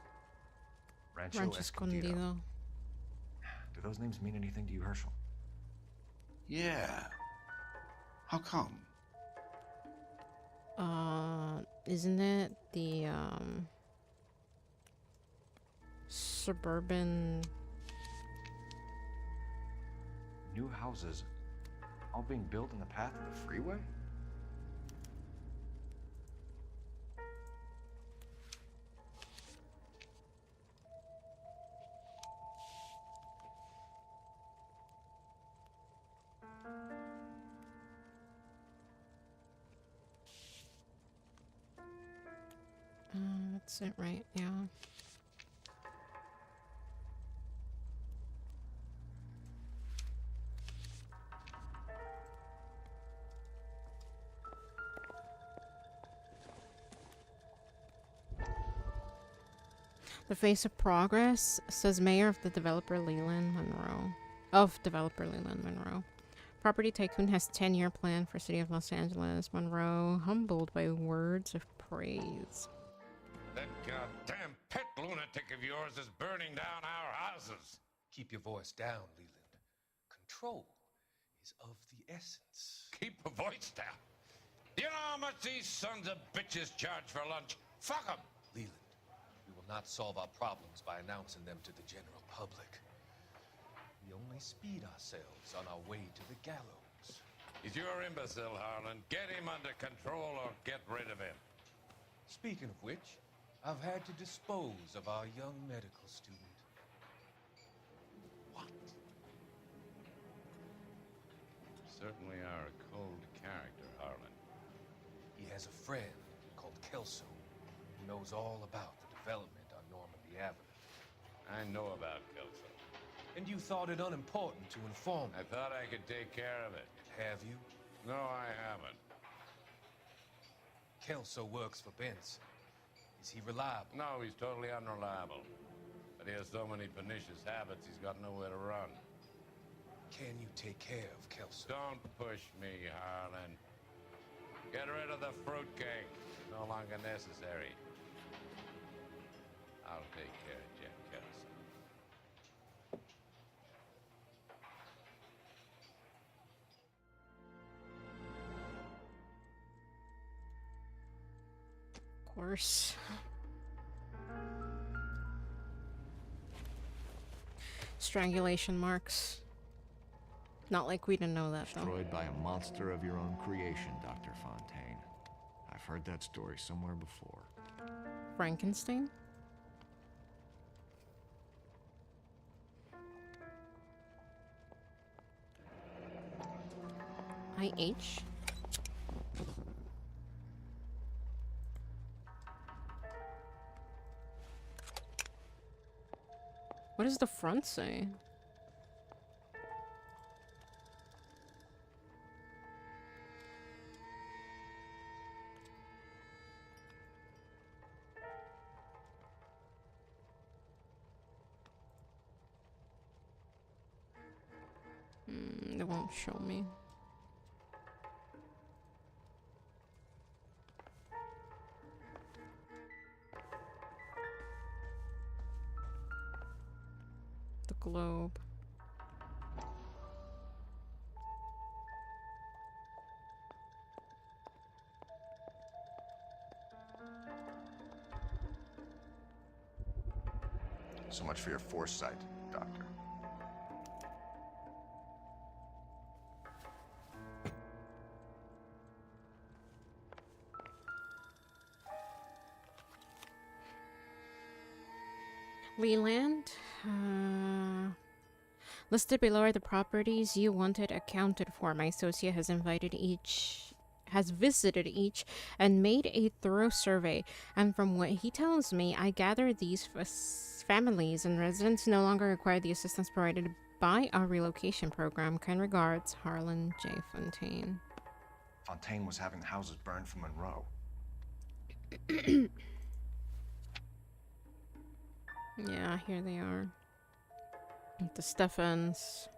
S20: Rancho Escondido. Do those names mean anything to you, Herschel?
S21: Yeah. How come?
S1: Isn't it the, suburban...
S20: New houses, all being built in the path of the freeway?
S1: That's it, right? Yeah. The face of progress says mayor of the developer Leland Monroe. Property tycoon has 10-year plan for city of Los Angeles. Monroe humbled by words of praise.
S6: That goddamn pet lunatic of yours is burning down our houses.
S11: Keep your voice down, Leland. Control is of the essence.
S6: Keep your voice down. You know how much these sons of bitches charge for lunch? Fuck them.
S11: Leland, we will not solve our problems by announcing them to the general public. We only speed ourselves on our way to the gallows.
S6: He's your imbecile, Harlan. Get him under control or get rid of him.
S11: Speaking of which, I've had to dispose of our young medical student.
S6: What? Certainly are a cold character, Harlan.
S11: He has a friend called Kelso who knows all about the development on Normandy Avenue.
S6: I know about Kelso.
S11: And you thought it unimportant to inform me.
S6: I thought I could take care of it.
S11: Have you?
S6: No, I haven't.
S11: Kelso works for Benson. Is he reliable?
S6: No, he's totally unreliable. But he has so many pernicious habits, he's got nowhere to run.
S11: Can you take care of Kelso?
S6: Don't push me, Harlan. Get rid of the fruitcake. It's no longer necessary. I'll take care of Jack Kelso.
S1: Of course. Strangulation marks. Not like we didn't know that, though.
S7: Destroyed by a monster of your own creation, Dr. Fontaine. I've heard that story somewhere before.
S1: Frankenstein? IH? What does the front say? It won't show me. The globe.
S20: So much for your foresight, Doctor.
S1: Leland? Listed below are the properties you wanted accounted for. My associate has visited each and made a thorough survey. And from what he tells me, I gather these families and residents no longer require the assistance provided by our relocation program. Kind regards, Harlan J. Fontaine.
S20: Fontaine was having the houses burned for Monroe.
S1: Yeah, here they are. The Stephans.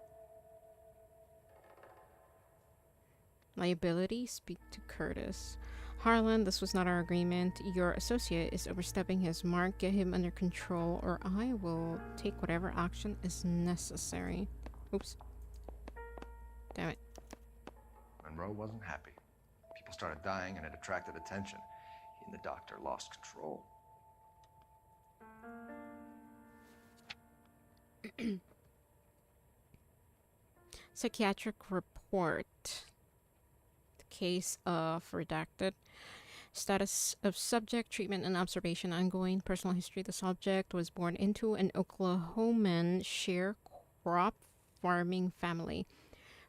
S1: Liability, speak to Curtis. Harlan, this was not our agreement. Your associate is overstepping his mark. Get him under control or I will take whatever action is necessary. Oops. Damn it.
S20: Monroe wasn't happy. People started dying and it attracted attention. He and the doctor lost control.
S1: Psychiatric report. The case of redacted. Status of subject, treatment and observation ongoing. Personal history. The subject was born into an Oklahoman sharecrop farming family.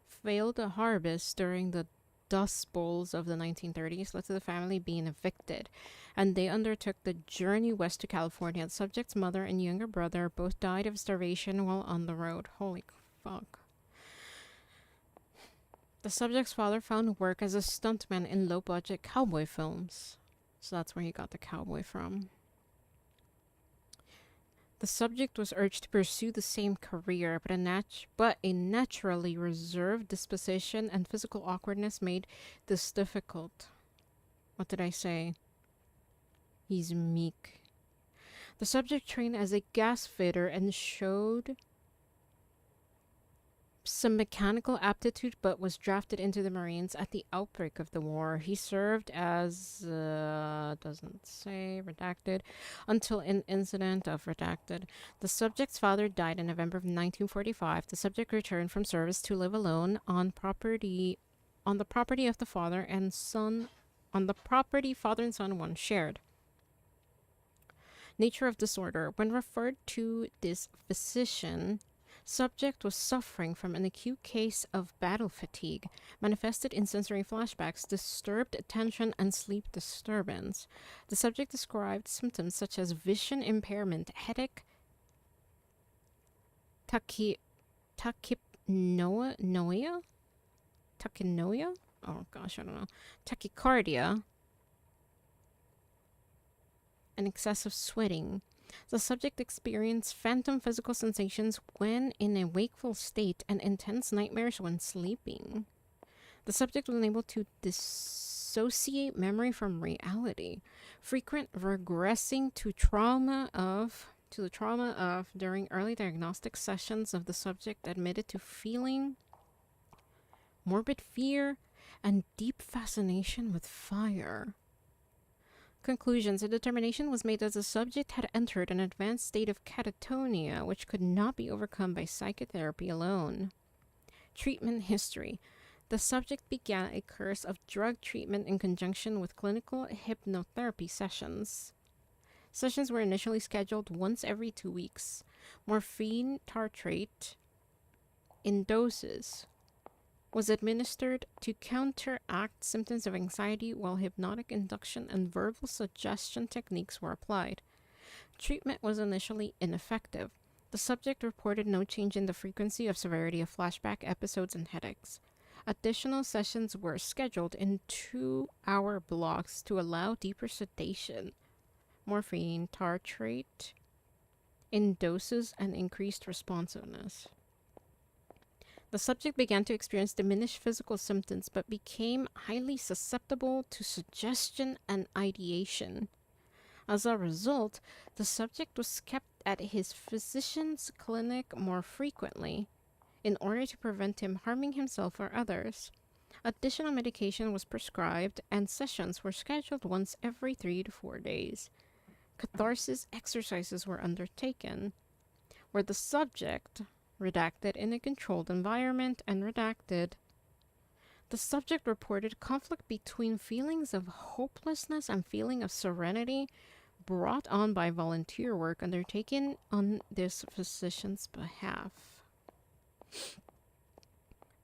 S1: Failed to harvest during the Dust Bowls of the 1930s led to the family being evicted, and they undertook the journey west to California. The subject's mother and younger brother both died of starvation while on the road. Holy fuck. The subject's father found work as a stuntman in low-budget cowboy films. So that's where he got the cowboy from. The subject was urged to pursue the same career, but a naturally reserved disposition and physical awkwardness made this difficult. What did I say? He's meek. The subject trained as a gas fitter and showed some mechanical aptitude, but was drafted into the Marines at the outbreak of the war. He served as, doesn't say, redacted, until an incident of redacted. The subject's father died in November of 1945. The subject returned from service to live alone on the property of the father and son, on the property father and son once shared. Nature of disorder. When referred to this physician, subject was suffering from an acute case of battle fatigue, manifested in sensory flashbacks, disturbed attention, and sleep disturbance. The subject described symptoms such as vision impairment, headache, tachypnoia? Oh gosh, I don't know. Tachycardia, and excessive sweating. The subject experienced phantom physical sensations when in a wakeful state and intense nightmares when sleeping. The subject was unable to dissociate memory from reality. Frequent regressing to the trauma of during early diagnostic sessions of the subject admitted to feeling morbid fear and deep fascination with fire. Conclusions. A determination was made that the subject had entered an advanced state of catatonia, which could not be overcome by psychotherapy alone. Treatment history. The subject began a course of drug treatment in conjunction with clinical hypnotherapy sessions. Sessions were initially scheduled once every 2 weeks. Morphine tartrate in doses was administered to counteract symptoms of anxiety, while hypnotic induction and verbal suggestion techniques were applied. Treatment was initially ineffective. The subject reported no change in the frequency of severity of flashback episodes and headaches. Additional sessions were scheduled in 2-hour blocks to allow deeper sedation. Morphine tartrate in doses and increased responsiveness. The subject began to experience diminished physical symptoms but became highly susceptible to suggestion and ideation. As a result, the subject was kept at his physician's clinic more frequently in order to prevent him harming himself or others. Additional medication was prescribed and sessions were scheduled once every 3 to 4 days. Catharsis exercises were undertaken, where the subject, redacted in a controlled environment and redacted, the subject reported conflict between feelings of hopelessness and feeling of serenity brought on by volunteer work undertaken on this physician's behalf.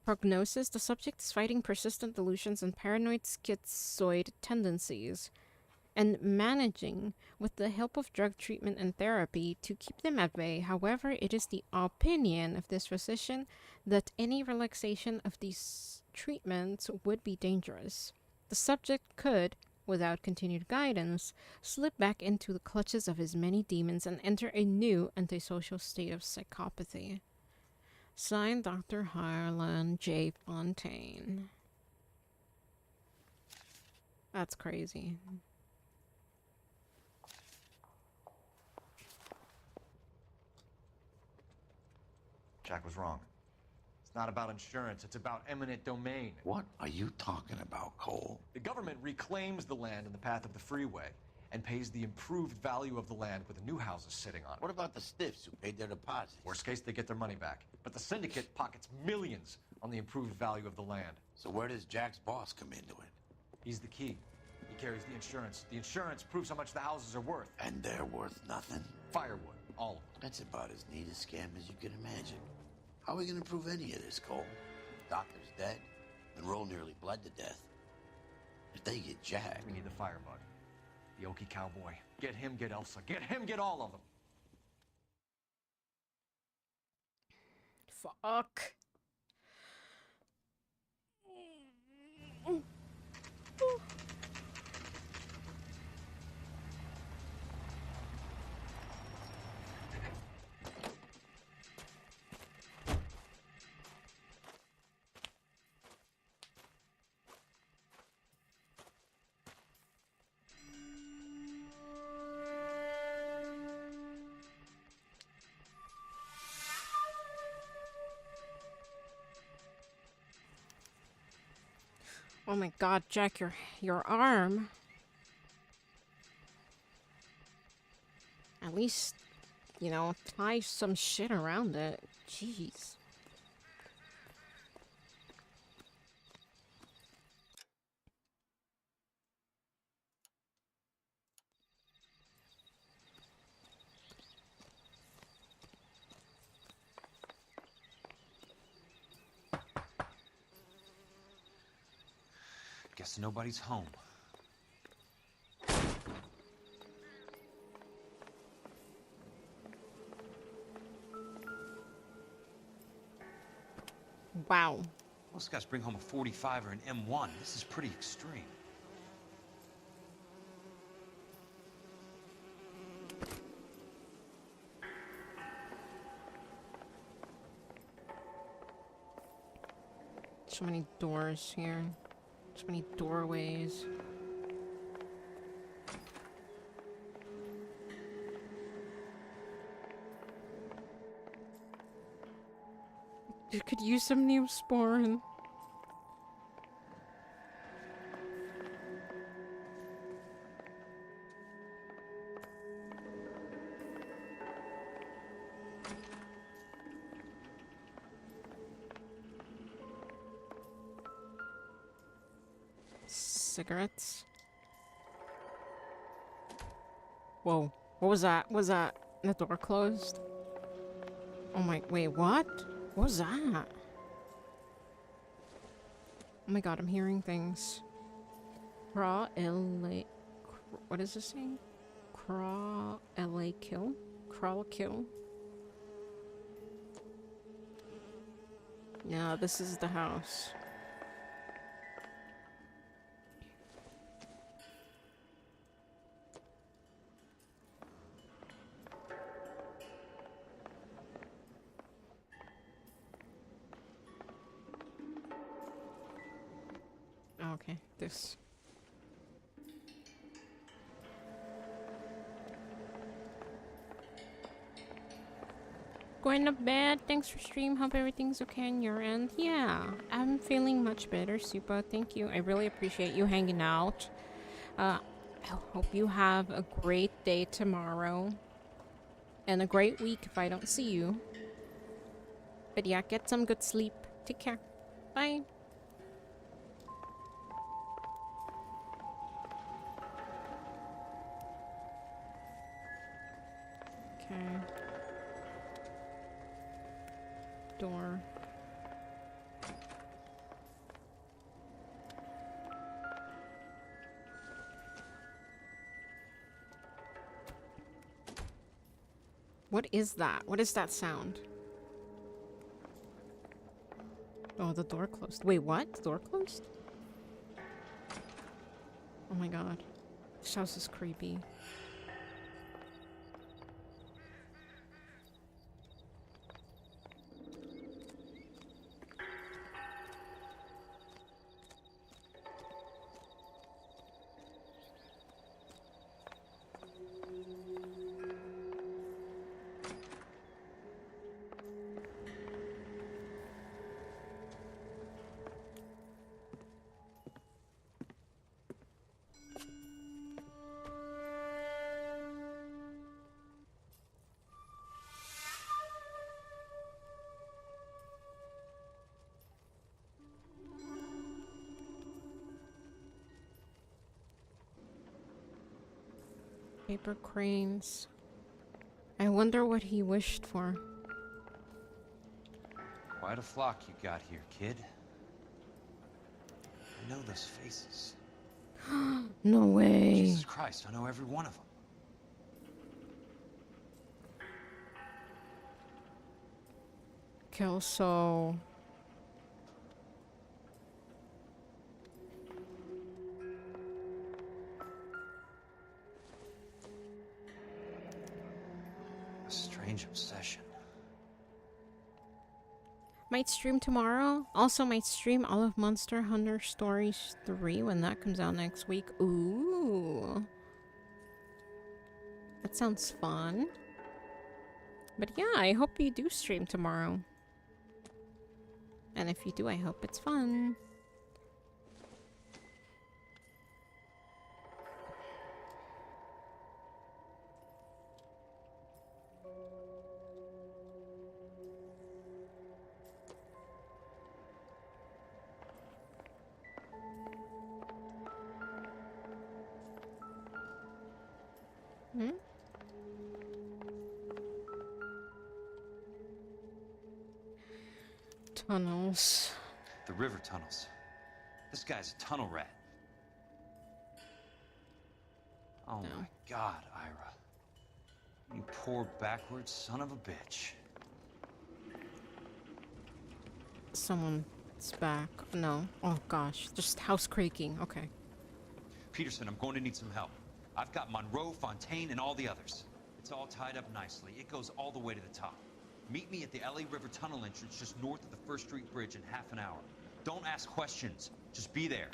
S1: Prognosis. The subject is fighting persistent delusions and paranoid schizoid tendencies and managing with the help of drug treatment and therapy to keep them at bay. However, it is the opinion of this physician that any relaxation of these treatments would be dangerous. The subject could, without continued guidance, slip back into the clutches of his many demons and enter a new antisocial state of psychopathy. Signed, Dr. Harlan J. Fontaine. That's crazy.
S20: Jack was wrong. It's not about insurance, it's about eminent domain.
S21: What are you talking about, Cole?
S20: The government reclaims the land in the path of the freeway and pays the improved value of the land with the new houses sitting on it.
S21: What about the stiffs who paid their deposits?
S20: Worst case, they get their money back. But the syndicate pockets millions on the improved value of the land.
S21: So where does Jack's boss come into it?
S20: He's the key. He carries the insurance. The insurance proves how much the houses are worth.
S21: And they're worth nothing?
S20: Firewood, all of them.
S21: That's about as neat a scam as you can imagine. How are we gonna prove any of this, Cole? Doctor's dead. Monroe nearly bled to death. If they get Jack...
S20: We need the firebug. The Okie cowboy. Get him, get Elsa. Get him, get all of them.
S1: Fuck. Oh my god, Jack, your arm. At least, you know, tie some shit around it. Jeez.
S22: Guess nobody's home.
S1: Wow.
S22: Most guys bring home a 45 or an M1. This is pretty extreme.
S1: So many doors here. So many doorways. You could use some Neosporin. cigarettes. Whoa. What was that? Was that the door closed? Oh my, wait, what? What was that? Oh my god, I'm hearing things. Craw LA. What is this saying? Craw LA kill? Crawl kill? Yeah, this is the house. Okay, this. Going to bed. Thanks for stream. Hope everything's okay on your end. Yeah, I'm feeling much better, Supa. Thank you. I really appreciate you hanging out. I hope you have a great day tomorrow. And a great week if I don't see you. But yeah, get some good sleep. Take care. Bye. Okay. Door. What is that? What is that sound? Oh, the door closed. Wait, what? The door closed? Oh my god. This house is creepy. Paper cranes. I wonder what he wished for.
S22: Quite a flock you got here, kid. I know those faces.
S1: No way.
S22: Jesus Christ, I know every one of them.
S1: Kelso.
S22: A strange obsession.
S1: Might stream tomorrow. Also might stream all of Monster Hunter Stories 3 when that comes out next week. Ooh. That sounds fun. But yeah, I hope you do stream tomorrow. And if you do, I hope it's fun. Hmm? Tunnels.
S22: The river tunnels. This guy's a tunnel rat. Oh my god, Ira. You poor backwards son of a bitch.
S1: Someone's back. No. Oh gosh. Just house creaking. Okay.
S22: Peterson, I'm going to need some help. I've got Monroe, Fontaine, and all the others. It's all tied up nicely. It goes all the way to the top. Meet me at the LA River Tunnel entrance just north of the First Street Bridge in half an hour. Don't ask questions. Just be there.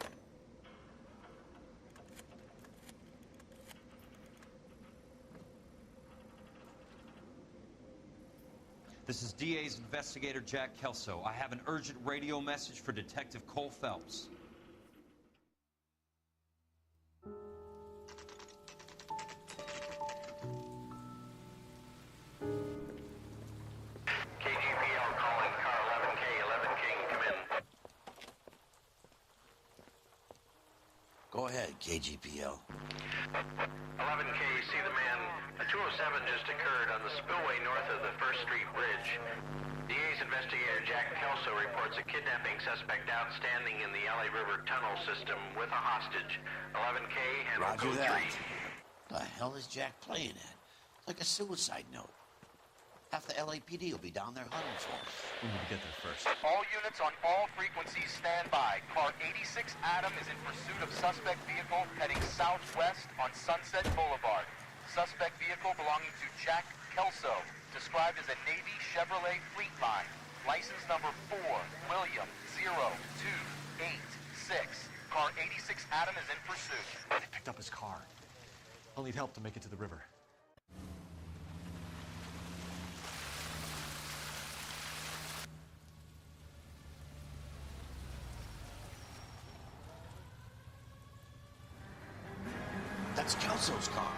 S22: This is DA's investigator Jack Kelso. I have an urgent radio message for Detective Cole Phelps.
S21: Go Go ahead, KGPL.
S12: 11K, see the man. A 207 just occurred on the spillway north of the First Street Bridge. DA's investigator Jack Kelso reports a kidnapping suspect outstanding in the LA River tunnel system with a hostage. 11K, handle
S21: Roger
S12: code
S21: that.
S12: 3.
S21: The hell is Jack playing at? Like a suicide note. Half the LAPD will be down there hunting for him.
S7: We need to get there first.
S15: All units on all frequencies stand by. Car 86 Adam is in pursuit of suspect vehicle heading southwest on Sunset Boulevard. Suspect vehicle belonging to Jack Kelso, described as a Navy Chevrolet Fleetline. License number 4, William 0286. Car 86 Adam is in pursuit.
S7: They picked up his car. I'll need help to make it to the river.
S21: That's Kelso's car.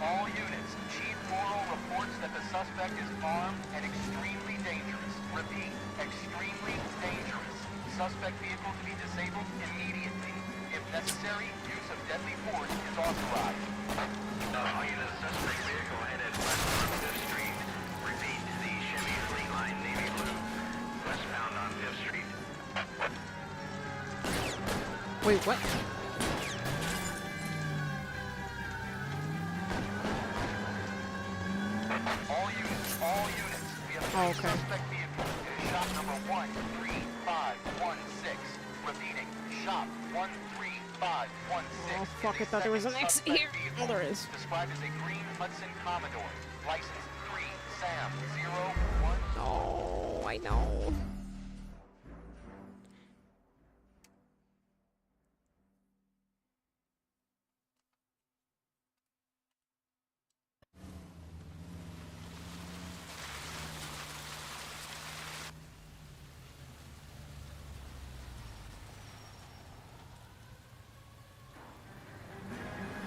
S15: All units, Chief Morrow reports that the suspect is armed and extremely dangerous. Repeat, extremely dangerous. Suspect vehicle to be disabled immediately. If necessary, use of deadly force is authorized.
S12: All units, suspect vehicle headed west on 5th Street. Repeat, the Chevy Fleetline Navy Blue, westbound on 5th Street.
S1: Wait, what?
S15: All units, we have a
S1: okay.
S15: suspect vehicle. It is shop number 13516. Repeating, shop 13516.
S1: Oh fuck, I thought there was an X here. Oh, there is.
S15: Described as a green Hudson Commodore. License 3 Sam 01.
S1: Oh, I know.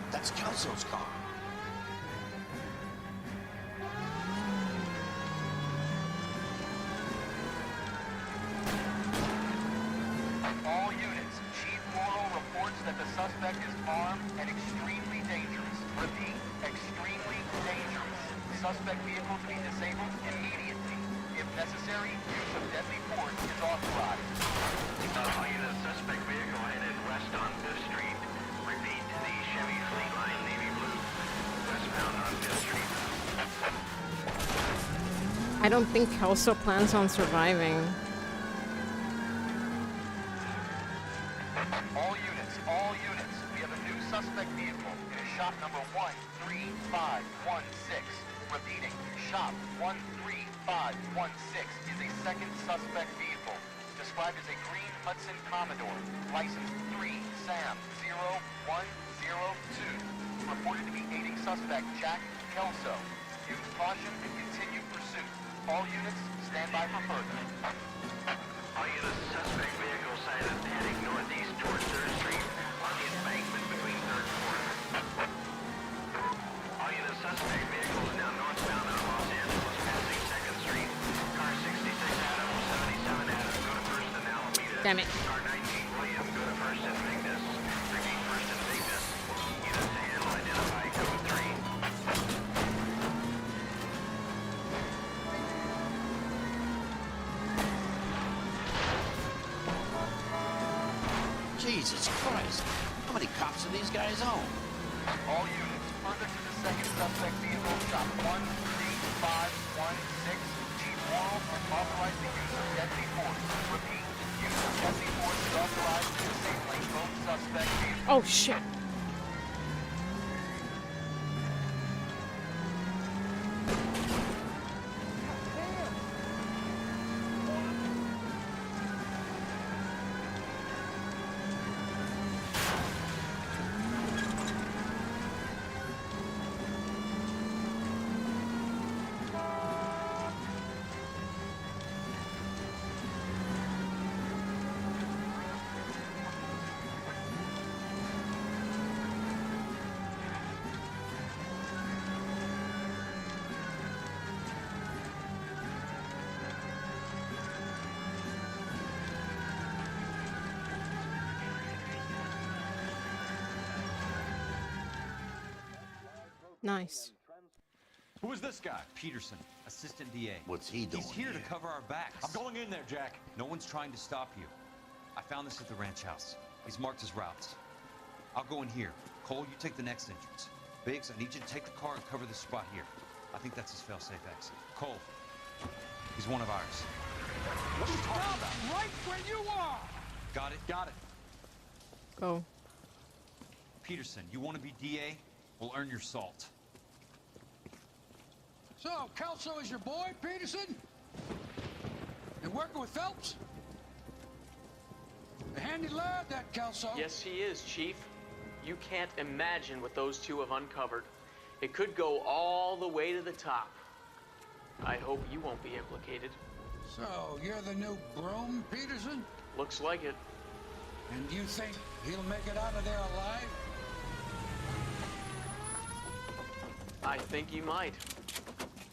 S21: That's Kelso's car.
S15: All units, Chief Morrow reports that the suspect is armed and extremely dangerous. Repeat, extremely dangerous. Suspect vehicle to be disabled immediately. If necessary, use of deadly force is authorized.
S12: All units, suspect vehicle headed west on 5th Street. Repeat, the Chevy Fleetline Navy Blue, westbound on 5th Street.
S1: I don't think Kelso plans on surviving.
S15: All units, we have a new suspect vehicle. It is shop number 13516. Repeating, shop 13516 is a second suspect vehicle. Described as a green Hudson Commodore. License 3 Sam 0102. Reported to be aiding suspect Jack Kelso. Use caution and continue pursuit. All units, stand by for further.
S12: All units, suspect vehicle sighted heading northeast towards 3rd Street on the embankment between 3rd and 4th. All units, suspect vehicle is now northbound on Los Angeles, passing 2nd Street. Car 66 Adam, 77 Adam, go to 1st and Alameda.
S1: Damn it.
S12: Car 19 William, go to 1st and Vignes. Repeat, 1st and Vignes. Units to handle, identify code 3.
S21: Jesus Christ. How many cops do these guys own?
S15: All units, further to the second suspect vehicle, shop 13516. Chief Morrow has authorized the use of deadly force. Repeat, use of deadly force is authorized to disabling both suspect vehicles.
S1: Oh shit. Nice.
S7: Who is this guy?
S22: Peterson, assistant DA.
S21: What's he doing
S22: He's here to cover our backs.
S7: I'm going in there, Jack.
S22: No one's trying to stop you. I found this at the ranch house. He's marked his routes. I'll go in here. Cole, you take the next entrance. Biggs, I need you to take the car and cover this spot here. I think that's his fail-safe exit. Cole, he's one of ours.
S7: What are you talking about?
S6: Right where you are!
S22: Got it?
S7: Got it.
S1: Go.
S22: Peterson, you want to be DA? We'll earn your salt.
S6: So, Kelso is your boy, Peterson? You working with Phelps? A handy lad, that Kelso.
S2: Yes, he is, Chief. You can't imagine what those two have uncovered. It could go all the way to the top. I hope you won't be implicated.
S6: So, you're the new broom, Peterson?
S2: Looks like it.
S6: And you think he'll make it out of there alive?
S2: I think he might.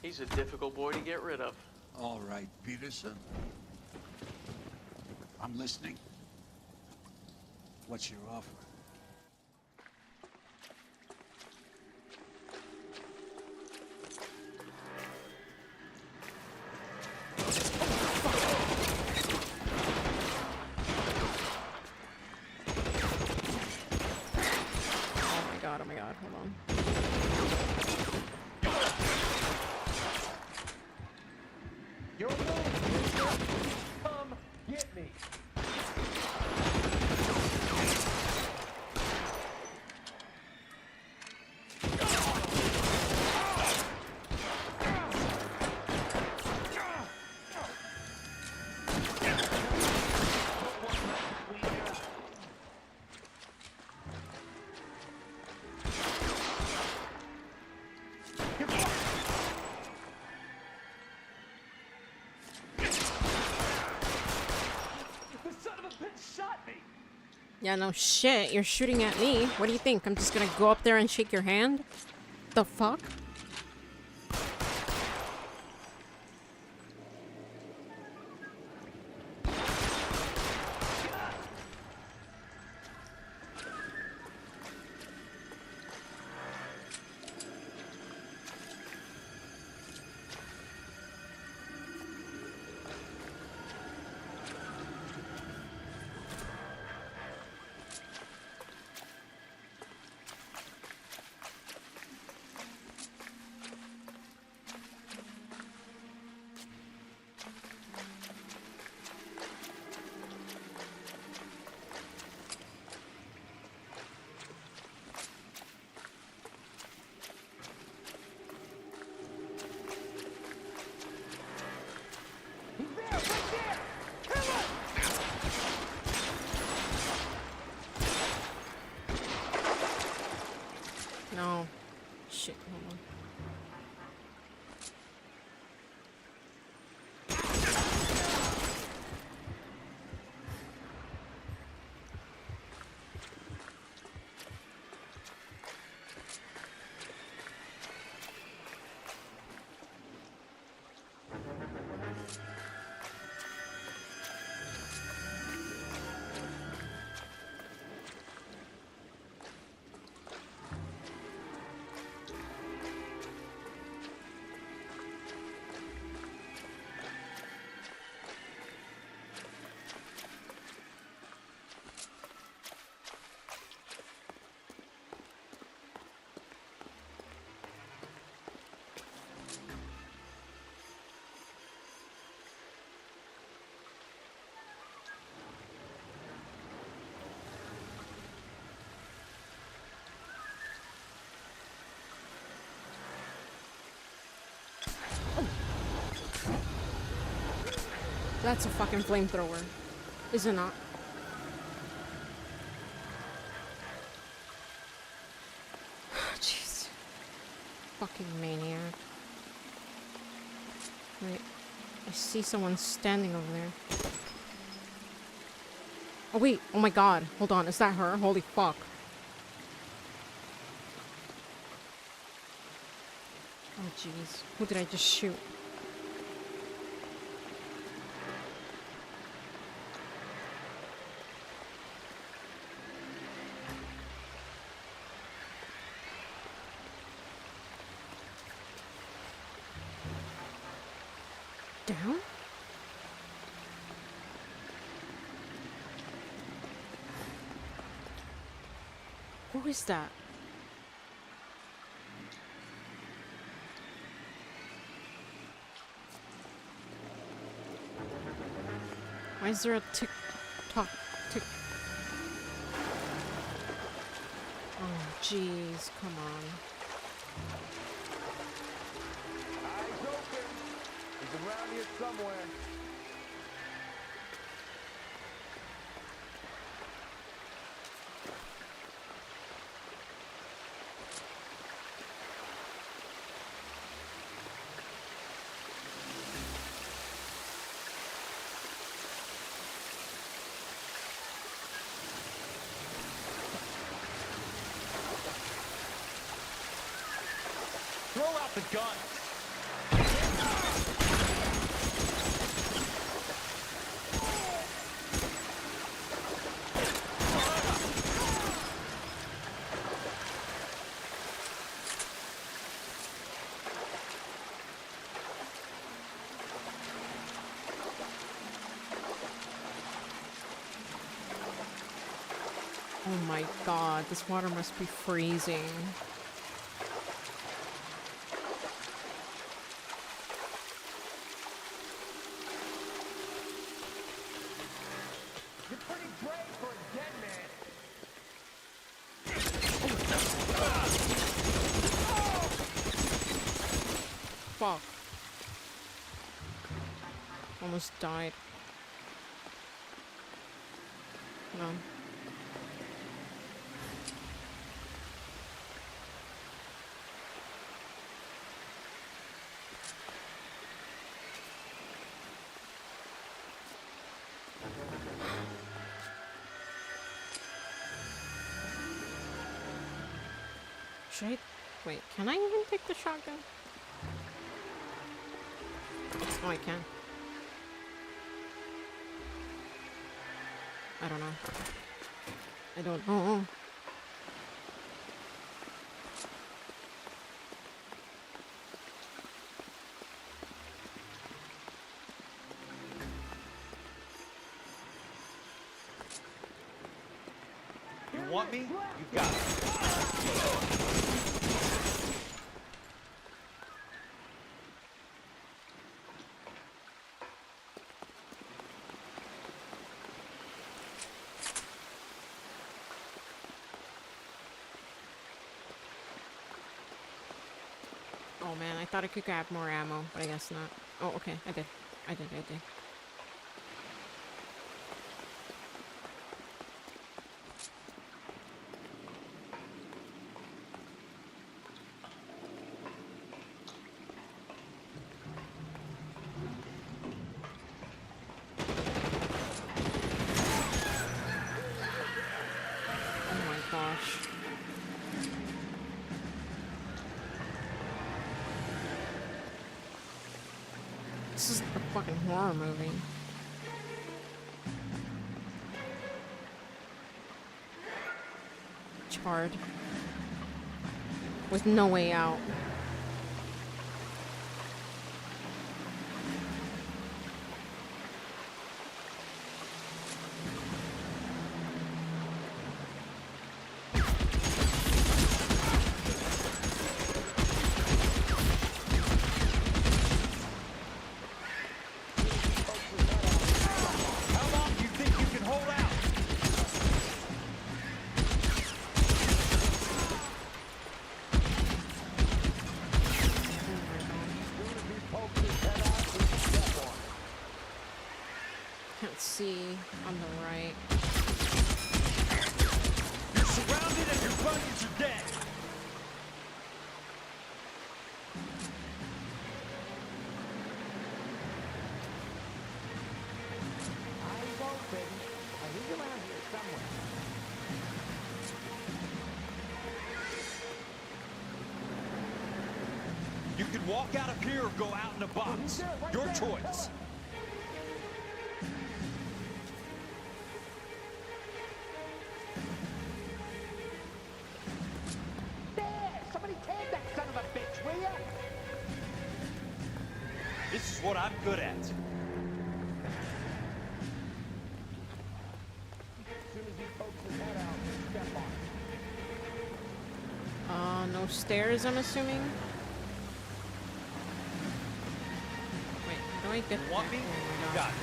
S2: He's a difficult boy to get rid of.
S6: All right, Peterson. I'm listening. What's your offer?
S1: Oh my god, hold on.
S7: Your move, mister. Come get me.
S1: Yeah, no shit. You're shooting at me. What do you think? I'm just gonna go up there and shake your hand? The fuck? No. Shit, hold on. That's a fucking flamethrower. Is it not? Jeez. Fucking maniac. Wait. I see someone standing over there. Oh wait. Oh my god. Hold on. Is that her? Holy fuck. Oh jeez. Who did I just shoot? down? Who is that? Why is there a tick tock tick? Oh jeez, come on.
S13: Eyes open. He's around here somewhere.
S22: Throw out the guns!
S1: Oh my god, this water must be freezing.
S13: You're pretty brave for a dead man.
S1: Fuck. Almost died. No. Should I? Wait, can I even take the shotgun? Oh, I can. I don't know. I don't know.
S22: You want me? You got it.
S1: Oh man, I thought I could grab more ammo, but I guess not. Oh, okay, I did. I did. Oh my gosh. This is a fucking horror movie. Charred. With no way out.
S22: How long do you think you can hold out?
S1: Can't see on the right.
S22: You're surrounded and your buddies are dead.
S13: Eyes open. He's around here somewhere.
S22: You can walk out of here or go out in a box. Your choice.
S13: There! Somebody tag that son of a bitch, will ya?
S22: This is what I'm good at.
S1: No stairs, I'm assuming. Wait, how do I get
S22: Want me?
S1: there? Oh my
S22: You
S1: God.
S22: got it.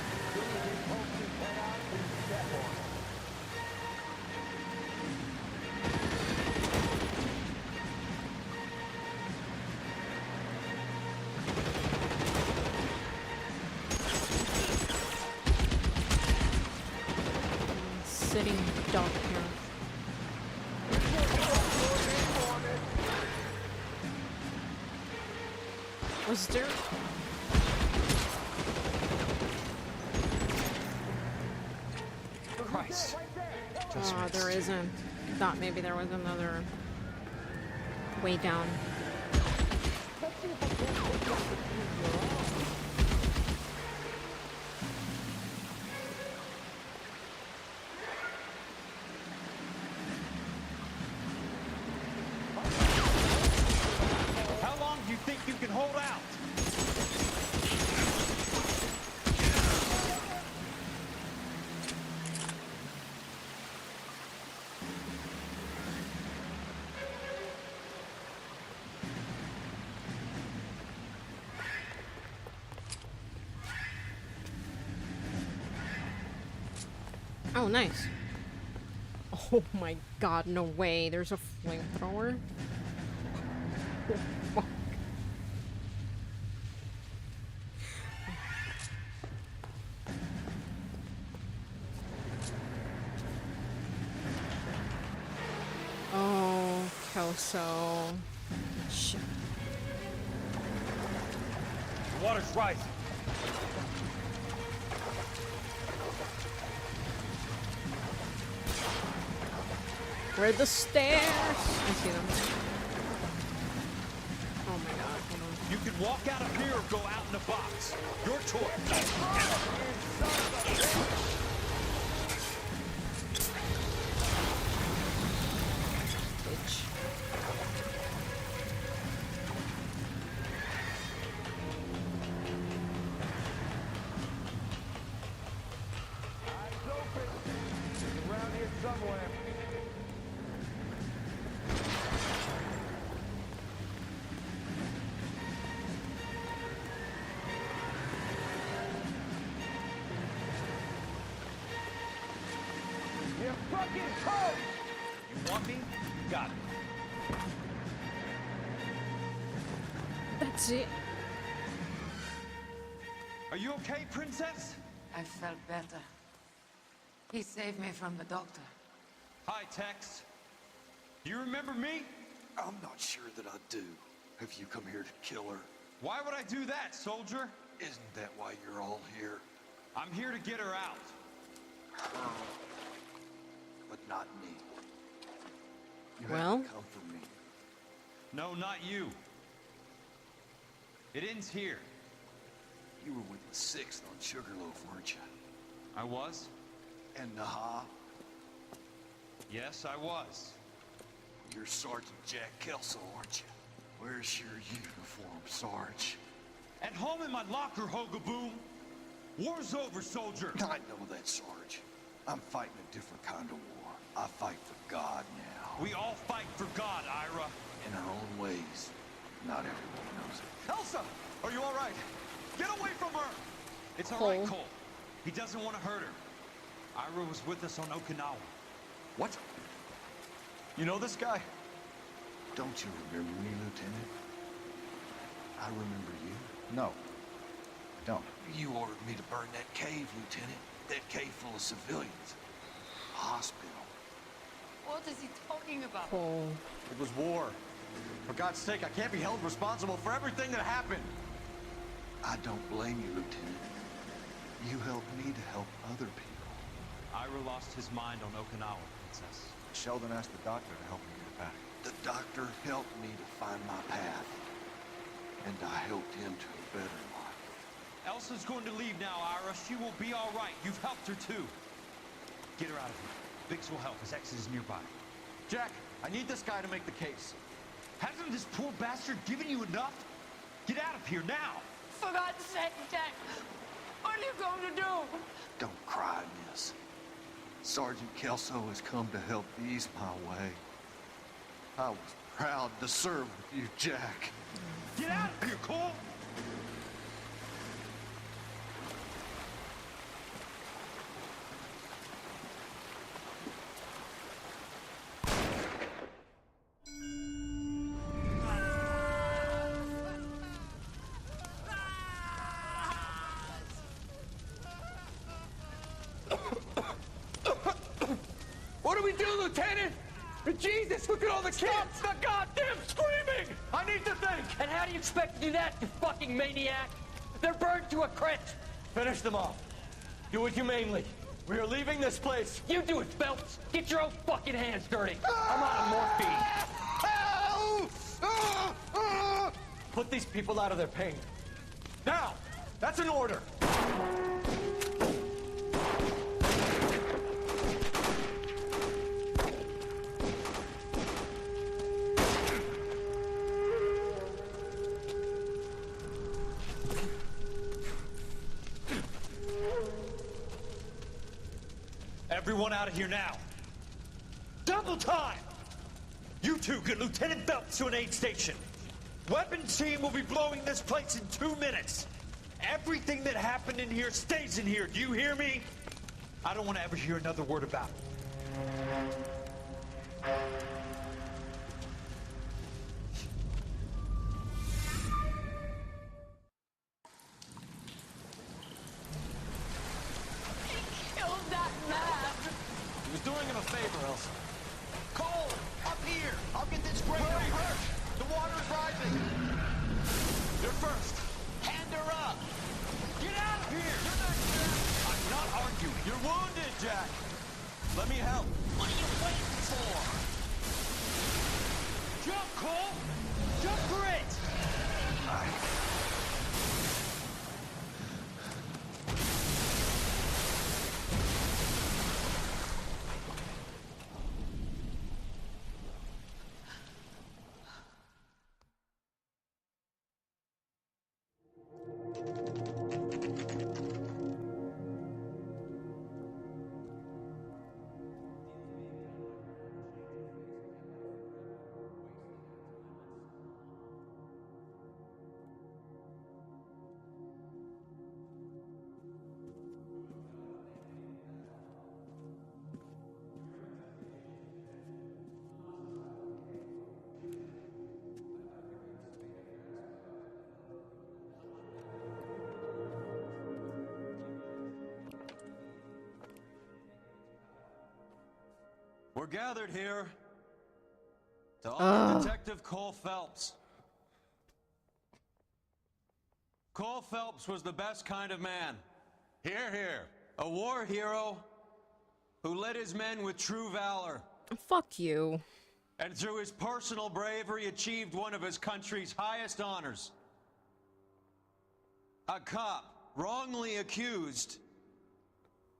S1: Sitting duck here. Was there?
S22: Christ.
S1: Oh, there isn't. I thought maybe there was another way down.
S22: How long do you think you can hold out?
S1: Oh, nice. Oh my God, no way. There's a flamethrower. Oh, fuck. Oh, Kelso. Shit.
S22: The water's rising.
S1: Where are the stairs? I see them. Oh my God, hold on.
S22: You can walk out of here or go out in a box. Your choice.
S1: Bitch.
S6: Around here somewhere. You're fucking cold!
S22: You want me? You got it.
S1: That's it.
S22: Are you okay, princess?
S19: I felt better. He saved me from the doctor.
S22: Hi, Tex. Do you remember me?
S4: I'm not sure that I do. Have you come here to kill her?
S22: Why would I do that, soldier?
S4: Isn't that why you're all here?
S22: I'm here to get her out.
S4: Her, but not me. You
S1: Well?
S4: have to come for me.
S22: No, not you. It ends here.
S4: You were with the 6th on Sugarloaf, weren't you?
S22: I was?
S4: And Naha?
S22: Yes, I was.
S4: You're Sergeant Jack Kelso, aren't you? Where's your uniform, Sarge?
S22: At home in my locker, Hogaboom. War's over, soldier.
S4: I know that, Sarge. I'm fighting a different kind of war. I fight for God now.
S22: We all fight for God, Ira.
S4: In our own ways. Not everyone knows it.
S22: Elsa, are you all right? Get away from her! It's all right, Cole. He doesn't want to hurt her. Ira was with us on Okinawa.
S4: What? You know this guy? Don't you remember me, Lieutenant? I remember you.
S20: No, I don't.
S4: You ordered me to burn that cave, Lieutenant. That cave full of civilians. Hospital.
S19: What is he talking about?
S1: Cole.
S20: It was war. For God's sake, I can't be held responsible for everything that happened.
S4: I don't blame you, Lieutenant. You helped me to help other people.
S22: Ira lost his mind on Okinawa, Princess.
S20: Sheldon asked the doctor to help me get it back.
S4: The doctor helped me to find my path. And I helped him to a better life.
S22: Elsa's going to leave now, Ira. She will be all right. You've helped her, too. Get her out of here. Biggs will help. His exit is nearby.
S20: Jack, I need this guy to make the case.
S22: Hasn't this poor bastard given you enough? Get out of here now!
S9: For God's sake, Jack, what are you going to do?
S4: Don't cry, miss. Sergeant Kelso has come to help ease my way. I was proud to serve with you, Jack.
S11: Get out of here, Cole!
S9: What do we do, Lieutenant? Jesus, look at all the kids! Stop the goddamn screaming! I need to think! And how do you expect to do that, you fucking maniac? They're burned to a crisp! Finish them off. Do it humanely. We are leaving this place. You do it, Phelps! Get your own fucking hands dirty! I'm out of morphine. Put these people out of their pain. Now! That's an order!
S22: Everyone out of here now. Double time! You two get Lieutenant Phelps to an aid station. Weapons team will be blowing this place in 2 minutes. Everything that happened in here stays in here. Do you hear me? I don't want to ever hear another word about it.
S9: Killed that man!
S7: He was doing him a favor, Elsa.
S9: Cole! Up here! I'll get this grader first! The water's rising!
S7: You're first.
S9: Hand her up! Get out of here!
S7: You're next, Jack. I'm not arguing. You're wounded, Jack. Let me help.
S9: What are you waiting for?
S22: Jump, Cole! Jump for it! We're gathered here to honor Detective Cole Phelps. Cole Phelps was the best kind of man. Hear, hear. A war hero who led his men with true valor.
S1: Fuck you.
S22: And through his personal bravery achieved one of his country's highest honors. A cop wrongly accused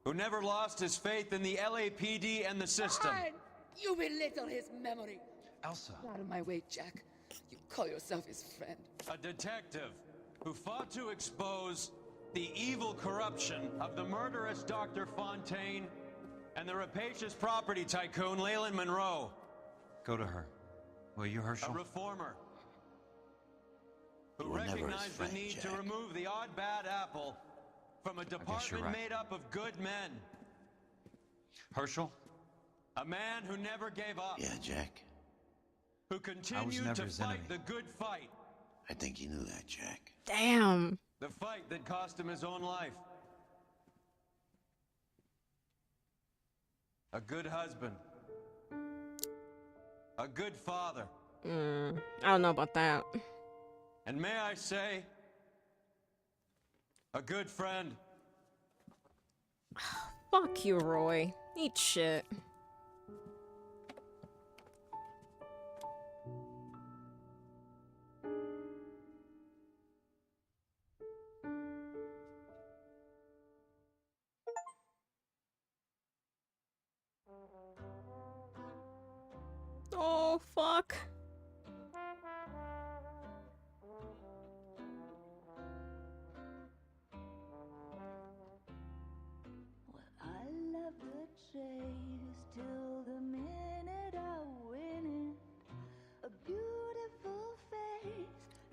S22: who never lost his faith in the LAPD and the system.
S3: Fine. You belittle his memory.
S22: Elsa.
S3: Out of my way, Jack. You call yourself his friend.
S22: A detective who fought to expose the evil corruption of the murderous Dr. Fontaine and the rapacious property tycoon Leyland Monroe. Go to her. Will you, Herschel? A reformer who
S21: You were never his
S22: recognized
S21: friend,
S22: the need to
S21: Jack.
S22: remove the odd bad apple from a department right. made up of good men. Herschel? A man who never gave up.
S21: Yeah, Jack.
S22: Who continued never to his fight enemy. the good fight.
S21: I think you knew that, Jack.
S1: Damn.
S22: The fight that cost him his own life. A good husband. A good father.
S1: I don't know about that.
S22: And may I say, a good friend.
S1: Fuck you, Roy. Eat shit. Oh, fuck.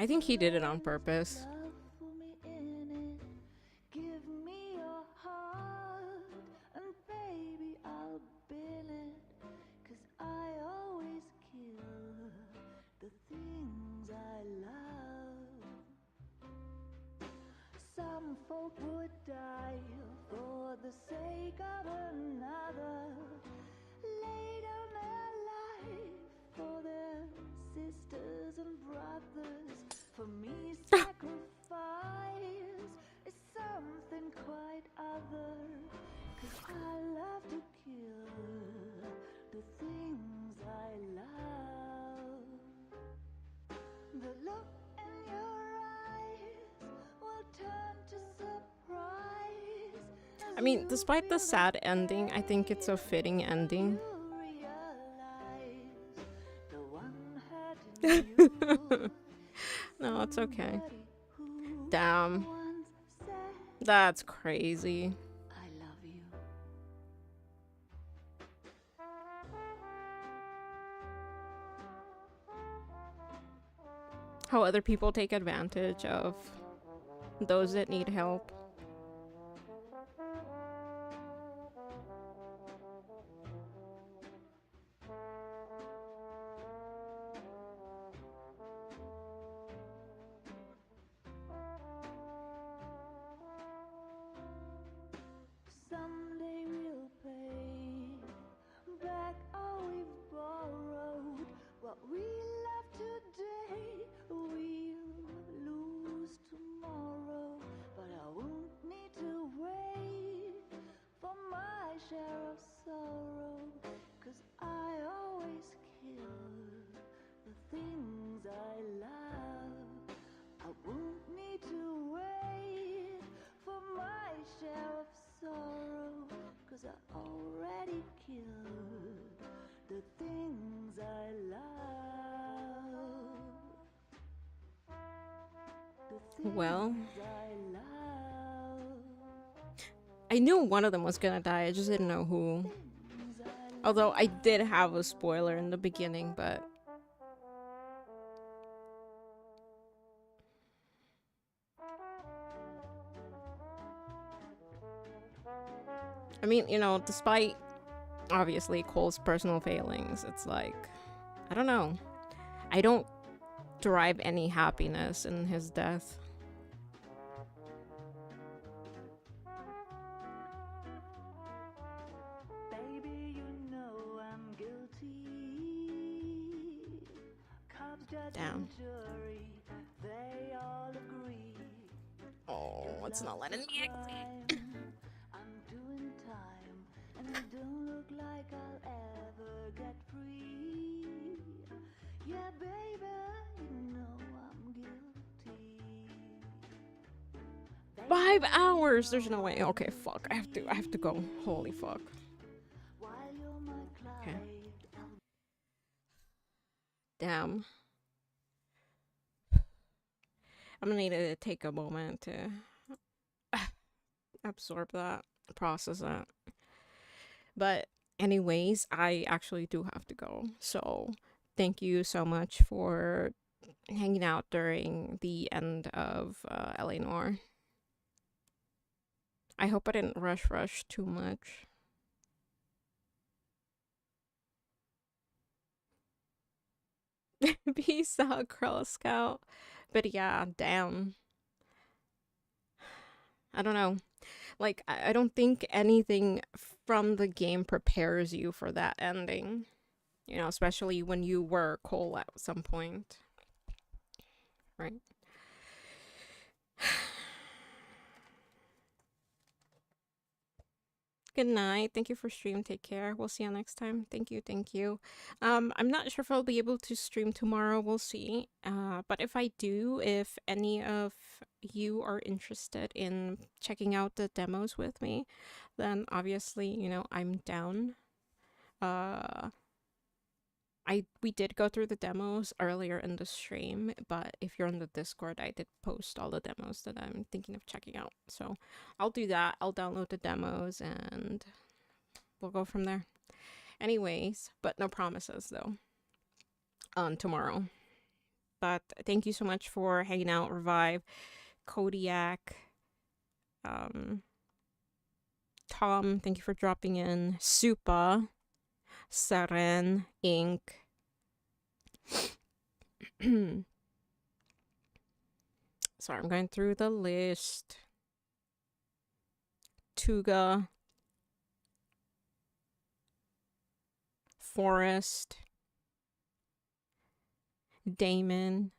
S1: I think he did it on purpose.
S8: Give me your heart, and baby, I'll bill it. 'Cause I always kill the things I love. Some folk would die for the sake of another. Lay down their life for their sisters and brothers. For me, sacrifice is something quite other. 'Cause I love to kill the things I love. The look in your eyes will turn to surprise.
S1: I mean, despite the sad ending, I think it's a fitting ending. No, it's okay. Damn. That's crazy.
S8: I love you.
S1: How other people take advantage of those that need help.
S8: Someday we'll pay back all we've borrowed. What we love today, we'll lose tomorrow. But I won't need to wait for my share of sorrow. 'Cause I always kill the things I love. I won't need to wait for my share of sorrow. 'Cause I already killed the things I love. The things
S1: Well,
S8: I love.
S1: I knew one of them was gonna die, I just didn't know who. Although I did have a spoiler in the beginning, but... I mean, you know, despite obviously Cole's personal failings, it's like, I don't know. I don't derive any happiness in his death.
S8: Baby, you know I'm guilty. Cops, judge,
S1: Damn.
S8: and jury, they all agree.
S1: Oh, it's not letting me exit.
S8: I'm doing time, and it don't look like I'll ever get free. Yeah, baby, you know I'm guilty.
S1: 5 hours! There's no way. Okay, fuck. I have to go. Holy fuck.
S8: While you're my
S1: Okay.
S8: Clyde,
S1: Damn. I'm gonna need to take a moment to absorb that, process that. But anyways, I actually do have to go. So thank you so much for hanging out during the end of LA Noire. I hope I didn't rush too much. Peace out, Girl Scout. But yeah, damn. I don't know. Like, I don't think anything from the game prepares you for that ending. You know, especially when you were Cole at some point. Right? Good night. Thank you for stream. Take care. We'll see you next time. Thank you. Thank you. I'm not sure if I'll be able to stream tomorrow. We'll see. But if I do, if any of you are interested in checking out the demos with me, then obviously, you know, I'm down. We did go through the demos earlier in the stream, but if you're on the Discord, I did post all the demos that I'm thinking of checking out. So I'll do that. I'll download the demos and we'll go from there. Anyways, but no promises though. On tomorrow. But thank you so much for hanging out, Revive, Kodiak, Tom, thank you for dropping in, Supa, Saren, Ink. Sorry, I'm going through the list. Tuga, Forest, Damon,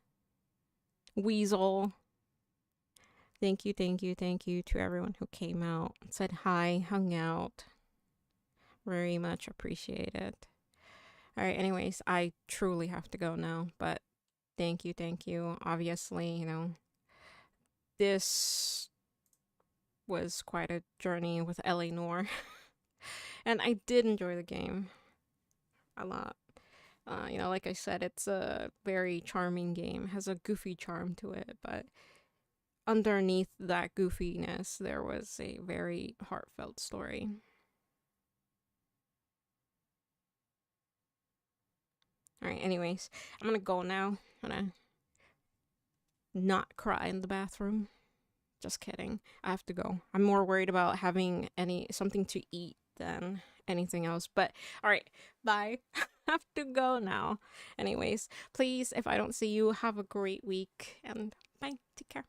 S1: Weasel. Thank you to everyone who came out, said hi, hung out. Very much appreciated. All right, anyways, I truly have to go now, but thank you. Obviously, you know, this was quite a journey with Noire. And I did enjoy the game a lot. You know, like I said, it's a very charming game, has a goofy charm to it, but underneath that goofiness, there was a very heartfelt story. Alright, anyways, I'm gonna go now. I'm gonna not cry in the bathroom. Just kidding. I have to go. I'm more worried about having something to eat than anything else. But alright, bye. I have to go now. Anyways, please, if I don't see you, have a great week and bye. Take care.